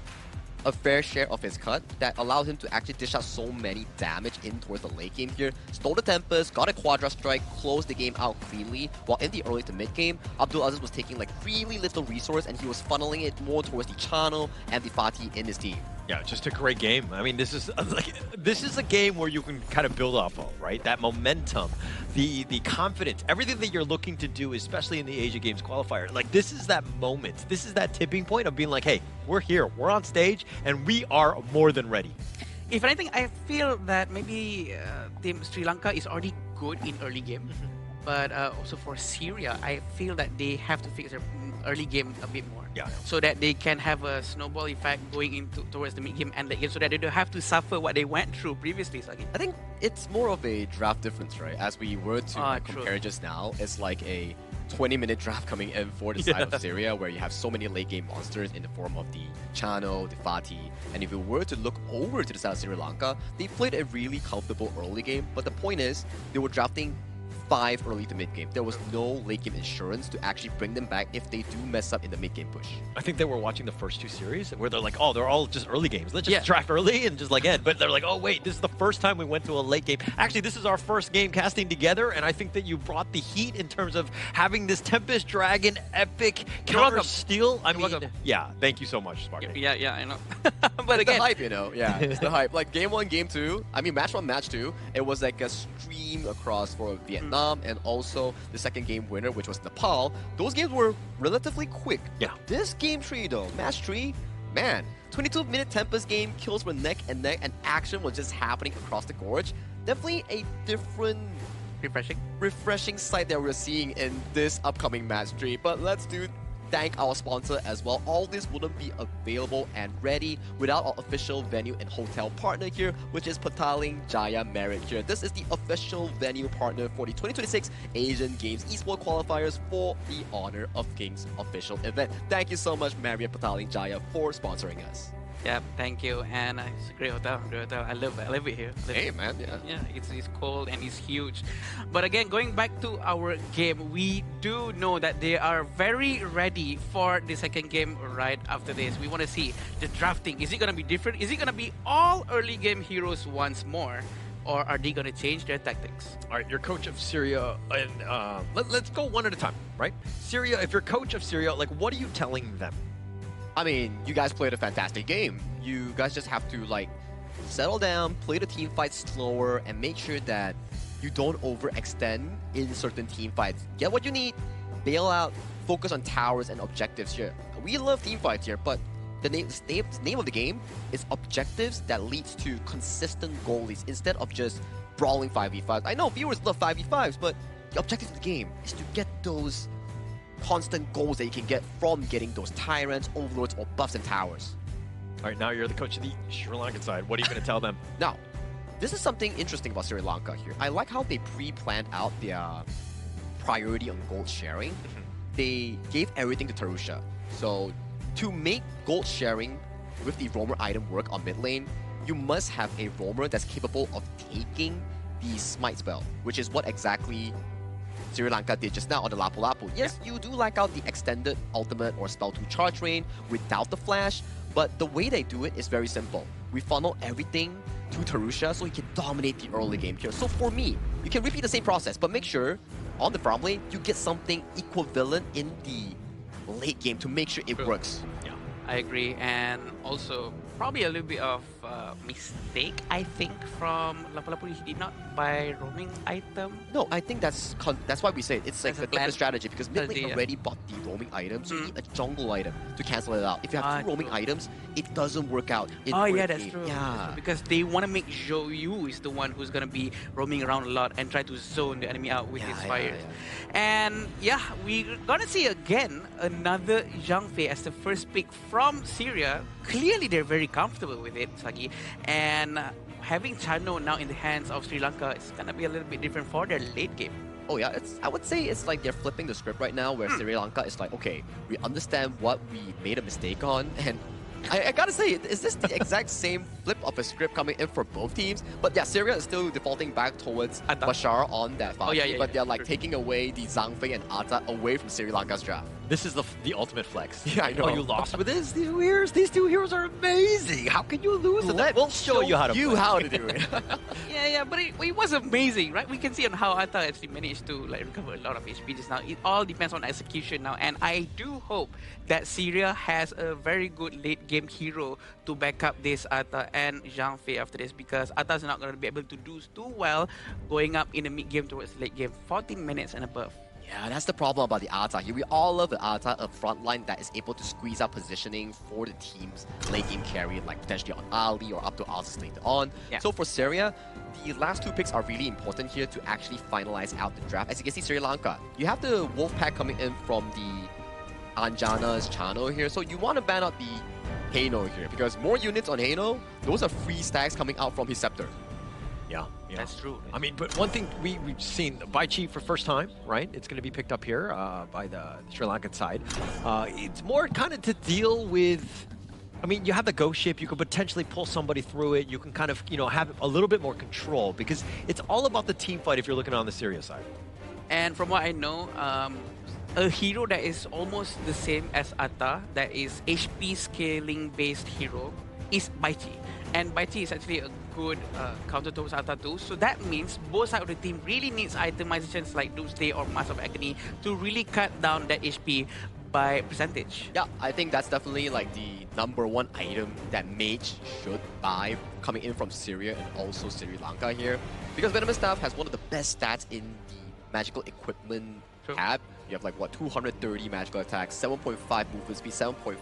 a fair share of his cut that allowed him to actually dish out so many damage in towards the late game here. Stole the Tempest, got a Quadra Strike, closed the game out cleanly, while in the early to mid game, Abdulaziz was taking like really little resource and he was funneling it more towards the Channel and the Fatih in his team. Yeah, just a great game. I mean, this is a game where you can kind of build off of, right? That momentum, the confidence, everything that you're looking to do, especially in the Asia Games qualifier. Like, this is that moment. This is that tipping point of being like, hey, we're here, we're on stage, and we are more than ready. If anything, I feel that maybe Team Sri Lanka is already good in early game. But also for Syria, I feel that they have to fix their early game a bit more. Yeah. So that they can have a snowball effect going into towards the mid game and late game, so that they don't have to suffer what they went through previously. Sagi. I think it's more of a draft difference, right? As we were to compare just now, it's like a 20-minute draft coming in for the side of Syria, where you have so many late game monsters in the form of the Chano, the Fatih, and if you were to look over to the side of Sri Lanka, they played a really comfortable early game, but the point is, they were drafting 5 early to mid game. There was no late game insurance to actually bring them back if they do mess up in the mid game push. I think they were watching the first 2 series where they're like, oh, they're all just early games. Let's just draft early and just like end. But they're like, oh, wait, this is the first time we went to a late game. Actually, this is our first game casting together, and I think that you brought the heat in terms of having this Tempest Dragon epic counter steal. I mean, yeah, thank you so much, Sparky. Yeah, I know. But again, the hype, you know, it's the hype. Like game 1, game 2, I mean match 1, match 2, it was like a stream across for Vietnam and also the second game winner, which was Nepal. Those games were relatively quick. Yeah. This game 3 though, match 3, man, 22-minute Tempest game, kills were neck and neck, and action was just happening across the gorge. Definitely a different, refreshing sight that we're seeing in this upcoming match 3. But let's thank our sponsor as well. All this wouldn't be available and ready without our official venue and hotel partner here, which is Petaling Jaya Marriott here. This is the official venue partner for the 2026 Asian Games Esports qualifiers for the Honor of Kings official event. Thank you so much, Marriott Petaling Jaya, for sponsoring us. Yeah, thank you. And it's a great hotel. I love it here. Hey, man, yeah, it's cold and it's huge. But again, going back to our game, we do know that they are very ready for the second game right after this. We want to see the drafting. Is it going to be different? Is it going to be all early game heroes once more? Or are they going to change their tactics? All right, you're coach of Syria, and let's go one at a time, right? Syria, if you're coach of Syria, like, what are you telling them? I mean, you guys played a fantastic game. You guys just have to, like, settle down, play the team fight slower, and make sure that you don't overextend in certain team fights. Get what you need, bail out, focus on towers and objectives here. We love team fights here, but the name of the game is objectives that leads to consistent goalies instead of just brawling 5v5s. I know viewers love 5v5s, but the objective of the game is to get those constant goals that you can get from getting those tyrants, overlords, or buffs and towers. All right, now you're the coach of the Sri Lankan side. What are you going to tell them? Now, this is something interesting about Sri Lanka here. I like how they pre-planned out their priority on gold sharing. They gave everything to Tarusha. So to make gold sharing with the roamer item work on mid lane, you must have a roamer that's capable of taking the smite spell, which is what exactly Sri Lanka did just now on the Lapu Lapu. Yes, you do lack out the extended ultimate or spell 2 charge range without the flash, but the way they do it is very simple. We funnel everything to Tarusha so he can dominate the early game here. So for me, you can repeat the same process, but make sure on the farm lane, you get something equivalent in the late game to make sure it works. Yeah, I agree. And also, probably a little bit of mistake, I think, from Lapu-Lapu. He did not buy roaming item. No, I think that's why we say it's like a different strategy, because mid lane yeah. already bought the roaming item, so you need a jungle item to cancel it out. If you have 2 roaming items, it doesn't work out in oh yeah, the that's game. true. Yeah. That's true. Because they want to make sure you is the one who's going to be roaming around a lot and try to zone the enemy out with his fires. And yeah, we're going to see again another Zhang Fei as the first pick from Syria. Clearly, they're very comfortable with it, Sagi. And having Chano now in the hands of Sri Lanka is going to be a little bit different for their late game. Oh yeah, I would say it's like they're flipping the script right now, where Sri Lanka is like, okay, we understand what we made a mistake on, and I gotta say, is this the exact same flip of a script coming in for both teams? But yeah, Syria is still defaulting back towards Bashar on that Fati, but they're like taking away the Zhang Fei and Atta away from Sri Lanka's draft. This is the ultimate flex. Yeah, I know. Oh, you lost with this? These two heroes are amazing. How can you lose to that? We'll show you how to do it. Yeah, but it was amazing, right? We can see on how Atta actually managed to like recover a lot of HP just now. It all depends on execution now, and I do hope that Syria has a very good late game hero to back up this Atta and Zhang Fei after this, because Atta's not going to be able to do too well going up in the mid game towards late game, 14 minutes and above. Yeah, that's the problem about the Atta here. We all love the Atta, a frontline that is able to squeeze out positioning for the team's late game carry, like potentially on Ali or up to Alsis later on. Yeah. So for Syria, the last 2 picks are really important here to actually finalize out the draft. As you can see, Sri Lanka, you have the Wolfpack coming in from the Anjana's Chano here, so you want to ban out the Heino here, because more units on Heino, those are free stacks coming out from his Scepter. Yeah, that's true. I mean, but one thing we've seen, Bai Chi for first time, right? It's going to be picked up here by the Sri Lankan side. It's more kind of to deal with, I mean, you have the ghost ship, you could potentially pull somebody through it, you can kind of, have a little bit more control, because it's all about the team fight if you're looking on the Syria side. And from what I know, a hero that is almost the same as Atta, that is HP scaling based hero, is Bai Chi. And Bai Chi is actually a good counter towards Atta too. So that means both sides of the team really needs itemizations like Doomsday or Mass of Agony to really cut down that HP by percentage. Yeah, I think that's definitely like the #1 item that Mage should buy coming in from Syria and also Sri Lanka here. Because Venomous Staff has one of the best stats in the magical equipment tab. You have like, what, 230 magical attacks, 7.5 movement speed, 7.5%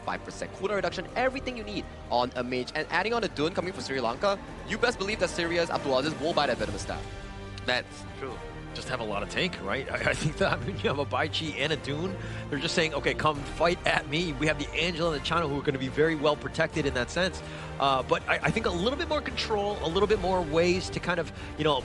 cooldown reduction, everything you need on a Mage. And adding on a Dun coming from Sri Lanka, you best believe that Syria's Abdulaziz will buy that Venomous Staff. That's true. Just have a lot of tank, right? I think that when you have a Bai Chi and a Dune, they're just saying, okay, come fight at me. We have the Angela and the Chano who are going to be very well protected in that sense. But I think a little bit more control, a little bit more ways to kind of,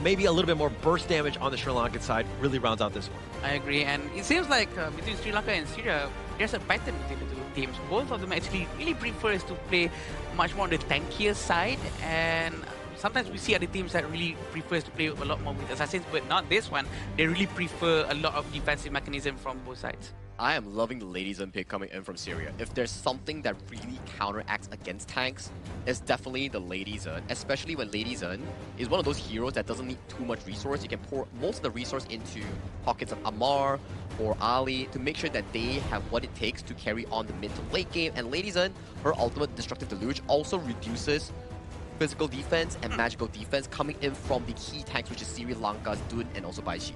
maybe a little bit more burst damage on the Sri Lankan side really rounds out this one. I agree, and it seems like between Sri Lanka and Syria, there's a pattern between the two teams. Both of them actually really prefers to play much more on the tankier side, and sometimes we see other teams that really prefers to play a lot more with assassins, but not this one. They really prefer a lot of defensive mechanism from both sides. I am loving the Lady Zun pick coming in from Syria. If there's something that really counteracts against tanks, it's definitely the Lady Zun, especially when Lady Zun is one of those heroes that doesn't need too much resource. You can pour most of the resource into pockets of Amar or Ali to make sure that they have what it takes to carry on the mid to late game. And Lady Zun, her ultimate Destructive Deluge also reduces physical defense and magical defense coming in from the key tanks, which is Sri Lanka's Dun and also Bai Chi.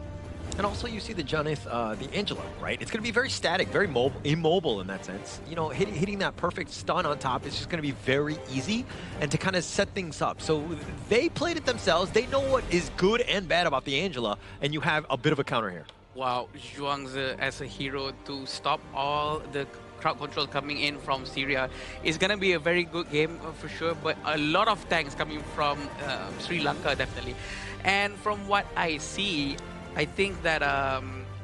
And also you see the Janeth, the Angela, right? It's going to be very static, very immobile in that sense. You know, hitting that perfect stun on top is just going to be very easy and to kind of set things up. So they played it themselves. They know what is good and bad about the Angela, and you have a bit of a counter here. Wow, Zhuangzi as a hero to stop all the crowd control coming in from Syria is going to be a very good game for sure, but a lot of tanks coming from Sri Lanka definitely. And from what I see, I think that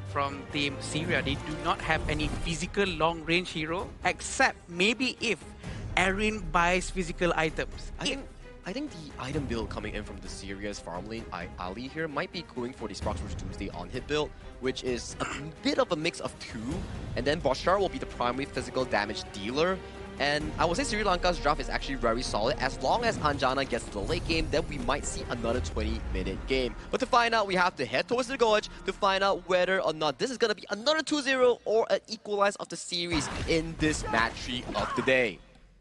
from Team Syria, they do not have any physical long-range hero, except maybe if Erin buys physical items. I think the item build coming in from the Syria's farm lane, Ali here, might be going for the Sprox Rouge Doomsday on-hit build, which is a bit of a mix of two. And then Bashar will be the primary physical damage dealer. And I would say Sri Lanka's draft is actually very solid. As long as Anjana gets to the late game, then we might see another 20-minute game. But to find out, we have to head towards the Gorge to find out whether or not this is going to be another 2-0 or an equalize of the series in this match 3 of the day.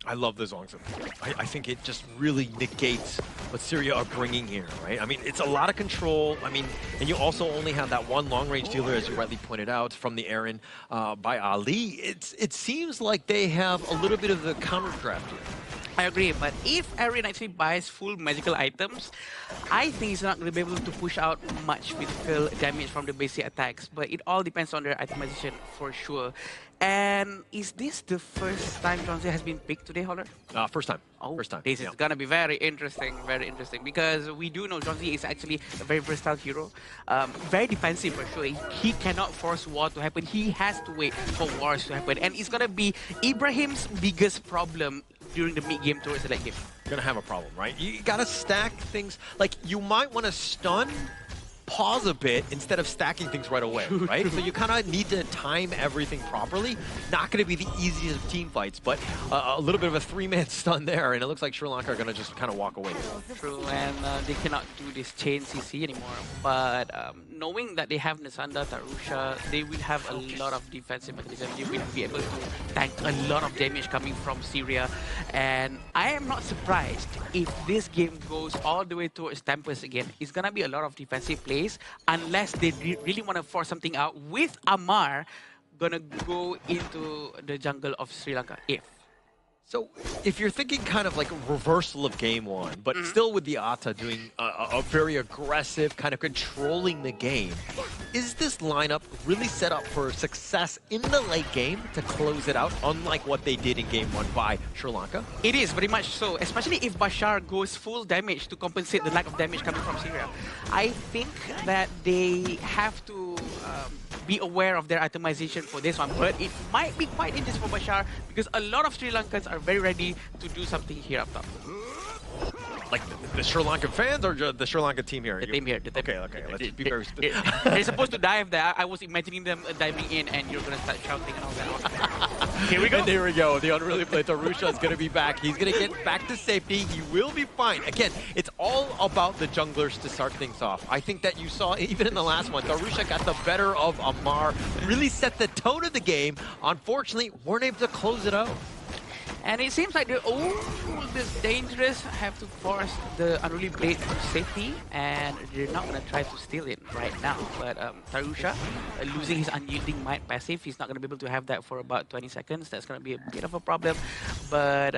I love the Zhuangzi. I think it just really negates what Syria are bringing here, right? I mean, it's a lot of control. I mean, and you also only have that one long-range dealer, as you rightly pointed out, from the Erin by Ali. It seems like they have a little bit of the counter draft here. I agree, but if Erin actually buys full magical items, I think he's not going to be able to push out much physical damage from the basic attacks. But it all depends on their itemization for sure. And is this the first time Zhuangzi has been picked today, Holler? First time. Oh, first time. This is going to be very interesting, because we do know Zhuangzi is actually a very versatile hero. Very defensive for sure. He cannot force war to happen. He has to wait for wars to happen. And it's going to be Ibrahim's biggest problem during the mid-game towards the late game. You're going to have a problem, right? You got to stack things. Like, you might want to stun, pause a bit instead of stacking things right away, right? So you kind of need to time everything properly. Not going to be the easiest of team fights, but a little bit of a three-man stun there, and it looks like Sri Lanka are going to just kind of walk away. True, and they cannot do this chain CC anymore. But knowing that they have Nasanda, Tarusha, they will have a lot of defensive mechanism. They will be able to tank a lot of damage coming from Syria. And I am not surprised if this game goes all the way towards Tempest again. It's going to be a lot of defensive play, unless they really want to force something out with Amar gonna go into the jungle of Sri Lanka So if you're thinking kind of like a reversal of game one, but still with the Ata doing a very aggressive, kind of controlling the game, is this lineup really set up for success in the late game to close it out, unlike what they did in game one by Sri Lanka? It is very much so, especially if Bashar goes full damage to compensate the lack of damage coming from Syria. I think that they have to be aware of their itemization for this one, but it might be quite dangerous for Bashar because a lot of Sri Lankans are very ready to do something here up top. Like the Sri Lankan fans or the Sri Lankan team here? The team here. Okay, let's be very specific. They're supposed to dive there. I was imagining them diving in and you're going to start shouting and all that. Here we go. And here we go. The unruly play. Tarusha is going to be back. He's going to get back to safety. He will be fine. Again, it's all about the junglers to start things off. I think that you saw, even in the last one, Tarusha got the better of Amar, really set the tone of the game. Unfortunately, weren't able to close it out. And it seems like they're all this dangerous, have to force the Unruly Blade to safety, and they're not going to try to steal it right now. But Tarusha, losing his Unyielding Might passive, he's not going to be able to have that for about 20 seconds. That's going to be a bit of a problem. But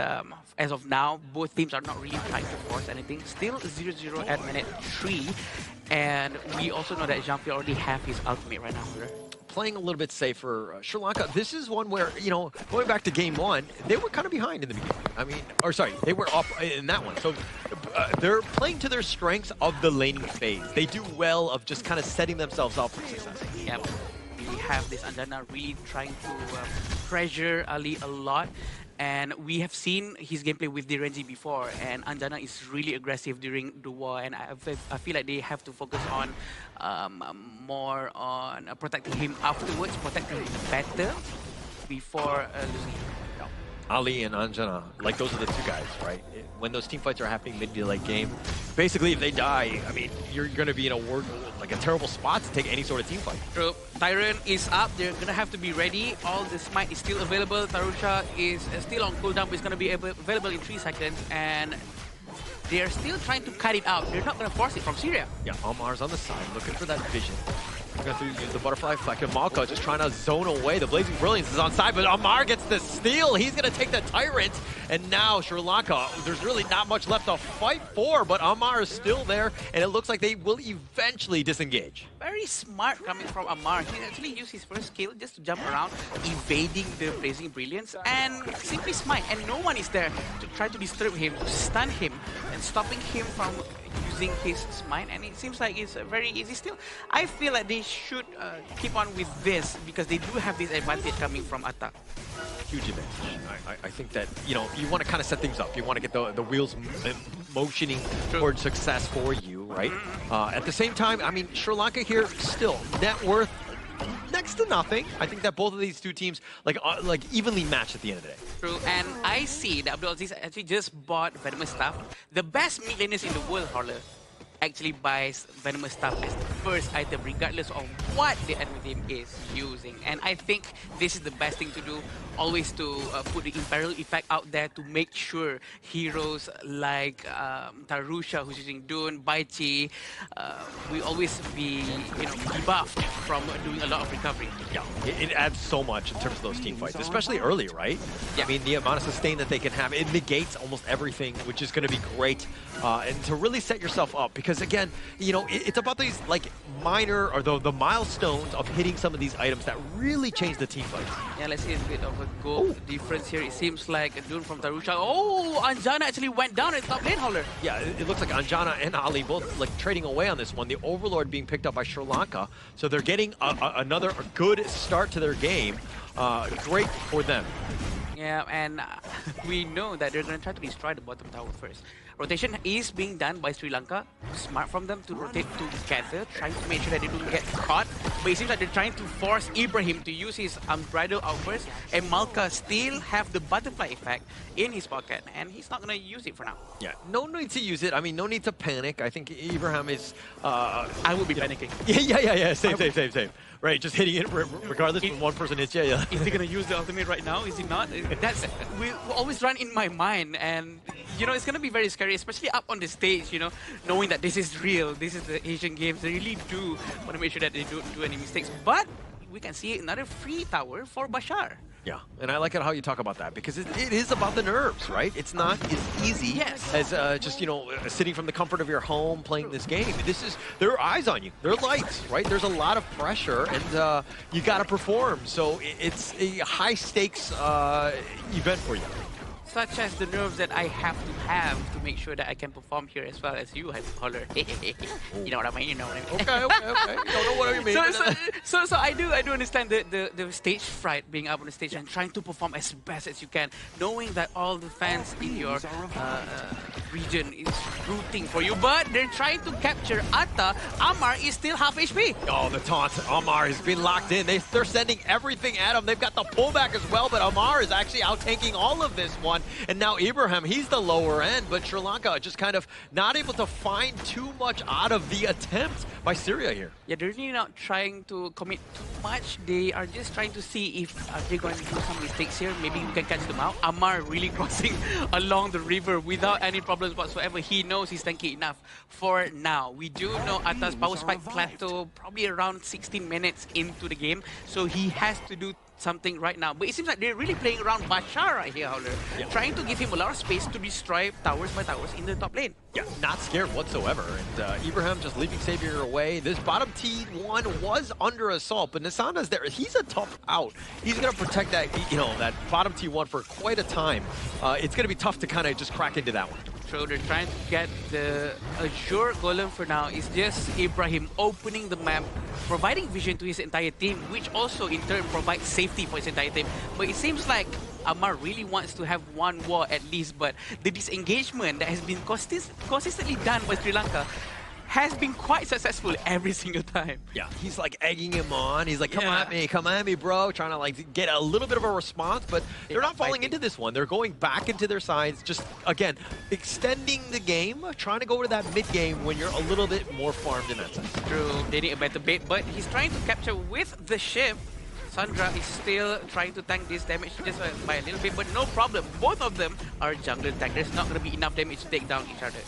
as of now, both teams are not really trying to force anything. Still 0-0 at minute 3. And we also know that Jean-Pierre already have his ultimate right now. Playing a little bit safer. Sri Lanka, this is one where, you know, going back to game one, they were kind of behind in the beginning. I mean, or sorry, they were up in that one. So they're playing to their strengths of the laning phase. They do well of just kind of setting themselves up for success. Yeah, we have this Anjana really trying to pressure Ali a lot. And we have seen his gameplay with Direnji before, and Anjana is really aggressive during the war, and I feel like they have to focus on more on protecting him afterwards, protecting him better before losing him. Ali and Anjana, like those are the two guys, right? When those team fights are happening mid to late game, basically if they die, I mean, you're going to be in a terrible spot to take any sort of team fight. True. Tyrant is up. They're going to have to be ready. All the smite is still available. Tarusha is still on cooldown, but it's going to be available in 3 seconds. And they're still trying to cut it out. They're not going to force it from Syria. Yeah, Amar's on the side, looking for that vision. Going to use the butterfly fleck, and Malka just trying to zone away. The Blazing Brilliance is on side, but Amar gets the steal. He's going to take the Tyrant, and now Sri Lanka, there's really not much left to fight for, but Amar is still there, and it looks like they will eventually disengage. Very smart coming from Amar. He actually used his first skill just to jump around, evading the Blazing Brilliance, and simply smite, and no one is there to try to disturb him, to stun him, and stopping him from using his smite, and it seems like it's very easy still. I feel like they should keep on with this because they do have this advantage coming from Atta. Huge advantage. I think that, you know, you want to kind of set things up. You want to get the wheels motioning towards success for you, right? At the same time, I mean, Sri Lanka here still net worth next to nothing. I think that both of these two teams like evenly matched at the end of the day. True, and I see that Abdul Aziz actually just bought Venomous Staff. The best mid laners in the world, Holler, actually buys Venomous Staff as the first item regardless of what the enemy team is using. And I think this is the best thing to do, always to put the Imperial effect out there to make sure heroes like Tarusha, who's using Dune, Baichi, will always be, you know, debuffed from doing a lot of recovery. Yeah, it adds so much in terms of those team fights, especially early, right? Yeah. I mean, the amount of sustain that they can have, it negates almost everything, which is going to be great. And to really set yourself up, because again, you know, it's about these like minor or the milestones of hitting some of these items that really change the team fight. Yeah, let's see a bit of a goal difference here. It seems like Dune from Tarusha. Oh, Anjana actually went down at top lane, Holler. Yeah, it looks like Anjana and Ali both like trading away on this one. The Overlord being picked up by Sri Lanka, so they're getting another good start to their game. Great for them. Yeah, and we know that they're going to try to destroy the bottom tower first. Rotation is being done by Sri Lanka. Smart from them to rotate together, trying to make sure that they don't get caught. But it seems like they're trying to force Ibrahim to use his Unbridled Outburst, and Malka still have the butterfly effect in his pocket, and he's not going to use it for now. Yeah, no need to use it. I mean, no need to panic. I think Ibrahim is... I would be panicking. Yeah. Same. Right, just hitting it regardless when one person hits you. Yeah. Is he going to use the ultimate right now? Is he not? That's will always run in my mind, and you know, it's going to be very scary, especially up on the stage, you know, knowing that this is real, this is the Asian Games. They really do want to make sure that they don't do any mistakes. But we can see another free tower for Bashar. Yeah, and I like it how you talk about that, because it is about the nerves, right? It's not as easy as just, you know, sitting from the comfort of your home playing this game. There are eyes on you. There are lights, right? There's a lot of pressure, and you got to perform. So it's a high-stakes event for you. Such as the nerves that I have to make sure that I can perform here as well as you, Holler. You know what I mean? Okay. You don't know what I mean. So I do understand the stage fright, being up on the stage and trying to perform as best as you can, knowing that all the fans in your region is rooting for you, but they're trying to capture Atta. Amar is still half HP. Oh, the taunt. Amar has been locked in. They're sending everything at him. They've got the pullback as well, but Amar is actually out-tanking all of this one. And now Ibrahim, he's the lower end, but Sri Lanka just kind of not able to find too much out of the attempt by Syria here. Yeah, they're really not trying to commit too much. They are just trying to see if they're going to do some mistakes here. Maybe we can catch them out. Amar really crossing along the river without any problems whatsoever. He knows he's tanky enough for now. We do know Atta's power spike plateau probably around 16 minutes into the game, so he has to do something right now. But it seems like they're really playing around Bashar right here, Howler. Yeah. Trying to give him a lot of space to destroy towers by towers in the top lane. Yeah, not scared whatsoever. And Ibrahim just leaving Savior away. This bottom T1 was under assault, but Nisana's there. He's a tough out. He's going to protect that, you know, that bottom T1 for quite a time. It's going to be tough to kind of just crack into that one. So they're trying to get the Azure Golem for now. It's just Ibrahim opening the map, providing vision to his entire team, which also in turn provides safety for his entire team. But it seems like Amar really wants to have one war at least, but the disengagement that has been consistently done by Sri Lanka has been quite successful every single time. Yeah, he's like egging him on. He's like, come at me, bro. Trying to like get a little bit of a response, but they're not falling into this one. They're going back into their sides, just, again, extending the game, trying to go to that mid-game when you're a little bit more farmed in that sense. True, they need a better bait, but he's trying to capture with the ship. Sandra is still trying to tank this damage just by a little bit, but no problem. Both of them are jungler tank. There's not going to be enough damage to take down each other.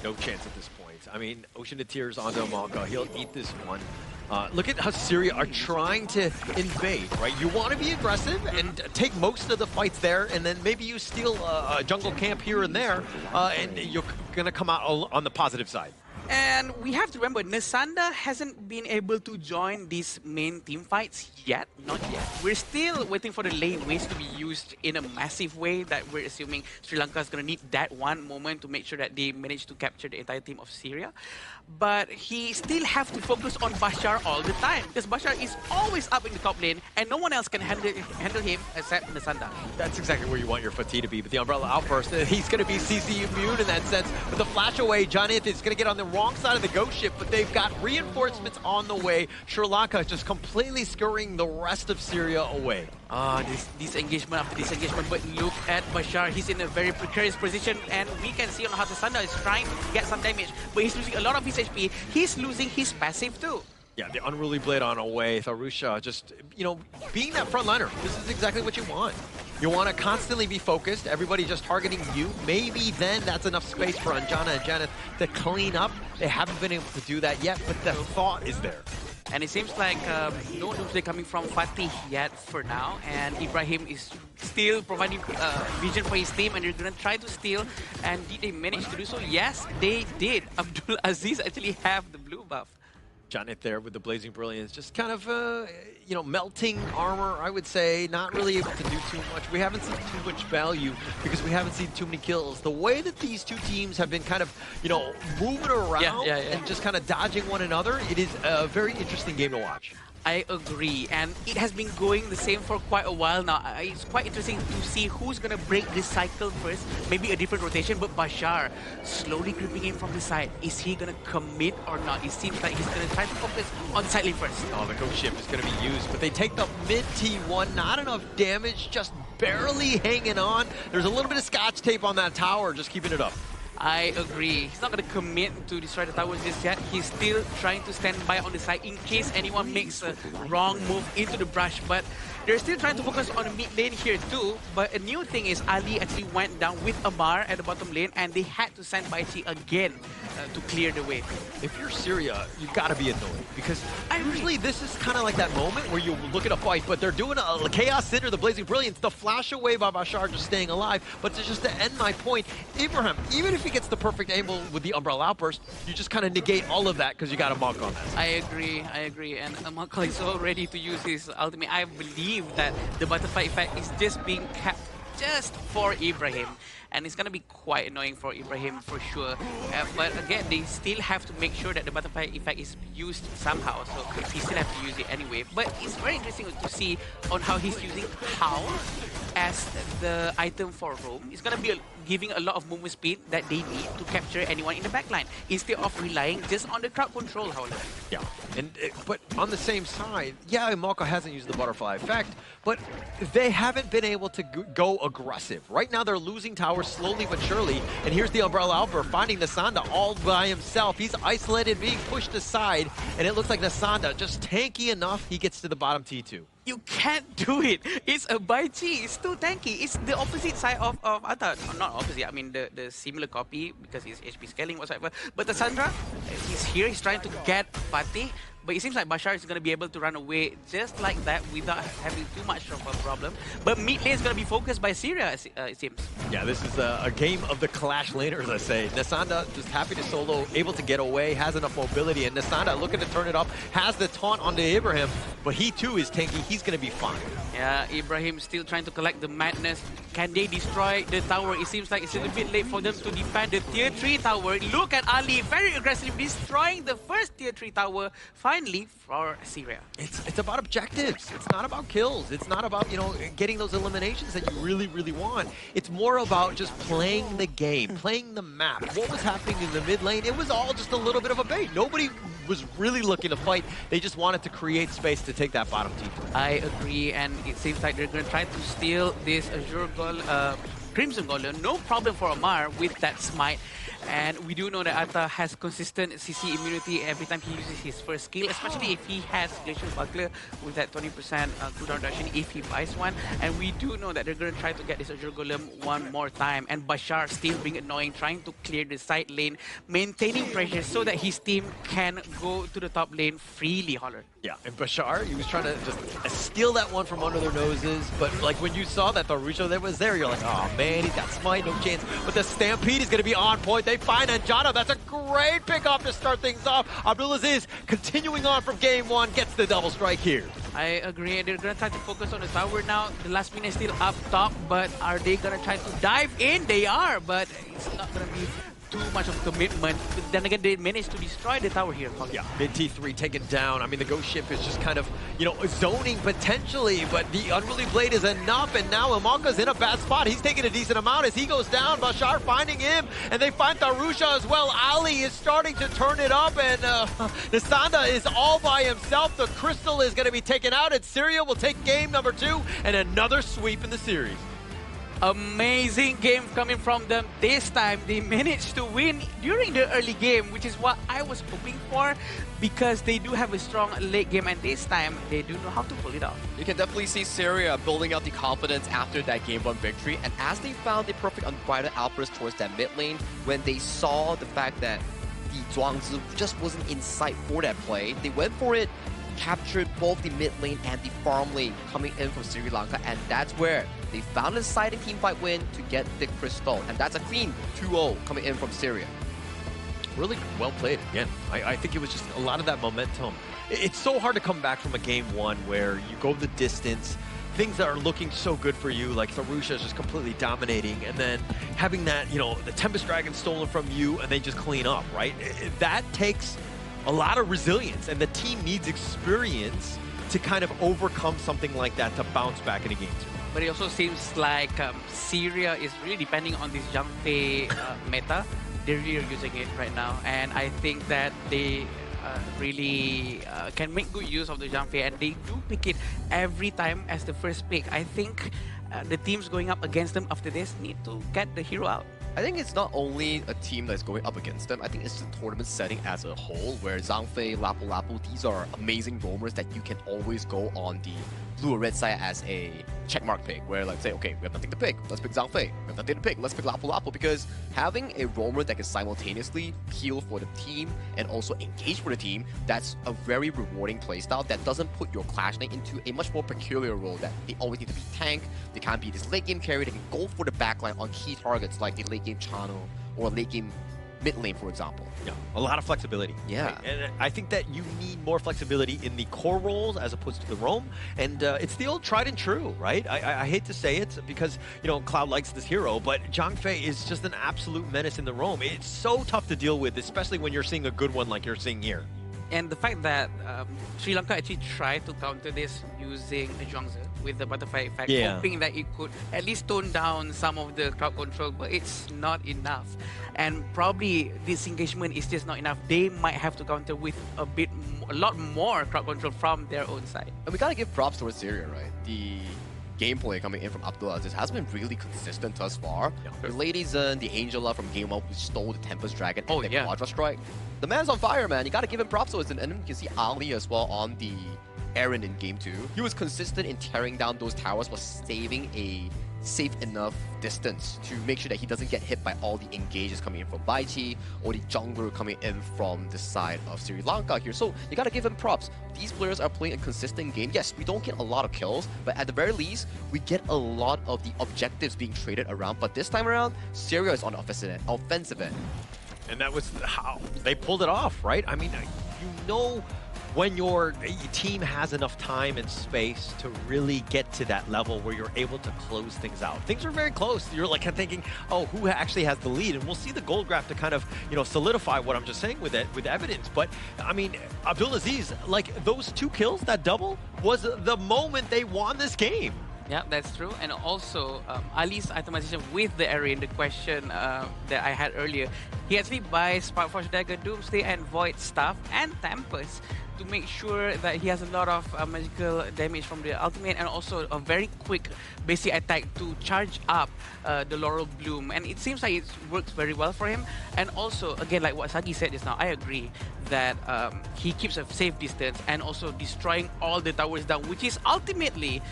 No chance at this point. I mean, Ocean of Tears onto Malka. He'll eat this one. Look at how Syria are trying to invade, right? You want to be aggressive and take most of the fights there, and then maybe you steal a jungle camp here and there, and you're going to come out on the positive side. And we have to remember, Nasanda hasn't been able to join these main team fights yet. Not yet. We're still waiting for the laneways to be used in a massive way that we're assuming Sri Lanka is going to need that one moment to make sure that they manage to capture the entire team of Syria. But he still have to focus on Bashar all the time, because Bashar is always up in the top lane and no one else can handle him except Nasanda. That's exactly where you want your Fatih to be, but the Umbrella Outburst, he's going to be CC immune in that sense. With the flash away, Janith is going to get on the wrong side of the ghost ship, but they've got reinforcements on the way. Sri Lanka is just completely scurrying the rest of Syria away. This engagement after disengagement, but look at Bashar. He's in a very precarious position, and we can see on how Nasanda is trying to get some damage, but he's losing a lot of his HP. He's losing his passive too. Yeah, the Unruly Blade on away. Tharusha just, being that frontliner. This is exactly what you want. You want to constantly be focused, everybody just targeting you. Maybe then that's enough space for Anjana and Janeth to clean up. They haven't been able to do that yet, but the thought is there. And it seems like no doomsday coming from Fatih yet for now, and Ibrahim is still providing vision for his team, and they're going to try to steal. And did they manage to do so? Yes, they did. Abdul Aziz actually have the blue buff. Janeth there with the Blazing Brilliance, just kind of, melting armor, I would say, not really able to do too much. We haven't seen too much value because we haven't seen too many kills. The way that these two teams have been kind of, moving around and just kind of dodging one another, it is a very interesting game to watch. I agree, and it has been going the same for quite a while now. It's quite interesting to see who's going to break this cycle first. Maybe a different rotation, but Bashar slowly creeping in from the side. Is he going to commit or not? It seems like he's going to try to focus on side lane first. Oh, the ghost ship is going to be used, but they take the mid T1. Not enough damage, just barely hanging on. There's a little bit of scotch tape on that tower, just keeping it up. I agree. He's not going to commit to destroy the towers just yet. He's still trying to stand by on the side in case anyone makes a wrong move into the brush. But they're still trying to focus on the mid lane here too. But a new thing is Ali actually went down with Amar at the bottom lane, and they had to send Baichi again to clear the way. If you're Syria, you've got to be annoyed, because usually this is kind of like that moment where you look at a fight, but they're doing a Chaos Cinder, the Blazing Brilliance, the flash away by Bashar just staying alive. But just to end my point, Ibrahim, even if he gets the perfect angle with the Umbrella Outburst, you just kind of negate all of that because you got a Monk on that. I agree. And Amakal is all ready to use his ultimate. I believe that the butterfly effect is just being kept just for Ibrahim. And it's going to be quite annoying for Ibrahim for sure. But again, they still have to make sure that the butterfly effect is used somehow. So he still have to use it anyway. But it's very interesting to see on how he's using Howl as the item for roam. It's going to be giving a lot of movement speed that they need to capture anyone in the backline instead of relying just on the crowd control, however. Yeah, but on the same side, yeah, Malka hasn't used the butterfly effect, but they haven't been able to go aggressive. Right now, they're losing towers slowly but surely, and here's the Umbrella Outburst finding Nasanda all by himself. He's isolated, being pushed aside, and it looks like Nasanda just tanky enough, he gets to the bottom T2. You can't do it. It's a Baichi. It's too tanky. It's the opposite side of Atta. Not opposite, I mean the similar copy because he's HP scaling whatsoever. But the Sandra, he's here. He's trying to get Fatih. But it seems like Bashar is going to be able to run away just like that without having too much of a problem. But mid lane is going to be focused by Syria, it seems. Yeah, this is a game of the Clash laners, I say. Nasanda just happy to solo, able to get away, has enough mobility. And Nasanda looking to turn it up, has the taunt onto Ibrahim. But he too is tanky. He's going to be fine. Yeah, Ibrahim still trying to collect the madness. Can they destroy the tower? It seems like it's a little bit late for them to defend the tier 3 tower. Look at Ali, very aggressively destroying the first tier 3 tower. Finally, for Syria. It's about objectives. It's not about kills. It's not about, getting those eliminations that you really, really want. It's more about just playing the game, playing the map. What was happening in the mid lane, it was all just a little bit of a bait. Nobody was really looking to fight. They just wanted to create space to take that bottom team. I agree, and it seems like they're going to try to steal this Azure Golem, Crimson Golem. No problem for Amar with that smite. And we do know that Atta has consistent CC immunity every time he uses his first skill, especially if he has Glacial Buckler with that 20% cooldown reduction if he buys one. And we do know that they're going to try to get this Azure Golem one more time. And Bashar still being annoying, trying to clear the side lane, maintaining pressure so that his team can go to the top lane freely, Holler. Yeah, and Bashar, he was trying to just steal that one from under their noses, but like when you saw that Darusha that was there, you're like, oh man, he's got smite, no chance. But the Stampede is going to be on point. They find Anjana. That's a great pickoff to start things off. Abdulaziz continuing on from game one, gets the double strike here. I agree. They're going to try to focus on the tower now. The last minute is still up top, but are they going to try to dive in? They are, but it's not going to be too much of commitment. But then again, they managed to destroy the tower here. Yeah, mid T3 taken down. I mean, the Ghost Ship is just kind of, you know, zoning potentially, but the Unruly Blade is enough, and now Imanka's in a bad spot. He's taking a decent amount as he goes down. Bashar finding him, and they find Darusha as well. Ali is starting to turn it up, and Nisanda is all by himself. The Crystal is going to be taken out, and Syria will take game number 2, and another sweep in the series. Amazing game coming from them. This time they managed to win during the early game, which is what I was hoping for, because they do have a strong late game, and this time they do know how to pull it off. You can definitely see Syria building up the confidence after that game 1 victory, and as they found the perfect unbridled outburst towards that mid lane, when they saw the fact that the Zhuangzi just wasn't in sight for that play, they went for it, captured both the mid lane and the farm lane coming in from Sri Lanka, and that's where they found a deciding teamfight win to get the Crystal, and that's a clean 2-0 coming in from Syria. Really well played again. I think it was just a lot of that momentum. It's so hard to come back from a game 1 where you go the distance, things that are looking so good for you, like Tharusha is just completely dominating, and then having that, you know, the Tempest Dragon stolen from you, and they just clean up, right? That takes a lot of resilience, and the team needs experience to kind of overcome something like that to bounce back in a game 2. But it also seems like Syria is really depending on this Zhang Fei meta. They're really using it right now, and I think that they really can make good use of the Zhang Fei, and they do pick it every time as the first pick. I think the teams going up against them after this need to get the hero out. I think it's not only a team that's going up against them, I think it's the tournament setting as a whole, where Zhang Fei, Lapu Lapu, these are amazing roamers that you can always go on the blue or red side as a checkmark pick, where like say, okay, we have nothing to pick, let's pick Zhang Fei. We have nothing to pick, let's pick Lapu Lapu, because having a roamer that can simultaneously heal for the team and also engage for the team, that's a very rewarding playstyle that doesn't put your Clash Knight into a much more peculiar role that they always need to be tank, they can't be this late game carry, they can go for the backline on key targets like the late game channel or late game mid lane, for example. Yeah, a lot of flexibility. Yeah. Right? And I think that you need more flexibility in the core roles as opposed to the roam. And it's the old tried and true, right? I hate to say it because, you know, Cloud likes this hero, but Zhang Fei is just an absolute menace in the roam. It's so tough to deal with, especially when you're seeing a good one like you're seeing here. And the fact that Sri Lanka actually tried to counter this using a Zhuangzi with the butterfly effect, hoping that it could at least tone down some of the crowd control, but it's not enough. And probably this engagement is just not enough. They might have to counter with a lot more crowd control from their own side. And we gotta give props towards Syria, right? The gameplay coming in from Abdulaziz has been really consistent thus far. Yeah. The Lady Zen, the Angela from game 1 who stole the Tempest Dragon and the Quadra Strike. The man's on fire, man. You gotta give him props to it. And then you can see Ali as well on the Aaron in game 2. He was consistent in tearing down those towers while saving a safe enough distance to make sure that he doesn't get hit by all the engages coming in from Baiti or the jungler coming in from the side of Sri Lanka here. So you gotta give him props. These players are playing a consistent game. Yes, we don't get a lot of kills, but at the very least, we get a lot of the objectives being traded around. But this time around, Syria is on the offensive end. And that was how they pulled it off, right? I mean, you know, when your team has enough time and space to really get to that level where you're able to close things out. Things are very close. You're like thinking, oh, who actually has the lead? And we'll see the gold graph to kind of, you know, solidify what I'm just saying with it, with evidence. But I mean, Abdulaziz, like those 2 kills, that double was the moment they won this game. Yeah, that's true. And also, Ali's itemization with the area in the question that I had earlier, he actually buys Spark Force Dagger, Doomsday, and Void Staff, and Tempest to make sure that he has a lot of magical damage from the ultimate, and also a very quick basic attack to charge up the Laurel Bloom. And it seems like it works very well for him. And also, again, like what Sagi said just now, I agree that he keeps a safe distance and also destroying all the towers down, which is ultimately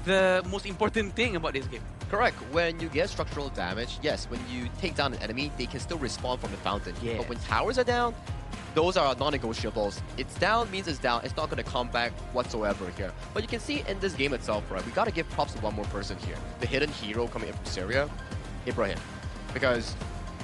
the most important thing about this game. Correct. When you get structural damage, yes, when you take down an enemy, they can still respawn from the fountain. Yes. But when towers are down, those are non-negotiables. It's down means it's down. It's not going to come back whatsoever here. But you can see in this game itself, right, we got to give props to one more person here. The hidden hero coming in from Syria, Ibrahim. Because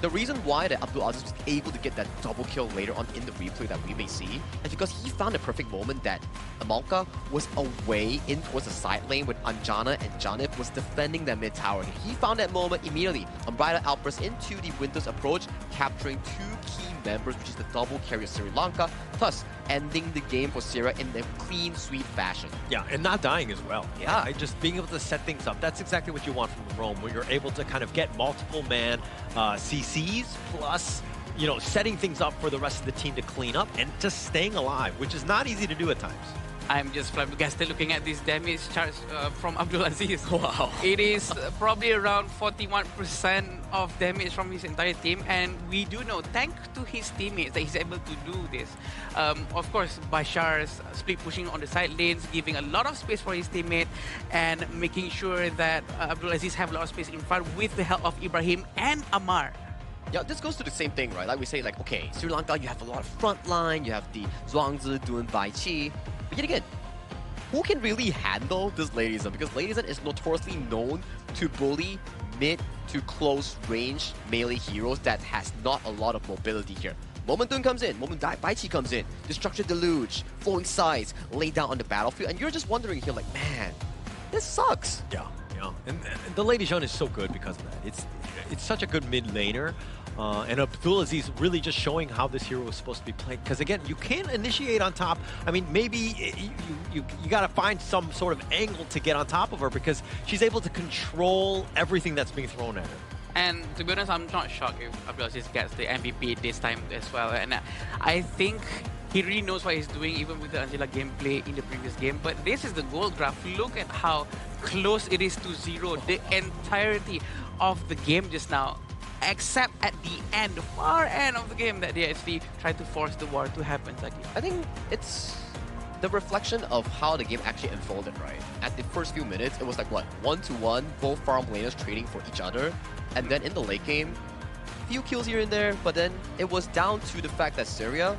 the reason why that Abdulaziz was able to get that double kill later on in the replay that we may see is because he found a perfect moment that Amalka was away in towards the side lane when Anjana and Janip was defending that mid tower. He found that moment immediately. Unbridled Outburst into the Winter's approach, capturing two key members, which is the double carry of Sri Lanka, thus ending the game for Syria in a clean, sweet fashion. Yeah, and not dying as well. Yeah, right? Just being able to set things up. That's exactly what you want from Rome, where you're able to kind of get multiple man CCs plus, you know, setting things up for the rest of the team to clean up and just staying alive, which is not easy to do at times. I'm just flabbergasted looking at this damage charge from Abdulaziz. Wow. It is probably around 41% of damage from his entire team, and we do know, thanks to his teammates, that he's able to do this. Of course, Bashar's split pushing on the side lanes, giving a lot of space for his teammate, and making sure that Abdulaziz have a lot of space in front with the help of Ibrahim and Amar. Yeah, this goes to the same thing, right? Like we say, like, okay, Sri Lanka, you have a lot of front line, you have the Zhuangzi doing Bai Qi. But yet again, who can really handle this Lady Zhen? Because Lady Zhen is notoriously known to bully mid to close range melee heroes that has not a lot of mobility here. Momentum comes in, Bai Qi comes in, Destruction Deluge, Flowing Sides, laid down on the battlefield, and you're just wondering here, like, man, this sucks. Yeah, yeah. And the Lady Zhen is so good because of that. It's such a good mid laner. And Abdulaziz really just showing how this hero is supposed to be played. Because again, you can't initiate on top. I mean, maybe you got to find some sort of angle to get on top of her because she's able to control everything that's being thrown at her. And to be honest, I'm not shocked if Abdulaziz gets the MVP this time as well. And I think he really knows what he's doing, even with the Angela gameplay in the previous game. But this is the goal graph. Look at how close it is to 0 the entirety of the game just now. Except at the end, the far end of the game, that they actually tried to force the war to happen. I think it's the reflection of how the game actually unfolded, right? At the first few minutes, it was like, what, 1-1, both farm laners trading for each other. And then in the late game, few kills here and there, but then it was down to the fact that Syria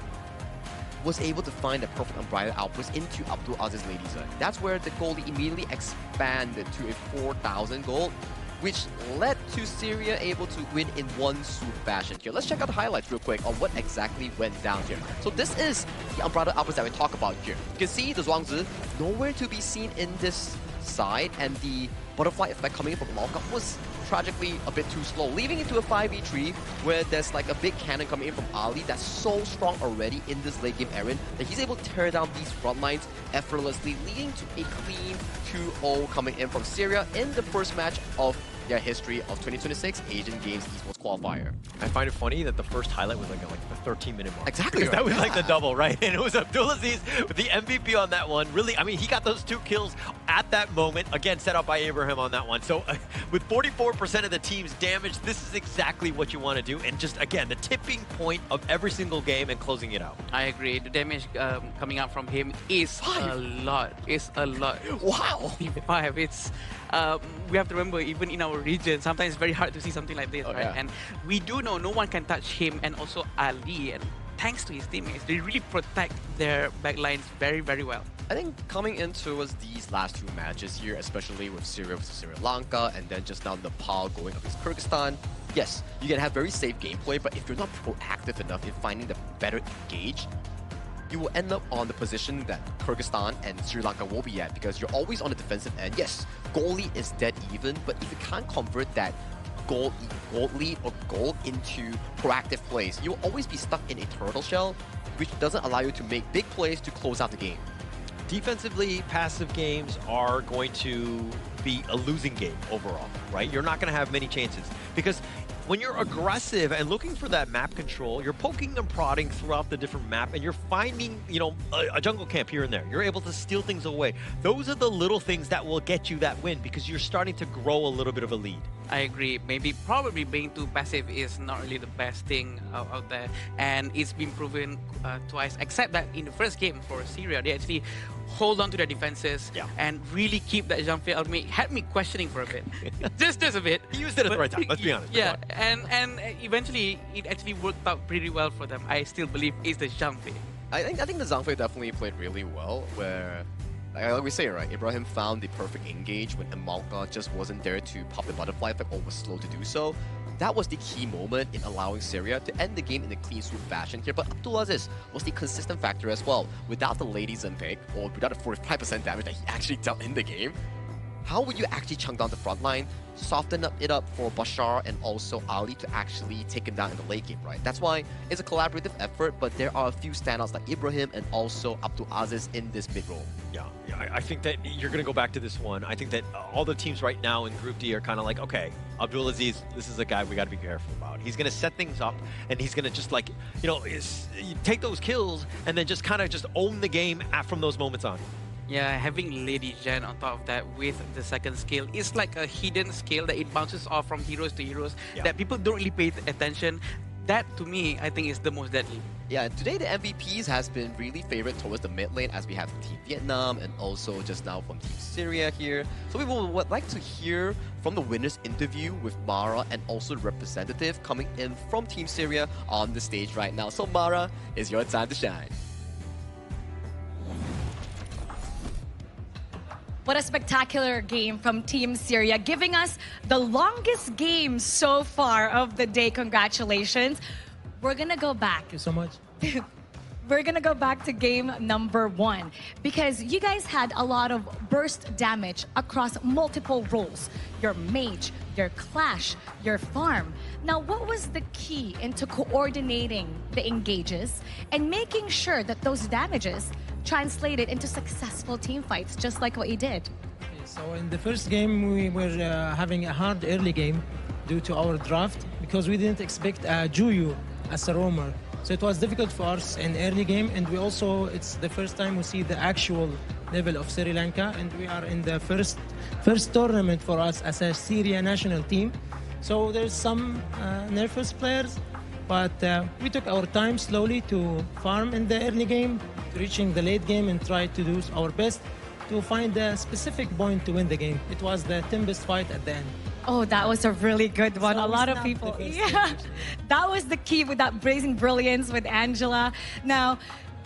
was able to find a perfect unbridled outburst into Abdulaziz Lady Zhen. That's where the goal immediately expanded to a 4,000 gold, which led to Syria able to win in one swoop fashion here. Let's check out the highlights real quick on what exactly went down here. So this is the unbridled outburst that we talk about here. You can see the Zhuangzi nowhere to be seen in this side, and the butterfly effect coming in from Malka was tragically a bit too slow, leaving into a 5v3 where there's like a big cannon coming in from Ali that's so strong already in this late game Aaron that he's able to tear down these front lines effortlessly, leading to a clean 2-0 coming in from Syria in the first match of their history of 2026 Asian Games Esports Qualifier. I find it funny that the first highlight was like the 13-minute mark. Exactly. That was like the double, right? And it was Abdulaziz with the MVP on that one. Really, I mean, he got those 2 kills at that moment. Again, set up by Abraham on that one. So with 44% of the team's damage, this is exactly what you want to do. And just, again, the tipping point of every single game and closing it out. I agree. The damage coming out from him is a lot. It's a lot. Wow. 5. It's... we have to remember, even in our region, sometimes it's very hard to see something like this, right? Yeah. And we do know no one can touch him and also Ali, and thanks to his teammates, they really protect their backlines very, very well. I think coming into these last 2 matches here, especially with Syria versus Sri Lanka, and then just now Nepal going up against Kyrgyzstan, yes, you can have very safe gameplay, but if you're not proactive enough in finding the better engage, you will end up on the position that Kyrgyzstan and Sri Lanka will be at, because you're always on the defensive end. Yes, goalie is dead even, but if you can't convert that goal lead or goal into proactive plays, you'll always be stuck in a turtle shell, which doesn't allow you to make big plays to close out the game. defensively passive games are going to be a losing game overall, right? You're not going to have many chances because when you're aggressive and looking for that map control, you're poking and prodding throughout the different map and you're finding, you know, a jungle camp here and there. You're able to steal things away. Those are the little things that will get you that win because you're starting to grow a little bit of a lead. I agree. Probably being too passive is not really the best thing out there, and it's been proven twice. Except that in the first game for Syria, they actually hold on to their defenses and really keep that jump fade out of me. Had me questioning for a bit, just a bit. He used it at the right time. Let's be honest. Yeah, and eventually it actually worked out pretty well for them. I still believe it's the jump fade. I think the Zhang Fei definitely played really well, where, like we say, right, Ibrahim found the perfect engage when Amalka just wasn't there to pop the butterfly effect or was slow to do so. That was the key moment in allowing Syria to end the game in a clean sweep fashion here, but Abdulaziz was the consistent factor as well. Without the Lady Zenfei, or without the 45% damage that he actually dealt in the game, how would you actually chunk down the front line, soften it up for Bashar and also Ali to actually take him down in the late game, right? That's why it's a collaborative effort, but there are a few standouts like Ibrahim and also Abdulaziz in this mid-roll. Yeah, I think that you're going to go back to this one. I think that all the teams right now in Group D are kind of like, okay, Abdulaziz, this is a guy we got to be careful about. He's going to set things up, and he's going to just like, you know, take those kills and then just kind of just own the game from those moments on. Yeah, having Lady Jen on top of that with the second skill is like a hidden skill that it bounces off from heroes to heroes that people don't really pay attention. That, to me, I think is the most deadly. Yeah, today the MVPs has been really favored towards the mid lane, as we have Team Vietnam and also just now from Team Syria here. So we would like to hear from the winners interview with Mara and also the representative coming in from Team Syria on the stage right now. So Mara, it's your time to shine. What a spectacular game from Team Syria, giving us the longest game so far of the day. Congratulations. We're going to go back. Thank you so much. We're going to go back to game number 1 because you guys had a lot of burst damage across multiple roles. Your mage, your clash, your farm. Now, what was the key into coordinating the engages and making sure that those damages translated into successful team fights, just like what you did? So in the first game, we were having a hard early game due to our draft because we didn't expect Juyu as a roamer. So it was difficult for us in early game, and we also, it's the first time we see the actual level of Sri Lanka, and we are in the first tournament for us as a Syria national team. So there's some nervous players, but we took our time slowly to farm in the early game, reaching the late game and try to do our best to find a specific point to win the game. It was the Tempest fight at the end. Oh, that was a really good one. So a lot of people, that was the key with that brazen brilliance with Angela. Now,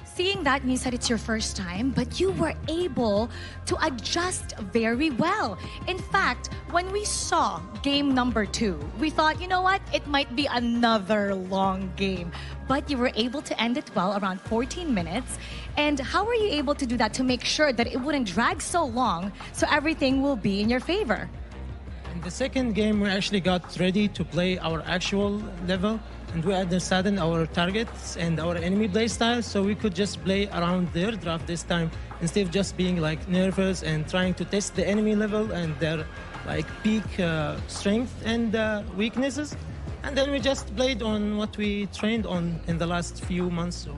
seeing that, you said it's your first time, but you were able to adjust very well. In fact, when we saw game number 2, we thought, you know what, it might be another long game. But you were able to end it well, around 14 minutes. And how were you able to do that to make sure that it wouldn't drag so long so everything will be in your favor? In the second game, we actually got ready to play our actual level, and we understood our targets and our enemy play style, so we could just play around their draft this time instead of just being like nervous and trying to test the enemy level and their like peak strength and weaknesses. And then we just played on what we trained on in the last few months. So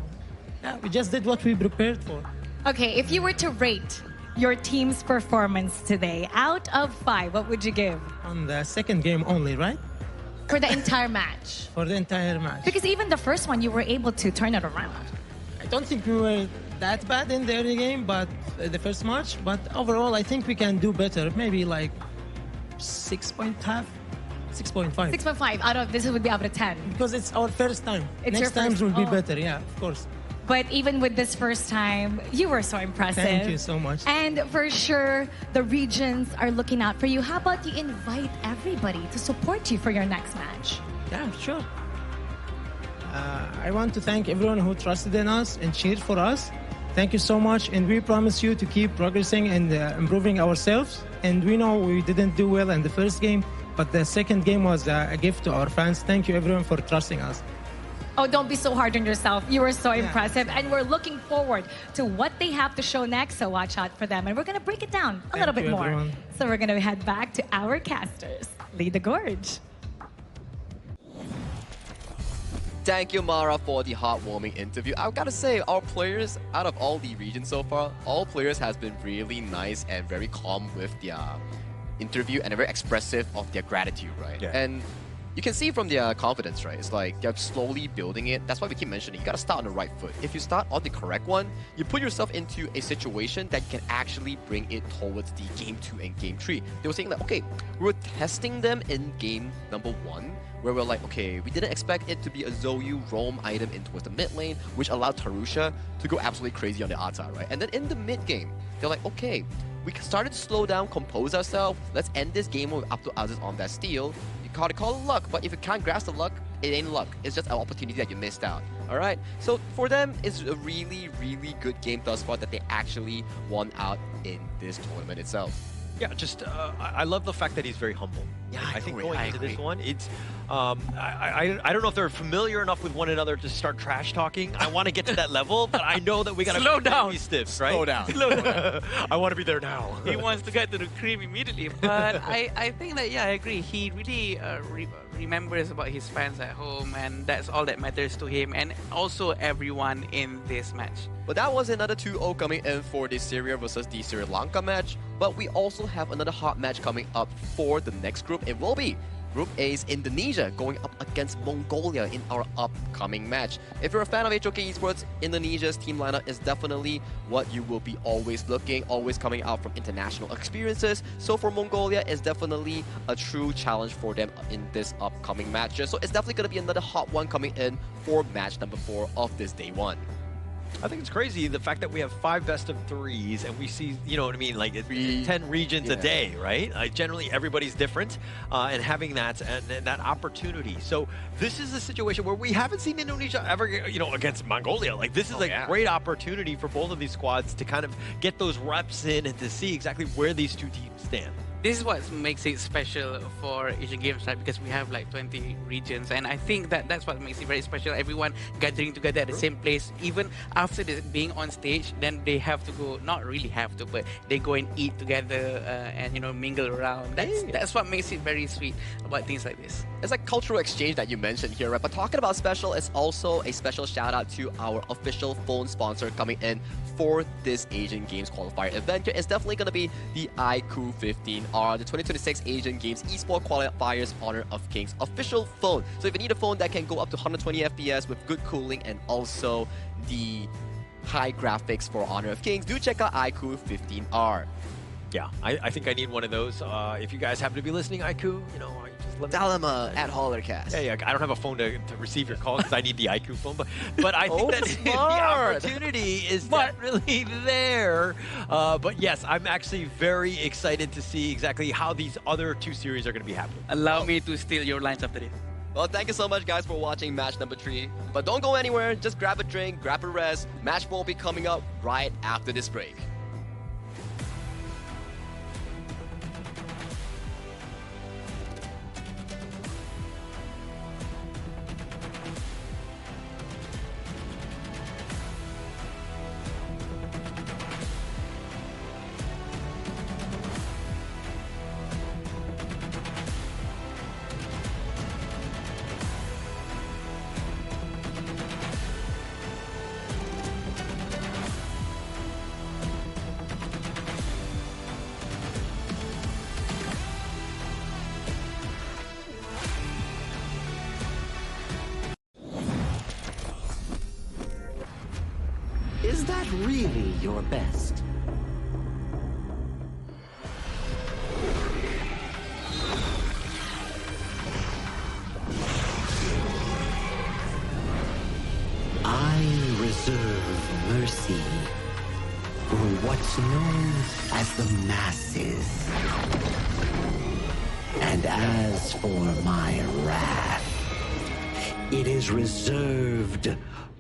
yeah, we just did what we prepared for. Okay, if you were to rate your team's performance today out of 5, what would you give? On the second game only, right? For the entire match. For the entire match. Because even the first one, you were able to turn it around. I don't think we were that bad in the early game, but the first match. But overall, I think we can do better. Maybe like 6.5. 6.5. 6.5 out of, this would be out of 10. Because it's our first time. It's Next times will be better, yeah, of course. But even with this first time, you were so impressive. Thank you so much. And for sure, the regions are looking out for you. How about you invite everybody to support you for your next match? Yeah, sure. I want to thank everyone who trusted in us and cheered for us. Thank you so much, and we promise you to keep progressing and improving ourselves. And we know we didn't do well in the first game, but the second game was a gift to our fans. Thank you, everyone, for trusting us. Oh, don't be so hard on yourself. You were so impressive. And we're looking forward to what they have to show next. So watch out for them. And we're going to break it down a little bit more. Everyone. So we're going to head back to our casters. Lead the gorge. Thank you, Mara, for the heartwarming interview. I've got to say, our players, out of all the regions so far, all players has been really nice and very calm with their interview and very expressive of their gratitude, right? Yeah. And you can see from their confidence, right? It's like they're slowly building it. That's why we keep mentioning you gotta start on the right foot. If you start on the correct one, you put yourself into a situation that you can actually bring it towards the game 2 and game 3. They were saying that, okay, we were testing them in game number 1, where we're like, okay, we didn't expect it to be a Zoyu roam item in towards the mid lane, which allowed Tarusha to go absolutely crazy on the Ata, right? And then in the mid game, they're like, okay, we started to slow down, compose ourselves. Let's end this game with up to others on that steal. You gotta call it luck, but if you can't grasp the luck, it ain't luck. It's just an opportunity that you missed out. All right. So for them, it's a really, really good game thus far that they actually won out in this tournament itself. Yeah, just I love the fact that he's very humble. Yeah, I think agree, going into this one, it's I don't know if they're familiar enough with one another to start trash talking. I want to get to that level, but I know that we gotta Slow down. These stiffs, right? Slow down. Slow down. I want to be there now. He wants to get to the cream immediately. But I think that, yeah, I agree. He really remembers about his fans at home, and that's all that matters to him, and also everyone in this match. But that was another 2-0 coming in for the Syria versus the Sri Lanka match. But we also have another hot match coming up for the next group. It will be Group A's Indonesia going up against Mongolia in our upcoming match. If you're a fan of HOK Esports, Indonesia's team lineup is definitely what you will be always looking, always coming out from international experiences. So for Mongolia, it's definitely a true challenge for them in this upcoming match. So it's definitely going to be another hot one coming in for match number 4 of this day 1. I think it's crazy the fact that we have 5 best-of-3s and we see, you know what I mean, like 10 regions a day, right? Like generally everybody's different, and having that and that opportunity. So this is a situation where we haven't seen Indonesia ever, you know, against Mongolia. Like this is a great opportunity for both of these squads to kind of get those reps in and to see exactly where these two teams stand. This is what makes it special for Asian Games, right? Because we have like 20 regions, and I think that that's what makes it very special. Everyone gathering together at the same place, even after being on stage, then they have to go, not really have to, but they go and eat together and, you know, mingle around. That's what makes it very sweet about things like this. It's like cultural exchange that you mentioned here, right? But talking about special, it's also a special shout out to our official phone sponsor coming in for this Asian Games qualifier event. It's definitely going to be the iQOO 15R, the 2026 Asian Games Esports Qualifiers Honor of Kings official phone. So if you need a phone that can go up to 120 FPS with good cooling and also the high graphics for Honor of Kings, do check out iQOO 15R. Yeah, I think I need one of those. If you guys happen to be listening, iQOO, you know, just let me Tell them at Hollercast. Yeah, I don't have a phone to receive your calls because I need the iQOO phone, but I think that the opportunity is definitely there. But yes, I'm actually very excited to see exactly how these other 2 series are going to be happening. Allow me to steal your lines after this. Well, thank you so much, guys, for watching match number 3. But don't go anywhere. Just grab a drink, grab a rest. Match 4 will be coming up right after this break. Is that really your best? I reserve mercy for what's known as the masses. And as for my wrath, it is reserved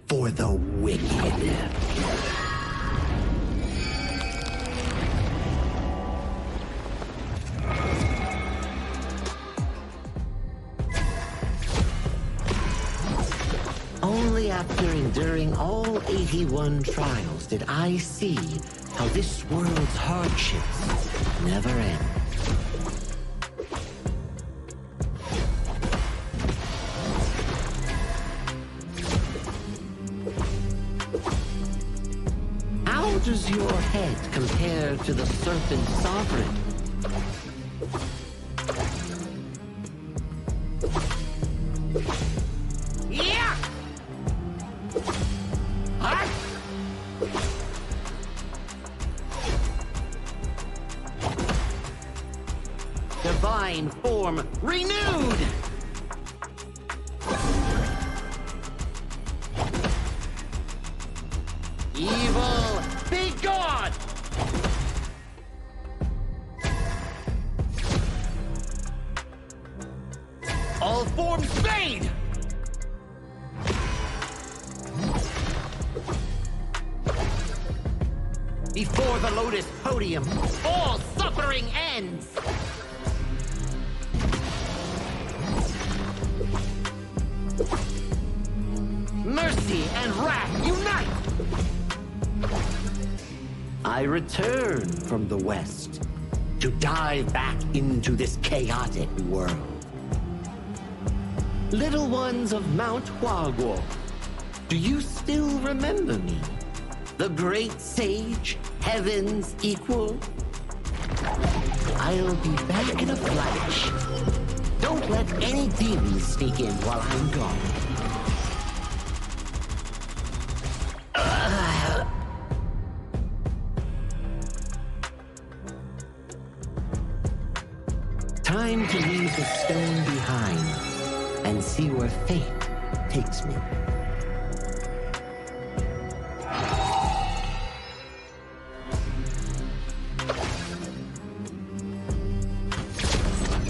for the wicked. 81 trials did I see how this world's hardships never end. How does your head compare to the Serpent Sovereign? Yeah! Huh? Divine form renewed! Evil, be gone! All forms fade! Before the Lotus Podium, all suffering ends! Mercy and wrath unite! I return from the West to dive back into this chaotic world. Little ones of Mount Huaguo, do you still remember me? The great sage, heaven's equal? I'll be back in a flash. Don't let any demons sneak in while I'm gone. Time to leave the stone behind and see where fate takes me.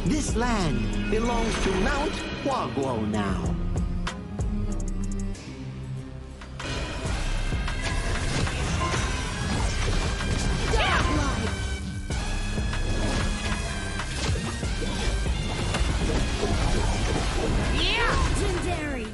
This land belongs to Mount Huaguo now. Legendary!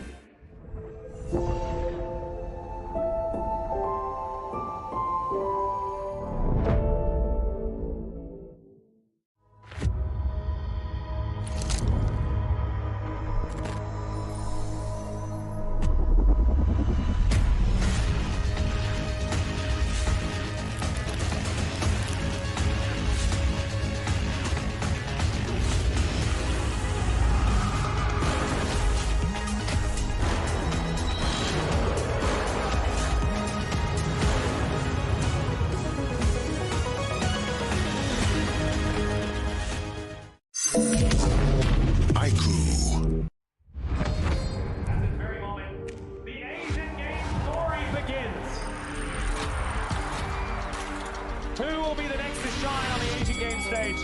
Who will be the next to shine on the Asian Games stage?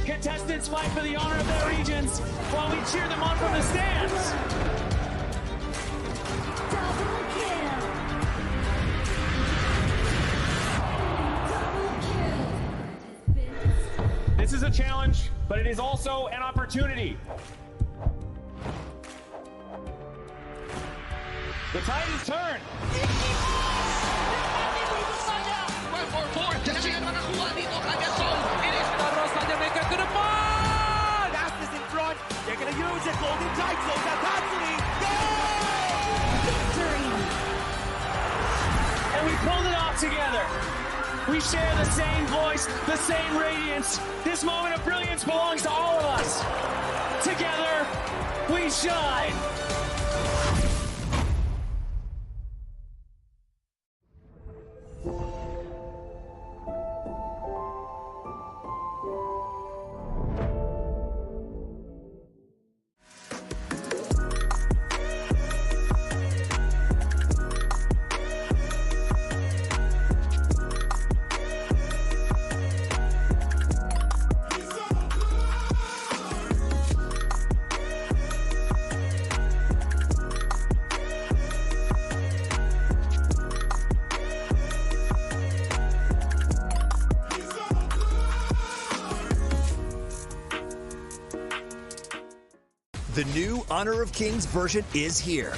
Contestants fight for the honor of their regions while we cheer them on from the stands. Double kill! This is a challenge, but it is also an opportunity. The tide is turned. Fastest in front. They're going to use it. Golden Tide slows down constantly. Victory! And we pulled it off together. We share the same voice, the same radiance. This moment of brilliance belongs to all of us. Together, we shine. The new Honor of Kings version is here.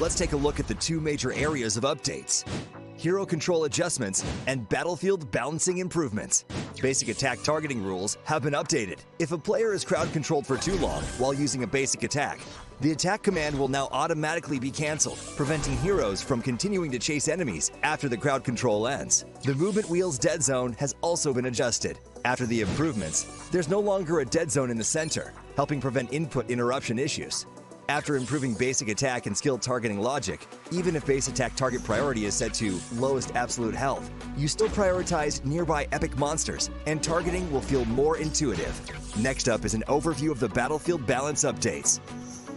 let's take a look at the two major areas of updates: hero control adjustments and battlefield balancing improvements. Basic attack targeting rules have been updated. If a player is crowd controlled for too long while using a basic attack, the attack command will now automatically be cancelled, preventing heroes from continuing to chase enemies after the crowd control ends. The movement wheel's dead zone has also been adjusted. After the improvements, there's no longer a dead zone in the center, helping prevent input interruption issues. After improving basic attack and skill targeting logic, even if base attack target priority is set to lowest absolute health, you still prioritize nearby epic monsters, and targeting will feel more intuitive. Next up is an overview of the battlefield balance updates.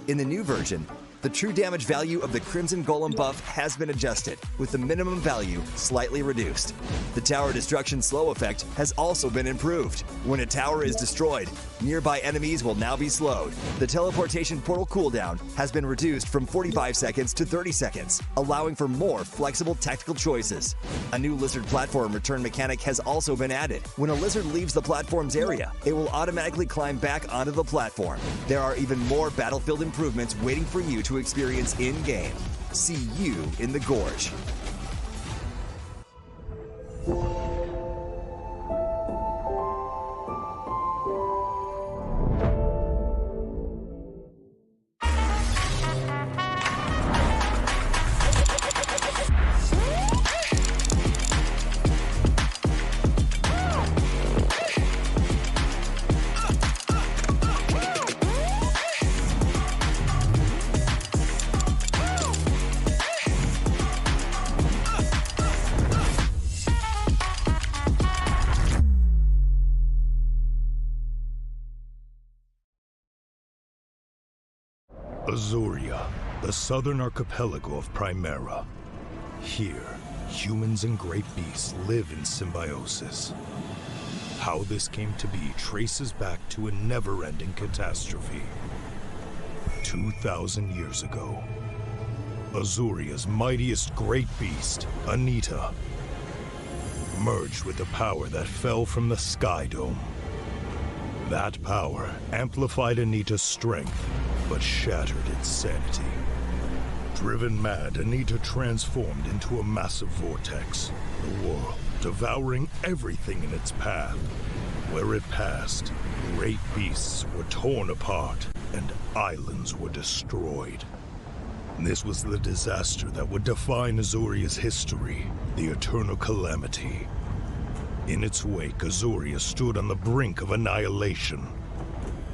In the new version, the true damage value of the Crimson Golem buff has been adjusted, with the minimum value slightly reduced. The tower destruction slow effect has also been improved. When a tower is destroyed, nearby enemies will now be slowed. The teleportation portal cooldown has been reduced from 45 seconds to 30 seconds, allowing for more flexible tactical choices. A new lizard platform return mechanic has also been added. When a lizard leaves the platform's area, it will automatically climb back onto the platform. There are even more battlefield improvements waiting for you to experience in-game. See you in the Gorge. Azuria, the southern archipelago of Primera. Here, humans and great beasts live in symbiosis. How this came to be traces back to a never-ending catastrophe. 2,000 years ago, Azuria's mightiest great beast, Anita, merged with the power that fell from the Sky Dome. That power amplified Anita's strength, but shattered its sanity. Driven mad, Anita transformed into a massive vortex, the world devouring everything in its path. Where it passed, great beasts were torn apart and islands were destroyed. This was the disaster that would define Azuria's history, the Eternal Calamity. In its wake, Azuria stood on the brink of annihilation.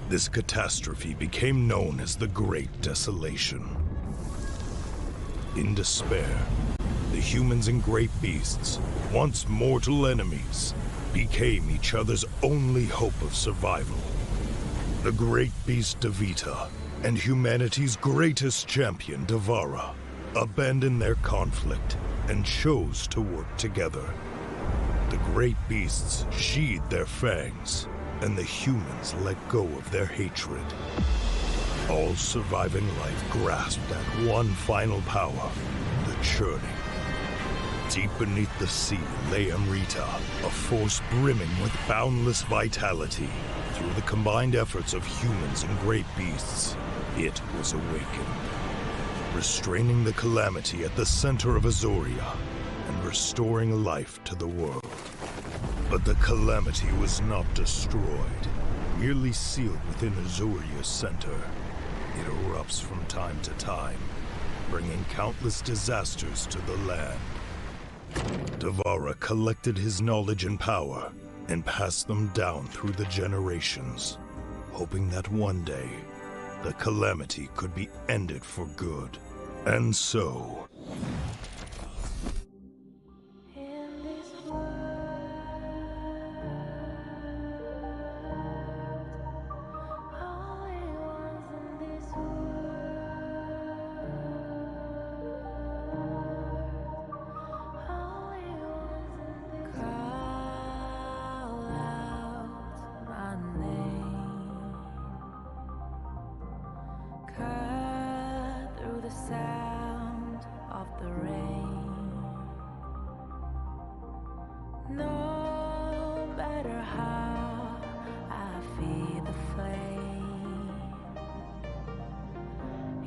This catastrophe became known as the Great Desolation. In despair, the humans and great beasts, once mortal enemies, became each other's only hope of survival. The great beast Devita and humanity's greatest champion, Devara, abandoned their conflict and chose to work together. The great beasts sheathed their fangs, and the humans let go of their hatred. All surviving life grasped at one final power, the churning. Deep beneath the sea lay Amrita, a force brimming with boundless vitality. Through the combined efforts of humans and great beasts, it was awakened, restraining the calamity at the center of Azuria and restoring life to the world. But the calamity was not destroyed, merely sealed within Azuria's center. It erupts from time to time, bringing countless disasters to the land. Devara collected his knowledge and power and passed them down through the generations, hoping that one day the calamity could be ended for good. And so,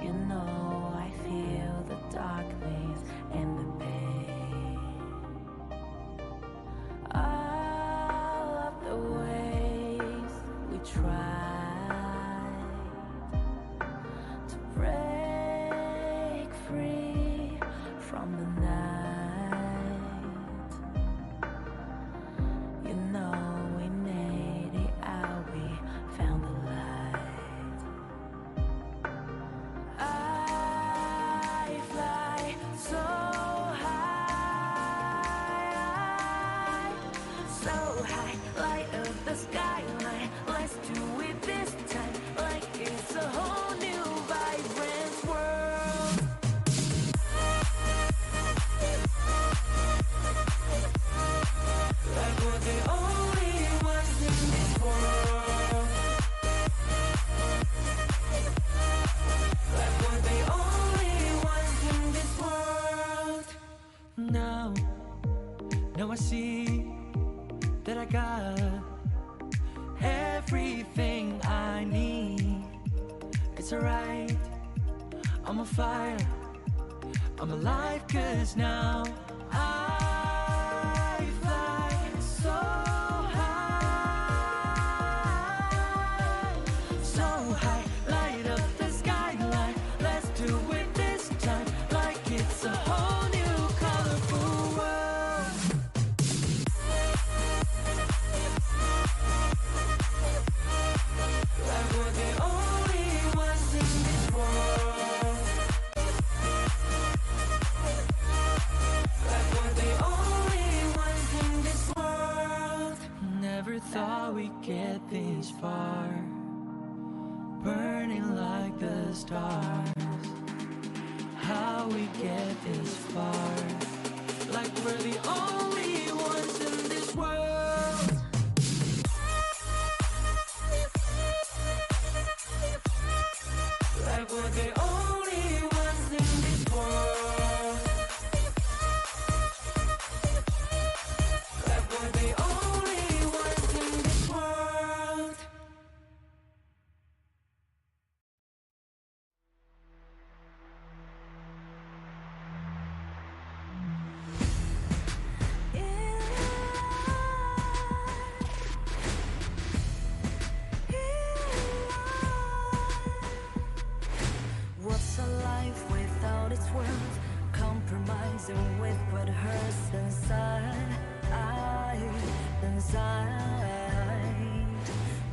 You know I feel the high, light up the skyline. Let's do it this time, like it's a whole new vibrant world. Like we're the only ones in this world. Like we're the only ones in this world. Now I see that I got everything I need. It's alright, I'm on fire, I'm alive, 'cause now I fly so high, so high, light up the skyline. Let's do it this time, like it's a whole new colorful world. Like we're the only ones in this world. Like we're the only ones in this world. Never thought we'd get this far, burning like the stars. How we get this far, like we're the only ones in this world. Like we're the only ones in this world. Like we're the only ones in this world. What's a life without its worth? Compromising with what hurts inside.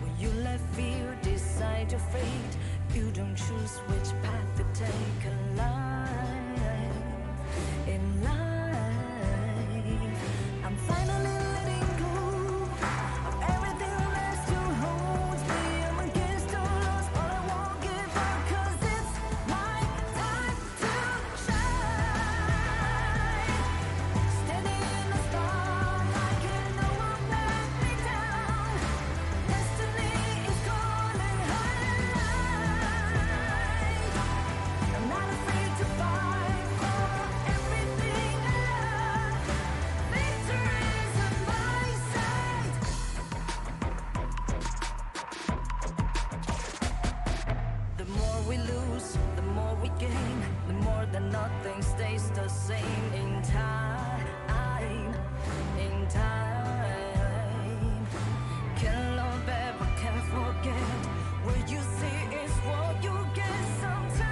When you let fear decide your fate, you don't choose which path to take in life. I'm finally letting go of everything that still holds me. I'm against all odds, but I won't give up, 'cause it's my time to shine. Standing in the spotlight, can no one let me down. Destiny is calling high. I'm not afraid to fight for everything I love. Victory's on my side. The more we lose, the more we gain. The more that nothing stays the same in time. Can't love ever, can't forget. What you see is what you get sometimes.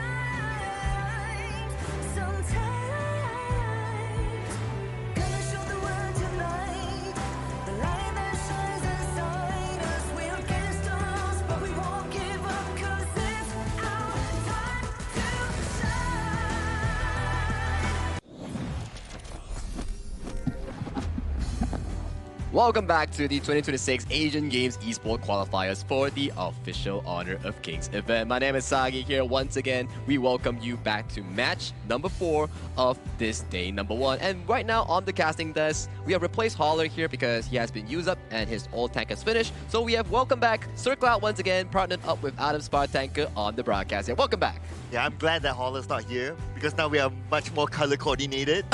Gonna show the world tonight the light that shines inside us. We're against the odds, but we won't give up, 'cause it's our time to shine. Welcome back to the 2026 Asian Games Esports Qualifiers for the official Honor of Kings event. My name is Sagi here once again. We welcome you back to match number 4 of this day number 1. And right now on the casting desk, we have replaced Holler here because he has been used up and his old tank has finished. So we have welcome back Sir Cloud once again, partnered up with Adam Spartanker on the broadcast. Yeah, welcome back. Yeah, I'm glad that Holler's not here because now we are much more color coordinated.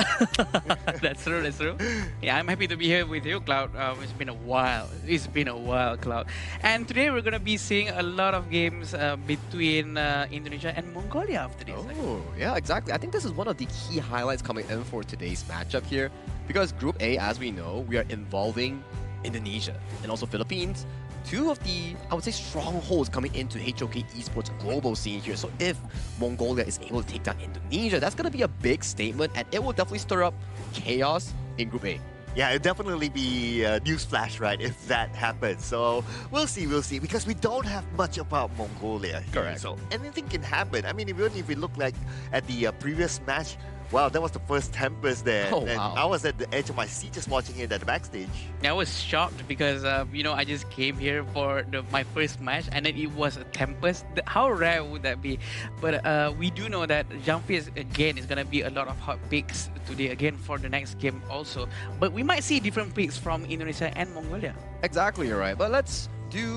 That's true, that's true. Yeah, I'm happy to be here with you, Cloud. It's been a while. It's been a while, Cloud. And today we're going to be seeing a lot of games between Indonesia and Mongolia after this. Oh, yeah, exactly. I think this is one of the key highlights coming in for today's matchup here. Because Group A, as we know, we are involving Indonesia and also Philippines. Two of the, I would say, strongholds coming into HOK Esports global scene here. So if Mongolia is able to take down Indonesia, that's going to be a big statement, and it will definitely stir up chaos in Group A. Yeah, it'll definitely be a newsflash, right, if that happens. So we'll see, because we don't have much about Mongolia here. Correct. So anything can happen. I mean, even if we look like at the previous match, Wow, that was the first Tempest there. Oh, And wow. I was at the edge of my seat just watching it at the backstage. I was shocked because I just came here for my first match and then it was a Tempest. How rare would that be? But we do know that Jean-Fils again is gonna be a lot of hot picks today again for the next game also. But we might see different picks from Indonesia and Mongolia. Exactly, you're right. But let's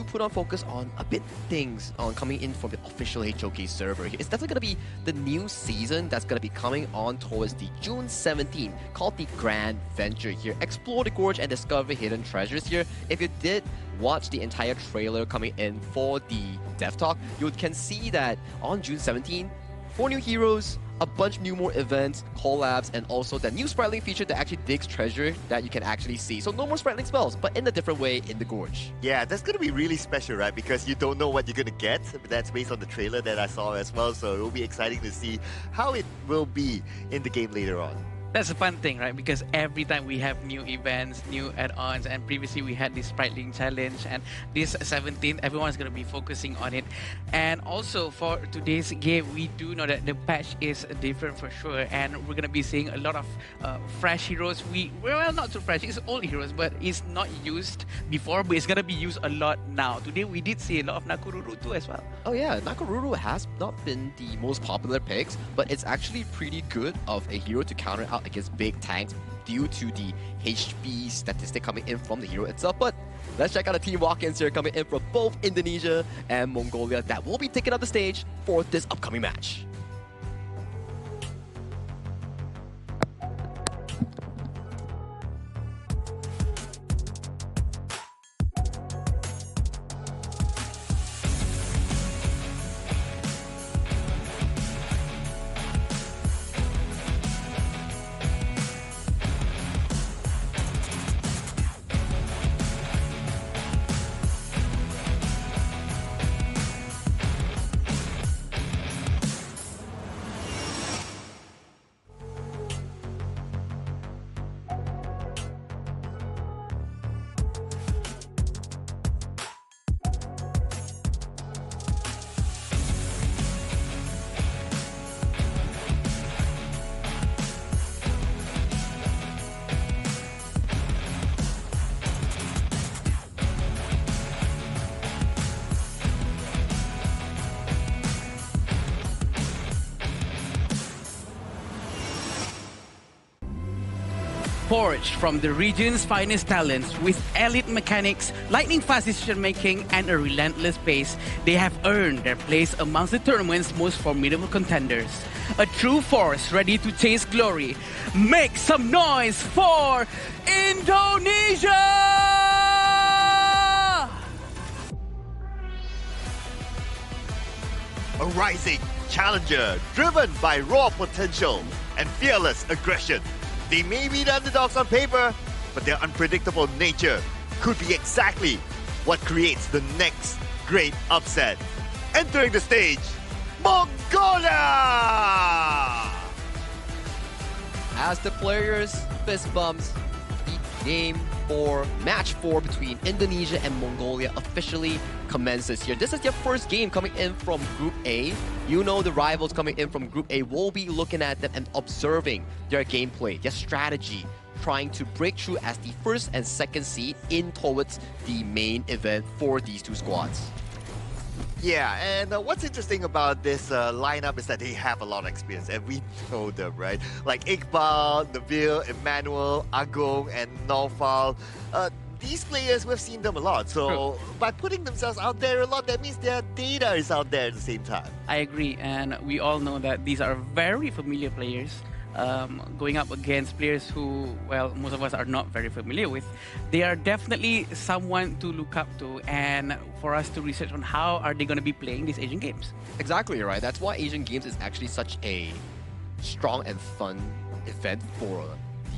put on focus on a bit things on coming in from the official HOK server here. It's definitely going to be the new season that's going to be coming on towards the June 17th, called the Grand Venture here. Explore the gorge and discover hidden treasures here. If you did watch the entire trailer coming in for the Dev Talk, you can see that on June 17th, 4 new heroes, a bunch new more events, collabs, and also the new Spritling feature that actually digs treasure that you can actually see. So no more Spritling spells, but in a different way in the gorge. Yeah, that's going to be really special, right? Because you don't know what you're going to get. That's based on the trailer that I saw as well. So it will be exciting to see how it will be in the game later on. That's a fun thing, right? Because every time we have new events, new add-ons, and previously we had this Spritling challenge, and this 17th, everyone's going to be focusing on it. And also for today's game, we do know that the patch is different for sure, and we're going to be seeing a lot of fresh heroes. Well, not too fresh, it's old heroes, but it's not used before, but it's going to be used a lot now. Today we did see a lot of Nakururu too as well. Oh yeah, Nakururu has not been the most popular picks, but it's actually pretty good of a hero to counter out against big tanks due to the HP statistic coming in from the hero itself. But let's check out the team walk-ins here coming in from both Indonesia and Mongolia that will be taking up the stage for this upcoming match. Forged from the region's finest talents with elite mechanics, lightning-fast decision-making, and a relentless pace, they have earned their place amongst the tournament's most formidable contenders. A true force ready to chase glory. Make some noise for Indonesia! A rising challenger driven by raw potential and fearless aggression. They may be the underdogs on paper, but their unpredictable nature could be exactly what creates the next great upset. Entering the stage, Mongolia! As the players fist bumps, the game for match 4 between Indonesia and Mongolia officially commences here. This is their first game coming in from Group A. You know the rivals coming in from Group A will be looking at them and observing their gameplay, their strategy, trying to break through as the first and second seed in towards the main event for these two squads. Yeah, and what's interesting about this lineup is that they have a lot of experience, and we know them, right? Like Iqbal, Nabil, Emmanuel, Agong, and Naufal. These players, we've seen them a lot. So by putting themselves out there a lot, that means their data is out there at the same time. I agree, and we all know that these are very familiar players. Going up against players who, well, most of us are not very familiar with. They are definitely someone to look up to and for us to research on how are they going to be playing these Asian Games. Exactly, you're right. That's why Asian Games is actually such a strong and fun event for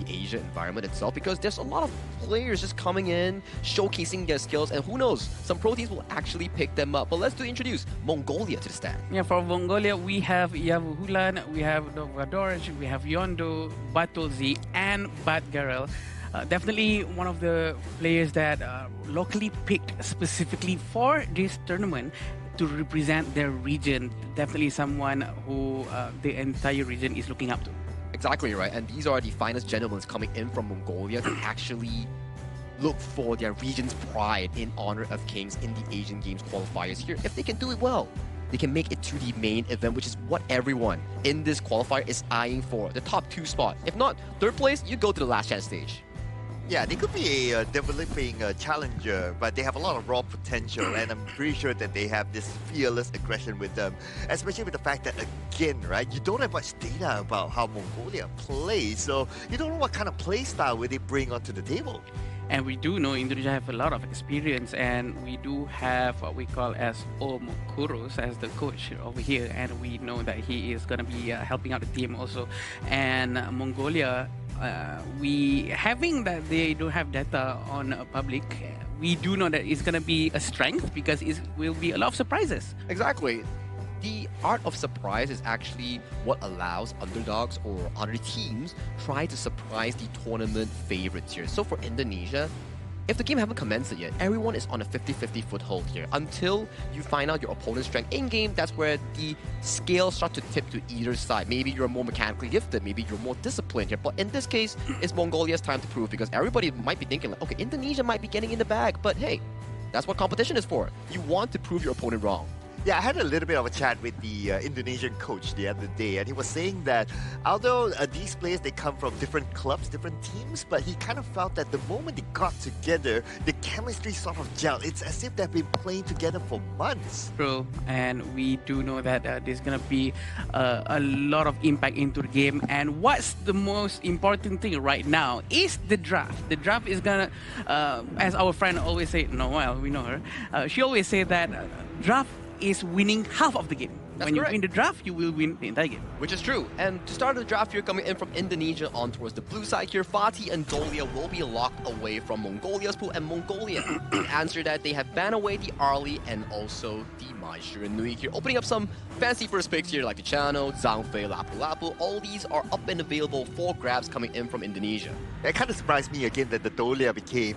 the Asia environment itself, because there's a lot of players just coming in, showcasing their skills, and who knows, some pro teams will actually pick them up. But let's introduce Mongolia to the stand. Yeah, for Mongolia, we have Yavuhulan, we have Novadorj, we have Yondo, Batolzi, and Batgarel. Definitely one of the players that are locally picked specifically for this tournament to represent their region. Definitely someone who the entire region is looking up to. Exactly right, and these are the finest gentlemen coming in from Mongolia to actually look for their region's pride in honor of kings in the Asian Games qualifiers here. If they can do it well, they can make it to the main event, which is what everyone in this qualifier is eyeing for, the top 2 spot. If not third place, you go to the last chance stage. Yeah, they could be a developing challenger, but they have a lot of raw potential, and I'm pretty sure that they have this fearless aggression with them, especially with the fact that, again, right, you don't have much data about how Mongolia plays, so you don't know what kind of play style will they bring onto the table. And we do know Indonesia have a lot of experience, and we do have what we call as Om Kurus as the coach over here, and we know that he is going to be helping out the team also. And Mongolia, we having that they don't have data on public, we do know that it's going to be a strength because it will be a lot of surprises. Exactly. The art of surprise is actually what allows underdogs or other teams try to surprise the tournament favorites here. So for Indonesia, if the game haven't commenced yet, everyone is on a 50-50 foothold here. Until you find out your opponent's strength in-game, that's where the scales start to tip to either side. Maybe you're more mechanically gifted, maybe you're more disciplined here. But in this case, it's Mongolia's time to prove, because everybody might be thinking, like, okay, Indonesia might be getting in the bag, but hey, that's what competition is for. You want to prove your opponent wrong. Yeah, I had a little bit of a chat with the Indonesian coach the other day, and he was saying that although these players, they come from different clubs, different teams, but he kind of felt that the moment they got together, the chemistry sort of gelled. It's as if they've been playing together for months. True, and we do know that there's going to be a lot of impact into the game. And what's the most important thing right now is the draft. The draft is going to, as our friend always say, Noel, we know her, she always say that draft is winning half of the game. That's when correct. You win the draft, you will win the entire game. Which is true. And to start the draft here, coming in from Indonesia on towards the blue side here, Fatih and Dolia will be locked away from Mongolia's pool. And Mongolia, in answer that, they have banned away the Arli and also the Maishu and Nui here, opening up some fancy first picks here like the Chano, Zhangfei, Lapu Lapu. All these are up and available for grabs coming in from Indonesia. It kind of surprised me again that the Dolia became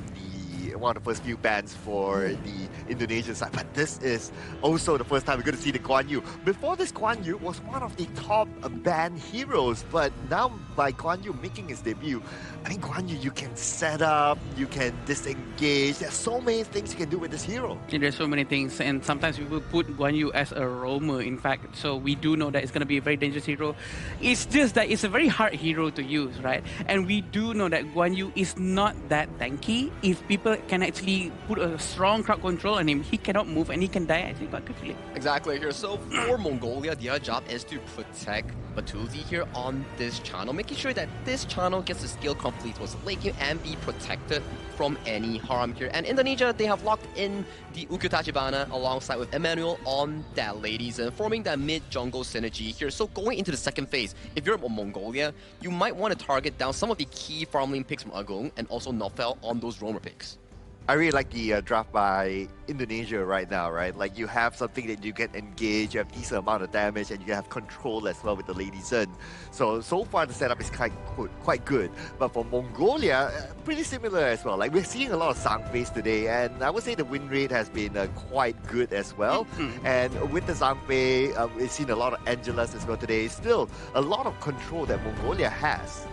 one of the first few bans for the Indonesian side, but this is also the first time we're going to see the Guan Yu. Before this, Guan Yu was one of the top ban heroes, but now by Guan Yu making his debut, I mean, Guan Yu, you can set up, you can disengage. There's so many things you can do with this hero. Yeah, there's so many things, and sometimes we will put Guan Yu as a roamer, in fact. So we do know that it's going to be a very dangerous hero. It's just that it's a very hard hero to use, right? And we do know that Guan Yu is not that tanky. If people can actually put a strong crowd control on him, he cannot move and he can die actually quite quickly. Exactly here. So for Mongolia, their job is to protect Batuzi here on this channel, making sure that this channel gets the skill complete towards the late game and be protected from any harm here. And Indonesia, they have locked in the Ukyo Tachibana alongside with Emmanuel on that ladies and forming that mid-jungle synergy here. So going into the second phase, if you're Mongolia, you might want to target down some of the key farming picks from Agung and also Nofel on those roamer picks. I really like the draft by Indonesia right now, right? Like, you have something that you can engage, you have decent amount of damage, and you have control as well with the Lady Zen. So far the setup is quite good. But for Mongolia, pretty similar as well. Like, we're seeing a lot of Zhangfei today, and I would say the win rate has been quite good as well. And with the Zhangfei, we've seen a lot of Angelas as well today. Still, a lot of control that Mongolia has.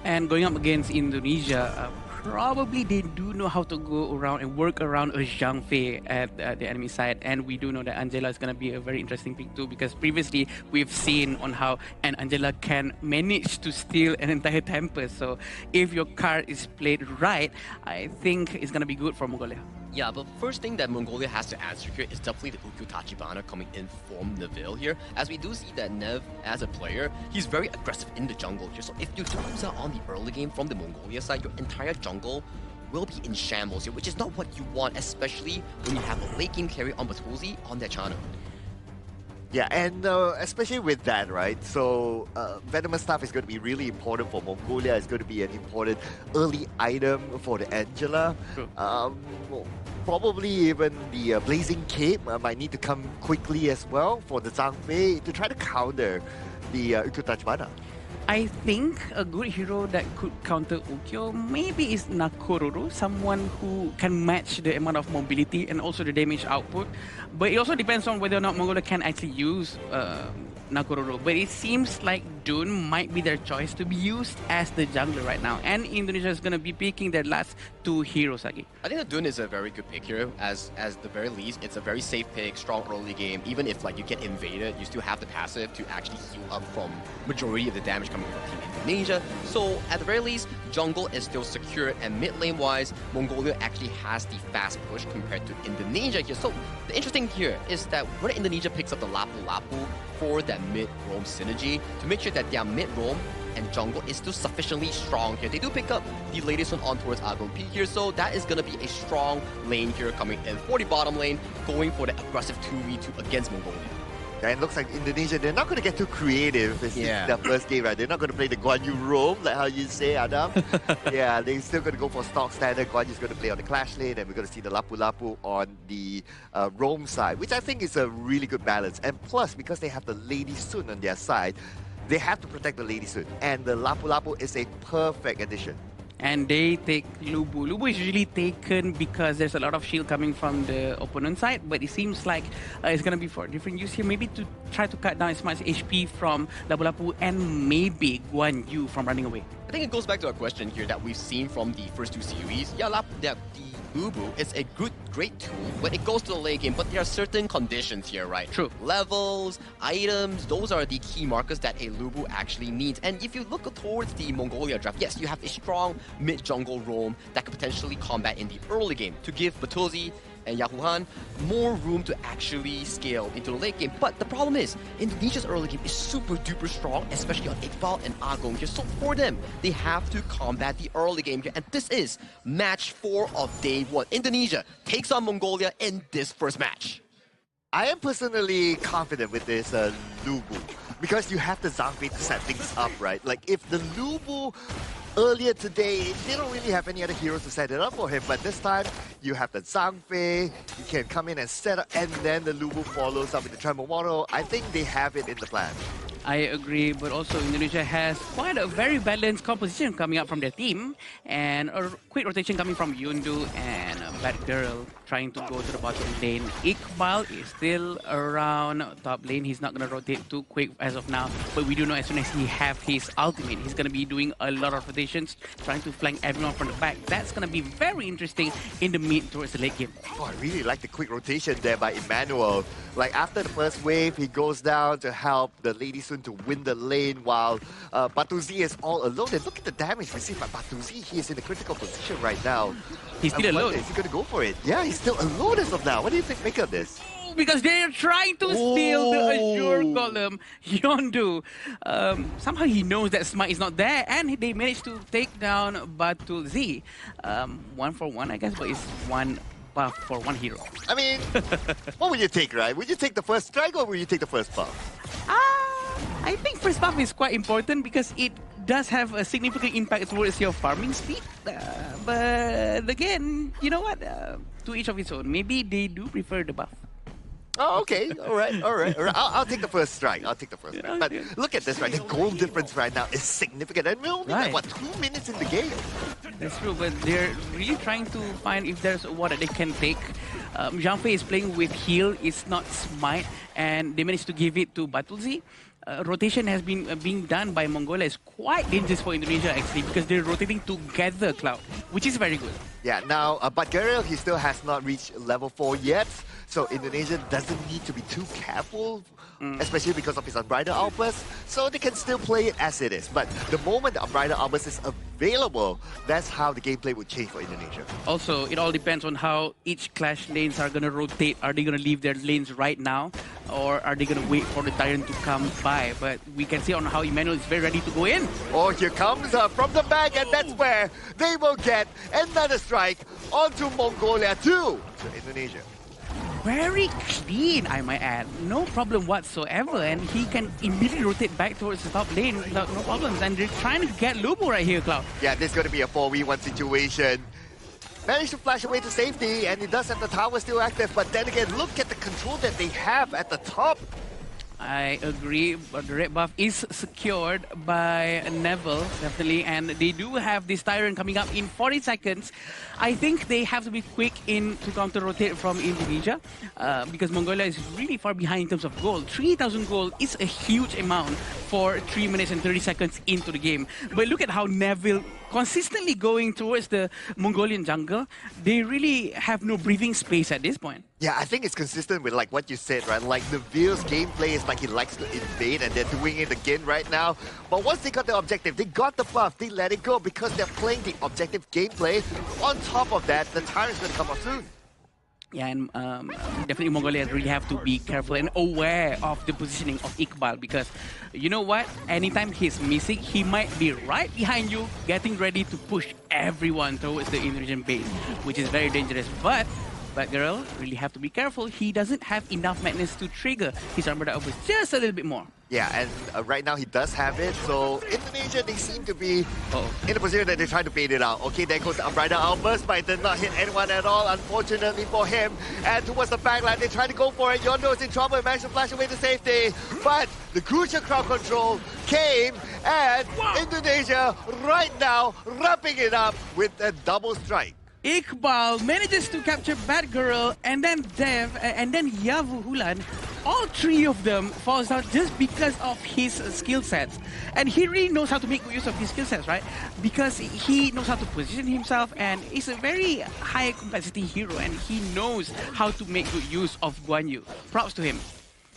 And going up against Indonesia, probably they do know how to go around and work around a Zhang Fei at the enemy side. And we do know that Angela is going to be a very interesting pick too, because previously we've seen on how Angela can manage to steal an entire temple. So if your card is played right, I think it's going to be good for Mongolia. Yeah, but first thing that Mongolia has to answer here is definitely the Ukyo Tachibana coming in from Neville here. As we do see that Nev, as a player, he's very aggressive in the jungle here. So if you do lose out on the early game from the Mongolia side, your entire jungle will be in shambles here, which is not what you want, especially when you have a late game carry on Batuzi on their channel. Yeah, and especially with that, right? So Venomous Staff is going to be really important for Mongolia. It's going to be an important early item for the Angela. Probably even the Blazing Cape might need to come quickly as well for the Zhangfei to try to counter the Ukyo Tachibana. I think a good hero that could counter Ukyo maybe is Nakororo, someone who can match the amount of mobility and also the damage output. But it also depends on whether or not Mongolia can actually use Nakororo. But it seems like Dune might be their choice to be used as the jungler right now. And Indonesia is going to be picking their last two heroes again. I think the Dune is a very good pick here. As the very least, it's a very safe pick, strong early game. Even if like you get invaded, you still have the passive to actually heal up from majority of the damage coming from Team Indonesia. So at the very least, jungle is still secure, and mid lane wise, Mongolia actually has the fast push compared to Indonesia here. So the interesting here is that when Indonesia picks up the Lapu Lapu for that mid roam synergy to make sure that their mid roam and jungle is still sufficiently strong here. They do pick up the latest one on towards Agong P here, so that is going to be a strong lane here coming in for the bottom lane, going for the aggressive 2v2 against Mongolia. And it looks like Indonesia, they're not going to get too creative. This is their first game, right? They're not going to play the Guan Yu roam, like how you say, Adam. Yeah, they're still going to go for stock standard. Guan Yu's going to play on the clash lane, and we're going to see the Lapu Lapu on the roam side, which I think is a really good balance. And plus, because they have the Lady Sun on their side, they have to protect the Lady Sun. And the Lapu Lapu is a perfect addition. And they take Lubu. Lubu is usually taken because there's a lot of shield coming from the opponent side, but it seems like it's going to be for different use here, maybe to try to cut down as much HP from Lapu Lapu and maybe Guan Yu from running away. I think it goes back to a question here that we've seen from the first two series. Yeah, the Lubu is a great tool when it goes to the late game, but there are certain conditions here, right? True. Levels, items, those are the key markers that a Lubu actually needs. And if you look towards the Mongolia draft, yes, you have a strong mid-jungle roam that could potentially combat in the early game to give Batulzi and Yahuhan more room to actually scale into the late game. But the problem is, Indonesia's early game is super duper strong, especially on Iqbal and Agong here. So for them, they have to combat the early game here. And this is match 4 of day 1. Indonesia takes on Mongolia in this first match. I am personally confident with this Lubu, because you have the Zhangfei to set things up, right? Like if the Lubu earlier today, they don't really have any other heroes to set it up for him, but this time you have the Zhangfei, you can come in and set up, and then the Lubu follows up with the Tremor Model. I think they have it in the plan. I agree, but also Indonesia has quite a very balanced composition coming up from their team, and a quick rotation coming from Yundu and Bad Girl trying to go to the bottom lane. Iqbal is still around top lane. He's not going to rotate too quick as of now, but we do know as soon as he have his ultimate, he's going to be doing a lot of rotations, trying to flank everyone from the back. That's going to be very interesting in the mid towards the late game. Oh, I really like the quick rotation there by Emmanuel. Like after the first wave, he goes down to help the Lady Sun to win the lane while Batuzi is all alone. And look at the damage received by Batuzi. He is in a critical position right now. He's still alone. Is he going to go for it? Yeah, he's still alone as of now. What do you think make of this? Because they're trying to steal the Azure Golem, Yondu. Somehow he knows that Smite is not there, and they managed to take down Batulzi. 1 for 1, I guess, but it's one buff for one hero. I mean, what would you take, right? Would you take the first strike or would you take the first buff? I think first buff is quite important because it does have a significant impact towards your farming speed. But again, you know what? To each of its own. Maybe they do prefer the buff. Oh, okay. All right. I'll take the first strike. But look at this, right? The goal difference right now is significant. And we're only like, what, 2 minutes in the game? That's true, but they're really trying to find if there's a ward that they can take. Zhangfei is playing with heal, it's not smite, and they managed to give it to Batulzi. Rotation has been being done by Mongolia. It's quite dangerous for Indonesia actually because they're rotating together, Cloud, which is very good. Yeah, now, but Guerrero, he still has not reached level 4 yet. So Indonesia doesn't need to be too careful, especially because of his Unbridled Outburst. So they can still play it as it is. But the moment the Unbridled Outburst is available, that's how the gameplay would change for Indonesia. Also, it all depends on how each clash lanes are going to rotate. Are they going to leave their lanes right now? Or are they going to wait for the Tyrant to come by? But we can see on how Emmanuel is very ready to go in. Oh, here comes from the back, and that's where they will get another strike onto Mongolia too. So Indonesia. Very clean, I might add. No problem whatsoever. And he can immediately rotate back towards the top lane without no problems. And they're trying to get Lubu right here, Cloud. Yeah, this is going to be a 4v1 situation. Managed to flash away to safety, and he does have the tower still active. But then again, look at the control that they have at the top. I agree, but the red buff is secured by Neville, definitely, and they do have this Tyrant coming up in 40 seconds. I think they have to be quick to counter-rotate from Indonesia, because Mongolia is really far behind in terms of gold. 3,000 gold is a huge amount for 3 minutes and 30 seconds into the game. But look at how Neville consistently going towards the Mongolian jungle. They really have no breathing space at this point. Yeah, I think it's consistent with like what you said, right? Like Neville's gameplay is like he likes to invade, and they're doing it again right now. But once they got the objective, they got the buff, they let it go because they're playing the objective gameplay. On top of that, the Tyrant's gonna come up soon. Yeah, and definitely Mongolia really have to be careful and aware of the positioning of Iqbal, because you know what? Anytime he's missing, he might be right behind you, getting ready to push everyone towards the Indonesian base, which is very dangerous. But Girl really have to be careful. He doesn't have enough madness to trigger his Armada Outburst just a little bit more. Yeah, and right now he does have it. So Indonesia, they seem to be in a position that they're trying to bait it out. Okay, there goes the Umbrella Outburst, but it did not hit anyone at all, unfortunately for him. And towards the backline, they try to go for it. Yondo is in trouble and managed to flash away to safety. But the crucial crowd control came, and Indonesia right now wrapping it up with a double strike. Iqbal manages to capture Batgirl, and then Dev, and then Yavu Hulan. All three of them falls down just because of his skill sets. And he really knows how to make use of his skill sets, right? Because he knows how to position himself, and he's a very high complexity hero, and he knows how to make good use of Guan Yu. Props to him.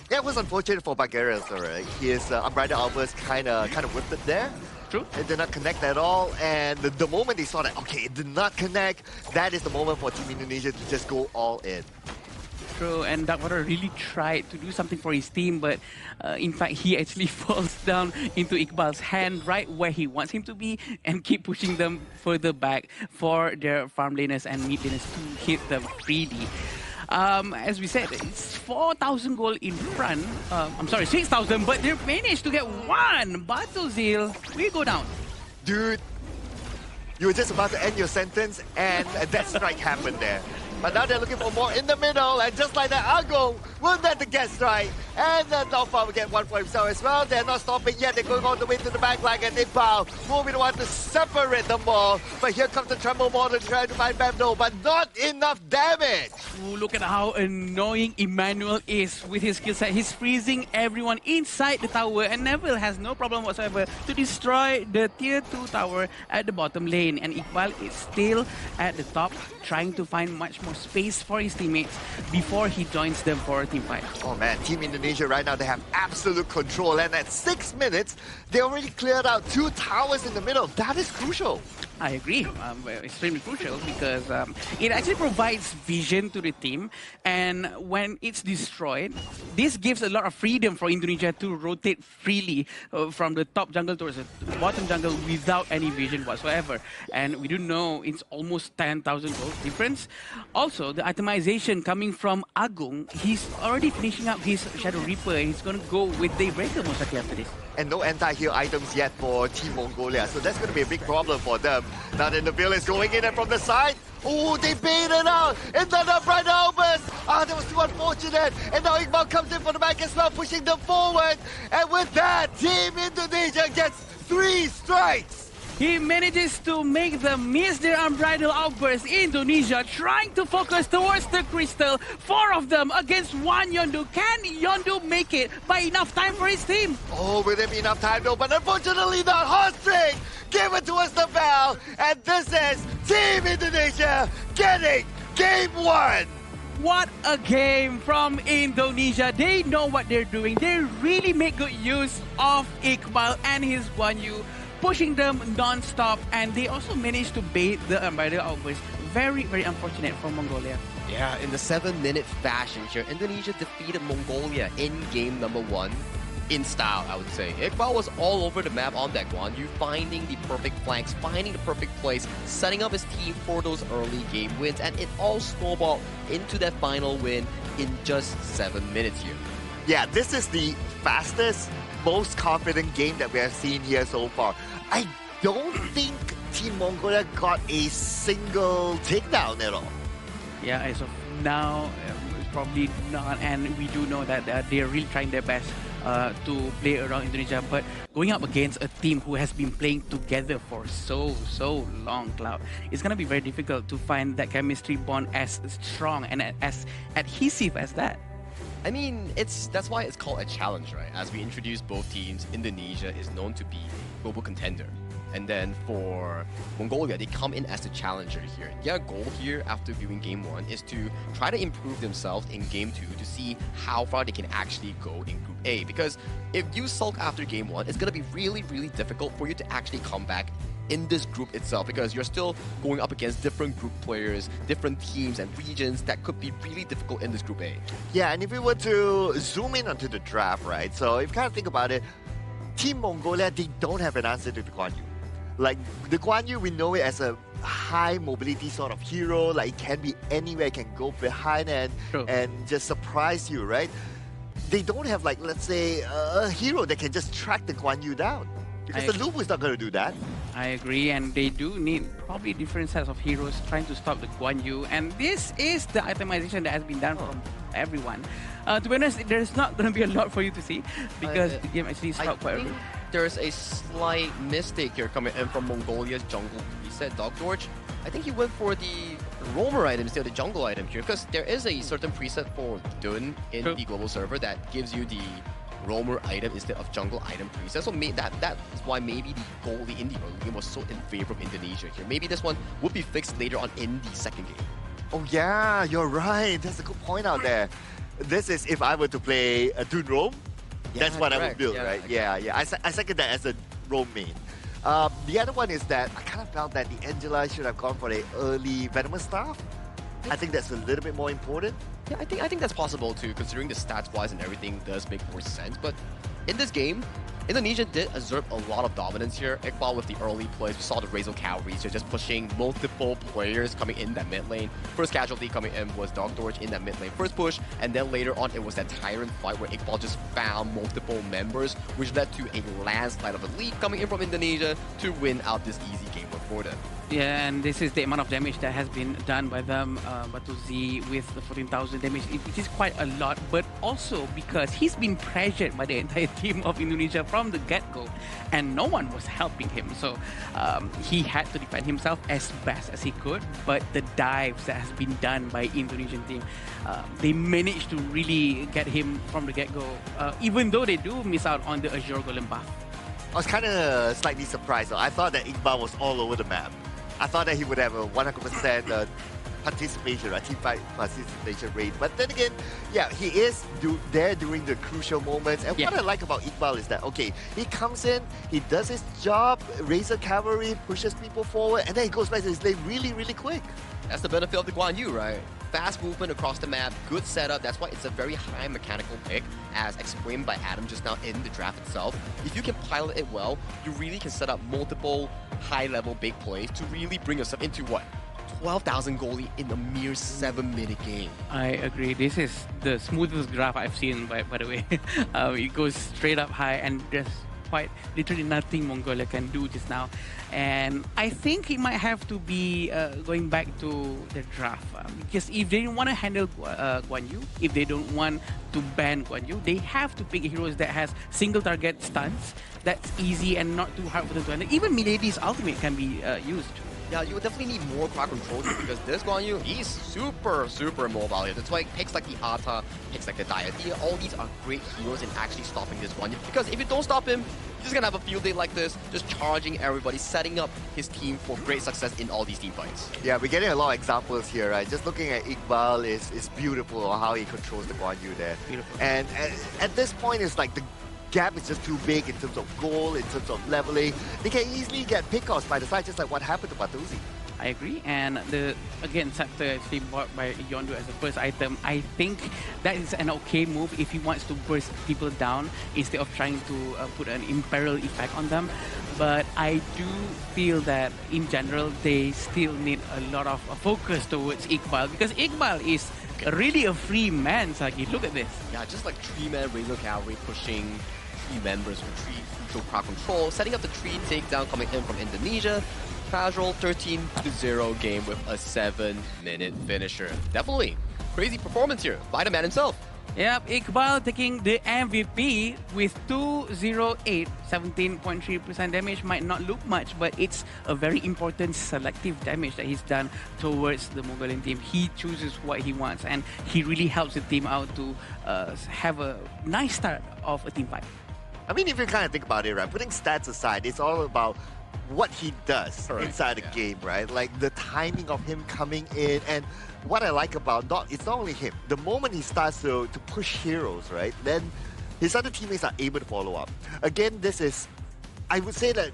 Yeah, it was unfortunate for Bagheera, right? His Umbrella Outburst kind of whipped it there. True. It did not connect at all, and the moment they saw that, okay, it did not connect, that is the moment for Team Indonesia to just go all in. True, and Darkwater really tried to do something for his team, but in fact, he actually falls down into Iqbal's hand right where he wants him to be, and keep pushing them further back for their farm laners and mid laners to hit them freely. As we said, it's 4,000 gold in front. I'm sorry, 6,000, but they managed to get one. Battle Zeal, we go down. Dude, you were just about to end your sentence, and that strike happened there. But now they're looking for more in the middle, and just like that, Argo will net the get strike. And then Nalfa will get one for himself as well. They're not stopping yet. They're going all the way to the back line, and Iqbal will be the one to separate them all. But here comes the Tremble Mortar trying to find Bevno, but not enough damage. Ooh, look at how annoying Emmanuel is with his skill set. He's freezing everyone inside the tower, and Neville has no problem whatsoever to destroy the tier 2 tower at the bottom lane. And Iqbal is still at the top, trying to find much more space for his teammates before he joins them for a team fight. Oh man, Team Indonesia right now, they have absolute control, and at 6 minutes, they already cleared out 2 towers in the middle. That is crucial. I agree, extremely crucial, because it actually provides vision to the team, and when it's destroyed, this gives a lot of freedom for Indonesia to rotate freely from the top jungle towards the bottom jungle without any vision whatsoever. And we do know it's almost 10,000 gold difference. Also, the itemization coming from Agung, he's already finishing up his Shadow Reaper, and he's going to go with Daybreaker most likely after this. And no anti-heal items yet for Team Mongolia, so that's going to be a big problem for them. Now then, the Neville is going in, and from the side, oh, they baited out, and then the Bright Albus. Ah, that was too unfortunate. And now Iqbal comes in for the back as well, pushing them forward. And with that, Team Indonesia gets 3 strikes. He manages to make them miss their unbridled outburst. Indonesia trying to focus towards the crystal. 4 of them against 1 Yondu. Can Yondu make it by enough time for his team? Oh, will there be enough time though? But unfortunately not. Hostring, give it to us the bell. And this is Team Indonesia getting Game 1. What a game from Indonesia. They know what they're doing. They really make good use of Iqbal and his Guan Yu, pushing them non-stop, and they also managed to bait the Umbrella Outburst. Very, very unfortunate for Mongolia. Yeah, in the 7-minute fashion here, Indonesia defeated Mongolia in game number 1 in style, I would say. Iqbal was all over the map on that Guan Yu, finding the perfect flanks, finding the perfect place, setting up his team for those early game wins, and it all snowballed into that final win in just 7 minutes here. Yeah, this is the fastest, most confident game that we have seen here so far. I don't think Team Mongolia got a single takedown at all. Yeah, as of now, probably not, and we do know that they're really trying their best to play around Indonesia, but going up against a team who has been playing together for so long, Cloud, it's gonna be very difficult to find that chemistry bond as strong and as adhesive as that. I mean, that's why it's called a challenge, right? As we introduce both teams, Indonesia is known to be a global contender. And then for Mongolia, they come in as the challenger here. Their goal here after viewing Game 1 is to try to improve themselves in Game 2 to see how far they can actually go in Group A. Because if you sulk after Game 1, it's going to be really difficult for you to actually come back in this group itself, because you're still going up against different group players, different teams and regions that could be really difficult in this Group A. Yeah, and if we were to zoom in onto the draft, right? So if you kind of think about it, Team Mongolia, they don't have an answer to the Guan Yu. Like, the Guan Yu, we know it as a high mobility sort of hero. Like, it can be anywhere, it can go behind and just surprise you, right? They don't have, like, let's say, a hero that can just track the Guan Yu down. Because the Lubu is not going to do that. I agree, and they do need probably different sets of heroes trying to stop the Guan Yu. And this is the itemization that has been done from everyone. To be honest, there's not going to be a lot for you to see because the game actually stopped quite early. There's a slight mistake here coming in from Mongolia's jungle preset. Dog George, I think he went for the roamer item instead of the jungle item here, because there is a certain preset for Dun in the global server that gives you the roamer item instead of jungle item preset. So that's why maybe the goalie in the early game was so in favor of Indonesia here. Maybe this one would be fixed later on in the second game. Oh yeah, you're right. That's a good point out there. This is if I were to play a Dun roam. That's what I would build, right? Exactly. Yeah. I second that as a roam main. The other one is that I kind of felt that the Angela should have gone for an early Venomous Staff. I think that's a little bit more important. Yeah, I think that's possible too, considering the stats-wise and everything does make more sense. But in this game, Indonesia did exert a lot of dominance here. Iqbal with the early plays, we saw the Razor Cavalry, so just pushing multiple players coming in that mid lane. First casualty coming in was Dog George in that mid lane first push, and then later on it was that Tyrant fight where Iqbal just found multiple members, which led to a landslide of a lead coming in from Indonesia to win out this easy game for them. Yeah, and this is the amount of damage that has been done by them. Batuzi with the 14,000 damage, it is quite a lot, but also because he's been pressured by the entire team of Indonesia from the get-go, and no one was helping him. So he had to defend himself as best as he could, but the dives that has been done by Indonesian team, they managed to really get him from the get-go, even though they do miss out on the Azure Golem buff. I was kind of slightly surprised though. I thought that Iqbal was all over the map. I thought that he would have a 100% participation, right? Team fight participation rate. But then again, yeah, he is there during the crucial moments. And what I like about Iqbal is that, okay, he comes in, he does his job, Razor Cavalry, pushes people forward, and then he goes back to his lane really quick. That's the benefit of the Guan Yu, right? Fast movement across the map, good setup. That's why it's a very high mechanical pick, as explained by Adam just now in the draft itself. If you can pilot it well, you really can set up multiple high-level big plays to really bring yourself into what? 12,000 goalie in a mere 7-minute game. I agree. This is the smoothest draft I've seen, by the way. It goes straight up high, and there's quite literally nothing Mongolia can do just now. And I think it might have to be going back to the draft, because if they don't want to handle Guan Yu, if they don't want to ban Guan Yu, they have to pick heroes that has single target stuns that's easy and not too hard for them to handle. Even Milady's ultimate can be used. Yeah, you would definitely need more crowd control here, because this Guan Yu, he's super mobile here. That's why picks like the Ata, picks like the Diathea, all these are great heroes in actually stopping this Guan Yu. Because if you don't stop him, you're just gonna have a field day like this, just charging everybody, setting up his team for great success in all these team fights. Yeah, we're getting a lot of examples here, right? Just looking at Iqbal is beautiful on how he controls the Guan Yu there. Beautiful. And at this point, it's like the gap is just too big in terms of goal, in terms of leveling. They can easily get pickoffs by the side, just like what happened to Batuzi. I agree, and again, Scepter actually bought by Yondu as the first item. I think that is an okay move if he wants to burst people down instead of trying to put an Imperil effect on them. But I do feel that in general, they still need a lot of focus towards Iqbal, because Iqbal is really a free man, Sagi. Look at this. Yeah, just like 3-man Razor Cavalry pushing 3 members for 3 crucial crowd control, setting up the 3 takedown coming in from Indonesia. Casual 13-0 game with a 7-minute finisher. Definitely crazy performance here by the man himself. Yep, Iqbal taking the MVP with 208, 17.3% damage. Might not look much, but it's a very important selective damage that he's done towards the Mongolian team. He chooses what he wants, and he really helps the team out to have a nice start of a team fight. I mean, if you kind of think about it, right, putting stats aside, it's all about what he does inside the game, right? Like the timing of him coming in, and what I like about it's not only him. The moment he starts to push heroes, right, then his other teammates are able to follow up. Again, this is, I would say that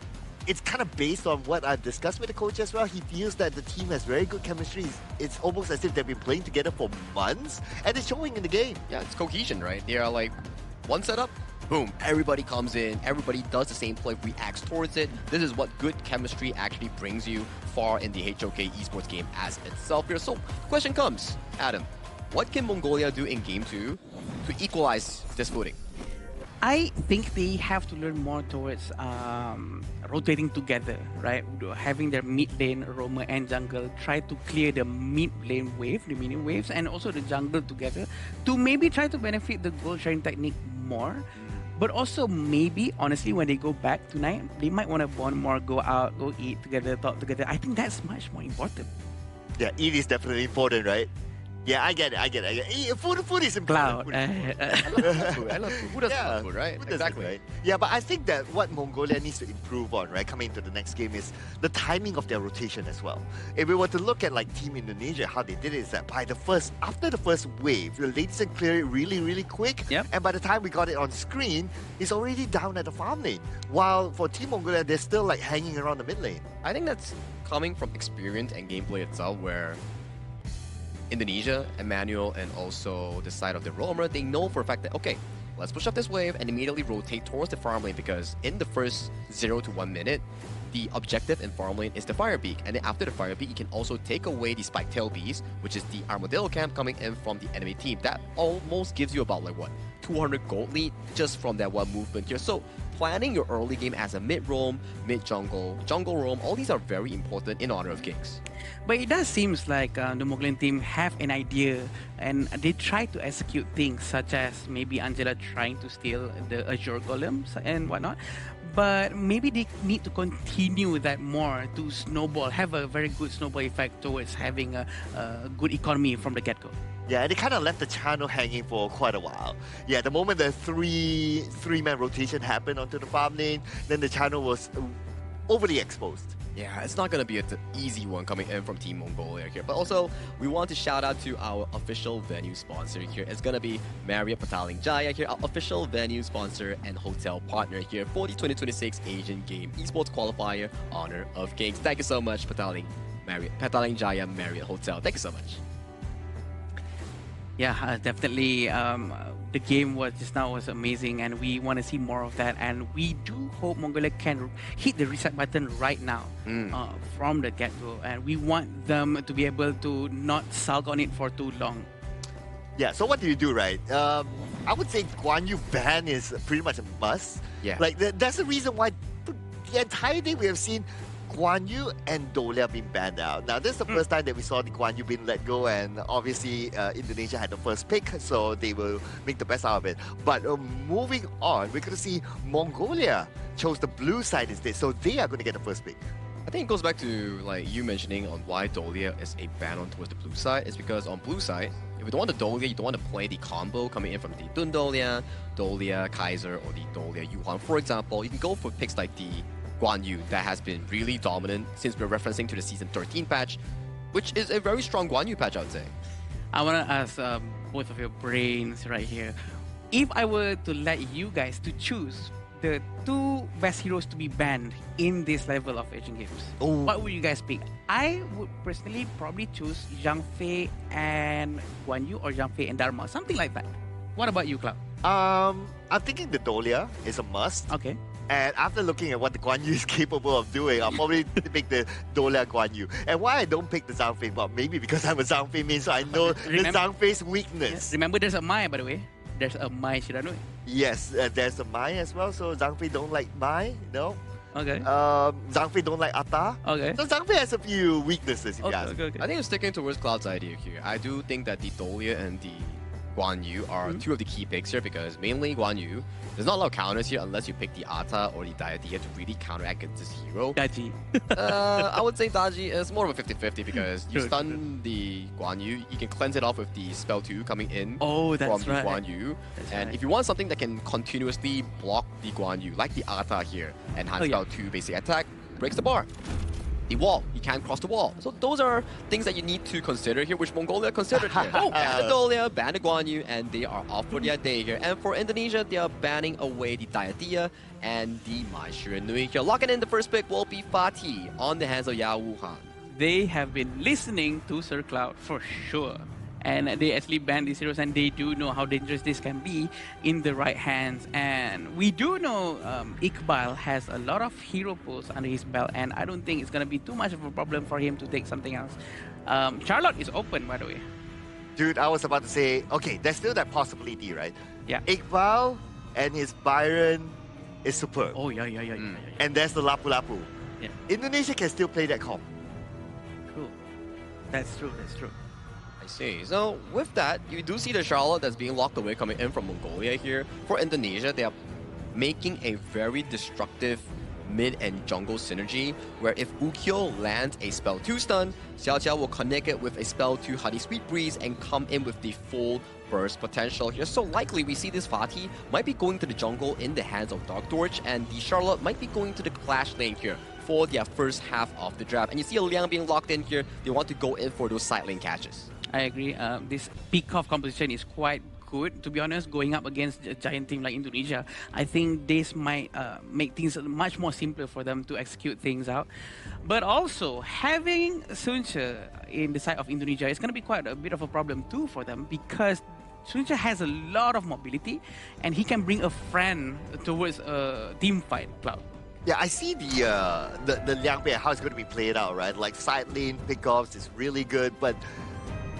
it's kind of based on what I've discussed with the coach as well. He feels that the team has very good chemistry. It's almost as if they've been playing together for months, and it's showing in the game. Yeah, it's cohesion, right? They are like one setup, boom, everybody comes in, everybody does the same play, reacts towards it. This is what good chemistry actually brings you far in the HOK esports game as itself here. So, question comes, Adam, what can Mongolia do in Game 2 to equalize this footing? I think they have to learn more towards rotating together, right? Having their mid lane, roamer and jungle, try to clear the mid lane wave, the minion waves, and also the jungle together to maybe try to benefit the gold sharing technique more. But also maybe, honestly, when they go back tonight, they might want to bond more, go out, go eat together, talk together. I think that's much more important. Yeah, eat is definitely important, right? Yeah, I get it. Food is important. Cloud. I love food. Who doesn't love food, right? Exactly. Right? Yeah, but I think that what Mongolia needs to improve on, right, coming into the next game is the timing of their rotation as well. If we were to look at like Team Indonesia, how they did it is that after the first wave, the Latesen cleared it really, really quick. Yep. And by the time we got it on screen, it's already down at the farm lane. While for Team Mongolia, they're still like hanging around the mid lane. I think that's coming from experience and gameplay itself, where Indonesia, Emmanuel, and also the side of the roamer, they know for a fact that, okay, let's push up this wave and immediately rotate towards the farm lane, because in the first 0 to 1 minute, the objective in farm lane is the fire beak, and then after the fire beak, you can also take away the spike tail beast, which is the armadillo camp coming in from the enemy team. That almost gives you about like what, 200 gold lead just from that one movement here. So planning your early game as a mid roam, mid jungle, jungle roam, all these are very important in Honor of Kings. But it does seem like the Mongolian team have an idea, and they try to execute things such as maybe Angela trying to steal the Azure Golems and whatnot. But maybe they need to continue that more to snowball, have a very good snowball effect towards having a good economy from the get-go. Yeah, they kind of left the channel hanging for quite a while. Yeah, the moment the three-man rotation happened onto the farm lane, then the channel was overly exposed. Yeah, it's not going to be an easy one coming in from Team Mongolia here. But also, we want to shout out to our official venue sponsor here. It's going to be Marriott Petaling Jaya here, our official venue sponsor and hotel partner here for the 2026 Asian Game Esports Qualifier Honor of Kings. Thank you so much, Petaling Jaya Marriott Hotel. Thank you so much. Yeah, definitely. The game was amazing, and we want to see more of that. And we do hope Mongolia can hit the reset button right now from the get-go. And we want them to be able to not sulk on it for too long. Yeah, so what do you do, right? I would say Guan Yu ban is pretty much a must. Yeah. Like, that's the reason why the entire day we have seen Guan Yu and Dolia being banned out. Now, this is the first time that we saw the Guan Yu being let go, and obviously Indonesia had the first pick, so they will make the best out of it. But moving on, we're going to see Mongolia chose the blue side instead, so they are going to get the first pick. I think it goes back to like you mentioning on why Dolia is a ban on towards the blue side. It's because on blue side, if you don't want the Dolia, you don't want to play the combo coming in from the Dun Dolia, Kaiser, or the Dolia Yuhan. For example, you can go for picks like the Guan Yu that has been really dominant since we're referencing to the Season 13 patch, which is a very strong Guan Yu patch, I would say. I want to ask both of your brains right here. If I were to let you guys to choose the two best heroes to be banned in this level of Asian Games, what would you guys pick? I would personally probably choose Zhang Fei and Guan Yu, or Zhang Fei and Dharma, something like that. What about you, Cloud? I'm thinking the Dolia is a must. Okay. And after looking at what the Guan Yu is capable of doing, I'll probably pick the Dolia Guan Yu. And why I don't pick the Zhang Fei? Well, maybe because I'm a Zhang Fei main, so I know the Zhang Fei's weakness. Yes. Remember, there's a Mai, by the way. There's a Mai Shiranui. Yes, there's a Mai as well. So Zhang Fei don't like Mai, no? Okay. Zhang Fei don't like Atta. Okay. So Zhang Fei has a few weaknesses, if you ask. I think I'm sticking towards Cloud's idea here. I do think that the Dolia and the Guan Yu are two of the key picks here because mainly Guan Yu, there's not a lot of counters here unless you pick the Ata or the Diadia to really counteract against this hero. Daji. I would say Daji is more of a 50-50 because you stun the Guan Yu, you can cleanse it off with the spell 2 coming in from the Guan Yu. And if you want something that can continuously block the Guan Yu, like the Ata here, and Han spell 2 basic attack, breaks the bar. The wall, you can't cross the wall. So those are things that you need to consider here, which Mongolia considered here. Anatolia banned the Guan Yu, and they are off for their day here. And for Indonesia, they are banning away the Diadia and the Mai Shiranui here. Locking in the first pick will be Fatih on the hands of Yao Wuhan. They have been listening to Sir Cloud for sure. And they actually banned these heroes, and they do know how dangerous this can be in the right hands. And we do know Iqbal has a lot of hero pulls under his belt, and I don't think it's going to be too much of a problem for him to take something else. Charlotte is open, by the way. Dude, I was about to say, okay, there's still that possibility, right? Yeah. Iqbal and his Byron is superb. Oh, yeah. And there's the Lapu Lapu. Yeah. Indonesia can still play that comp. Cool. That's true. I see. So with that, you do see the Charlotte that's being locked away coming in from Mongolia here. For Indonesia, they are making a very destructive mid and jungle synergy, where if Ukyo lands a spell 2 stun, Xiao Xiao will connect it with a spell 2 Honey Sweet Breeze and come in with the full burst potential here. So likely we see this Fatih might be going to the jungle in the hands of Dark Torch, and the Charlotte might be going to the Clash lane here for their first half of the draft. And you see a Liang being locked in here. They want to go in for those side lane catches. I agree. This peak-off composition is quite good, to be honest, going up against a giant team like Indonesia. I think this might make things much more simpler for them to execute things out. But also, having Sunche in the side of Indonesia is going to be quite a bit of a problem too for them, because Sunche has a lot of mobility, and he can bring a friend towards a team fight, Cloud. Yeah, I see the Liang Bei, how it's going to be played out, right? Like side lane pickoffs is really good, but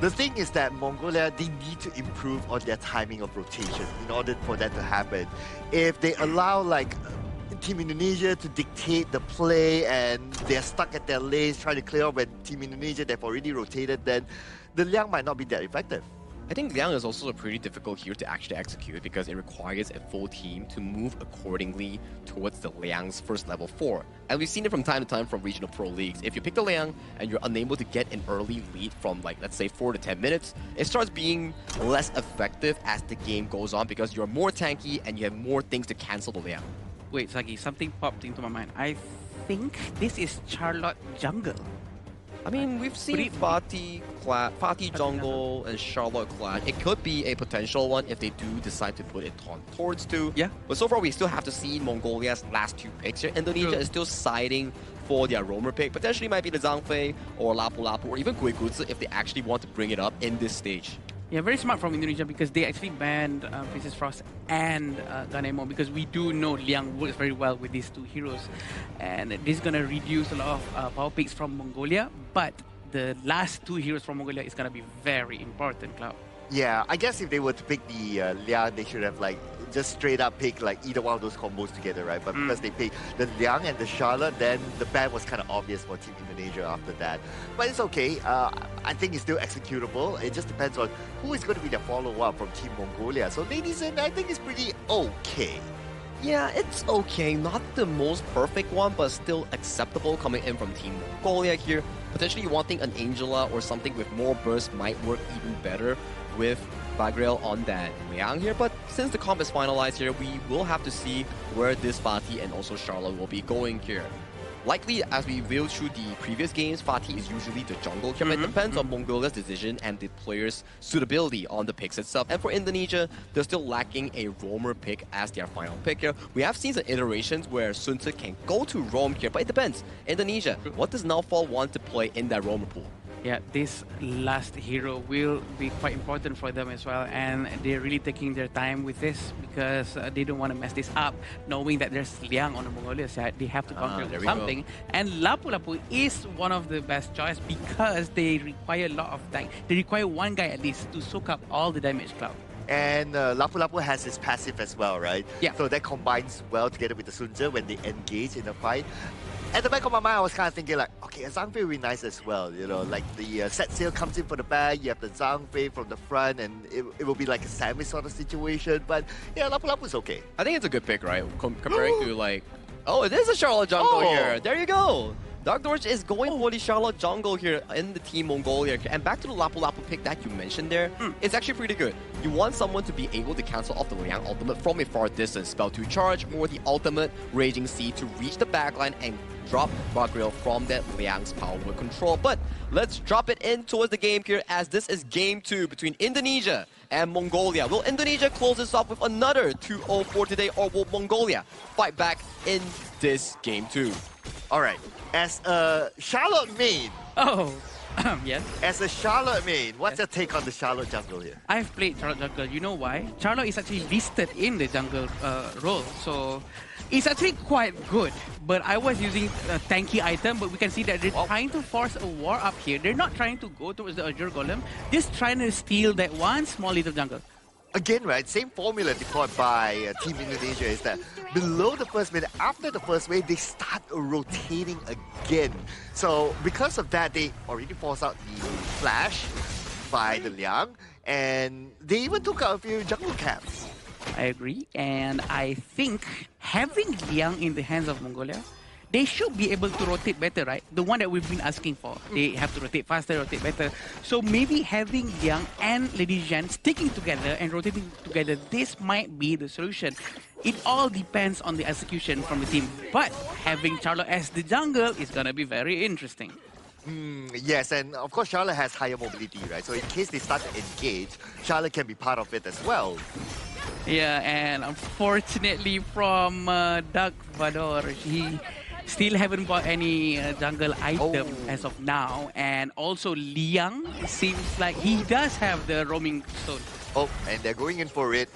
the thing is that Mongolia, they need to improve on their timing of rotation in order for that to happen. If they allow like Team Indonesia to dictate the play and they're stuck at their lanes trying to clear up when Team Indonesia, they've already rotated, then the Liang might not be that effective. I think Liang is also a pretty difficult hero to actually execute because it requires a full team to move accordingly towards the Liang's first level 4. And we've seen it from time to time from regional pro leagues. If you pick the Liang and you're unable to get an early lead from, like, let's say 4 to 10 minutes, it starts being less effective as the game goes on because you're more tanky and you have more things to cancel the Liang. Wait, Sagi, something popped into my mind. I think this is Charlotte jungle. I mean, we've seen Fatih jungle and Charlotte clash. It could be a potential one if they do decide to put it towards 2. Yeah. But so far, we still have to see Mongolia's last 2 picks here. Indonesia is still siding for their roamer pick. Potentially might be the Zhangfei or Lapu Lapu or even Guigutsu if they actually want to bring it up in this stage. Yeah, very smart from Indonesia because they actually banned Princess Frost and Ganemo, because we do know Liang works very well with these 2 heroes. And this is going to reduce a lot of power picks from Mongolia, but the last 2 heroes from Mongolia is going to be very important, Cloud. Yeah, I guess if they were to pick the Liang, they should have like just straight up pick like either one of those combos together, right? But because they picked the Liang and the Charlotte, then the ban was kind of obvious for Team Indonesia after that. But it's okay. I think it's still executable. It just depends on who is going to be the follow-up from Team Mongolia. So ladies, and I think it's pretty okay. Yeah, it's okay. Not the most perfect one, but still acceptable coming in from Team Mongolia here. Potentially wanting an Angela or something with more burst might work even better with Bagriel on that Liang here, but since the comp is finalized here, we will have to see where this Fatih and also Charlotte will be going here. Likely, as we revealed through the previous games, Fatih is usually the jungle here, but it depends on Mongolia's decision and the player's suitability on the picks itself. And for Indonesia, they're still lacking a roamer pick as their final pick here. We have seen some iterations where Sun Tzu can go to roam here, but it depends. Indonesia, what does Naufal want to play in that roamer pool? Yeah, this last hero will be quite important for them as well, and they're really taking their time with this because they don't want to mess this up, knowing that there's Liang on the Mongolia side. They have to conquer something, and Lapu Lapu is one of the best choice because they require a lot of time. They require one guy at least to soak up all the damage, Cloud. And Lapu Lapu has his passive as well, right? Yeah. So that combines well together with the Sun Tzu when they engage in a fight. at the back of my mind, I was kind of thinking like, okay, a Zhang Fei would be nice as well. You know, like the set sail comes in for the back, you have the Zhang Fei from the front, and it will be like a sandwich sort of situation. But yeah, Lapu Lapu's okay. I think it's a good pick, right? Comparing to like, oh, it is a Charlotte jungle here. There you go. Dark Dorch is going for the Charlotte jungle here in the Team Mongolia. And back to the Lapu Lapu pick that you mentioned there, it's actually pretty good. You want someone to be able to cancel off the Liang ultimate from a far distance, spell to charge, or the ultimate Raging Sea to reach the backline and drop Bagriel from that Liang's power control. But let's drop it in towards the game here, as this is game 2 between Indonesia and Mongolia. Will Indonesia close this off with another 2-0 for today, or will Mongolia fight back in this game 2? All right. As a Charlotte main. Yes. As a Charlotte main, what's your take on the Charlotte jungle here? I've played Charlotte jungle. You know why? Charlotte is actually listed in the jungle role, so it's actually quite good. But I was using a tanky item, but we can see that they're trying to force a war up here. They're not trying to go towards the Azure Golem, just trying to steal that one small little jungle. Again, right, same formula deployed by Team Indonesia is that below the first minute, after the first wave, they start rotating again. So because of that, they already forced out the flash by the Liang, and they even took out a few jungle camps. I agree, and I think having Liang in the hands of Mongolia, they should be able to rotate better, right? The one that we've been asking for. They have to rotate faster, rotate better. So maybe having Liang and Lady Zhan sticking together and rotating together, this might be the solution. It all depends on the execution from the team. But having Charlotte as the jungle is going to be very interesting. Yes, and of course Charlotte has higher mobility, right? So in case they start to engage, Charlotte can be part of it as well. Yeah, and unfortunately from Dark Vador, he still haven't bought any jungle item as of now. And also Liang seems like he does have the roaming stone. Oh, and they're going in for it.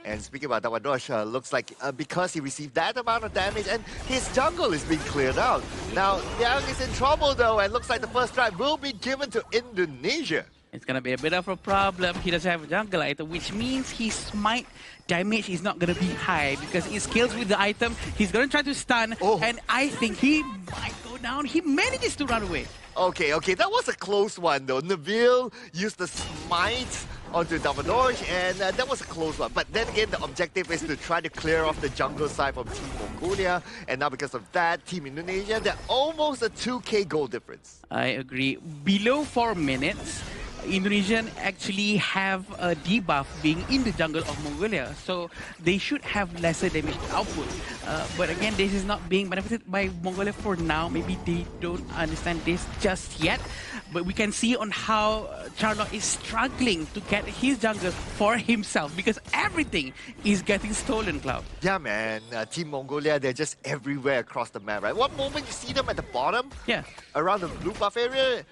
And speaking about Dawadosh, looks like because he received that amount of damage and his jungle is being cleared out. Now, Liang is in trouble though, and looks like the first strike will be given to Indonesia. It's going to be a bit of a problem. He doesn't have a jungle item, which means his smite damage is not going to be high because he scales with the item. He's going to try to stun, and I think he might go down. He manages to run away. Okay, that was a close one though. Nabil used the smite onto Dawadosh, and that was a close one. But then again, the objective is to try to clear off the jungle side from Team Mongolia, and now because of that, Team Indonesia, they're almost a 2k goal difference. I agree. Below 4 minutes, Indonesian actually have a debuff being in the jungle of Mongolia, so they should have lesser damage output. But again, this is not being benefited by Mongolia for now. Maybe they don't understand this just yet. But we can see on how Charlotte is struggling to get his jungle for himself because everything is getting stolen, Cloud. Yeah, man. Team Mongolia, they're just everywhere across the map, right? One moment you see them at the bottom, around the blue buff area.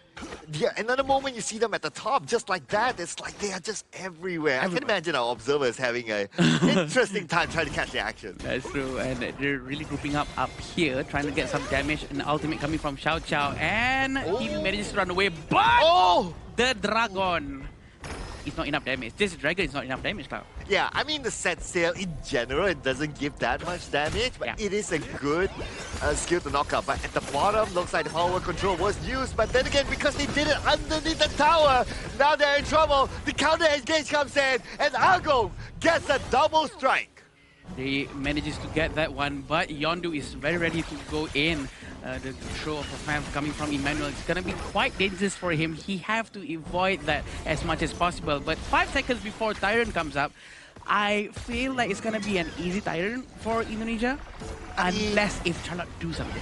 Yeah, another moment you see them at the top, just like that. It's like they are just everywhere. I can imagine our observers having an interesting time trying to catch the action. That's true, and they're really grouping up here, trying to get some damage. And the ultimate coming from Xiao Xiao, and he manages to run away, but the dragon is not enough damage. This dragon is not enough damage, Cloud. Yeah, I mean the set sail in general, it doesn't give that much damage, but it is a good skill to knock out. But at the bottom, looks like the power control was used, but then again, because they did it underneath the tower, now they're in trouble. The counter engage comes in, and Argo gets a double strike. They manages to get that one, but Yondu is very ready to go in. The throw of the fans coming from Emmanuel is going to be quite dangerous for him. He have to avoid that as much as possible. But 5 seconds before Tyrant comes up, I feel like it's going to be an easy Tyrant for Indonesia. Unless if Charlotte do something.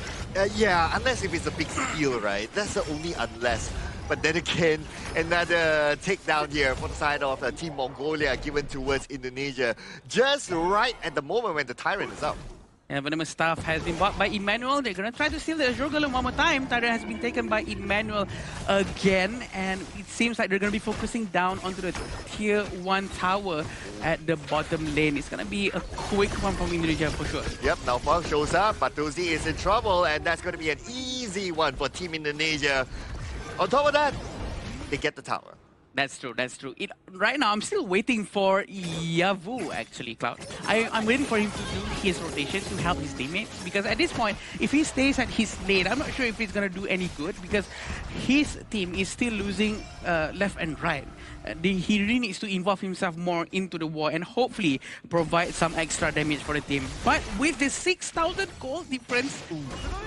Yeah, unless if it's a big steal, right? That's the only unless. But then again, another takedown here for the side of Team Mongolia given towards Indonesia. Just right at the moment when the Tyrant is up. And Venomous Staff has been bought by Emmanuel. They're going to try to steal the Azure Golem one more time. Tyrant has been taken by Emmanuel again. And it seems like they're going to be focusing down onto the Tier 1 tower at the bottom lane. It's going to be a quick one from Indonesia for sure. Yep, now Fang shows up. Batuzi is in trouble. And that's going to be an easy one for Team Indonesia. On top of that, they get the tower. That's true. That's true. Right now, I'm still waiting for Yavu, actually, Cloud. I'm waiting for him to do his rotation to help his teammates. Because at this point, if he stays at his lane, I'm not sure if he's going to do any good. Because his team is still losing left and right. He really needs to involve himself more into the war and hopefully provide some extra damage for the team. But with the 6,000 gold difference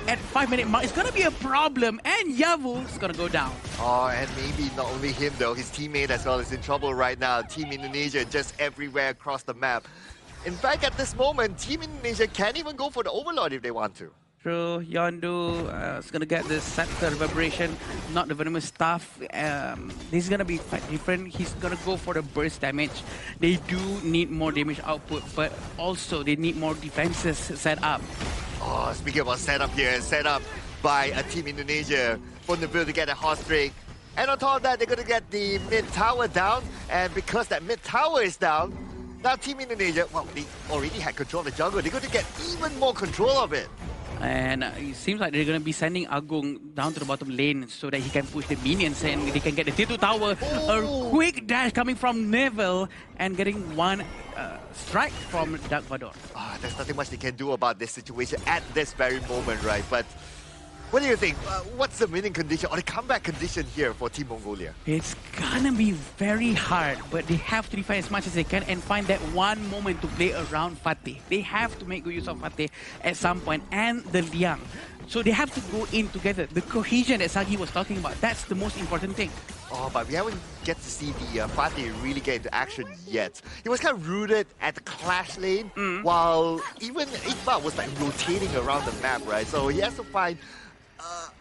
at 5-minute mark, it's going to be a problem. And Yavu is going to go down. Oh, and maybe not only him though, his teammate as well is in trouble right now. Team Indonesia just everywhere across the map. In fact, at this moment, Team Indonesia can't even go for the Overlord if they want to. True, Yondu is going to get the Scepter Vibration, not the Venomous Staff. This is going to be quite different. He's going to go for the burst damage. They do need more damage output, but also they need more defenses set up. Oh, speaking about setup here, set up by a Team Indonesia on the build to get a hot streak. And on top of that, they're going to get the mid tower down. And because that mid tower is down, now Team Indonesia, well, they already had control of the jungle. They're going to get even more control of it. And it seems like they're going to be sending Agung down to the bottom lane so that he can push the minions and they can get the tier 2 tower. A quick dash coming from Neville and getting one strike from Dark Vador. There's nothing much they can do about this situation at this very moment, right? But what do you think? What's the winning condition or the comeback condition here for Team Mongolia? It's gonna be very hard, but they have to defend as much as they can and find that one moment to play around Fatih. They have to make good use of Fatih at some point and the Liang. So they have to go in together. The cohesion that Sagi was talking about, that's the most important thing. Oh, but we haven't get to see the Fatih really get into action yet. He was kind of rooted at the clash lane, while even Iqbal was like rotating around the map, right? So he has to find...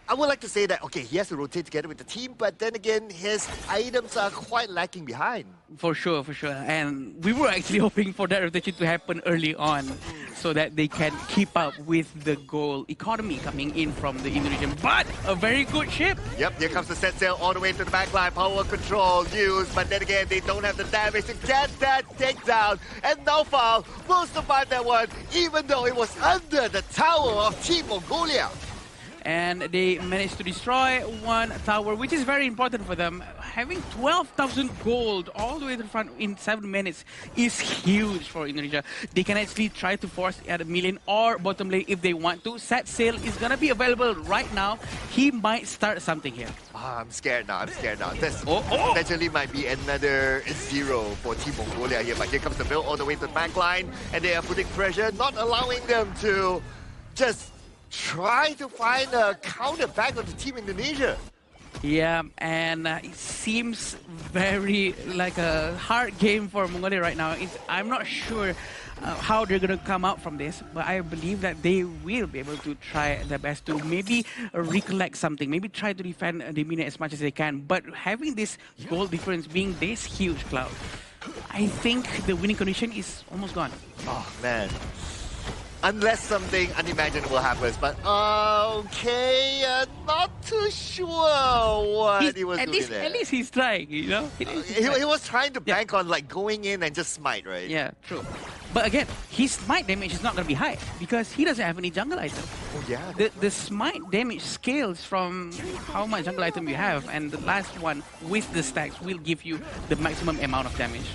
I would like to say that, okay, he has to rotate together with the team, but then again, his items are quite lacking behind. For sure, for sure. And we were actually hoping for that rotation to happen early on so that they can keep up with the gold economy coming in from the Indonesian. But a very good ship. Yep, here comes the set sail all the way to the backline. Power control used, but then again, they don't have the damage to get that takedown. And Naufal will survive that one, even though it was under the tower of Team Mongolia. And they managed to destroy one tower, which is very important for them. Having 12,000 gold all the way to the front in 7 minutes is huge for Indonesia. They can actually try to force at a million or bottom lane if they want to. Set sail is going to be available right now. He might start something here. I'm scared now, This potentially might be another 0 for Team Mongolia here. But here comes the build all the way to the back line. And they are putting pressure, not allowing them to just try to find a counter back of the Team Indonesia. Yeah, and it seems very like a hard game for Mongolia right now. I'm not sure how they're going to come out from this, but I believe that they will be able to try their best to maybe recollect something, maybe try to defend the minion as much as they can. But having this goal difference being this huge, Cloud, I think the winning condition is almost gone. Oh, man. Unless something unimaginable happens, but okay, not too sure what he was doing there. At least he's trying, you know? He was trying to bank on like going in and just smite, right? Yeah, true. But again, his smite damage is not going to be high because he doesn't have any jungle item. Oh yeah. The smite damage scales from how much jungle item you have, and the last one with the stacks will give you the maximum amount of damage.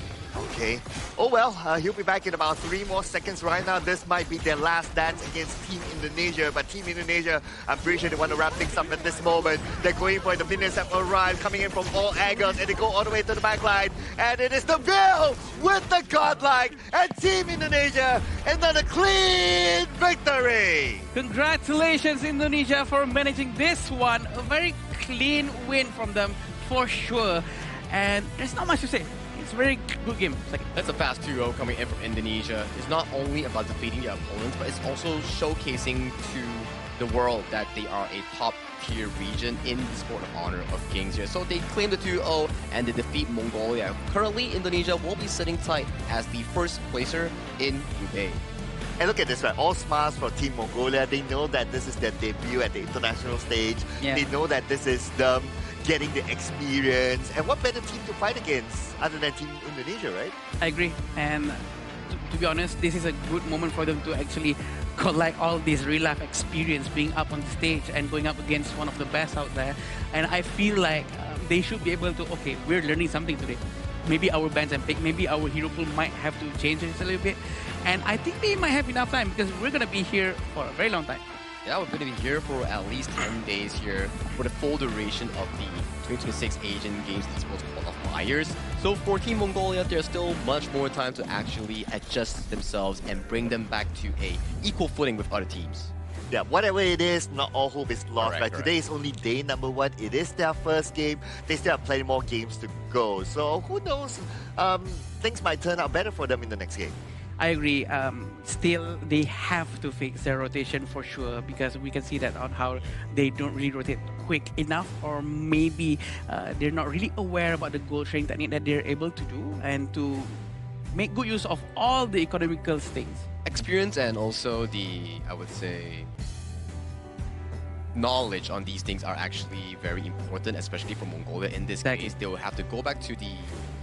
Okay. Oh well, he'll be back in about 3 more seconds right now. This might be their last dance against Team Indonesia. But Team Indonesia, I'm pretty sure they want to wrap things up at this moment. They're going for it. The minions have arrived, coming in from all angles, and they go all the way to the back line. And it is the Bill with the godlike, and Team Indonesia another clean victory. Congratulations, Indonesia, for managing this one. A very clean win from them, for sure. And there's not much to say. It's a very good game. That's a fast 2-0 coming in from Indonesia. It's not only about defeating their opponents, but it's also showcasing to the world that they are a top-tier region in the sport of honor of Kings here. So they claim the 2-0 and they defeat Mongolia. Currently, Indonesia will be sitting tight as the first placer in Group A. And look at this, right? All smiles for Team Mongolia. They know that this is their debut at the international stage. Yeah. They know that this is them getting the experience. And what better team to fight against other than Team Indonesia, right? I agree. And to be honest, this is a good moment for them to actually collect all this real-life experience being up on the stage and going up against one of the best out there. And I feel like they should be able to, okay, we're learning something today. Maybe our bans and pick, maybe our hero pool might have to change it a little bit. And I think they might have enough time because we're going to be here for a very long time. Yeah, we're going to be here for at least 10 days here for the full duration of the 2026 Asian Games Esports qualifiers. So for Team Mongolia, there's still much more time to actually adjust themselves and bring them back to a equal footing with other teams. Yeah, whatever it is, not all hope is lost, Correct, right? correct. Today is only day number 1. It is their first game. They still have plenty more games to go. So who knows? Things might turn out better for them in the next game. I agree. Still, they have to fix their rotation for sure because we can see that on how they don't really rotate quick enough, or maybe they're not really aware about the goal sharing technique that they're able to do and to make good use of all the economical things. Experience and also the, I would say, knowledge on these things are actually very important, especially for Mongolia. In this case, they will have to go back to the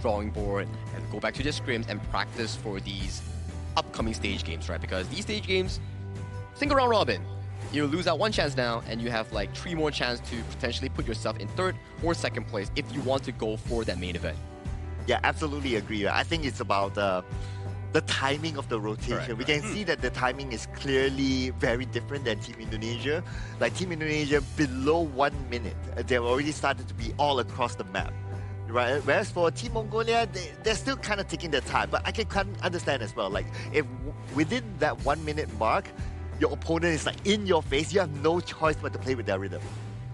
drawing board and go back to their scrims and practice for these upcoming stage games, right? Because these stage games, single round robin, you lose out one chance now and you have like 3 more chances to potentially put yourself in 3rd or 2nd place if you want to go for that main event. Yeah, absolutely agree. I think it's about the timing of the rotation. We can see that the timing is clearly very different than Team Indonesia. Like Team Indonesia, below 1 minute, they've already started to be all across the map. Right? Whereas for Team Mongolia, they're still kind of taking their time. But I can understand as well. Like if within that 1 minute mark, your opponent is like in your face, you have no choice but to play with their rhythm.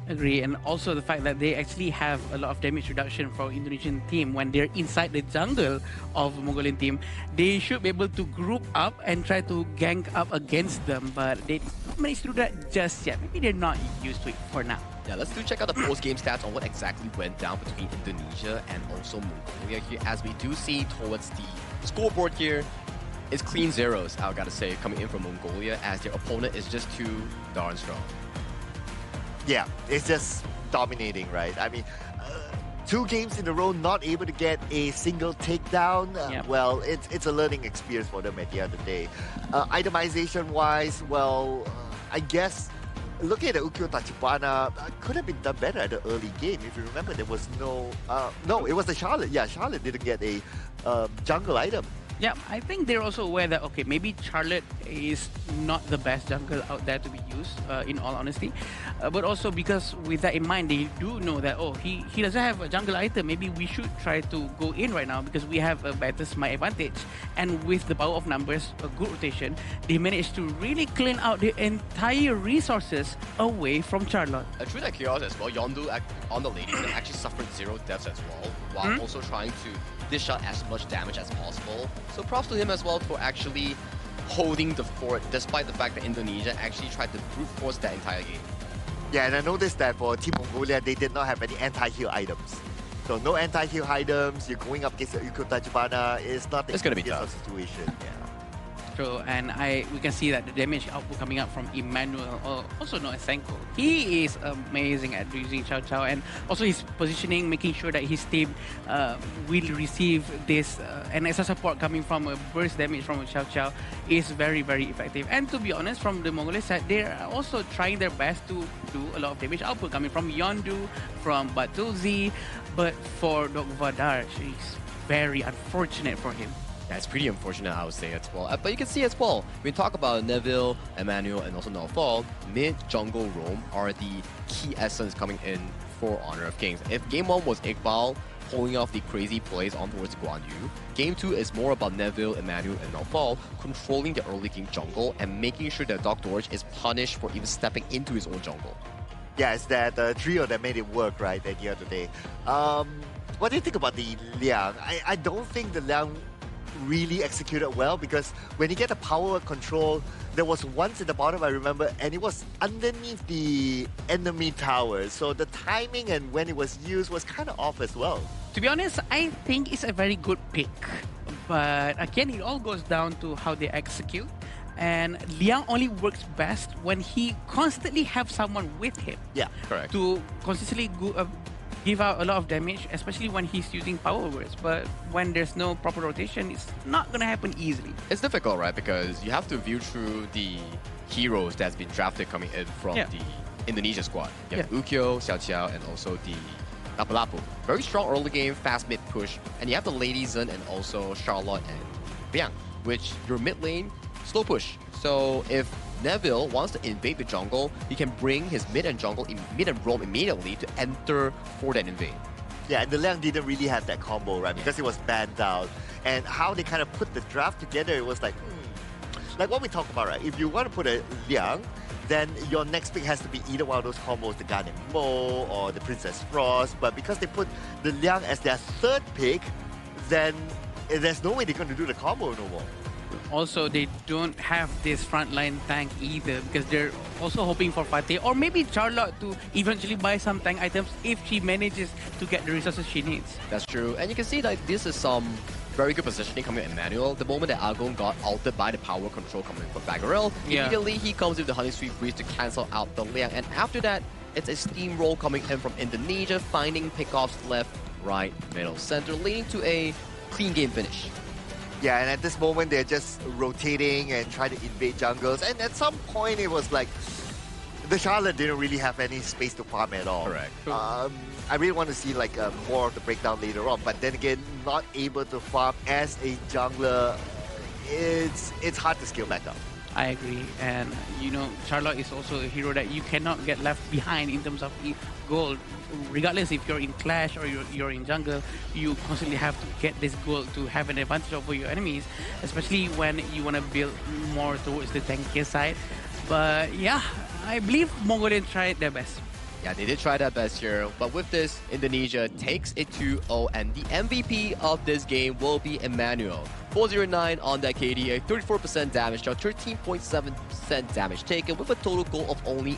Agree, and also the fact that they actually have a lot of damage reduction for Indonesian team when they're inside the jungle of Mongolian team. They should be able to group up and try to gank up against them, but they don't manage to do that just yet. Maybe they're not used to it for now. Yeah, let's check out the post-game stats on what exactly went down between Indonesia and also Mongolia here. As we do see towards the scoreboard here, it's clean zeros, I gotta say, coming in from Mongolia, as their opponent is just too darn strong. Yeah, it's just dominating, right? I mean, 2 games in a row not able to get a single takedown. Well, it's a learning experience for them at the end of the day. Itemization-wise, well, I guess looking at the Ukyo Tachibana, could have been done better at the early game. If you remember, there was no... no, it was the Charlotte. Yeah, Charlotte didn't get a jungle item. Yeah, I think they're also aware that, okay, maybe Charlotte is not the best jungle out there to be used, in all honesty. But also because with that in mind, they do know that, oh, he doesn't have a jungle item. Maybe we should try to go in right now because we have a better smite advantage. And with the power of numbers, a good rotation, they managed to really clean out the entire resources away from Charlotte. True that chaos as well, Yondu on the ladies actually suffered 0 deaths as well, while also trying to dish out as much damage as possible. So props to him as well for actually holding the fort, despite the fact that Indonesia actually tried to brute force that entire game. Yeah, and I noticed that for Team Mongolia, they did not have any anti-heal items. So no anti-heal items, you're going up against the Ukyo Tachibana, it's not It's gonna be tough situation. Yeah. True, and we can see that the damage output coming up from Emmanuel, also known as Senko. He is amazing at using Chow Chow, and also his positioning, making sure that his team will receive this and extra support coming from a burst damage from Chow Chow is very, very effective. And to be honest, from the Mongolian side, they're also trying their best to do a lot of damage output coming from Yondu, from Batuzi, but for Dog Vadar, it's very unfortunate for him. That's pretty unfortunate, I would say, as well. But you can see as well, when we talk about Neville, Emmanuel, and also Naofal, mid-jungle roam are the key essence coming in for Honor of Kings. If Game 1 was Iqbal pulling off the crazy plays on towards Guan Yu, Game 2 is more about Neville, Emmanuel, and Naofal controlling the early game jungle and making sure that Dr. Dorj is punished for even stepping into his own jungle. Yeah, it's that trio that made it work, right, at the end of the day. What do you think about the Liang? I don't think the Liang really executed well, because when you get the power control, there was once at the bottom, I remember, and it was underneath the enemy tower. So the timing and when it was used was kind of off as well. To be honest, I think it's a very good pick. But again, it all goes down to how they execute. And Liang only works best when he constantly have someone with him. Yeah, correct. To consistently give out a lot of damage, especially when he's using power words. But when there's no proper rotation, it's not gonna happen easily. It's difficult, right? Because you have to view through the heroes that's been drafted coming in from the Indonesia squad. You have Ukyo, Xiao Qiao, and also the Lapu-Lapu. Very strong early game, fast mid push. And you have the Lady Zen and also Charlotte and Biang, which your mid lane, slow push. So if Neville wants to invade the jungle, he can bring his mid and jungle, mid and roam immediately to enter for that invade. Yeah, and the Liang didn't really have that combo, right? Because it was banned out. And how they kind of put the draft together, it was like, like what we talked about, right? If you want to put a Liang, then your next pick has to be either one of those combos, the Garnet Mo or the Princess Frost. But because they put the Liang as their third pick, then there's no way they're going to do the combo no more. Also, they don't have this frontline tank either because they're also hoping for Fateh or maybe Charlotte to eventually buy some tank items if she manages to get the resources she needs. That's true. And you can see that this is some very good positioning coming from Emmanuel. The moment that Agon got altered by the power control coming from Bagarel, immediately he comes with the Honey Sweet Breeze to cancel out the Liang. And after that, it's a steamroll coming in from Indonesia, finding pickoffs left, right, middle, center, leading to a clean game finish. Yeah, and at this moment, they're just rotating and trying to invade jungles. And at some point, it was like the Charlotte didn't really have any space to farm at all. Correct. I really want to see like more of the breakdown later on. But then again, not able to farm as a jungler, it's hard to scale back up. I agree. And, you know, Charlotte is also a hero that you cannot get left behind in terms of gold. Regardless if you're in Clash or you're in jungle, you constantly have to get this gold to have an advantage over your enemies, especially when you want to build more towards the tankier side. But yeah, I believe Mongolian tried their best. Yeah, they did try their best here, but with this, Indonesia takes it 2-0, and the MVP of this game will be Emmanuel. 409 on that KDA, 34% damage, 13.7% damage taken, with a total goal of only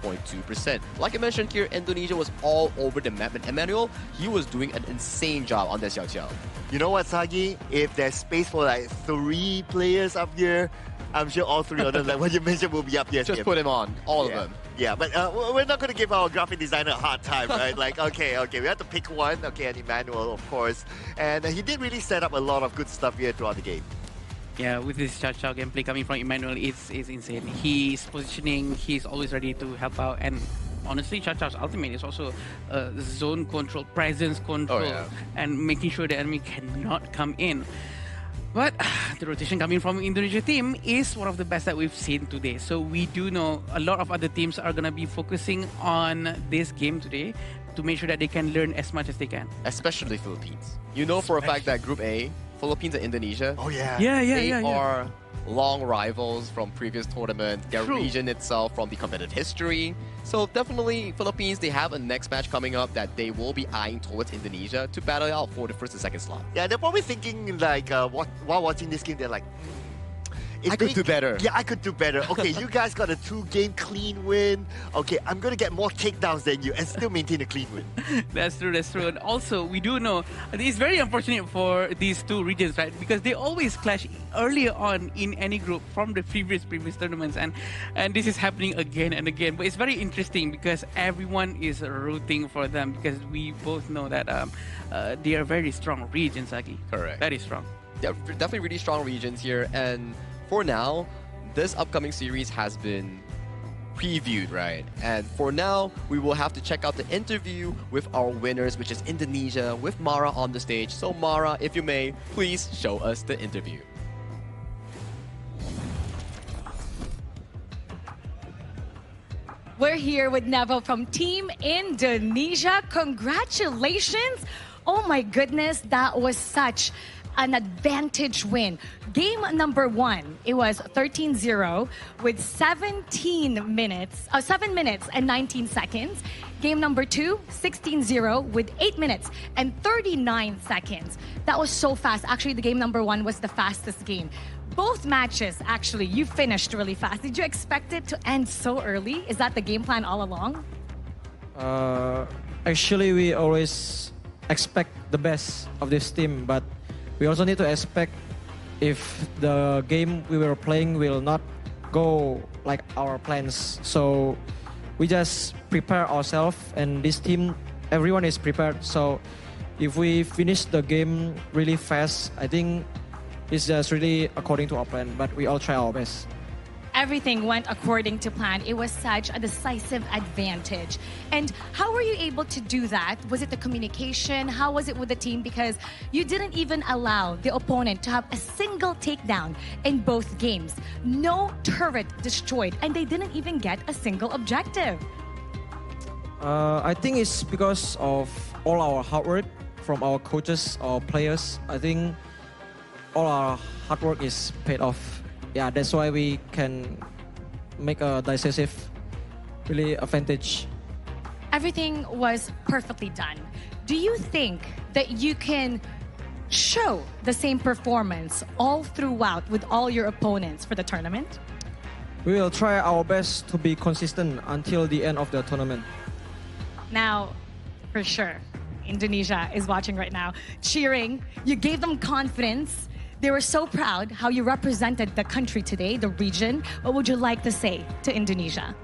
18.2%. Like I mentioned here, Indonesia was all over the map, and Emmanuel, he was doing an insane job on that Xiao Xiao. You know what, Sagi? If there's space for like 3 players up here, I'm sure all 3 of them, like what you mentioned, will be up here. Just put him on, all of them. Yeah, but we're not going to give our graphic designer a hard time, right? Like, okay, we have to pick one. Okay, and Emmanuel, of course. And he did really set up a lot of good stuff here throughout the game. Yeah, with this Xiao Xiao gameplay coming from Emmanuel, it's insane. He's positioning, he's always ready to help out. And honestly, Xiao Xiao's ultimate is also zone control, presence control, and making sure the enemy cannot come in. But the rotation coming from Indonesia team is one of the best that we've seen today. So we do know a lot of other teams are going to be focusing on this game today to make sure that they can learn as much as they can. Especially Philippines. You know for a fact that Group A, Philippines and Indonesia, they are long rivals from previous tournaments, their region itself from the competitive history. So definitely Philippines, they have a next match coming up that they will be eyeing towards Indonesia to battle out for the first and second slot. Yeah, they're probably thinking like, while watching this game, they're like, I could do better. Yeah, I could do better. Okay, you guys got a 2-game clean win. Okay, I'm going to get more takedowns than you and still maintain a clean win. That's true. And also, we do know it's very unfortunate for these 2 regions, right? Because they always clash earlier on in any group from the previous tournaments. And this is happening again and again. But it's very interesting because everyone is rooting for them because we both know that they are very strong regions, Aki. Correct. Very strong. They're definitely really strong regions here. And for now, this upcoming series has been previewed, right? And for now, we will have to check out the interview with our winners, which is Indonesia, with Mara on the stage. So Mara, if you may, please show us the interview. We're here with Neville from Team Indonesia. Congratulations. Oh my goodness, that was such an advantage win. Game number 1, it was 13-0 with 7 minutes and 19 seconds. Game number 2, 16-0 with 8 minutes and 39 seconds. That was so fast. Actually, the game number 1 was the fastest game. Both matches, actually, you finished really fast. Did you expect it to end so early? Is that the game plan all along? Actually, we always expect the best of this team, but we also need to expect if the game we were playing will not go like our plans. So we just prepare ourselves, and this team, everyone is prepared. So if we finish the game really fast, I think it's just really according to our plan, but we all try our best. everything went according to plan. It was such a decisive advantage. And how were you able to do that? Was it the communication? How was it with the team? Because you didn't even allow the opponent to have a single takedown in both games. No turret destroyed, and they didn't even get a single objective. I think it's because of all our hard work from our coaches, our players. I think all our hard work is paid off. Yeah, that's why we can make a decisive really advantage. Everything was perfectly done. Do you think that you can show the same performance all throughout with all your opponents for the tournament? We will try our best to be consistent until the end of the tournament. Now, for sure, Indonesia is watching right now, cheering. You gave them confidence. They were so proud how you represented the country today, the region. What would you like to say to Indonesia?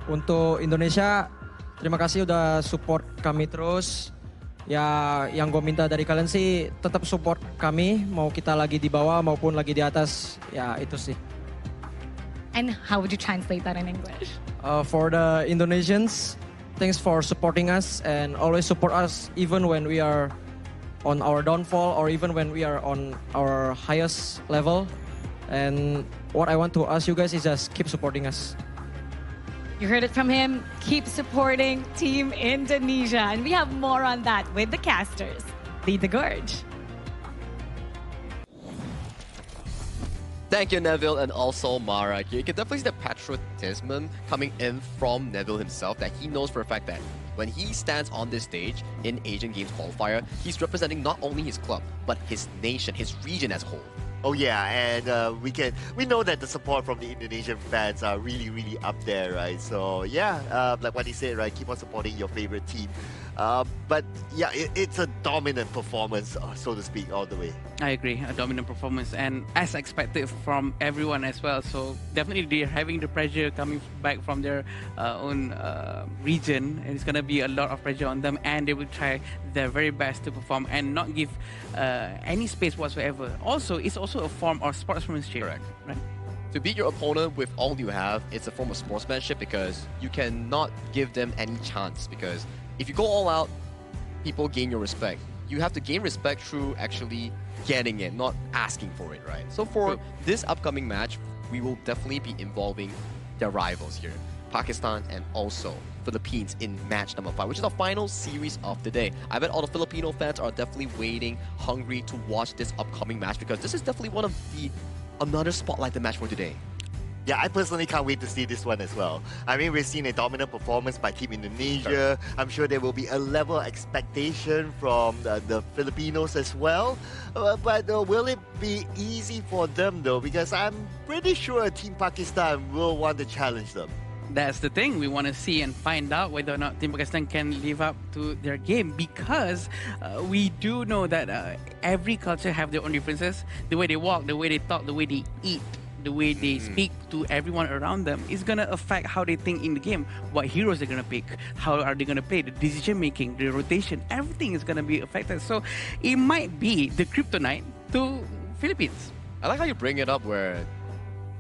Untuk Indonesia, terima kasih udah support kami terus. Ya, yang gue minta dari kalian sih tetap support kami, mau kita lagi di bawah maupun lagi di atas. Ya, itu sih. And how would you translate that in English? For the Indonesians, thanks for supporting us and always support us even when we are on our downfall or even when we are on our highest level. And what I want to ask you guys is just keep supporting us. You heard it from him. Keep supporting Team Indonesia. And we have more on that with the casters. Lead the gorge. Thank you, Neville, and also Mara. You can definitely see the patriotism coming in from Neville himself, that he knows for a fact that when he stands on this stage in Asian Games qualifier, he's representing not only his club, but his nation, his region as a whole. Oh yeah, and we know that the support from the Indonesian fans are really, really up there, right? So yeah, like what he said, right? Keep on supporting your favorite team. But yeah, it's a dominant performance, so to speak, all the way. I agree, a dominant performance, and as expected from everyone as well. So definitely they're having the pressure coming back from their own region, and it's gonna be a lot of pressure on them, and they will try their very best to perform and not give any space whatsoever. Also, it's also a form of sportsmanship. Correct. Right? To beat your opponent with all you have, it's a form of sportsmanship because you cannot give them any chance, because if you go all out, people gain your respect. You have to gain respect through actually getting it, not asking for it, right? So for this upcoming match, we will definitely be involving their rivals here, Pakistan and also Philippines in match number 5, which is the final series of the day. I bet all the Filipino fans are definitely waiting, hungry to watch this upcoming match, because this is definitely one of the another spotlighted match for today. Yeah, I personally can't wait to see this one as well. I mean, we've seen a dominant performance by Team Indonesia. I'm sure there will be a level of expectation from the Filipinos as well. But will it be easy for them though? Because I'm pretty sure Team Pakistan will want to challenge them. That's the thing. We want to see and find out whether or not Team Pakistan can live up to their game, because we do know that every culture have their own differences. The way they walk, the way they talk, the way they eat, the way they speak to everyone around them is going to affect how they think in the game, what heroes they're going to pick, how are they going to play, the decision making, the rotation, everything is going to be affected. So it might be the kryptonite to Philippines. I like how you bring it up where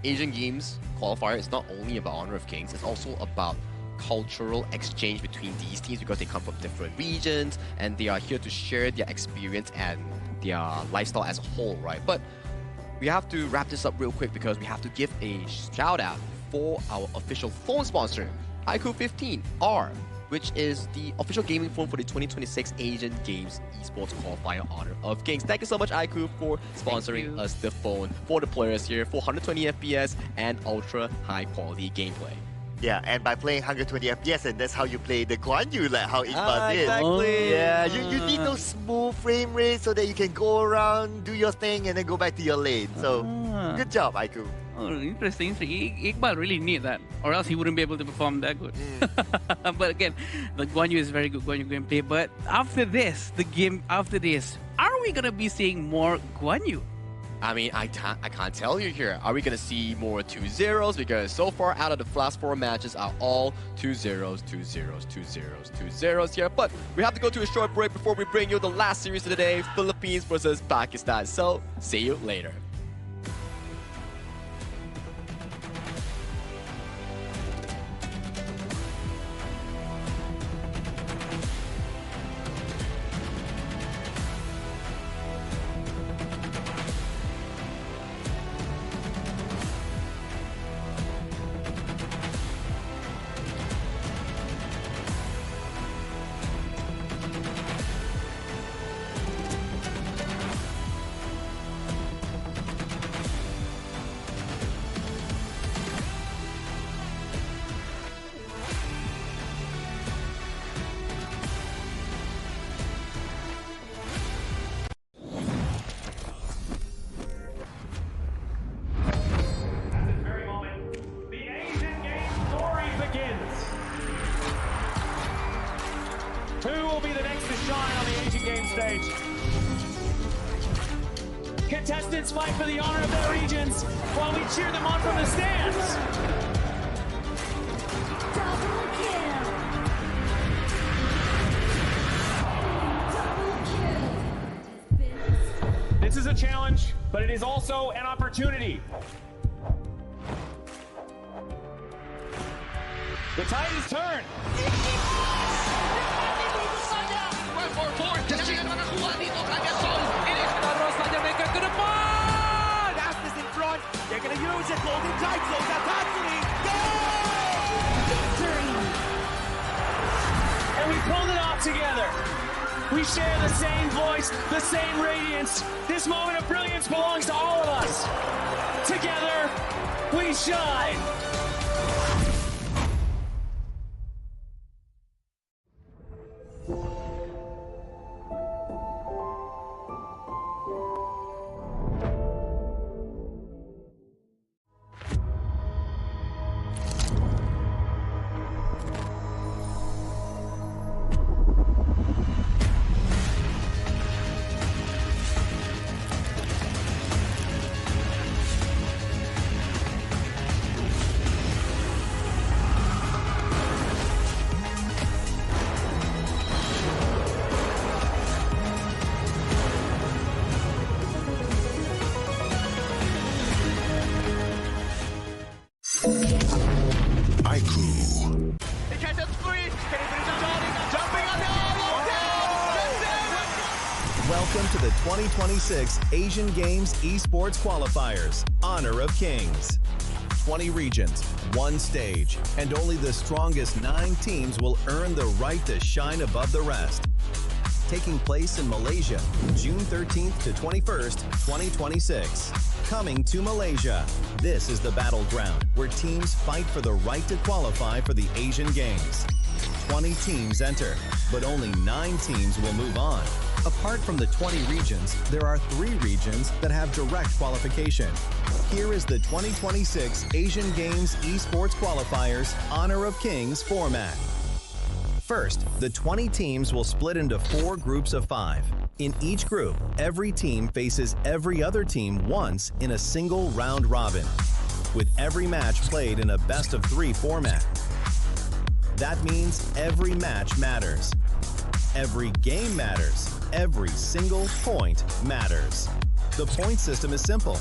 Asian Games qualifier is not only about Honor of Kings, it's also about cultural exchange between these teams, because they come from different regions and they are here to share their experience and their lifestyle as a whole, right? But we have to wrap this up real quick because we have to give a shout out for our official phone sponsor, iQ15R, which is the official gaming phone for the 2026 Asian Games Esports Qualifier Honor of Kings. Thank you so much, iQ, for sponsoring us the phone for the players here for 120 FPS and ultra high quality gameplay. Yeah, and by playing 120 FPS, and that's how you play the Guan Yu, like how Iqbal did. Exactly. Yeah, you need those smooth frame rates so that you can go around, do your thing, and then go back to your lane. So, good job, Aiku. Oh, interesting. Iqbal really need that, or else he wouldn't be able to perform that good. But again, the Guan Yu is very good Guan Yu gameplay. But after this, the game after this, are we gonna be seeing more Guan Yu? I mean, I can't tell you here. Are we going to see more 2-0s? Because so far out of the last 4 matches are all 2-0s, 2-0s, 2-0s, 2-0s here. But we have to go to a short break before we bring you the last series of the day, Philippines versus Pakistan. So, see you later. Who will be the next to shine on the Asian Games stage? Contestants fight for the honor of their regions while we cheer them on from the stands. Double kill. This is a challenge, but it is also an opportunity. The tide is turned. Ke depan! Astis in front. They're going to use it. Golden Tide slows that Tatsumi. Victory! And we pulled it off together. We share the same voice, the same radiance. This moment of brilliance belongs to all of us. Together, we shine. Welcome to the 2026 Asian Games Esports Qualifiers, Honor of Kings. 20 regions, one stage, and only the strongest 9 teams will earn the right to shine above the rest. Taking place in Malaysia, June 13th to 21st, 2026. Coming to Malaysia, this is the battleground where teams fight for the right to qualify for the Asian Games. 20 teams enter, but only 9 teams will move on. Apart from the 20 regions, there are 3 regions that have direct qualification. Here is the 2026 Asian Games Esports Qualifiers Honor of Kings format. First, the 20 teams will split into 4 groups of 5. In each group, every team faces every other team once in a single round robin, with every match played in a best-of-3 format. That means every match matters. Every game matters. Every single point matters. The point system is simple.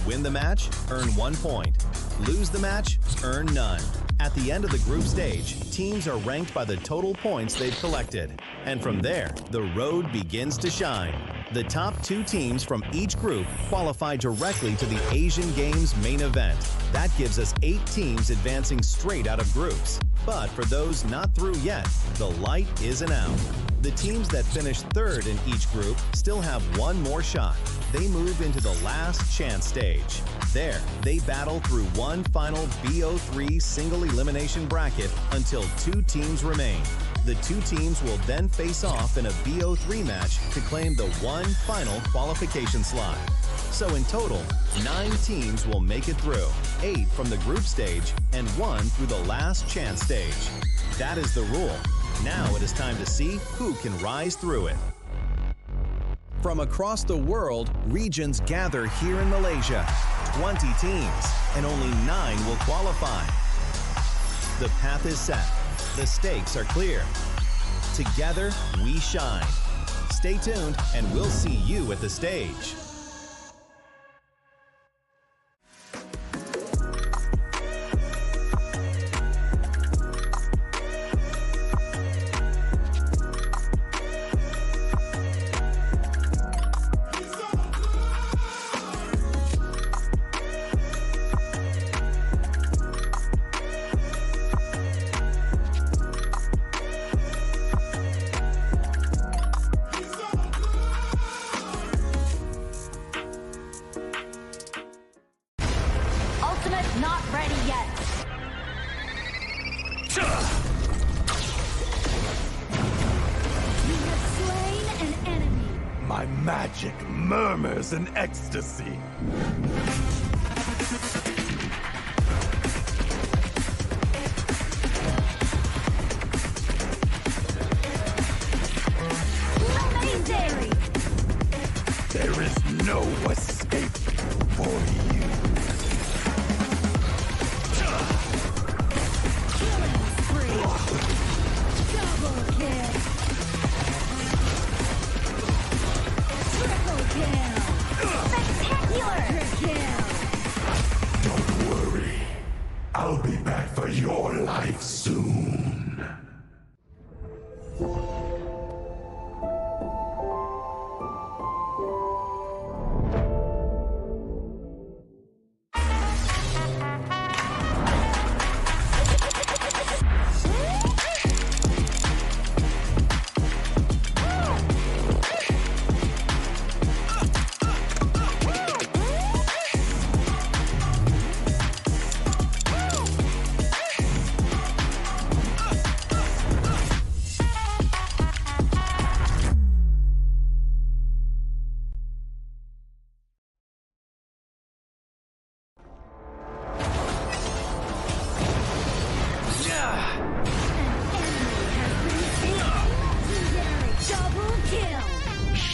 Win the match, earn 1 point. Lose the match, earn none. At the end of the group stage, teams are ranked by the total points they've collected. And from there, the road begins to shine. The top 2 teams from each group qualify directly to the Asian Games main event. That gives us 8 teams advancing straight out of groups. But for those not through yet, the light isn't out. The teams that finish 3rd in each group still have 1 more shot. They move into the last chance stage. There, they battle through one final BO3 single elimination bracket until 2 teams remain. The 2 teams will then face off in a BO3 match to claim the one final qualification slot. So in total, 9 teams will make it through, 8 from the group stage and 1 through the last chance stage. That is the rule. Now it is time to see who can rise through it. From across the world, regions gather here in Malaysia. 20 teams, and only 9 will qualify. The path is set. The stakes are clear. Together, we shine. Stay tuned, and we'll see you at the stage. Ultimate not ready yet. You have slain an enemy. My magic murmurs in ecstasy.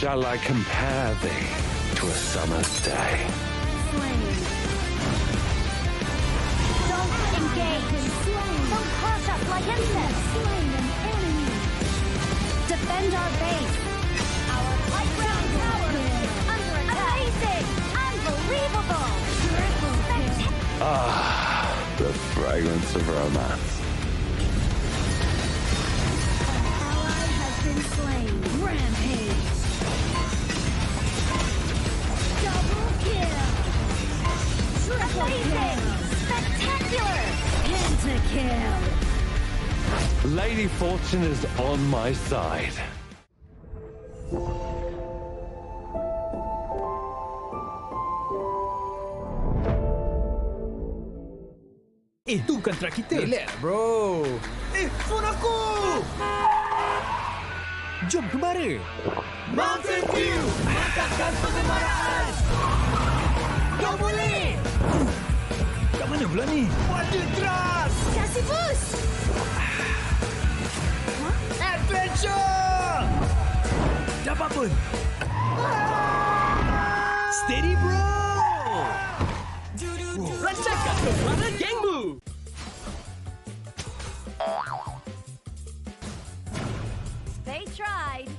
Shall I compare thee to a summer's day? Don't engage. Don't cross us like insects. Defend our base. Our high ground tower is under attack. Amazing! Unbelievable! Ah, the fragrance of romance. Ally has been slain. Rampage. Double kill. Triple kill. Spectacular. Pentakill. Lady Fortune is on my side. Itu bukan track kita. Relax, bro. Phone aku! Jom kembali. Mountain Dew! Mantapkan pengembaraan! Kau boleh! Kat mana pula ni? Water Trust! Kasih boost! Adventure! Dapat pun. Steady, bro! Lancarkan kekuatan gengmu! They tried.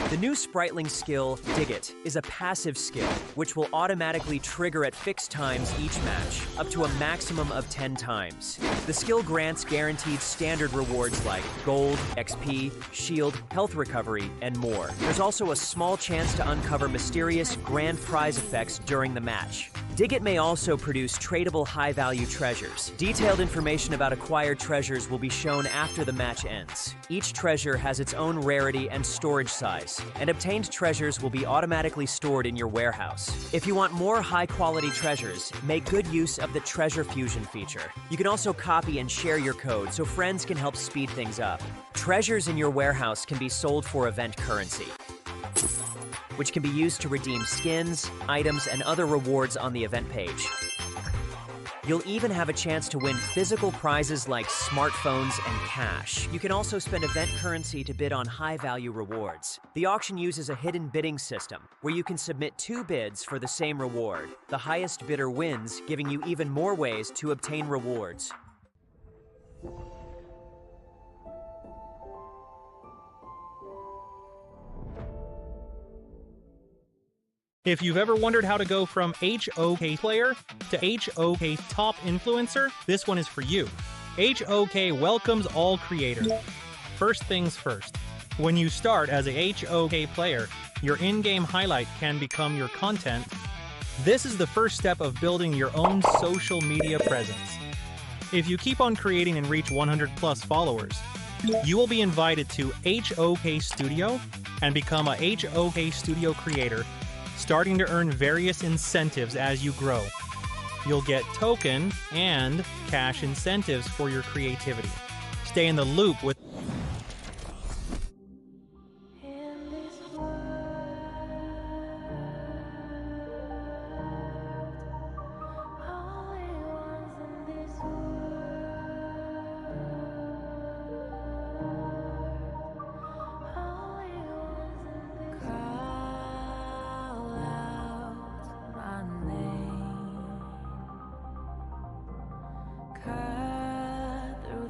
The new Spritling skill, Dig It, is a passive skill which will automatically trigger at fixed times each match, up to a maximum of 10 times. The skill grants guaranteed standard rewards like gold, XP, shield, health recovery, and more. There's also a small chance to uncover mysterious grand prize effects during the match. Dig It may also produce tradable high-value treasures. Detailed information about acquired treasures will be shown after the match ends. Each treasure has its own rarity and storage size, and obtained treasures will be automatically stored in your warehouse. If you want more high-quality treasures, make good use of the Treasure Fusion feature. You can also copy and share your code so friends can help speed things up. Treasures in your warehouse can be sold for event currency, which can be used to redeem skins, items, and other rewards on the event page. You'll even have a chance to win physical prizes like smartphones and cash. You can also spend event currency to bid on high-value rewards. The auction uses a hidden bidding system, where you can submit 2 bids for the same reward. The highest bidder wins, giving you even more ways to obtain rewards. If you've ever wondered how to go from HoK player to HoK top influencer, this one is for you. HoK welcomes all creators. First things first, when you start as a HoK player, your in-game highlight can become your content. This is the first step of building your own social media presence. If you keep on creating and reach 100 plus followers, you will be invited to HoK Studio and become a HoK Studio creator, starting to earn various incentives as you grow. You'll get token and cash incentives for your creativity. Stay in the loop with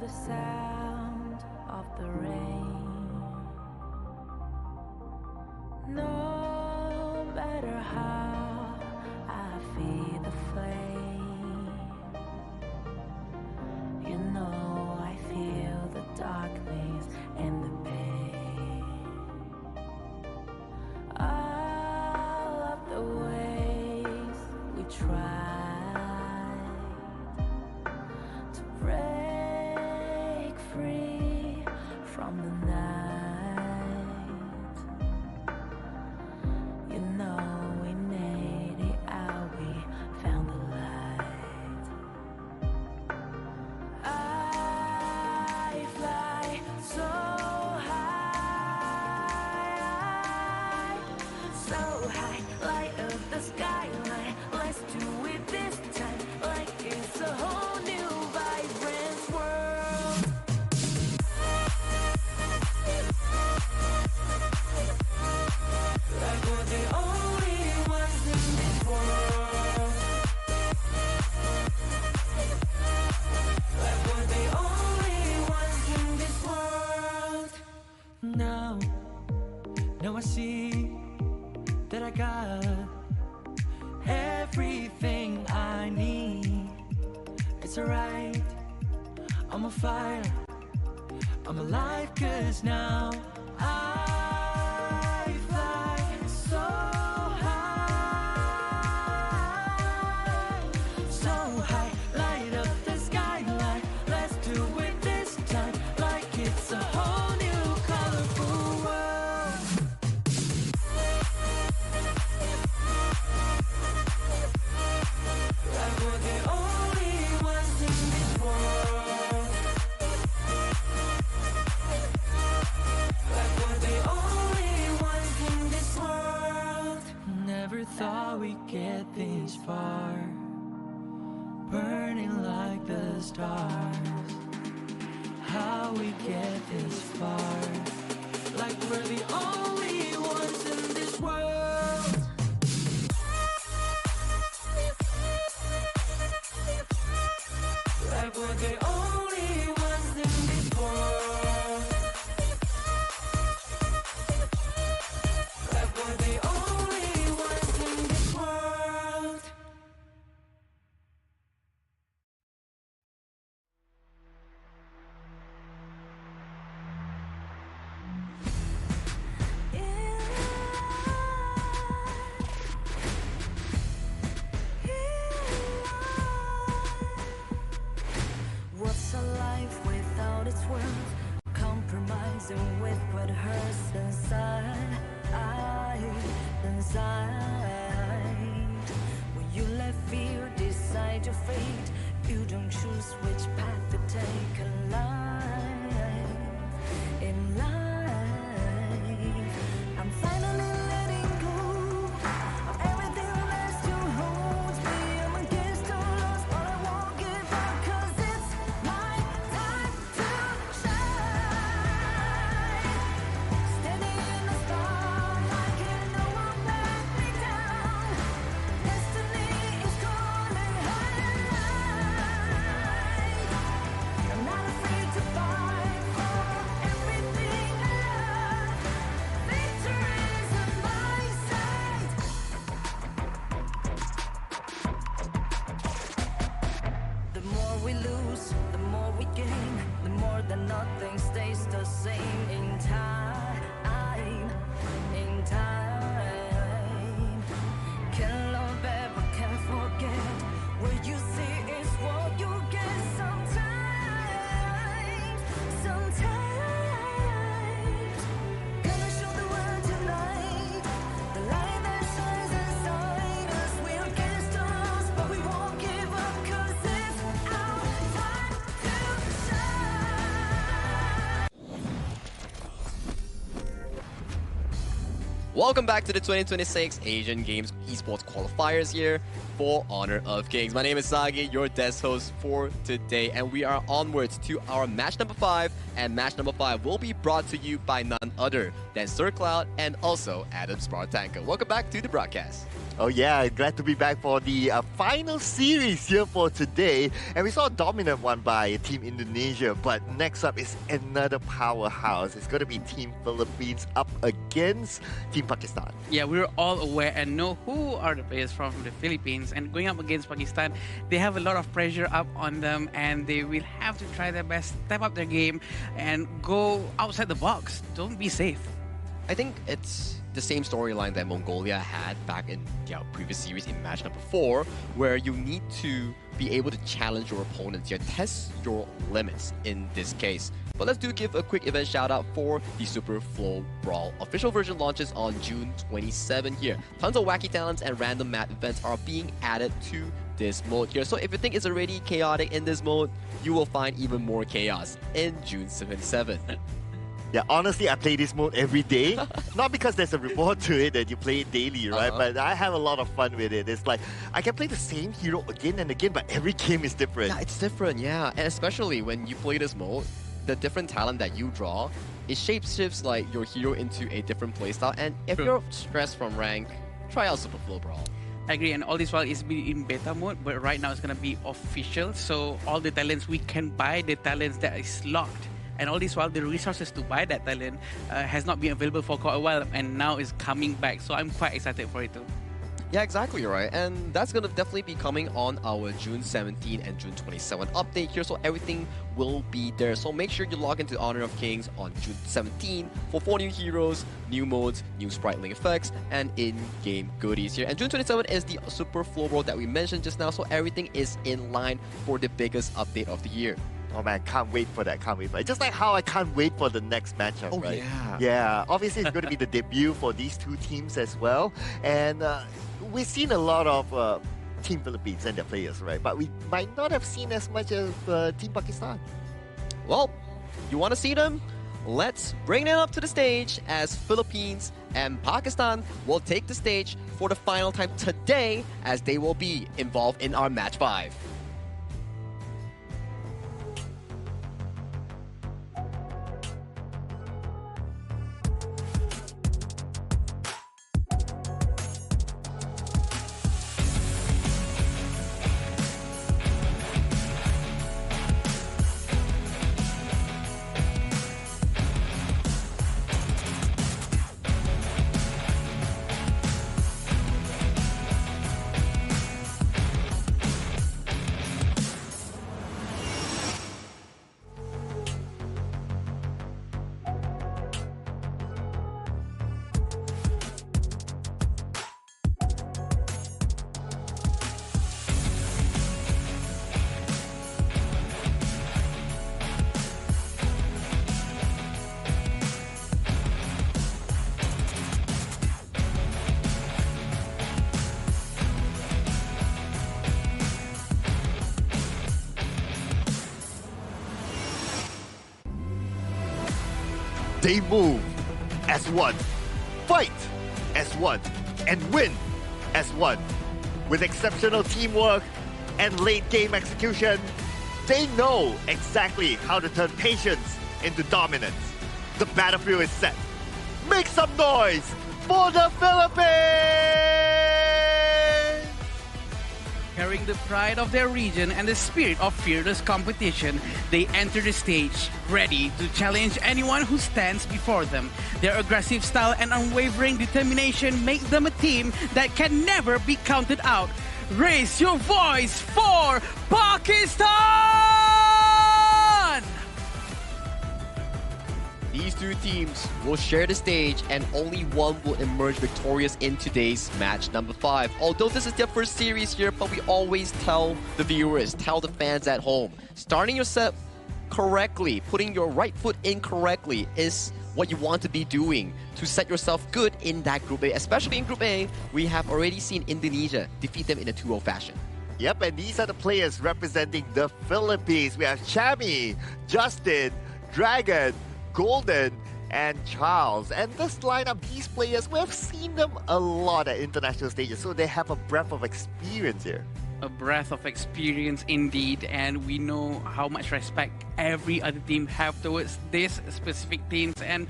sound of the rain. No matter how I feed the flame, you know I feel the darkness and the pain. All of the ways we tried to break free from the night, you know we made it out, we found the light. I fly so high, light of the skyline. Let's do it this time like it's a alright. I'm on fire, I'm alive, cause now I fly so high, so high, light up the skyline. Let's do it this time, like it's a whole new colorful world. Like we're the only ones in this world. Like we're the only ones in this world. Never thought we'd get this far, burning like the stars. How we get this far? Like we're the only ones in this world. Like we're the only ones in this world. Like we're the only ones in this world. What's a life without its worth? Compromising with what hurts inside. When you let fear decide your fate, you don't choose which path to take in life. In life, I'm finally letting go of everything that still holds me. I'm against all odds, but I won't give up, 'cause it's my time to shine. Standing in the spotlight, and no one let me down. Destiny is calling high. I'm not afraid to fight for everything I love. Victory's in my sight. The more we lose, the more we gain. The more that nothing stays the same. In time, in time. Can't love ever, can't forget. What you see is what you get. Sometimes, gonna show the world tonight. The light that shines inside us. We're against the odds, but we won't give up, 'cause it's our time to shine. Welcome back to the 2026 Asian Games Esports Qualifiers here for Honor of Kings. My name is Sagi, your desk host for today, and we are onwards to our match number 5, and match number 5 will be brought to you by none other than Sir Cloud and also Adam Spartanko. Welcome back to the broadcast. Oh yeah, glad to be back for the final series here for today. And we saw a dominant one by Team Indonesia, but next up is another powerhouse. It's going to be Team Philippines up against Team Pakistan. Yeah, we're all aware and know who are the players from the Philippines, and going up against Pakistan, they have a lot of pressure up on them, and they will have to try their best, step up their game, and go outside the box. Don't be safe. I think it's the same storyline that Mongolia had back in their previous series in match number 4, where you need to be able to challenge your opponents, test your limits in this case. But let's give a quick event shout out for the Super Flow Brawl. Official version launches on June 27 here. Tons of wacky talents and random map events are being added to this mode here. So if you think it's already chaotic in this mode, you will find even more chaos in June 27. Yeah, honestly, I play this mode every day. Not because there's a reward to it that you play it daily, right? But I have a lot of fun with it. It's like, I can play the same hero again and again, but every game is different. Yeah, it's different, yeah. And especially when you play this mode, the different talent that you draw, it shapeshifts like your hero into a different playstyle. And if you're stressed from rank, try out Super Flow Brawl. I agree, and all this while it's been in beta mode, but right now it's gonna be official. So all the talents, we can buy the talents that is locked. And all this while, the resources to buy that talent has not been available for quite a while, and now is coming back. So I'm quite excited for it too. Yeah, exactly right. And that's going to definitely be coming on our June 17 and June 27 update here. So everything will be there. So make sure you log into Honor of Kings on June 17 for 4 new heroes, new modes, new spriteling effects, and in-game goodies here. And June 27 is the Super Flow World that we mentioned just now. So everything is in line for the biggest update of the year. Oh man, can't wait for that, can't wait for it. Just like how I can't wait for the next matchup, Oh, right? yeah. Yeah, obviously it's going to be the debut for these two teams as well. And we've seen a lot of Team Philippines and their players, right? But we might not have seen as much of Team Pakistan. Well, you want to see them? Let's bring them up to the stage as Philippines and Pakistan will take the stage for the final time today as they will be involved in our Match 5. They move as one, fight as one, and win as one. With exceptional teamwork and late game execution, they know exactly how to turn patience into dominance. The battlefield is set. Make some noise for the Philippines! Carrying the pride of their region and the spirit of fearless competition, they enter the stage ready to challenge anyone who stands before them. Their aggressive style and unwavering determination make them a team that can never be counted out. Raise your voice for Pakistan! These two teams will share the stage and only one will emerge victorious in today's match number 5. Although this is their first series here, but we always tell the viewers, tell the fans at home, starting your set correctly, putting your right foot in correctly is what you want to be doing to set yourself good in that Group A. Especially in Group A, we have already seen Indonesia defeat them in a 2-0 fashion. Yep, and these are the players representing the Philippines. We have Chami, Justin, Dragon, Golden, and Charles. And this lineup, these players, we have seen them a lot at international stages, so they have a breadth of experience here. A breadth of experience indeed, and we know how much respect every other team have towards this specific teams, and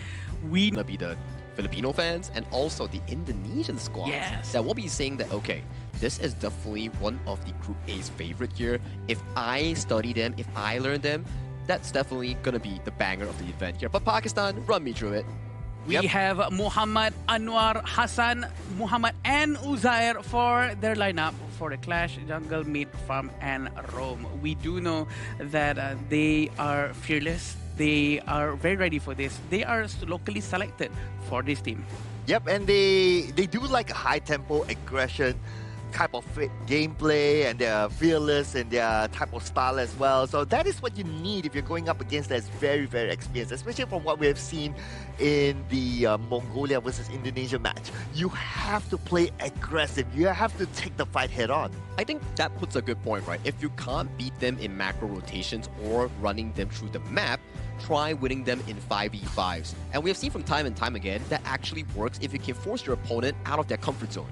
we gonna be the Filipino fans and also the Indonesian squad that will be saying that, okay, this is definitely one of the Group A's favorite here. If I study them, if I learn them, that's definitely gonna be the banger of the event here. But Pakistan, run me through it. We have Muhammad, Anwar, Hassan, Muhammad, and Uzair for their lineup for the Clash, Jungle, Mid, Farm, and Roam. We do know that they are fearless. They are very ready for this. They are locally selected for this team. Yep, and they do like a high-tempo aggression type of gameplay, and they're fearless in their type of style as well. So that is what you need if you're going up against that's very, very experienced, especially from what we have seen in the Mongolia versus Indonesia match. You have to play aggressive. You have to take the fight head on. I think that puts a good point, right? If you can't beat them in macro rotations or running them through the map, try winning them in 5v5s. And we have seen from time and time again that actually works if you can force your opponent out of their comfort zone.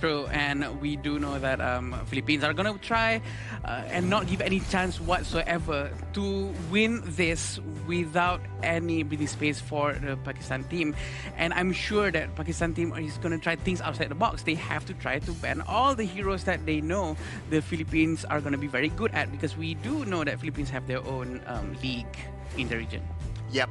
True, and we do know that Philippines are going to try and not give any chance whatsoever to win this without any breathing space for the Pakistan team. And I'm sure that Pakistan team is going to try things outside the box. They have to try to ban all the heroes that they know the Philippines are going to be very good at, because we do know that Philippines have their own league in the region. Yep,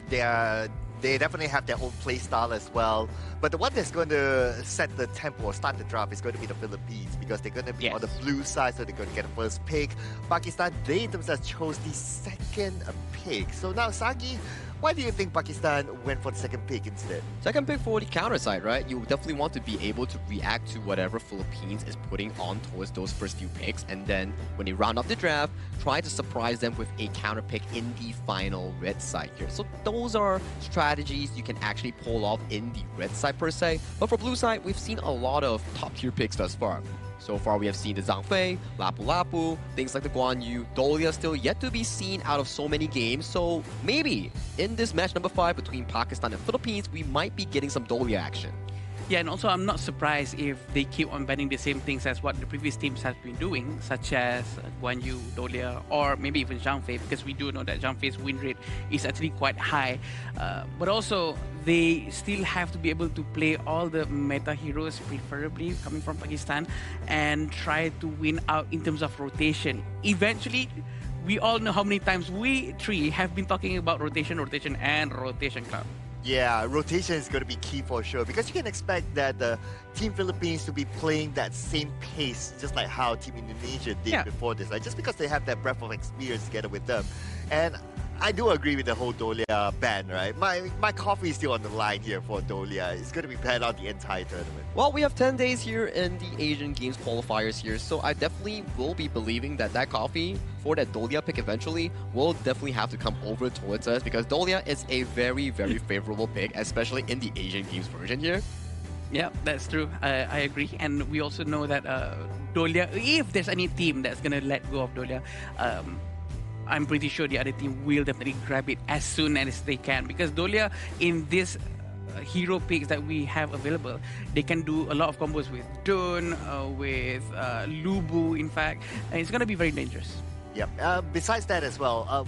they are They definitely have their own play style as well. But the one that's going to set the tempo or start the draft is going to be the Philippines because they're going to be on the blue side, so they're going to get the first pick. Pakistan, they themselves chose the second pick. So now, Sagi, why do you think Pakistan went for the second pick instead? Second pick for the counter side, right? You definitely want to be able to react to whatever Philippines is putting on towards those first few picks, and then when they round up the draft, try to surprise them with a counter pick in the final red side here. So those are strategies you can actually pull off in the red side per se. But for blue side, we've seen a lot of top tier picks thus far. So far, we have seen the Zhang Fei, Lapu Lapu, things like the Guan Yu. Dolia still yet to be seen out of so many games. So maybe in this match number 5 between Pakistan and Philippines, we might be getting some Dolia action. Yeah, and also I'm not surprised if they keep on banning the same things as what the previous teams have been doing, such as Guan Yu, Dolia, or maybe even Zhang Fei, because we do know that Zhang Fei's win rate is actually quite high. But also, they still have to be able to play all the meta heroes, preferably coming from Pakistan, and try to win out in terms of rotation. Eventually, we all know how many times we three have been talking about rotation, and rotation club. Yeah, rotation is going to be key for sure because you can expect that the Team Philippines to be playing that same pace, just like how Team Indonesia did before this, right? Just because they have that breadth of experience together with them. And I do agree with the whole Dolia ban, right? My coffee is still on the line here for Dolia. It's going to be banned out the entire tournament. Well, we have 10 days here in the Asian Games qualifiers here, so I definitely will be believing that that coffee for that Dolia pick eventually will definitely have to come over towards us because Dolia is a very, very favorable pick, especially in the Asian Games version here. Yeah, that's true. I agree. And we also know that Dolia, if there's any team that's going to let go of Dolia, I'm pretty sure the other team will definitely grab it as soon as they can because Dolia in this hero picks that we have available, they can do a lot of combos with Dun, with Lubu, in fact, and it's going to be very dangerous. Yep. Besides that as well,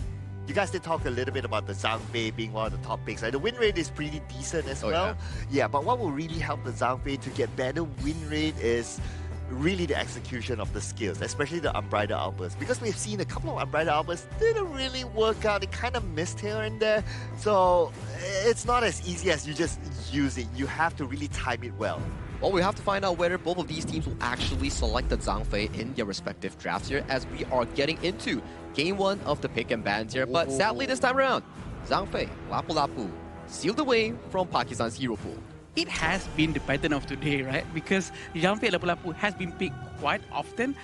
you guys did talk a little bit about the Zhang Fei being one of the top picks. Right? The win rate is pretty decent as well. Yeah, but what will really help the Zhang Fei to get better win rate is really the execution of the skills, especially the unbridled outbursts. Because we've seen a couple of unbridled outbursts didn't really work out. It kind of missed here and there. So it's not as easy as you just use it. You have to really time it well. Well, we have to find out whether both of these teams will actually select the Zhang Fei in their respective drafts here as we are getting into Game 1 of the pick and bans here. But sadly this time around, Zhang Fei, Lapu Lapu, sealed away from Pakistan's hero pool. It has been the pattern of today, right? Because Zhang Fei Lapu Lapu has been picked quite often.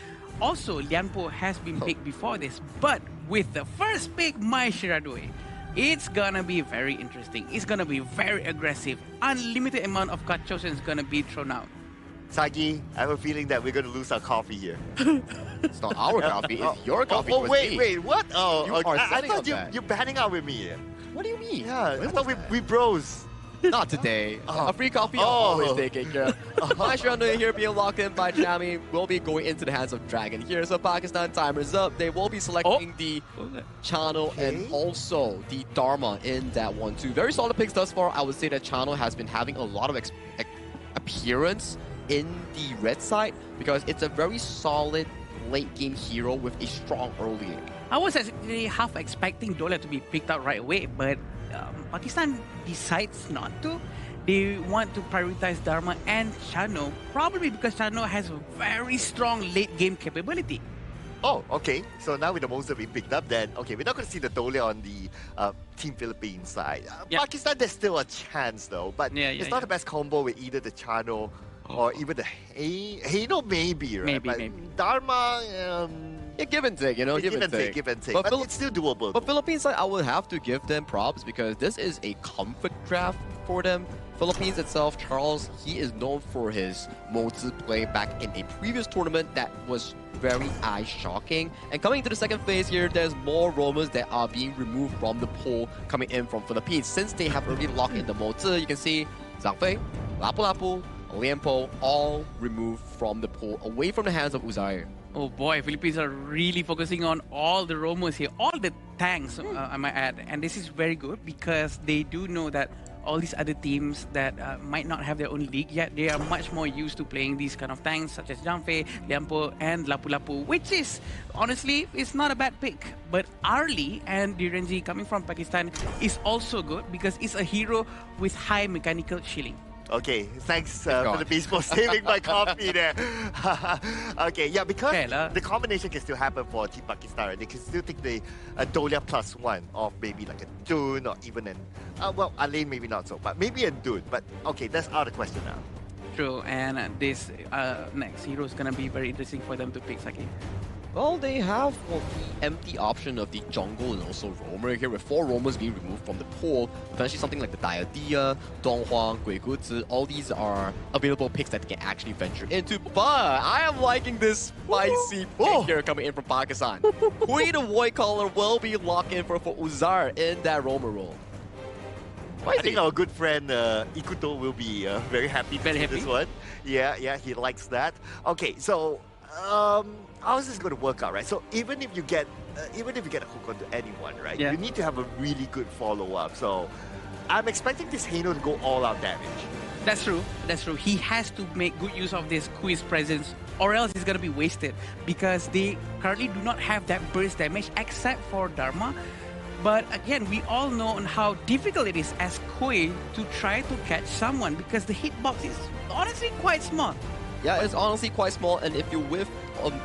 Also, Lian Po has been picked before this. But with the first pick, Mai Shiradui, it's gonna be very interesting. It's gonna be very aggressive. Unlimited amount of card chosen is gonna be thrown out. Sagi, I have a feeling that we're going to lose our coffee here. It's not our coffee, it's your coffee. Wait, what? Oh, you are I thought you're banning out with me. What do you mean? Yeah, I thought we bros. Not today. A free coffee always taken care of. My Shirandui here being locked in by Chami will be going into the hands of Dragon here. So Pakistan timer's up. They will be selecting the Chano and also the Dharma in that one too. Very solid picks thus far. I would say that Chano has been having a lot of appearance in the red side because it's a very solid late game hero with a strong early game. I was actually half expecting Dolia to be picked out right away, but Pakistan decides not to. They want to prioritize Dharma and Chano, probably because Chano has a very strong late game capability. Oh, okay. So now with the monster being picked up, then, okay, we're not going to see the Dolia on the Team Philippines side. Pakistan, there's still a chance though, but it's not the best combo with either the Chano or even the Heino, maybe, right? Maybe. Dharma, yeah, give and take, you know, give and take. But it's still doable. But Philippines side, I would have to give them props because this is a comfort draft for them. Philippines itself, Charles, he is known for his Mozi play back in a previous tournament that was very eye-shocking. And coming to the second phase here, there's more roamers that are being removed from the pool coming in from Philippines. Since they have already locked in the Mozi, you can see Zhang Fei, Lapu Lapu, Lian Po, all removed from the pool, away from the hands of Uzair. Oh boy, Philippines are really focusing on all the roamers here, all the tanks, I might add. And this is very good because they do know that all these other teams that might not have their own league yet, they are much more used to playing these kind of tanks such as Janfei, Liampo, and Lapu-Lapu, which is, honestly, it's not a bad pick. But Arlie and Direnji coming from Pakistan is also good because it's a hero with high mechanical shielding. Okay, thanks Philippines for saving my coffee there. Okay, yeah, because the combination can still happen for Team Pakistan. Right? They can still take the Dolia +1 of maybe like a Dune or even an, well, Alain maybe not so, but maybe a Dune. But okay, that's out of the question now. True, and this next hero is gonna be very interesting for them to pick, Saki. Well, they have the empty option of the jungle and also roamer here, with 4 roamers being removed from the pool. Potentially something like the Diadia, Donghuang, Guiguzi, all these are available picks that they can actually venture into. But I am liking this spicy pick here coming in from Pakistan. Queen of Void Caller will be locked in for Uzar in that roamer role. I think our good friend Ikuto will be very happy with this one. Yeah, he likes that. Okay, so how is this going to work out, right? So even if you get a hook onto anyone, right, you need to have a really good follow-up. So I'm expecting this Heino to go all-out damage. That's true. That's true. He has to make good use of this quiz presence, or else he's gonna be wasted because they currently do not have that burst damage except for Dharma. But again, we all know on how difficult it is as Kui to try to catch someone because the hitbox is honestly quite small. Yeah, it's honestly quite small, and if you whiff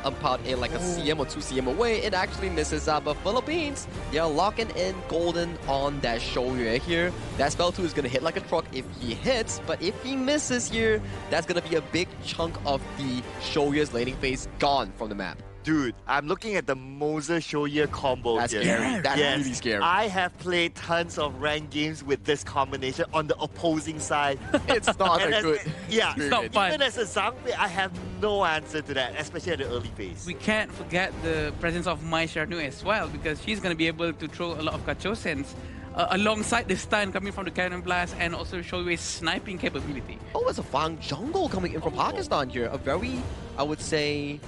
about like a CM or 2 CM away, it actually misses out. But Philippines, they're locking in Golden on that Shouyue here. That spell 2 is going to hit like a truck if he hits, but if he misses here, that's going to be a big chunk of the Shouyue's laning phase gone from the map. Dude, I'm looking at the Moser Shoya combo That's here. scary. That's really scary. I have played tons of ranked games with this combination on the opposing side. It's not a good Yeah, it's not fun. Even as a Zhangfei, I have no answer to that, especially at the early phase. We can't forget the presence of Mai Sharnu as well because she's going to be able to throw a lot of Kachosens alongside the stun coming from the Cannon Blast and also Shoyue's sniping capability. Oh, it's a Fang jungle coming in from Pakistan here. A very, I would say,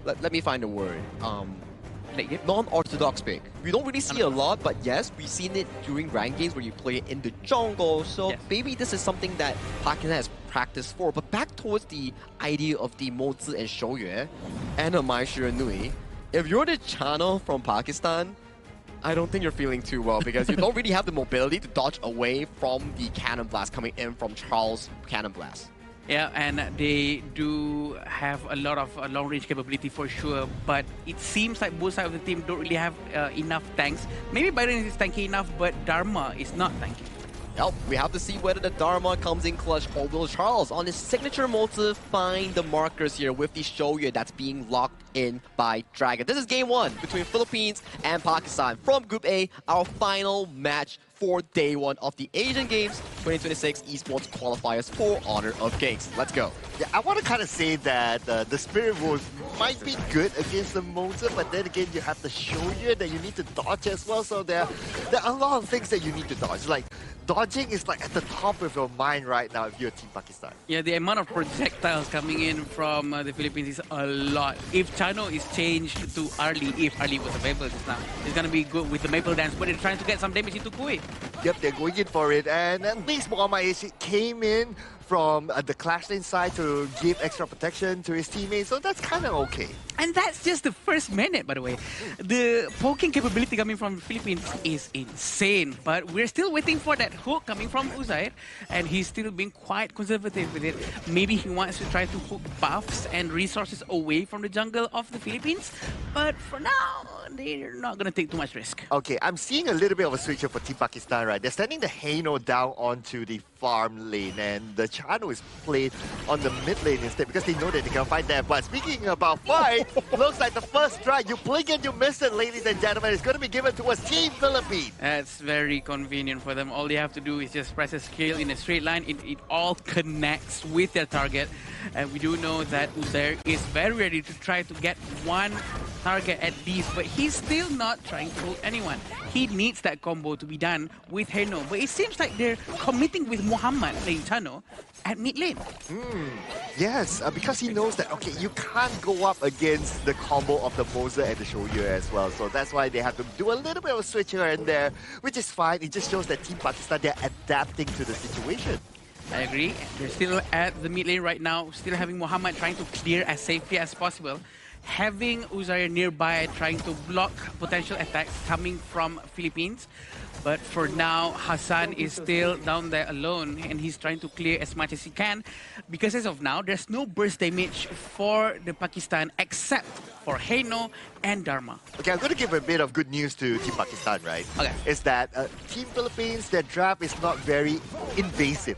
let me find a word. Non-orthodox pick. We don't really see a lot, but yes, we've seen it during ranked games where you play it in the jungle. So maybe this is something that Pakistan has practiced for. But back towards the idea of the Mozi and Shouyue and a Mai Shiranui, if you're the channel from Pakistan, I don't think you're feeling too well because you don't really have the mobility to dodge away from the Cannon Blast coming in from Charles' Cannon Blast. Yeah, and they do have a lot of long-range capability for sure, but it seems like both sides of the team don't really have enough tanks. Maybe Byron is tanky enough, but Dharma is not tanky. Yep, we have to see whether the Dharma comes in clutch or will Charles on his signature motive find the markers here with the Shouyue that's being locked in by Dragon. This is game 1 between Philippines and Pakistan from Group A, our final match for day 1 of the Asian Games 2026 Esports Qualifiers for Honor of Kings. Let's go. Yeah, I want to kind of say that the Spirit Wolves might be good against the Motor, but then again, you have the Shouyue that you need to dodge as well. So there are a lot of things that you need to dodge. Like, dodging is like at the top of your mind right now if you're Team Pakistan. Yeah, the amount of projectiles coming in from the Philippines is a lot. If Chano is changed to Arlie, if Arlie was available just now, it's going to be good with the Maple Dance, but they're trying to get some damage into Kui. Yep, they're going in for it. And at least Muhammad Aishi came in from the Clash Lane side to give extra protection to his teammates, so that's kind of okay. And that's just the first minute, by the way. The poking capability coming from the Philippines is insane, but we're still waiting for that hook coming from Uzair, and he's still being quite conservative with it. Maybe he wants to try to hook buffs and resources away from the jungle of the Philippines, but for now, they're not going to take too much risk. Okay, I'm seeing a little bit of a switch up for Team Pakistan, right? They're sending the Heino down onto the farm lane, and the Chano is played on the mid lane instead because they know that they can fight there. But speaking about fight, looks like the first strike, you blink and you miss it, ladies and gentlemen. It's going to be given towards Team Philippines. That's very convenient for them. All they have to do is just press a skill in a straight line. It all connects with their target. And we do know that Uzair is very ready to try to get one target at least, but he's still not trying to hold anyone. He needs that combo to be done with Heno, but it seems like they're committing with Muhammad playing Chano at mid lane. Yes, because he knows that, okay, you can't go up against the combo of the Moza and the Shoyu as well. So that's why they have to do a little bit of a switch here and there, which is fine. It just shows that Team Pakistan, they're adapting to the situation. I agree. They're still at the mid lane right now, still having Muhammad trying to clear as safely as possible. Having Uzair nearby trying to block potential attacks coming from Philippines. But for now, Hassan is still down there alone and he's trying to clear as much as he can. Because as of now, there's no burst damage for the Pakistan except for Heno and Dharma. Okay, I'm going to give a bit of good news to Team Pakistan, right? Okay. Is that Team Philippines, their draft is not very invasive.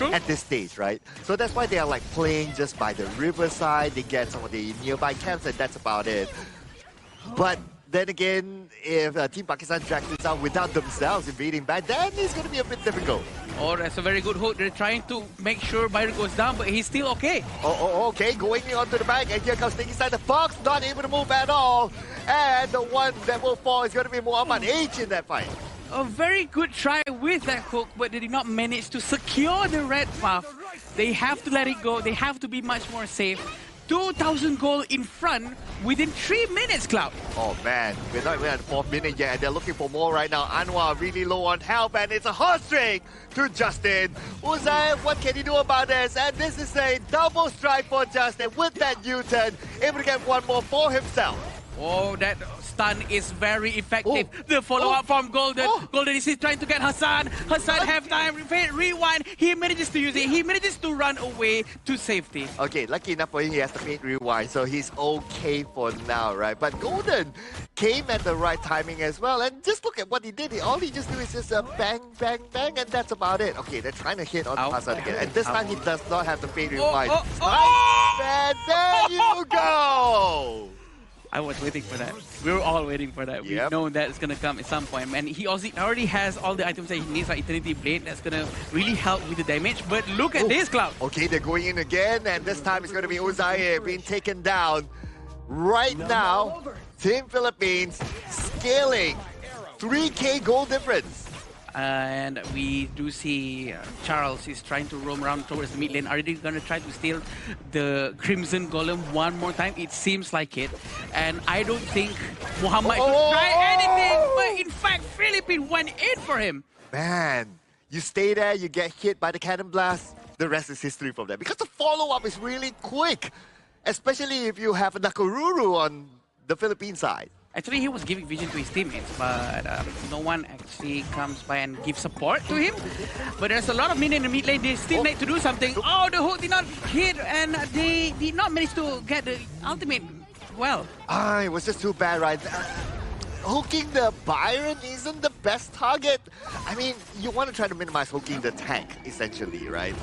At this stage, right? So that's why they are like playing just by the riverside. They get some of the nearby camps and that's about it. But then again, if Team Pakistan drags this out without themselves invading back, then it's going to be a bit difficult. Oh, that's a very good hook. They're trying to make sure Byron goes down, but he's still okay. Okay, going onto the back, and here comes Stinky Side. The Fox not able to move at all. And the one that will fall is going to be Muhammad H in that fight. A very good try with that hook, but they did not manage to secure the red buff. They have to let it go. They have to be much more safe. 2,000 gold in front within 3 minutes, Cloud. Oh man, we're not even at the 4th minute yet, and they're looking for more right now. Anwar really low on health, and it's a hot streak to Justin. Uzai, what can he do about this? And this is a double strike for Justin with that U-turn, able to get one more for himself. Oh, that stun is very effective. The follow-up from Golden. Golden is trying to get Hassan. Hassan have time, rewind. He manages to use it. He manages to run away to safety. Okay, lucky enough for him, he has the faint rewind, so he's okay for now, right? But Golden came at the right timing as well, and just look at what he did. All he just do is just bang, bang, bang, and that's about it. Okay, they're trying to hit on Hassan again, and this time he does not have the faint rewind. And there you go! I was waiting for that. We were all waiting for that. We know that it's going to come at some point. And he also already has all the items that he needs, like Eternity Blade. That's going to really help with the damage. But look at this, Cloud. Okay, they're going in again. And this time it's going to be Uzair being taken down. Right now, Team Philippines scaling 3K goal difference. And we do see Charles is trying to roam around towards the mid lane. Are they going to try to steal the Crimson Golem one more time? It seems like it. And I don't think Muhammad should try anything. But in fact, Philippines went in for him. Man, you stay there, you get hit by the cannon blast. The rest is history from there. Because the follow-up is really quick. Especially if you have a Nakaruru on the Philippine side. Actually, he was giving vision to his teammates, but no one actually comes by and gives support to him. But there's a lot of minions in the mid lane. They still need to do something. Oh, the hook did not hit, and they did not manage to get the ultimate well. It was just too bad, right? Hooking the Byron isn't the best target. I mean, you want to try to minimize hooking the tank, essentially, right?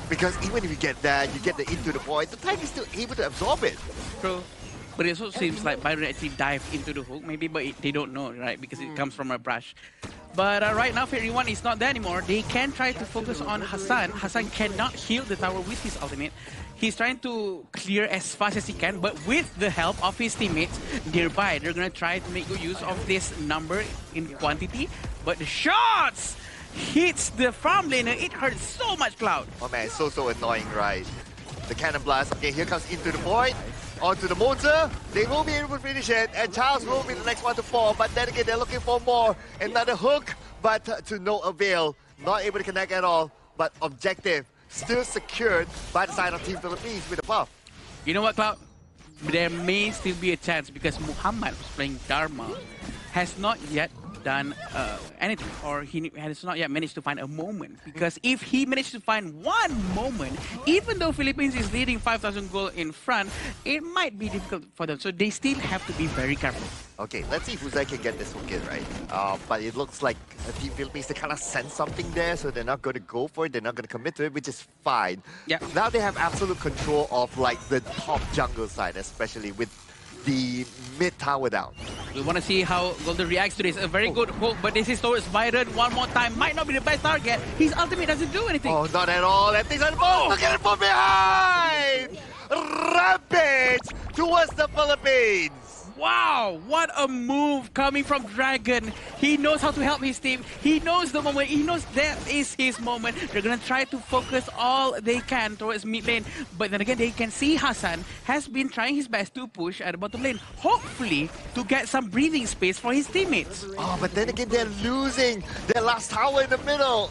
Because even if you get that, you get the into the point, the tank is still able to absorb it. True. But it also seems like Byron actually dived into the hook, maybe, but they don't know, right? Because it comes from a brush. But right now, Fairy One is not there anymore. They can try to focus on Hassan. Hassan cannot heal the tower with his ultimate. He's trying to clear as fast as he can, but with the help of his teammates nearby, they're going to try to make good use of this number in quantity. But the shots hits the farm laner. It hurts so much, Cloud. Oh man, so annoying, right? The cannon blast. Okay, here comes into the point. Onto the motor, they will be able to finish it, and Charles will be the next one to fall, but then again, they're looking for more. Another hook, but to no avail. Not able to connect at all, but objective still secured by the side of Team Philippines with a buff. You know what, Cloud? There may still be a chance because Muhammad was playing Dharma, has not yet done anything, or he has not yet managed to find a moment. Because if he managed to find one moment, even though Philippines is leading 5,000 gold in front, it might be difficult for them. So they still have to be very careful. Okay, let's see if Uzai can get this hook in, right? But it looks like Team Philippines, they kind of sense something there, so they're not going to go for it, they're not going to commit to it, which is fine. Yeah. Now they have absolute control of like the top jungle side, especially with the mid tower down. We want to see how Golden reacts to this. A very good hook, but this is towards Byron one more time. Might not be the best target. His ultimate doesn't do anything. Oh, not at all. That thing's on the ball. Look at it from behind! Rampage towards the Philippines. Wow, what a move coming from Dragon. He knows how to help his team. He knows the moment. He knows that is his moment. They're going to try to focus all they can towards mid lane. But then again, they can see Hassan has been trying his best to push at the bottom lane, hopefully to get some breathing space for his teammates. Oh, but then again, they're losing their last tower in the middle.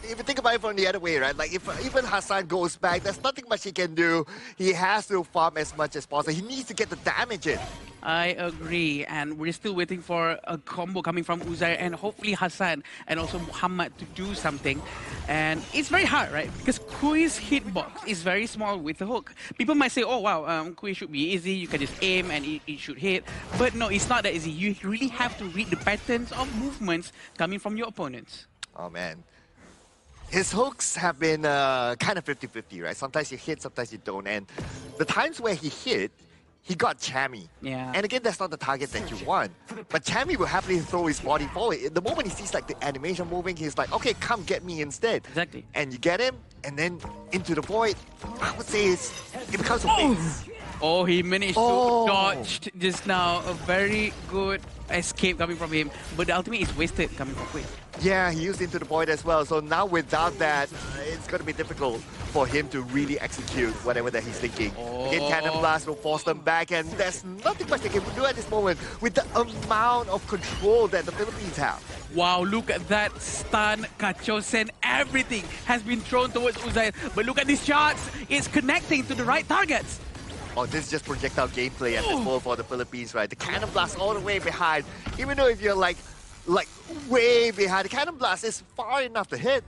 If you think about it from the other way, right? Like, if even Hassan goes back, there's nothing much he can do. He has to farm as much as possible. He needs to get the damage in. I agree, and we're still waiting for a combo coming from Uzair and hopefully Hassan and also Muhammad to do something. And it's very hard, right? Because Kui's hitbox is very small with the hook. People might say, oh wow, Kui should be easy, you can just aim and it should hit. But no, it's not that easy. You really have to read the patterns of movements coming from your opponents. Oh man. His hooks have been kind of 50-50, right? Sometimes you hit, sometimes you don't. And the times where he hit, he got Chammy. Yeah. And again, that's not the target that you want. But Chammy will happily throw his body forward. The moment he sees like the animation moving, he's like, okay, come get me instead. Exactly. And you get him, and then into the void. I would say it becomes a base. Oh, he managed to dodge just now. A very good escape coming from him. But the ultimate is wasted coming from Kui. Yeah, he used into the void as well. So now without that, it's going to be difficult for him to really execute whatever that he's thinking. Again, Cannon Blast will force them back, and there's nothing much they can do at this moment with the amount of control that the Philippines have. Wow, look at that stun, Kachosen, everything has been thrown towards Uzair. But look at these shots, it's connecting to the right targets. Oh, this is just projectile gameplay at this point for the Philippines, right? The Cannon Blast all the way behind. Even though if you're like way behind, the Cannon Blast is far enough to hit.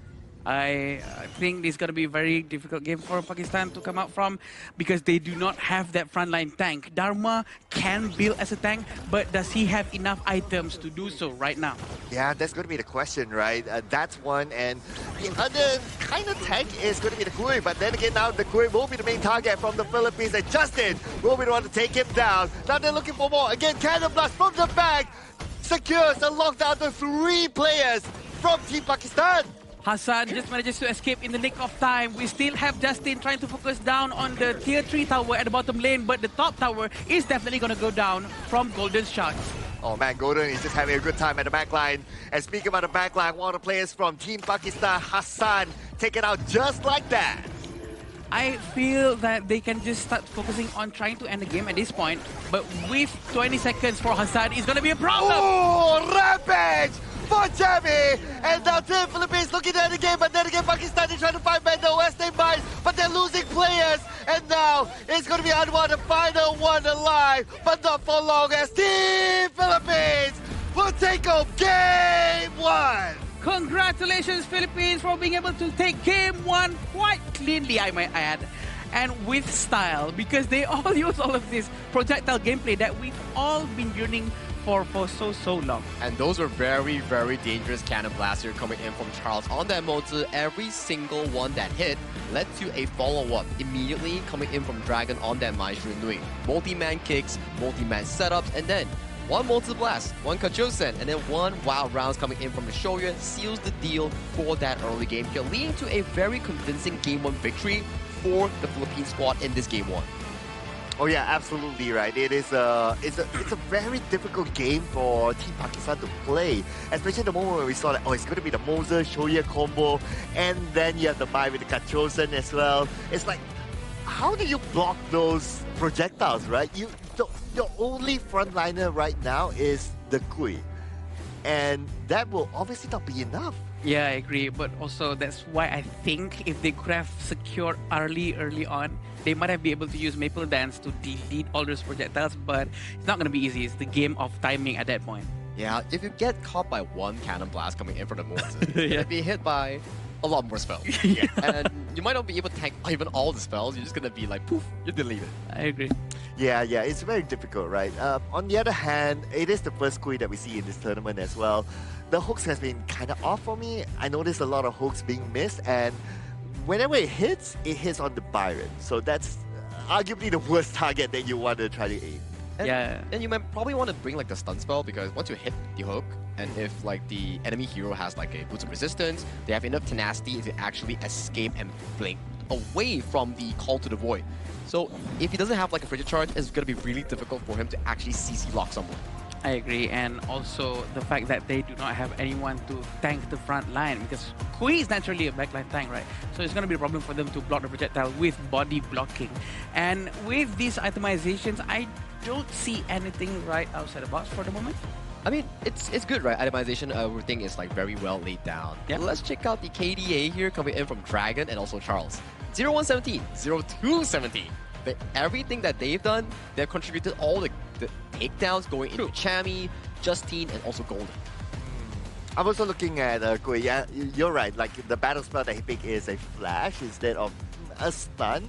I think this is going to be a very difficult game for Pakistan to come out from because they do not have that frontline tank. Dharma can build as a tank, but does he have enough items to do so right now? Yeah, that's going to be the question, right? That's one, and the other kind of tank is going to be the Kui, but then again now the Kui will be the main target from the Philippines, and Justin will be the one to take him down. Now they're looking for more. Again, Cannon Blast from the back secures and locks down the 3 players from Team Pakistan. Hassan just manages to escape in the nick of time. We still have Justin trying to focus down on the tier 3 tower at the bottom lane, but the top tower is definitely going to go down from Golden's shots. Oh man, Golden is just having a good time at the backline. And speaking about the backline, one of the players from Team Pakistan, Hassan, take it out just like that. I feel that they can just start focusing on trying to end the game at this point, but with 20 seconds for Hassan, it's going to be a problem. Oh, rampage for Jamie! And now Team Philippines looking at the game, but then again Pakistan is trying to find back the West End Mines, but they're losing players. And now it's going to be Anwar, the final one alive, but not for long as Team Philippines will take home Game 1. Congratulations, Philippines, for being able to take Game 1 quite cleanly, I might add. And with style, because they all use all of this projectile gameplay that we've all been yearning for so long. And those were very, very dangerous cannon blaster coming in from Charles on that motor. Every single one that hit led to a follow-up immediately coming in from Dragon on that Maestro, doing multi-man kicks, multi-man setups, and then one multi-blast, one Kachosen, and then one wild rounds coming in from the Shoryuan seals the deal for that early game here, leading to a very convincing Game 1 victory for the Philippine squad in this Game 1. Oh yeah, absolutely right. It's a very difficult game for Team Pakistan to play, especially the moment where we saw that it's going to be the Moser Shoya combo, and then you have the buy with the Kachosen as well. It's like, how do you block those projectiles, right? Your only frontliner right now is the Kui, and that will obviously not be enough. Yeah, I agree, but also that's why I think if they could have secured early on, they might have been able to use Maple Dance to delete all those projectiles, but it's not going to be easy. It's the game of timing at that point. Yeah, if you get caught by one cannon blast coming in from the Moser, you'll be hit by a lot more spells. Yeah. And you might not be able to tank even all the spells. You're just going to be like, poof, you delete it. I agree. Yeah, it's very difficult, right? On the other hand, it is the first Kui that we see in this tournament as well. The hooks has been kind of off for me. I noticed a lot of hooks being missed, and whenever it hits on the Byron. So that's arguably the worst target that you want to try to aim. And you might probably want to bring like the stun spell, because once you hit the hook, and if like the enemy hero has like a boots of resistance, they have enough tenacity to actually escape and blink away from the call to the void. So if he doesn't have like a frigid charge, it's going to be really difficult for him to actually CC lock someone. I agree, and also the fact that they do not have anyone to tank the front line, because Kui is naturally a backline tank, right? So it's going to be a problem for them to block the projectile with body blocking. And with these itemizations, I don't see anything right outside the box for the moment. I mean, it's good, right? Itemization, everything is like very well laid down. Yep. Let's check out the KDA here coming in from Dragon and also Charles. 0117, 0217. But everything that they've done, they've contributed all the takedowns going into Chami, Justine, and also Golden. I'm also looking at Kui. Yeah, you're right. Like the battle spell that he picked is a flash instead of a stun.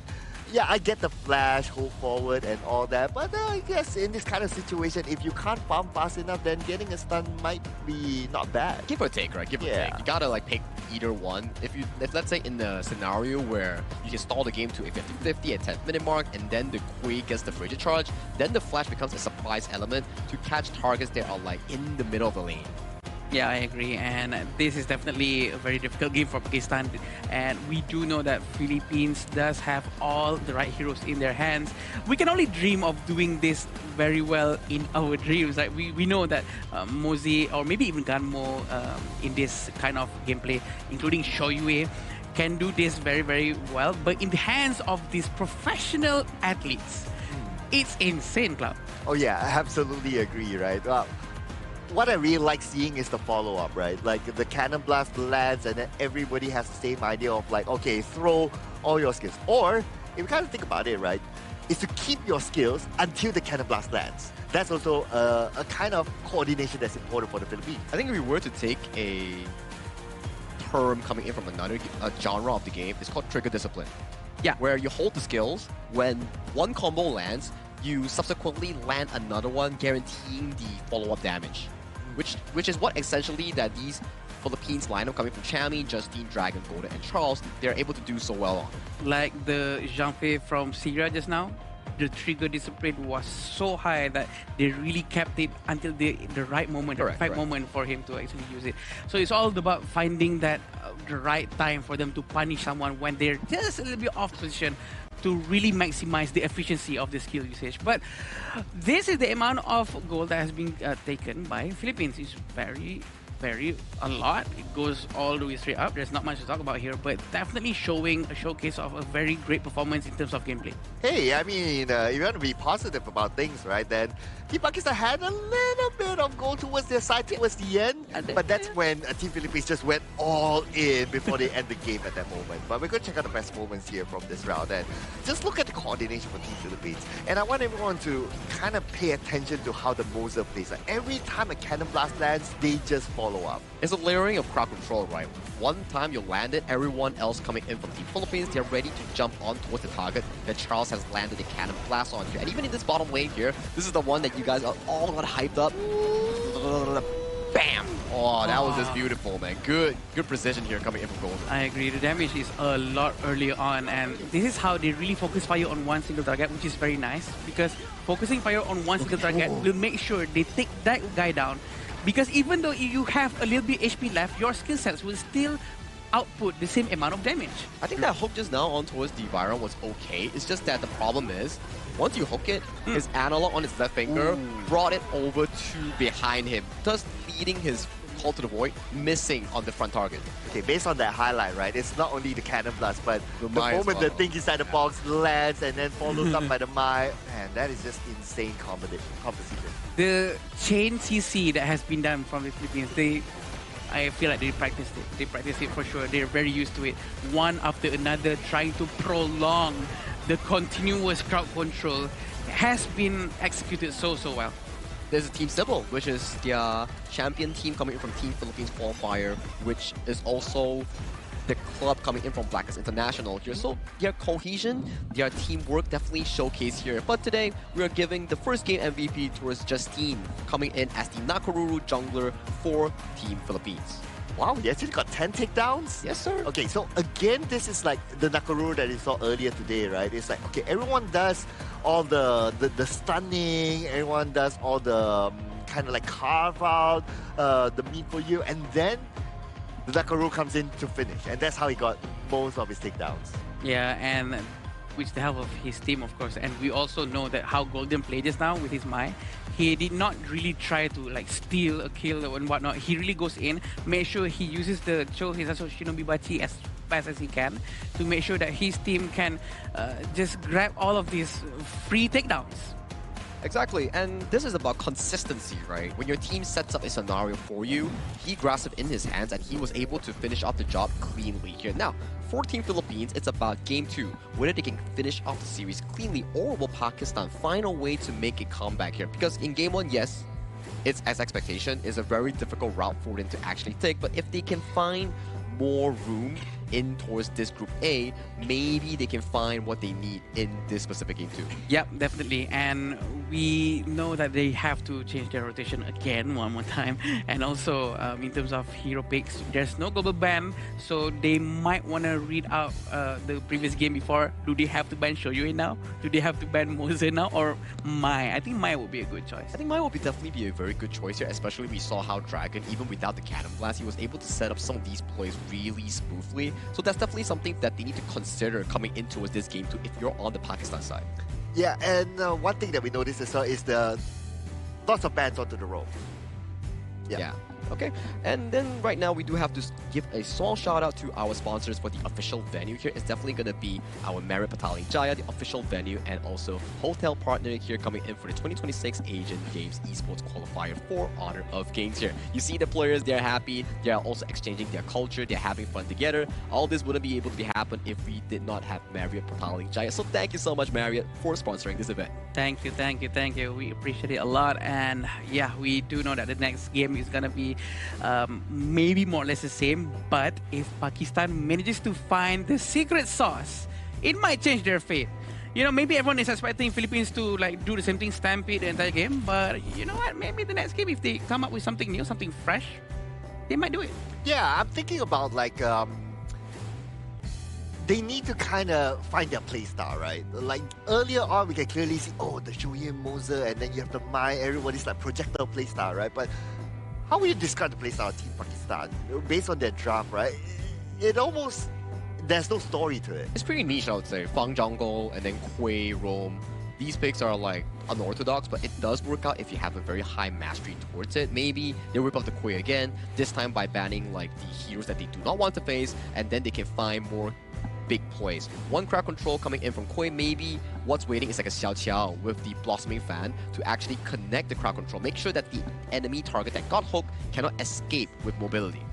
Yeah, I get the flash, hold forward, and all that. But I guess in this kind of situation, if you can't farm fast enough, then getting a stun might be not bad. Give or take, right? Give or take. You gotta like pick either one. If let's say in the scenario where you can stall the game to a 50-50 at 10th minute mark, and then the Kui gets the frigid charge, then the flash becomes a surprise element to catch targets that are like in the middle of the lane. Yeah, I agree, and this is definitely a very difficult game for Pakistan, and we do know that Philippines does have all the right heroes in their hands. We can only dream of doing this very well in our dreams. Like we know that Mozi or maybe even Ganmo in this kind of gameplay, including Shoyue, can do this very, very well, but in the hands of these professional athletes, it's insane, Cloud. Oh yeah, I absolutely agree, right? Well, what I really like seeing is the follow-up, right? Like the cannon blast lands and then everybody has the same idea of like, okay, throw all your skills. Or, if you kind of think about it, right, is to keep your skills until the cannon blast lands. That's also a kind of coordination that's important for the Philippines. I think if we were to take a term coming in from another genre of the game, it's called trigger discipline. Yeah. Where you hold the skills, when one combo lands, you subsequently land another one, guaranteeing the follow-up damage. Which is what essentially that these Philippines lineup coming from Chami, Justine, Dragon, Golden, and Charles, they're able to do so well on. Like the Jean-Fei from Sierra just now, the trigger discipline was so high that they really kept it until the right moment, the right moment for him to actually use it. So it's all about finding that the right time for them to punish someone when they're just a little bit off position, to really maximize the efficiency of the skill usage. But this is the amount of gold that has been taken by Philippines. It's very, very a lot. It goes all the way straight up. There's not much to talk about here, but definitely showing a showcase of a very great performance in terms of gameplay. Hey, I mean, if you want to be positive about things, right, then Team Pakistan had a little bit of goal towards their side towards the end, but that's when Team Philippines just went all in before they end the game at that moment. But we're going to check out the best moments here from this round, and just look at the coordination for Team Philippines. And I want everyone to kind of pay attention to how the Moser plays. Like every time a cannon blast lands, they just follow up. It's a layering of crowd control, right? One time you land it, everyone else coming in from Team Philippines, they're ready to jump on towards the target that Charles has landed a cannon blast on here. And even in this bottom lane here, this is the one that you guys are all got hyped up. Bam! Oh, that was just beautiful, man. Good precision here coming in from Golden. I agree. The damage is a lot earlier on, and this is how they really focus fire on one single target, which is very nice, because focusing fire on one single target will make sure they take that guy down. Because even though you have a little bit HP left, your skill sets will still output the same amount of damage. I think that hook just now on towards the Byron was okay. It's just that the problem is, once you hook it, his analog on his left finger brought it over to behind him, thus leading his call to the void, missing on the front target. Okay, based on that highlight, right, it's not only the cannon blast, but the moment well. the thing inside the box lands and then follows up by the Mai, man, that is just insane composition. The chain CC that has been done from the Philippines, I feel like they practiced it. They practiced it for sure. They're very used to it. One after another, trying to prolong the continuous crowd control has been executed so well. There's a Team Sybil, which is their champion team coming in from Team Philippines Qualifier, which is also the club coming in from Blackest International here. So their cohesion, their teamwork definitely showcased here. But today, we are giving the first game MVP towards Justine, coming in as the Nakaruru jungler for Team Philippines. Wow, he actually got 10 takedowns? Yes, sir. Okay, so again, this is like the Nakaruru that you saw earlier today, right? It's like, okay, everyone does all the stunning, everyone does all the kind of like carve out the meat for you, and then the Nakaruru comes in to finish, and that's how he got most of his takedowns. Yeah, and with the help of his team, of course. And we also know that how Golden played just now with his Mai. He did not really try to like steal a kill and whatnot. He really goes in, make sure he uses the his Shinobi Bachi as fast as he can to make sure that his team can just grab all of these free takedowns. Exactly, and this is about consistency, right? When your team sets up a scenario for you, he grasped it in his hands and he was able to finish off the job cleanly here. Now, for Team Philippines, it's about Game 2, whether they can finish off the series cleanly or will Pakistan find a way to make a comeback here? Because in Game 1, yes, it's as expectation, is a very difficult route for them to actually take, but if they can find more room in towards this Group A, maybe they can find what they need in this specific Game 2. Yep, definitely. And we know that they have to change their rotation again one more time. And also, in terms of hero picks, there's no global ban, so they might want to read out the previous game before. Do they have to ban Shoyue now? Do they have to ban Mose now? Or Mai? I think Mai would be a good choice. I think Mai will definitely be a very good choice here, especially we saw how Dragon, even without the Cannon Blast, he was able to set up some of these plays really smoothly. So that's definitely something that they need to consider coming into this game too if you're on the Pakistan side. Yeah, and one thing that we noticed as well is the lots of bans onto the road. Yeah. Okay, and then right now we do have to give a small shout out to our sponsors for the official venue here. It's definitely going to be our Marriott Petaling Jaya, the official venue, and also hotel partner here coming in for the 2026 Asian Games Esports Qualifier for Honor of Games here. You see the players, they're happy, they're also exchanging their culture, they're having fun together. All this wouldn't be able to happen if we did not have Marriott Petaling Jaya. So thank you so much, Marriott, for sponsoring this event. Thank you, thank you, thank you. We appreciate it a lot. And yeah, we do know that the next game is going to be maybe more or less the same, but if Pakistan manages to find the secret sauce, it might change their fate. You know, maybe everyone is expecting Philippines to like do the same thing, stampede the entire game, but you know what, maybe the next game, if they come up with something new, something fresh, they might do it. Yeah, I'm thinking about like they need to kind of find their playstyle, right? Like earlier on, we can clearly see, oh, the Shoei and Moser, and then you have the Mai, everybody's like projectile playstyle, right? But how will you describe the playstyle of Team Pakistan based on their draft, right? It almost, there's no story to it. It's pretty niche, I would say. Fang Jungle and then Kui Roam. These picks are like unorthodox, but it does work out if you have a very high mastery towards it. Maybe they whip up the Kui again, this time by banning like the heroes that they do not want to face, and then they can find more big plays. One crowd control coming in from Kui, maybe what's waiting is like a Xiao Qiao with the Blossoming Fan to actually connect the crowd control. Make sure that the enemy target that got hooked cannot escape with mobility.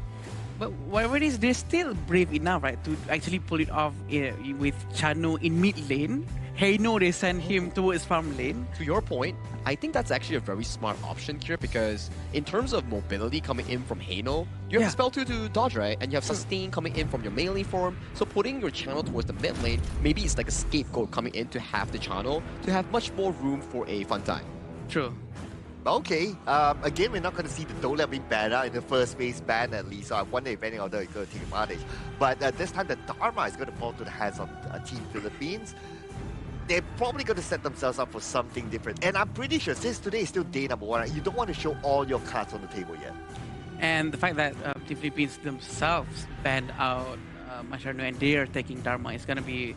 But whatever it is, they're still brave enough, right, to actually pull it off with Chano in mid lane. Heino, they send him towards farm lane. To your point, I think that's actually a very smart option here because in terms of mobility coming in from Heino, you have Spell 2 to dodge, right? And you have Sustain coming in from your melee form. So putting your channel towards the mid lane, maybe it's like a scapegoat coming in to have the channel to have much more room for a fun time. True. Okay, again, we're not going to see the Dole being banned out in the first phase ban at least, so I wonder if any other is going to take advantage. But this time, the Dharma is going to fall to the hands of Team Philippines. They're probably going to set themselves up for something different. And I'm pretty sure, since today is still day number 1, you don't want to show all your cards on the table yet. And the fact that the Philippines themselves banned out Masharno and they're taking Dharma is going to be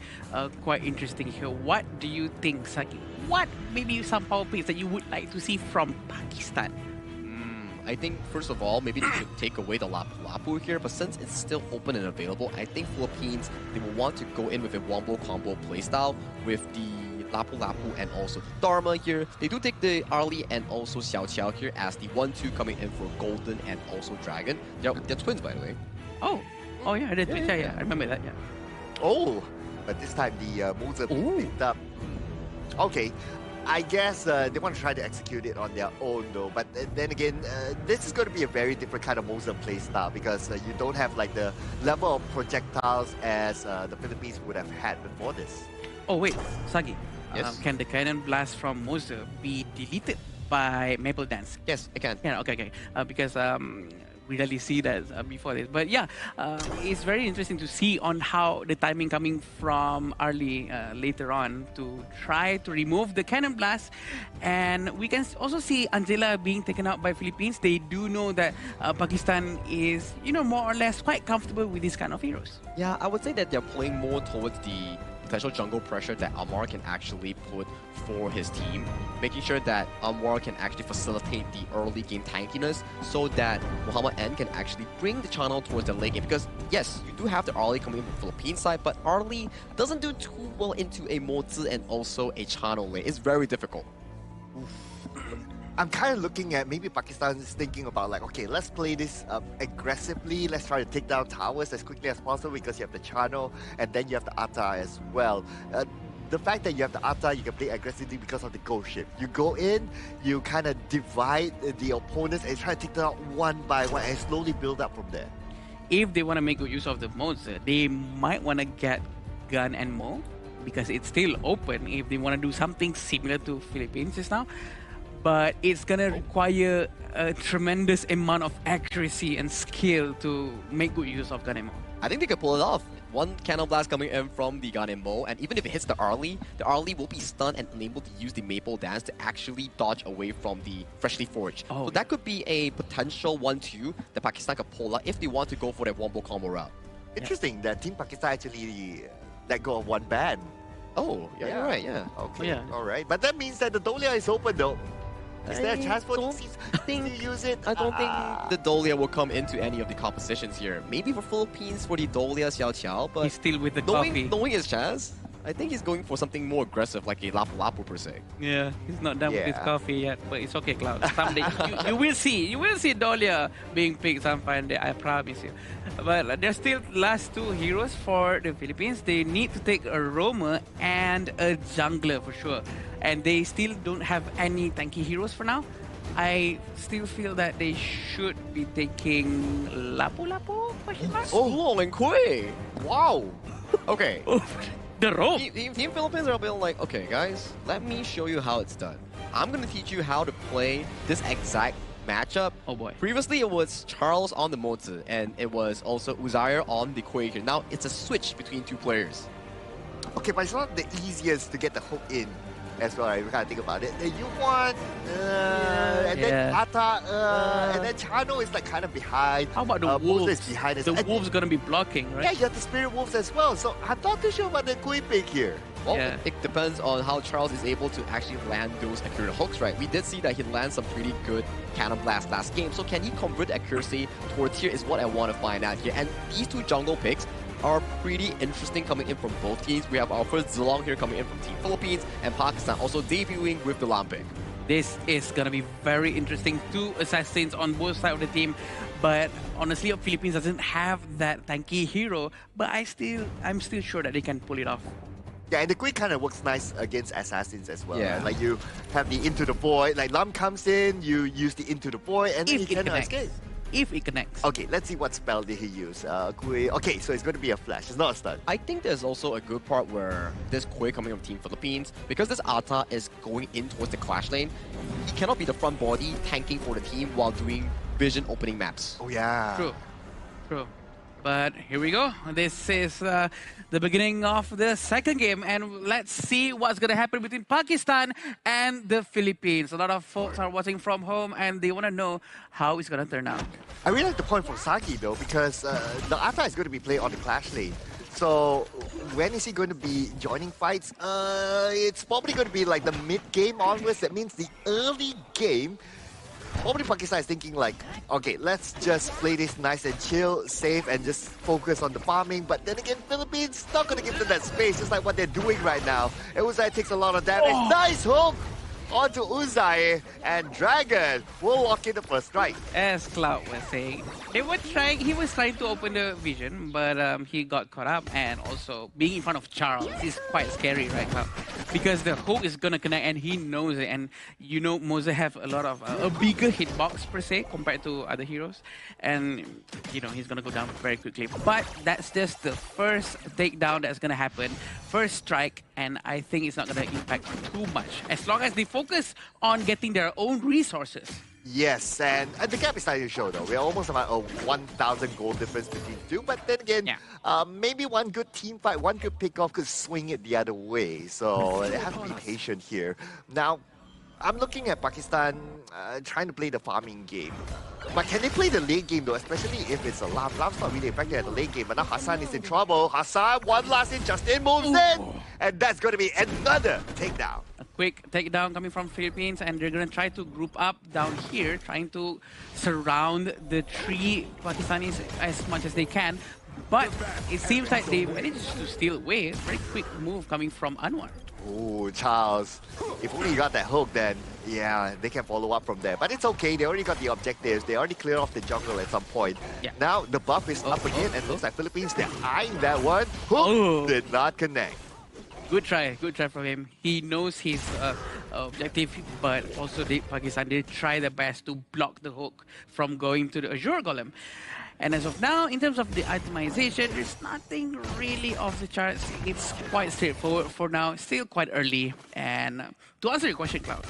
quite interesting here. What do you think, Saki? What maybe some power plays that you would like to see from Pakistan? I think, first of all, maybe they should take away the Lapu Lapu here, but since it's still open and available, I think Philippines, they will want to go in with a wombo combo playstyle with the Lapu Lapu and also the Dharma here. They do take the Arlie and also Xiao Qiao here as the 1-2 coming in for Golden and also Dragon. They're twins, by the way. Oh yeah, they're twins. Yeah, I remember that, yeah. Oh, but this time the Moser picked up. Okay. I guess they want to try to execute it on their own though, but then again, this is going to be a very different kind of Moser playstyle because you don't have like the level of projectiles as the Philippines would have had before this. Oh wait, Sagi, yes? Can the cannon blast from Moser be deleted by Maple Dance? Yes, it can. Yeah, okay. Because really see that before this. But yeah, it's very interesting to see on how the timing coming from early later on to try to remove the cannon blast. And we can also see Angela being taken out by Philippines. They do know that Pakistan is, more or less quite comfortable with these kind of heroes. Yeah, I would say that they're playing more towards the potential jungle pressure that Anwar can actually put for his team, making sure that Anwar can actually facilitate the early game tankiness so that Muhammad N can actually bring the channel towards the late game. Because yes, you do have the Arlie coming in from the Philippine side, but Arlie doesn't do too well into a Mozi and also a channel lane. It's very difficult. I'm kind of looking at maybe Pakistan is thinking about like, okay, let's play this aggressively. Let's try to take down towers as quickly as possible because you have the channel and then you have the Atta as well. The fact that you have the Atta, you can play aggressively because of the ghost ship. You go in, you kind of divide the opponents and try to take them out one by one and slowly build up from there. If they want to make good use of the modes, they might want to get Gun and Mo because it's still open if they want to do something similar to Philippines just now. But it's going to require a tremendous amount of accuracy and skill to make good use of Gun and Mo. I think they could pull it off. One cannon blast coming in from the Gun and Mo, and even if it hits the Arlie will be stunned and unable to use the Maple Dance to actually dodge away from the Freshly Forged. So that could be a potential 1-2 that Pakistan could pull out if they want to go for that wombo combo route. Interesting that Team Pakistan actually let go of one ban. Oh, yeah, you're right, yeah. Okay, all right. But that means that the Dolia is open though. Is there a chance for to use it? I don't think the Dolia will come into any of the compositions here. Maybe for Philippines for the Dolia Xiao Qiao, but he's still with the coffee. Knowing his chance, I think he's going for something more aggressive, like a Lapu Lapu per se. Yeah, he's not done with his coffee yet, but it's okay, Cloud. Someday you will see. You will see Dolia being picked someday, I promise you. But there's still last two heroes for the Philippines. They need to take a roamer and a jungler for sure. And they still don't have any tanky heroes for now. I still feel that they should be taking Lapu Lapu? Oh, and Kui! Wow! Okay. The rope! Team Philippines are being like, okay guys, let me show you how it's done. I'm gonna teach you how to play this exact matchup. Oh boy. Previously it was Charles on the Mozi, and it was also Uzair on the Kui here. Now it's a switch between two players. Okay, but it's not the easiest to get the hook in as well, right? We gotta think about it. You want, and then Atta, and then Chano is like kind of behind. How about the wolves? Is behind the wolves gonna be blocking, right? Yeah, you have the spirit wolves as well. So I'm not too sure about the Kui pick here. Well, it depends on how Charles is able to actually land those accurate hooks, right? We did see that he lands some pretty good cannon blast last game. So can he convert accuracy towards here is what I want to find out here. And these two jungle picks are pretty interesting coming in from both teams. We have our first Zilong here coming in from Team Philippines, and Pakistan also debuting with the Lampic. This is gonna be very interesting. Two assassins on both sides of the team, but honestly, Philippines doesn't have that tanky hero. But I'm still sure that they can pull it off. Yeah, and the Quick kind of works nice against assassins as well. Yeah. Right? Like you have the Into the Void, like Lam comes in, you use the Into the Void, and then he cannot escape. If it connects. Okay, let's see what spell did he use. Okay, so it's going to be a flash. It's not a stun. I think there's also a good part where this Kui coming from Team Philippines, because this Atta is going in towards the clash lane, he cannot be the front body tanking for the team while doing vision opening maps. Oh yeah. True. But here we go. This is the beginning of the second game, and let's see what's going to happen between Pakistan and the Philippines. A lot of folks are watching from home, and they want to know how it's going to turn out. I really like the point from Saki, though, because the Atta is going to be played on the clash lane. So when is he going to be joining fights? It's probably going to be like the mid-game onwards. That means the early game. Probably Pakistan is thinking like, okay, let's just play this nice and chill, safe, and just focus on the farming. But then again, Philippines not going to give them that space, just like what they're doing right now. And Uzai takes a lot of damage. Oh. Nice hook onto Uzai, and Dragon will lock in the first strike. As Cloud was saying, he was trying to open the vision, but he got caught up, and also being in front of Charles is quite scary right now. Because the hook is gonna connect and he knows it, and you know Moza have a lot of a bigger hitbox per se compared to other heroes, and you know he's gonna go down very quickly. But that's just the first takedown that's gonna happen, first strike, and I think it's not gonna impact too much as long as they focus on getting their own resources. Yes, and the gap is starting to show though. We're almost about a 1,000 goal difference between the two. But then again, maybe one good team fight, one good pick-off could swing it the other way. So they have to be patient here. Now, I'm looking at Pakistan trying to play the farming game. But can they play the late game though, especially if it's a Lam? Lam's not really effective at the late game, but now Hassan is in trouble. Hassan, one last in, Justin moves in! And that's going to be another takedown. A quick takedown coming from Philippines, and they're going to try to group up down here, trying to surround the three Pakistanis as much as they can. But it seems like they managed to steal away. Very quick move coming from Anwar. Oh, Charles. If only you got that hook, then yeah, they can follow up from there. But it's okay, they already got the objectives. They already cleared off the jungle at some point. Now the buff is up again, and looks like Philippines, they're eyeing that one. Hook did not connect. Good try from him. He knows his objective, but also Pakistan did try their best to block the hook from going to the Azure Golem. And as of now, in terms of the itemization, there's nothing really off the charts. It's quite straightforward for now, still quite early. And to answer your question, Cloud,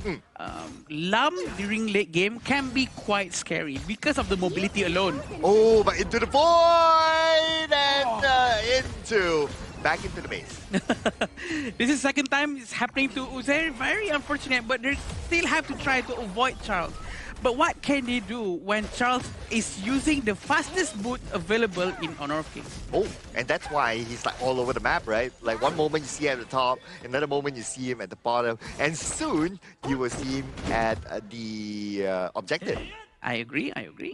Lam during late game can be quite scary because of the mobility alone. Oh, but into the void and back into the base. This is the second time it's happening to Uzair. Very unfortunate, but they still have to try to avoid Charles. But what can they do when Charles is using the fastest boot available in Honor of Kings? Oh, and that's why he's like all over the map, right? Like one moment you see him at the top, another moment you see him at the bottom, and soon you will see him at the objective. I agree.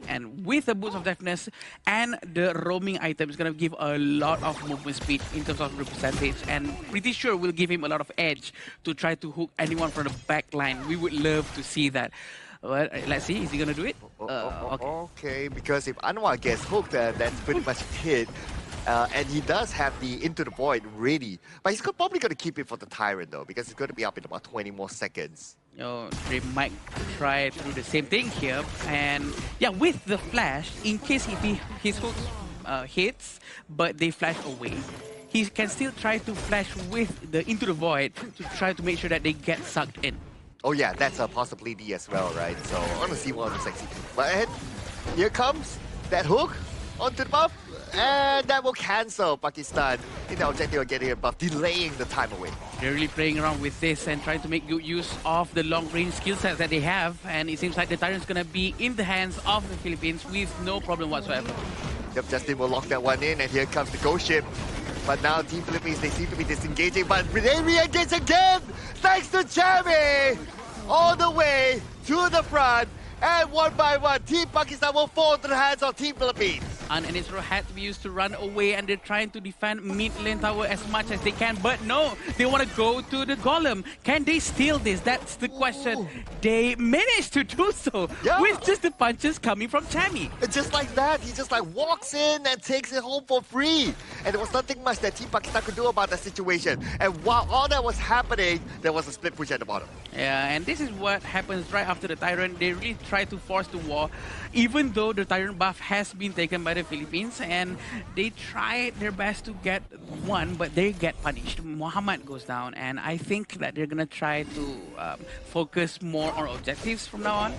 And with the Boots of Deafness and the roaming item, it's going to give a lot of movement speed in terms of the percentage, and pretty sure will give him a lot of edge to try to hook anyone from the back line. We would love to see that. Well, let's see, is he going to do it? Okay, because if Anwar gets hooked, that's pretty much hit. And he does have the Into the Void ready. But he's probably going to keep it for the Tyrant though, because it's going to be up in about 20 more seconds. They might try to do the same thing here. And yeah, with the flash, in case his hook hits, but they flash away, he can still try to flash with the Into the Void to try to make sure that they get sucked in. Oh yeah, that's a possibility as well, right? So I want to see one of the sexy. But here comes that hook onto the buff, and that will cancel Pakistan in the objective of getting a buff, delaying the time away. They're really playing around with this and trying to make good use of the long-range skill sets that they have, and it seems like the Tyrant's going to be in the hands of the Philippines with no problem whatsoever. Yep, Justin will lock that one in, and here comes the ghost ship. But now Team Philippines, they seem to be disengaging, but they re-engage again! Thanks to Jamie! All the way to the front, and one by one, Team Pakistan will fall into the hands of Team Philippines. And Isro had to be used to run away, and they're trying to defend mid lane tower as much as they can. But no, they want to go to the Golem. Can they steal this? That's the question. They managed to do so with just the punches coming from Tammy. Just like that, he just like walks in and takes it home for free. And there was nothing much that Team Pakistan could do about that situation. And while all that was happening, there was a split push at the bottom. Yeah, and this is what happens right after the Tyrant. They really try to force the war, even though the Tyrant buff has been taken by the Philippines, and they try their best to get one, but they get punished. Muhammad goes down, and I think that they're gonna try to focus more on objectives from now on.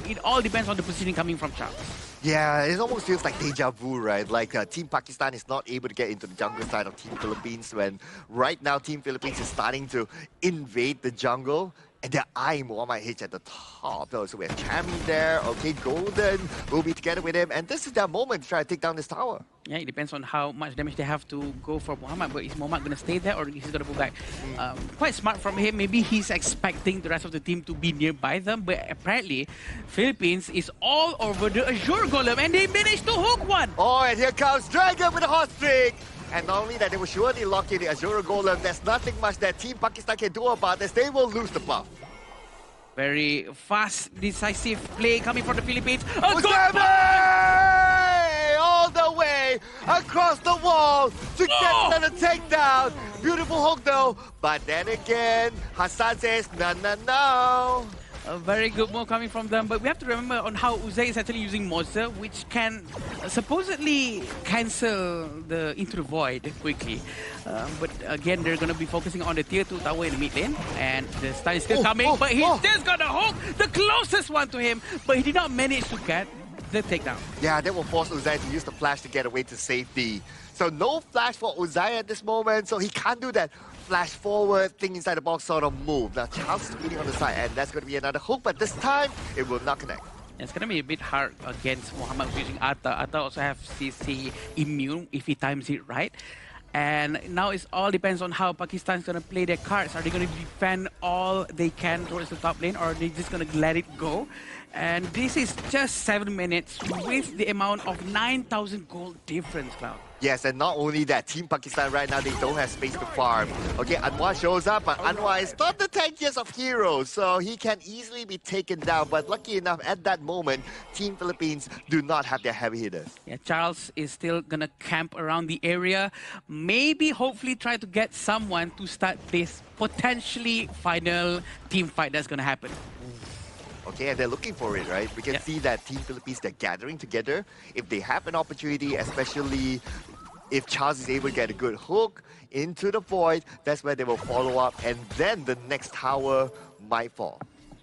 It all depends on the positioning coming from Charles. Yeah, it almost feels like deja vu, right? Like Team Pakistan is not able to get into the jungle side of Team Philippines, when right now Team Philippines is starting to invade the jungle. And they're eyeing Muhammad H at the top though. So we have Chammy there, okay, Golden will be together with him. And this is their moment to try to take down this tower. Yeah, it depends on how much damage they have to go for Muhammad. But is Muhammad going to stay there, or is he going to go back? Quite smart from him. Maybe he's expecting the rest of the team to be nearby them. But apparently, Philippines is all over the Azure Golem, and they managed to hook one. Oh, and here comes Dragon with a hot streak. And not only that, they will surely lock in the Azure Golem. There's nothing much that Team Pakistan can do about this. They will lose the buff. Very fast, decisive play coming from the Philippines. All the way across the wall to get the takedown. Beautiful hook though. But then again, Hassan says, no. A very good move coming from them, but we have to remember on how Uzay is actually using Monster, which can supposedly cancel the Into the Void quickly. But again, they're going to be focusing on the tier 2 tower in the mid lane, and the stun is still coming, but he just got a hook, the closest one to him, but he did not manage to get the takedown. Yeah, that will force Uzay to use the flash to get away to safety. So no flash for Uzay at this moment, so he can't do that flash forward, thing inside the box sort of move. Now Charles is waiting on the side, and that's going to be another hook, but this time it will not connect. It's going to be a bit hard against Muhammad using Atta. Atta also have CC immune if he times it right. And now it all depends on how Pakistan's going to play their cards. Are they going to defend all they can towards the top lane, or are they just going to let it go? And this is just 7 minutes with the amount of 9,000 gold difference, Cloud. Yes, and not only that, Team Pakistan right now, they don't have space to farm. Okay, Anwar shows up, but Anwar is not the tankiest of heroes, so he can easily be taken down. But lucky enough, at that moment, Team Philippines do not have their heavy hitters. Yeah, Charles is still gonna camp around the area. Maybe, hopefully, try to get someone to start this potentially final team fight that's gonna happen. Okay, and they're looking for it, right? We can see that Team Philippines, they're gathering together. If they have an opportunity, especially if Charles is able to get a good hook into the void, that's where they will follow up, and then the next tower might fall.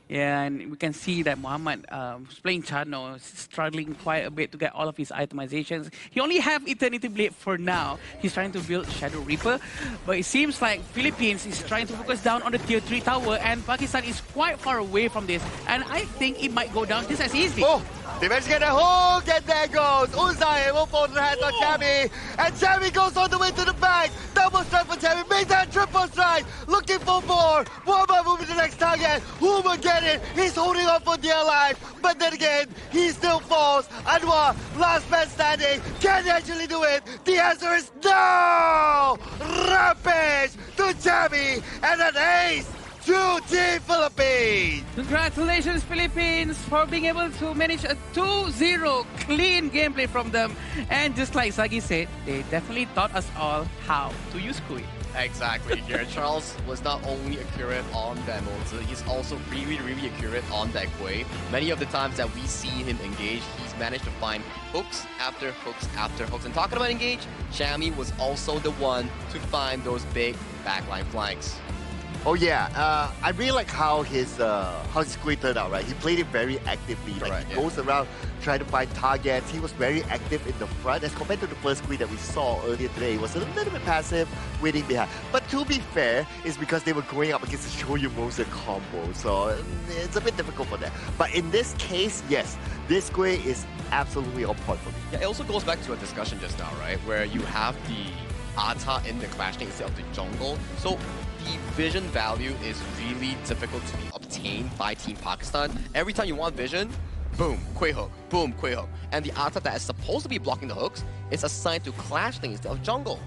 Yeah, and we can see that Muhammad, who's playing Chano, is struggling quite a bit to get all of his itemizations. He only have Eternity Blade for now. He's trying to build Shadow Reaper, but it seems like Philippines is trying to focus down on the tier 3 tower, and Pakistan is quite far away from this, and I think it might go down just as easily. Oh, they managed to get a hook, and there goes Uzay. Will fall to the hands on Chami, and Chami goes all the way to the back. Double strike for Chami, make that triple strike, looking for more. Muhammad moving to the next target. Who will get it? He's holding on for dear life, but then again, he still falls. Anwar, last man standing. Can he actually do it? The answer is no! Rampage to Chami, and an ace to Team Philippines! Congratulations, Philippines, for being able to manage a 2-0 clean gameplay from them. And just like Sagi said, they definitely taught us all how to use Kui. Exactly. Here, Charles was not only accurate on that Monster, he's also really accurate on that Kui. Many of the times that we see him engage, he's managed to find hooks after hooks after hooks. And talking about engage, Chami was also the one to find those big backline flanks. Oh yeah, I really like how his Kui turned out, right? He played it very actively. Like he goes around trying to find targets. He was very active in the front as compared to the first Kui that we saw earlier today. He was a little bit passive, waiting behind. But to be fair, it's because they were going up against the Shoyu Moser combo, so it's a bit difficult for them. But in this case, yes, this Kui is absolutely on point for me. Yeah, it also goes back to a discussion just now, right? Where you have the Ata in the clash lane instead of the jungle. So the vision value is really difficult to be obtained by Team Pakistan. Every time you want vision, boom, Kui hook, boom, Kui hook. And the Ata that is supposed to be blocking the hooks is assigned to clash lane instead of jungle.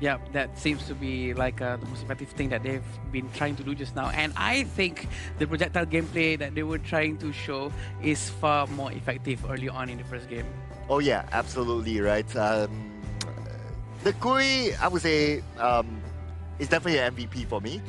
Yeah, that seems to be like the most effective thing that they've been trying to do just now. And I think the projectile gameplay that they were trying to show is far more effective early on in the first game. Oh yeah, absolutely, right. The Kui, I would say, is definitely an MVP for me.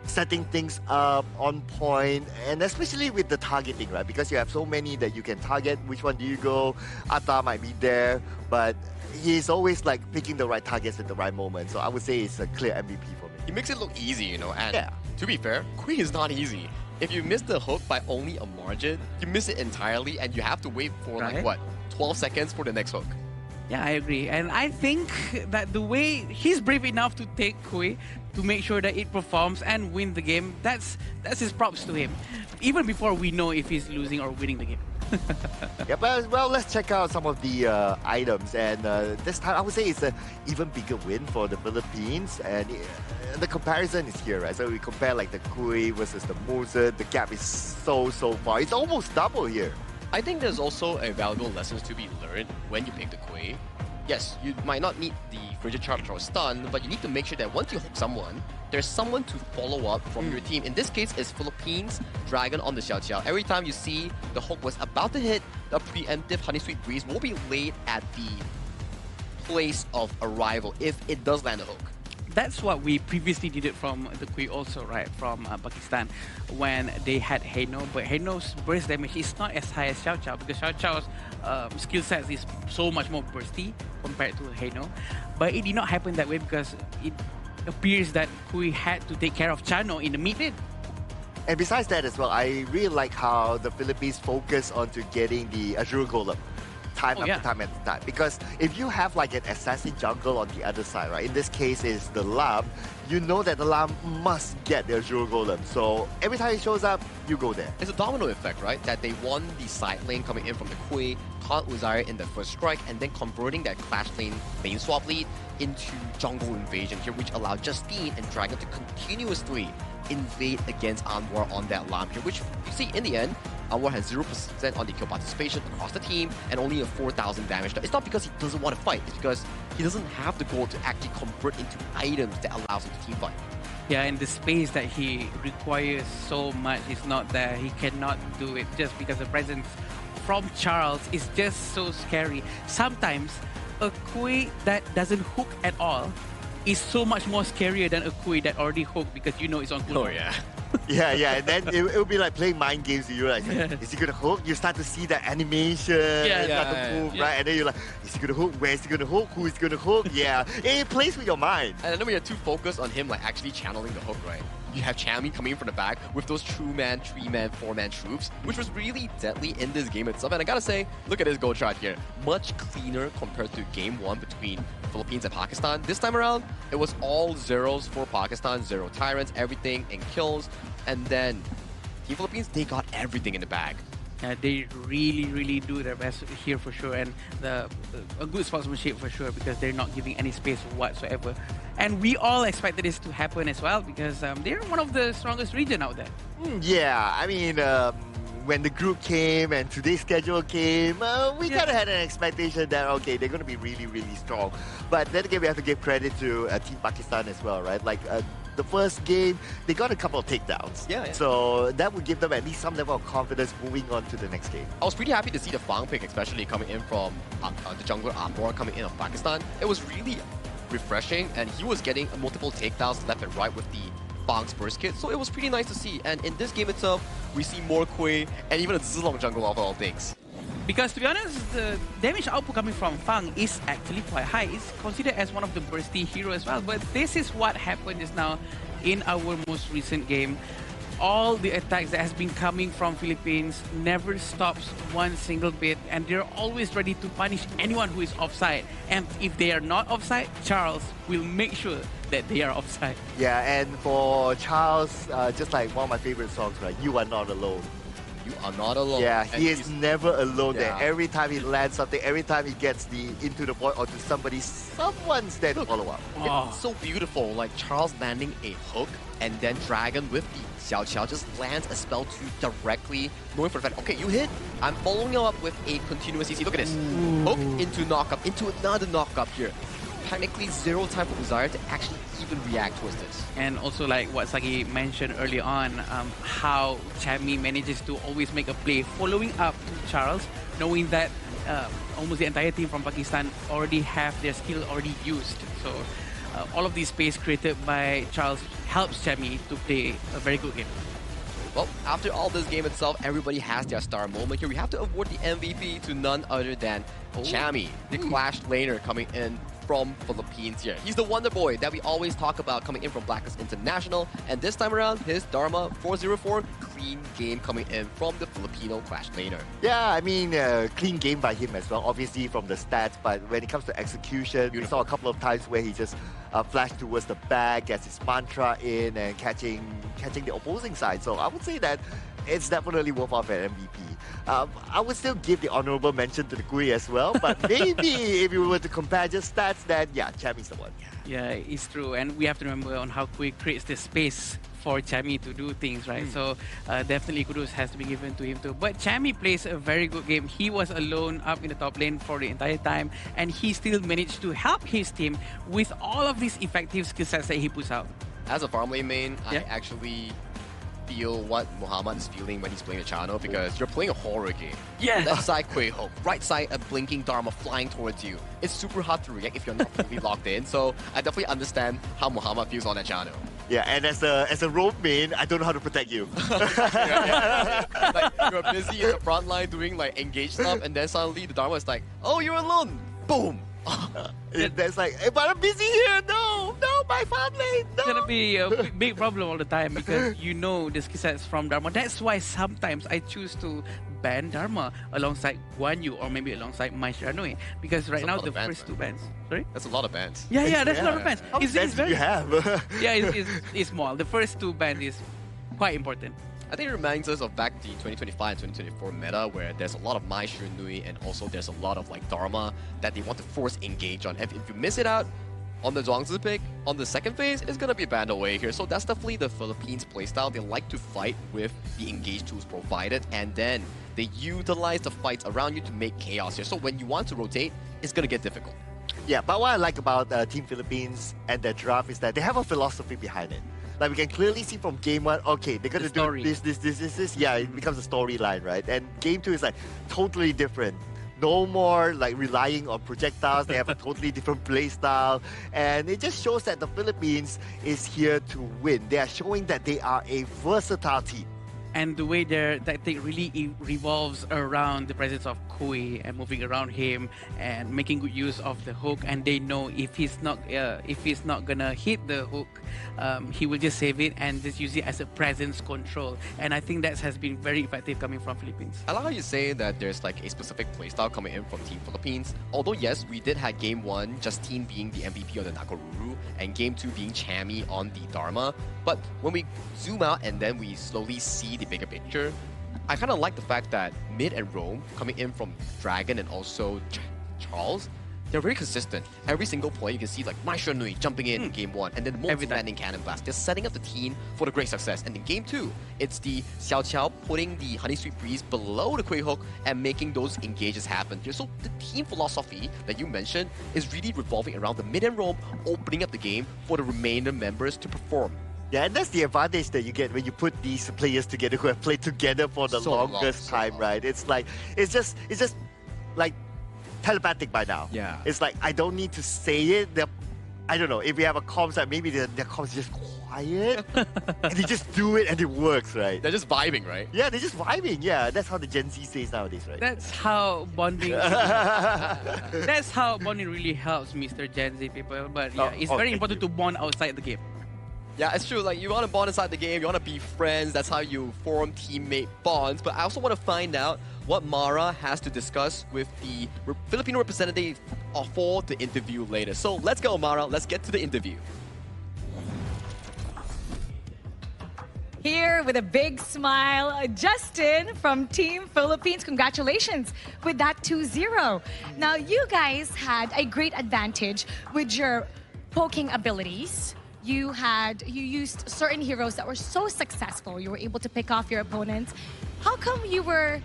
Setting things up on point, and especially with the targeting, right? Because you have so many that you can target. Which one do you go? Atta might be there, but he's always like picking the right targets at the right moment. So I would say it's a clear MVP for me. He makes it look easy, you know, and to be fair, Kui is not easy. If you miss the hook by only a margin, you miss it entirely, and you have to wait for like what, 12 seconds for the next hook. Yeah, I agree. And I think that the way he's brave enough to take Kui to make sure that it performs and win the game, that's his props to him. Even before we know if he's losing or winning the game. Yeah, but well, let's check out some of the items. And this time, I would say it's an even bigger win for the Philippines. And the comparison is here, right? So we compare like the Kui versus the Moser. The gap is so far. It's almost double here. I think there's also a valuable lesson to be learned when you pick the Kui. Yes, you might not need the Frigid Charge or Stun, but you need to make sure that once you hook someone, there's someone to follow up from your team. In this case, it's Philippines Dragon on the Xiao Xiao. Every time you see the hook was about to hit, the preemptive Honey Sweet Breeze will be laid at the place of arrival if it does land a hook. that's what we previously did it from the Kui also, right? From Pakistan, when they had Heino, but Heino's burst damage is not as high as Xiao Xiao because Xiao Xiao's skill set is so much more bursty compared to Heino. But it did not happen that way because it appears that Kui had to take care of Chano in the mid lane. And besides that as well, I really like how the Philippines focus on to getting the Azure Golem time after time after time. Because if you have like an assassin jungle on the other side, right? In this case is the Lam, you know that the Lam must get the Azure Golem. So every time he shows up, you go there. It's a domino effect, right? That they won the side lane coming in from the Kui, caught Uzaya in the first strike, and then converting that Clash lane swap lead into jungle invasion here, which allowed Justine and Dragon to continuously invade against Anwar on that Lam here, which you see in the end, Anwar has 0% on the kill participation across the team and only a 4,000 damage. It's not because he doesn't want to fight, it's because he doesn't have the goal to actually convert into items that allows him to team fight. Yeah, and the space that he requires so much is not there. He cannot do it just because the presence from Charles is just so scary. Sometimes a Kui that doesn't hook at all is so much more scarier than a Kui that already hooked because you know it's on cooldown. Oh yeah. Yeah, and then it will be like playing mind games to you. Like, is he gonna hook? You start to see the animation, start to move, right? And then you're like, is he gonna hook? Where is he gonna hook? Who is gonna hook? Yeah, it plays with your mind. And then we are too focused on him like actually channeling the hook, right? You have Chami coming in from the back with those 2-man, 3-man, 4-man troops, which was really deadly in this game itself. And I gotta say, look at this goal chart here. Much cleaner compared to game 1 between Philippines and Pakistan. This time around, it was all zeros for Pakistan, 0 tyrants, everything, and kills. And then Team Philippines, they got everything in the bag. They really do their best here for sure, and a good sportsmanship for sure because they're not giving any space whatsoever. And we all expected this to happen as well because they're one of the strongest region out there. Yeah, I mean, when the group came and today's schedule came, we kind of had an expectation that, okay, they're going to be really strong. But then again, we have to give credit to Team Pakistan as well, right? Like, the first game, they got a couple of takedowns. Yeah. So that would give them at least some level of confidence moving on to the next game. I was pretty happy to see the Fang pick, especially coming in from the jungler Anwar coming in of Pakistan. It was really refreshing, and he was getting multiple takedowns left and right with the Fang's burst kit, so it was pretty nice to see. And in this game itself, we see more Kui and even a Zilong jungle of all things. Because to be honest, the damage output coming from Fang is actually quite high. It's considered as one of the bursty heroes as well. But this is what happened just now in our most recent game. All the attacks that has been coming from Philippines never stops one single bit, and they're always ready to punish anyone who is offside. And if they are not offside, Charles will make sure that they are offside. Yeah, and for Charles, just like one of my favorite songs, right? You Are Not Alone. You are not alone. Yeah, he is never alone there. Yeah. Every time he lands something, every time he gets into the point or to somebody, someone's there to follow up. It's so beautiful, like Charles landing a hook and then Dragon with the Xiao Xiao just lands a spell 2 directly, knowing for the fact, okay, you hit, I'm following you up with a continuous CC. Look at this. Hook into knockup, into another knockup here. Technically 0 time for Uzaya to actually even react towards this. And also like what Sagi mentioned early on, how Chami manages to always make a play following up to Charles, knowing that almost the entire team from Pakistan already have their skill already used. So all of this space created by Charles helps Chami to play a very good game. Well, after all this game itself, everybody has their star moment here. We have to award the MVP to none other than Chami, the Clash laner coming in from Philippines here. He's the wonder boy that we always talk about coming in from Blacklist International, and this time around, his Dharma 404 clean game coming in from the Filipino Clash laner. Yeah, I mean, clean game by him as well, obviously from the stats, but when it comes to execution, we saw a couple of times where he just flashed towards the back, gets his mantra in, and catching the opposing side. So I would say that it's definitely worth off an MVP. I would still give the honorable mention to the Kui as well, but maybe if you were to compare just stats, then yeah, Chami's the one. Yeah, it's true, and we have to remember on how Kui creates the space for Chami to do things, right? So definitely kudos has to be given to him too. But Chami plays a very good game. He was alone up in the top lane for the entire time, and he still managed to help his team with all of these effective skill sets that he puts out. As a farm lane main, I actually feel what Muhammad is feeling when he's playing the channel because you're playing a horror game. Yeah. Left side HoK, right side a blinking Dharma flying towards you. It's super hard to react if you're not fully locked in. So I definitely understand how Muhammad feels on that channel. Yeah, and as a roam main, I don't know how to protect you. Like you're busy in the front line doing like engage stuff, and then suddenly the Dharma is like, "Oh, you're alone!" Boom. That's like, hey, but I'm busy here. No, my family. No. It's gonna be a big problem all the time because you know the skill sets from Dharma. That's why sometimes I choose to ban Dharma alongside Guan Yu or maybe alongside Mai Shiranui because right now the first two bans. Sorry? That's a lot of bans. Yeah, that's a lot of bans. How many bans do you have? Yeah, it's small. The first two bans is quite important. I think it reminds us of back the 2025 and 2024 meta where there's a lot of Mai Shiranui and also there's a lot of like Dharma that they want to force engage on. If you miss it out on the Zhuangzi pick, on the second phase, it's gonna be banned away here. So that's definitely the Philippines playstyle. They like to fight with the engage tools provided and then they utilize the fights around you to make chaos here. So when you want to rotate, it's gonna get difficult. Yeah, but what I like about Team Philippines and their draft is that they have a philosophy behind it. Like we can clearly see from game 1, okay, they're gonna do this. Yeah, it becomes a storyline, right? And game 2 is like totally different. No more like relying on projectiles. They have a totally different play style, and it just shows that the Philippines is here to win. They are showing that they are a versatile team. And the way their tactic really revolves around the presence of Kui and moving around him and making good use of the hook, and they know if he's not gonna hit the hook, he will just save it and just use it as a presence control. And I think that has been very effective coming from Philippines. I like how you say that there's like a specific playstyle coming in from Team Philippines. Although yes, we did have game 1 Justine being the MVP on the Nakoruru and game 2 being Chammy on the Dharma. But when we zoom out and then we slowly see the bigger picture, I kind of like the fact that mid and roam coming in from Dragon and also Charles, they're very consistent. Every single play you can see like Mai Shiranui jumping in game 1 and then the multi-landing cannon blast. They're setting up the team for the great success. And in game 2, it's the Xiao Qiao putting the Honey Sweet Breeze below the HoK and making those engages happen. So the team philosophy that you mentioned is really revolving around the mid and roam, opening up the game for the remainder members to perform. Yeah, and that's the advantage that you get when you put these players together who have played together for the longest time, right? It's like, it's just like telepathic by now. Yeah. It's like, I don't need to say it. I don't know, if we have a comms that maybe their comms is just quiet and they just do it and it works, right? They're just vibing, right? Yeah, they're just vibing. Yeah, that's how the Gen Z says nowadays, right? That's how bonding. That's how bonding really helps, Mr. Gen Z people. But yeah, it's very important to bond outside the game. Yeah, it's true. Like, you want to bond inside the game, you want to be friends. That's how you form teammate bonds. But I also want to find out what Mara has to discuss with the Filipino representative for the interview later. So let's go, Mara. Let's get to the interview. Here with a big smile, Justin from Team Philippines. Congratulations with that 2-0. Now, you guys had a great advantage with your poking abilities. You used certain heroes that were so successful. You were able to pick off your opponents. How come you were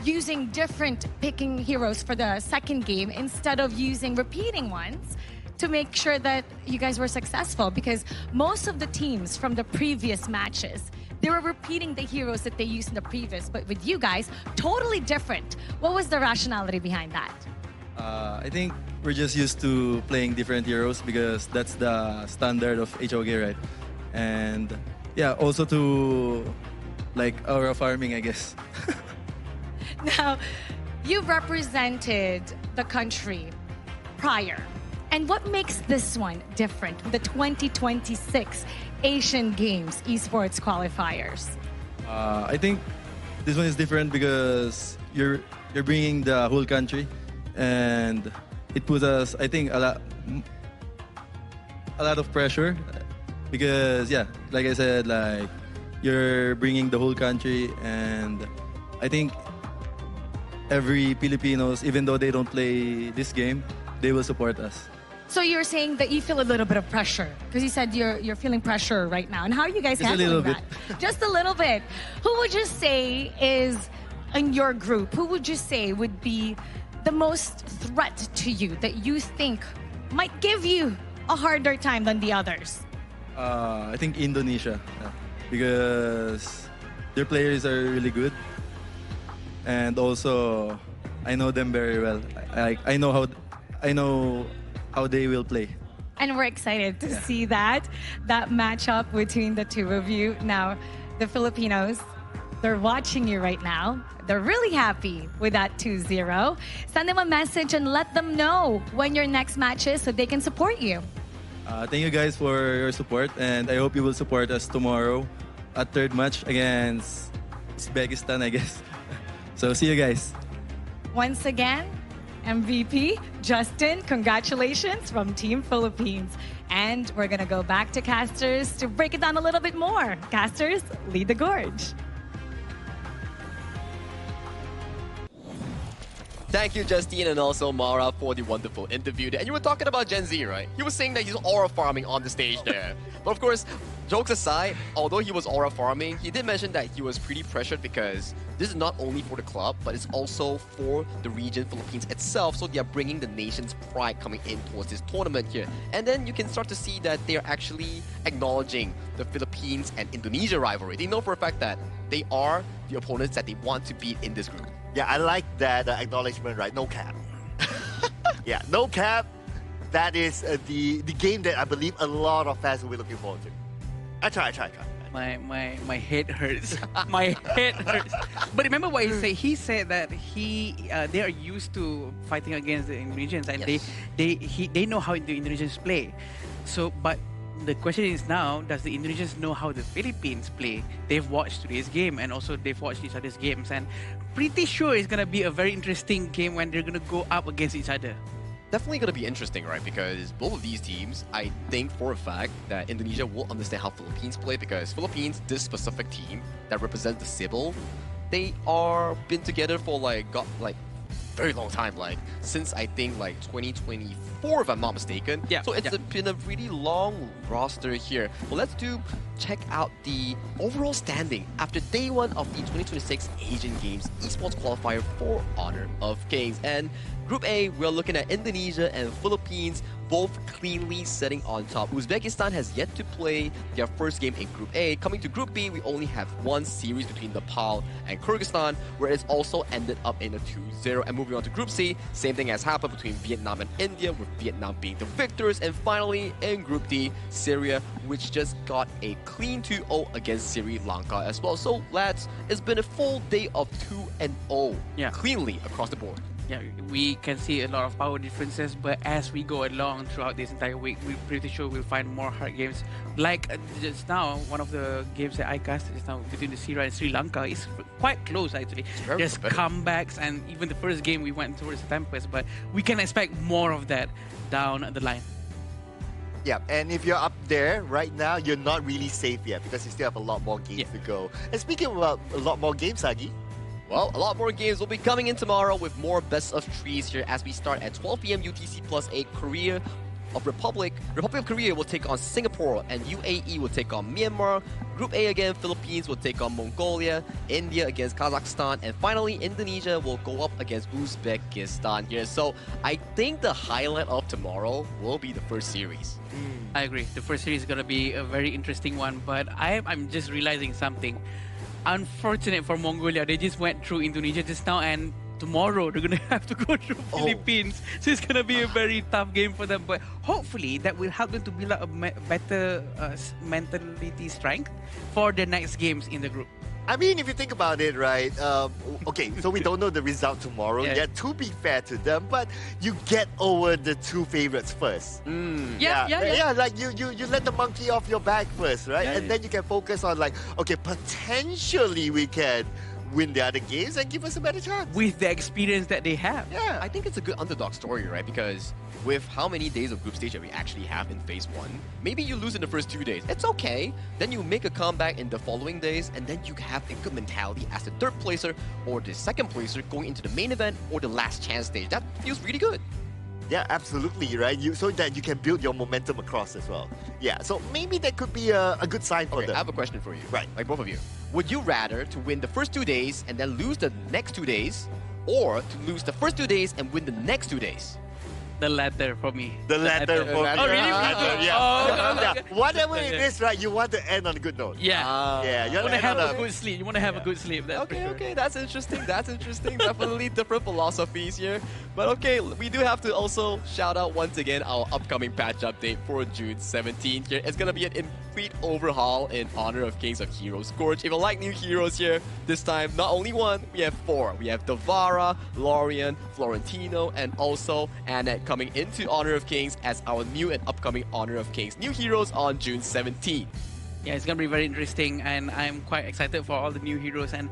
using different picking heroes for the second game instead of using repeating ones to make sure that you guys were successful? Because most of the teams from the previous matches, they were repeating the heroes that they used in the previous, but with you guys, totally different. What was the rationality behind that? I think we're just used to playing different heroes because that's the standard of HoK, right? And yeah, also to like aura farming, I guess. Now, you represented the country prior. And what makes this one different from the 2026 Asian Games esports qualifiers? I think this one is different because you're bringing the whole country, and it puts us, I think, a lot of pressure because, yeah, like I said, like you're bringing the whole country, and I think every Filipinos, even though they don't play this game, they will support us. So you're saying that you feel a little bit of pressure because you said you're feeling pressure right now. And how are you guys handling that? Just a little bit. Who would you say is in your group? Who would you say would be the most threat to you that you think might give you a harder time than the others? I think Indonesia. because their players are really good, and also I know them very well. I know how they will play. And we're excited to see that matchup between the two of you. Now, the Filipinos, they're watching you right now. They're really happy with that 2-0. Send them a message and let them know when your next match is so they can support you. Thank you guys for your support, and I hope you will support us tomorrow at third match against Uzbekistan, I guess. So see you guys. Once again, MVP, Justin, congratulations from Team Philippines. And we're going to go back to Casters to break it down a little bit more. Casters, lead the gorge. Thank you, Justine, and also Mara for the wonderful interview. And you were talking about Gen Z, right? He was saying that he's aura farming on the stage there. But of course, jokes aside, although he was aura farming, he did mention that he was pretty pressured because this is not only for the club, but it's also for the region, Philippines itself. So they are bringing the nation's pride coming in towards this tournament here. And then you can start to see that they are actually acknowledging the Philippines and Indonesia rivalry. They know for a fact that they are the opponents that they want to beat in this group. Yeah, I like that acknowledgement, right? No cap. Yeah, no cap. That is the game that I believe a lot of fans will be looking forward to. I try. My head hurts. My head hurts. But remember what he said? He said that they are used to fighting against the Indonesians, and yes. they know how the Indonesians play. So, but the question is now, does the Indonesians know how the Philippines play? They've watched today's game, and also they've watched each other's games, and pretty sure it's gonna be a very interesting game when they're gonna go up against each other. Definitely going to be interesting, right? Because both of these teams, I think for a fact that Indonesia will understand how Philippines play, because Philippines, this specific team that represents the Sibyl, they are been together for very long time, since I think 2024, if I'm not mistaken. Yeah. So it's been a really long roster here. Well, let's check out the overall standing after day one of the 2026 Asian Games Esports Qualifier for Honor of Kings. And Group A, we're looking at Indonesia and Philippines, both cleanly sitting on top. Uzbekistan has yet to play their first game in Group A. Coming to Group B, we only have one series between Nepal and Kyrgyzstan, where it's also ended up in a 2-0. And moving on to Group C, same thing has happened between Vietnam and India, with Vietnam being the victors. And finally, in Group D, Syria, which just got a clean 2-0 against Sri Lanka as well. So, lads, it's been a full day of 2-0 cleanly across the board. Yeah, we can see a lot of power differences, but as we go along throughout this entire week, we're pretty sure we'll find more hard games. Like just now, one of the games that I cast just now between the Syria and Sri Lanka is quite close actually. There's comebacks, and even the first game we went towards the Tempest, but we can expect more of that down the line. Yeah, and if you're up there right now, you're not really safe yet because you still have a lot more games to go. And speaking about a lot more games, Sagi, well, a lot more games will be coming in tomorrow with more best of threes here as we start at 12 p.m. UTC plus 8. Korea of Republic of Korea will take on Singapore, and UAE will take on Myanmar. Group A again, Philippines will take on Mongolia, India against Kazakhstan, and finally Indonesia will go up against Uzbekistan here. So I think the highlight of tomorrow will be the first series. I agree. The first series is going to be a very interesting one, but I'm just realizing something. Unfortunate for Mongolia, they just went through Indonesia just now, and tomorrow they're gonna have to go through Philippines. So it's gonna be a very tough game for them. But hopefully that will help them to build up a better mentality strength for the next games in the group. I mean, if you think about it, right? Okay, so we don't know the result tomorrow yet, to be fair to them, but you get over the two favorites first. Yeah. Like you let the monkey off your back first, right? And then you can focus on okay, potentially we can win the other games and give us a better chance. With the experience that they have. Yeah, I think it's a good underdog story, right? Because with how many days of group stage that we actually have in phase 1, maybe you lose in the first 2 days. It's okay. Then you make a comeback in the following days, and then you have a good mentality as the third placer or the second placer going into the main event or the last chance stage. That feels really good. Yeah, absolutely, right? So that you can build your momentum across as well. Yeah, so maybe that could be a good sign for them. I have a question for you. Right. Like both of you. Would you rather to win the first 2 days and then lose the next 2 days, or to lose the first 2 days and win the next 2 days? The latter for me. The latter for me. Oh, really? Yeah. Oh, Yeah. okay. Whatever it is, right? You want to end on a good note. Yeah. Yeah. You want to have a good sleep. You want to have a good sleep. That's Okay, for sure. okay, that's interesting. That's interesting. Definitely different philosophies here. But okay, we do have to also shout out once again our upcoming patch update for June 17th here. It's gonna be an complete overhaul in honor of Kings of Heroes Scourge. If you like new heroes here, this time not only one, we have 4. We have Davara, Lorian, Florentino, and also Annette coming into Honor of Kings as our new and upcoming Honor of Kings new heroes on June 17th. Yeah, it's gonna be very interesting, and I'm quite excited for all the new heroes, and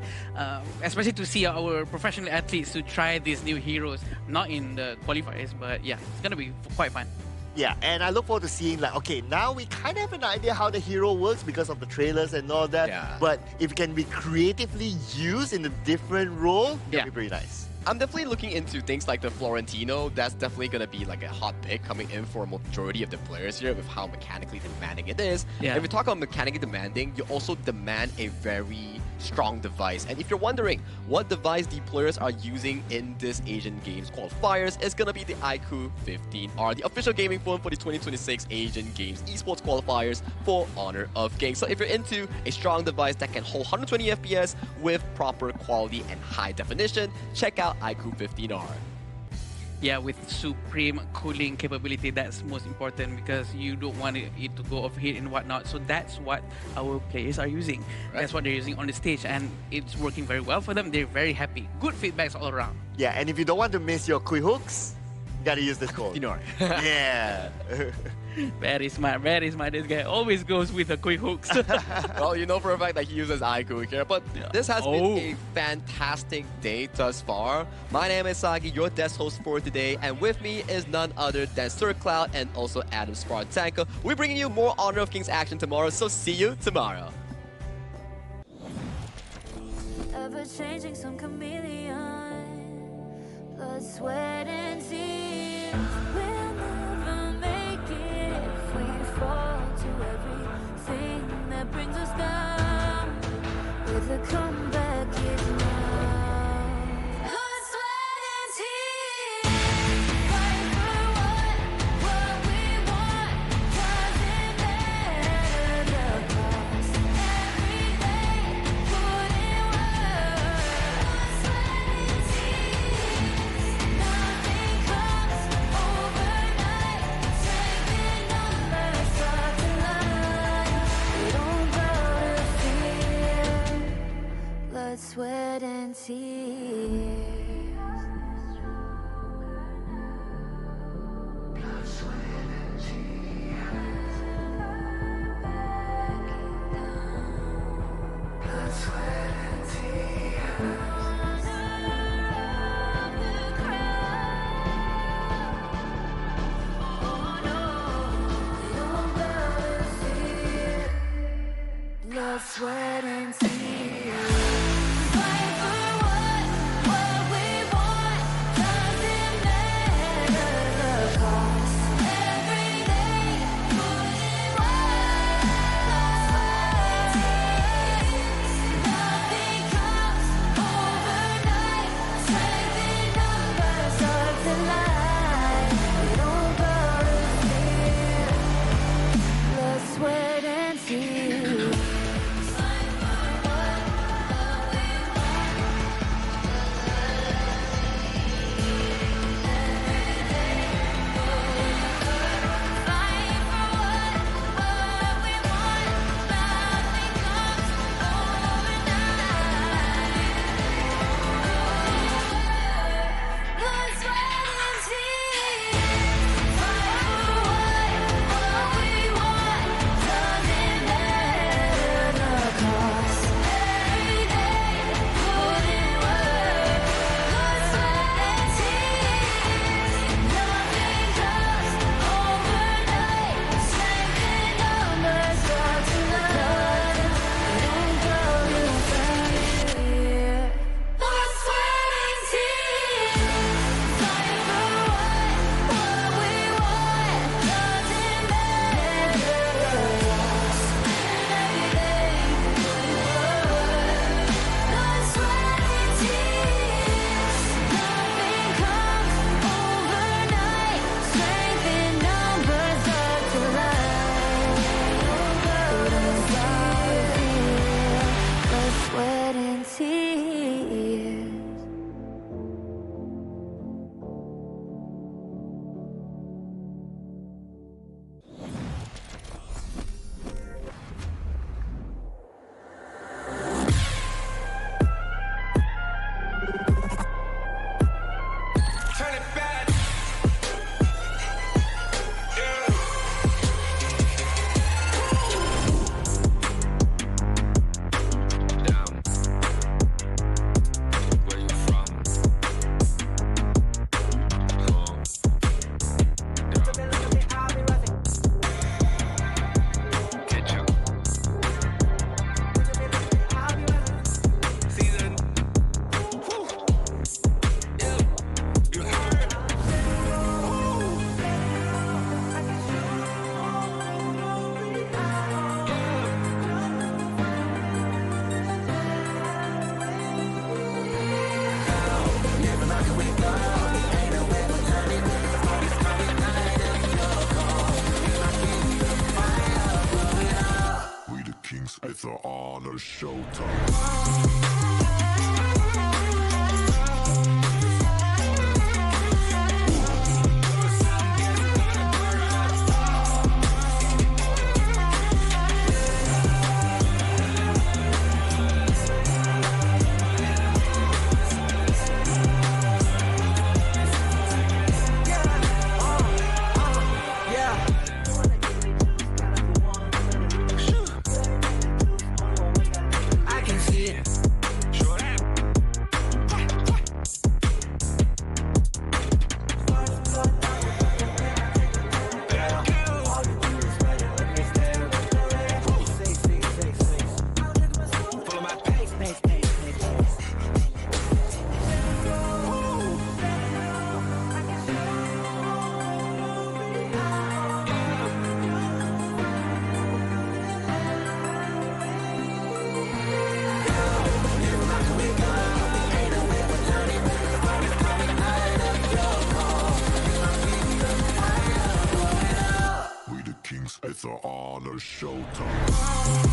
especially to see our professional athletes to try these new heroes, not in the qualifiers, but yeah, it's gonna be quite fun. Yeah, and I look forward to seeing like, okay, now we kind of have an idea how the hero works because of the trailers and all that. Yeah. But if it can be creatively used in a different role, that'd be pretty nice. I'm definitely looking into things like the Florentino. That's definitely going to be like a hot pick coming in for a majority of the players here with how mechanically demanding it is. Yeah. If we talk about mechanically demanding, you also demand a very strong device. And if you're wondering what device the players are using in this Asian Games qualifiers, it's going to be the iQOO 15R, the official gaming phone for the 2026 Asian Games esports qualifiers for Honor of Kings. So if you're into a strong device that can hold 120 FPS with proper quality and high definition, check out iQOO 15R. Yeah, with supreme cooling capability, that's most important because you don't want it to go overheat and whatnot. So that's what our players are using. Right. That's what they're using on the stage, and it's working very well for them. They're very happy. Good feedbacks all around. Yeah, and if you don't want to miss your quick hooks, you gotta use this code. Yeah. Very smart, very smart. This guy always goes with the quick hooks. Well, you know for a fact that he uses iQOO here, but this has been a fantastic day thus far. My name is Sagi, your desk host for today, and with me is none other than Sir Cloud and also Adam Spartanko. We're bringing you more Honor of Kings action tomorrow, so see you tomorrow. Ever changing, some chameleon, blood, sweat, and tears. We'll never make it if we fall to everything that brings us down. With a comeback is now. Blood, sweat, and tears. Fight for what we want. Doesn't matter the cost. Every day, put in work. Blood, sweat, and tears. Nothing comes overnight. Strength in numbers start to line. We don't bow to fear. Blood, sweat, and tears. Blood, sweat, and tears. Blood, sweat, and tears. Blood, sweat, and tears. Fight for what we want. Doesn't matter the cost. Every day, put honor showtime. It's our honor showtime.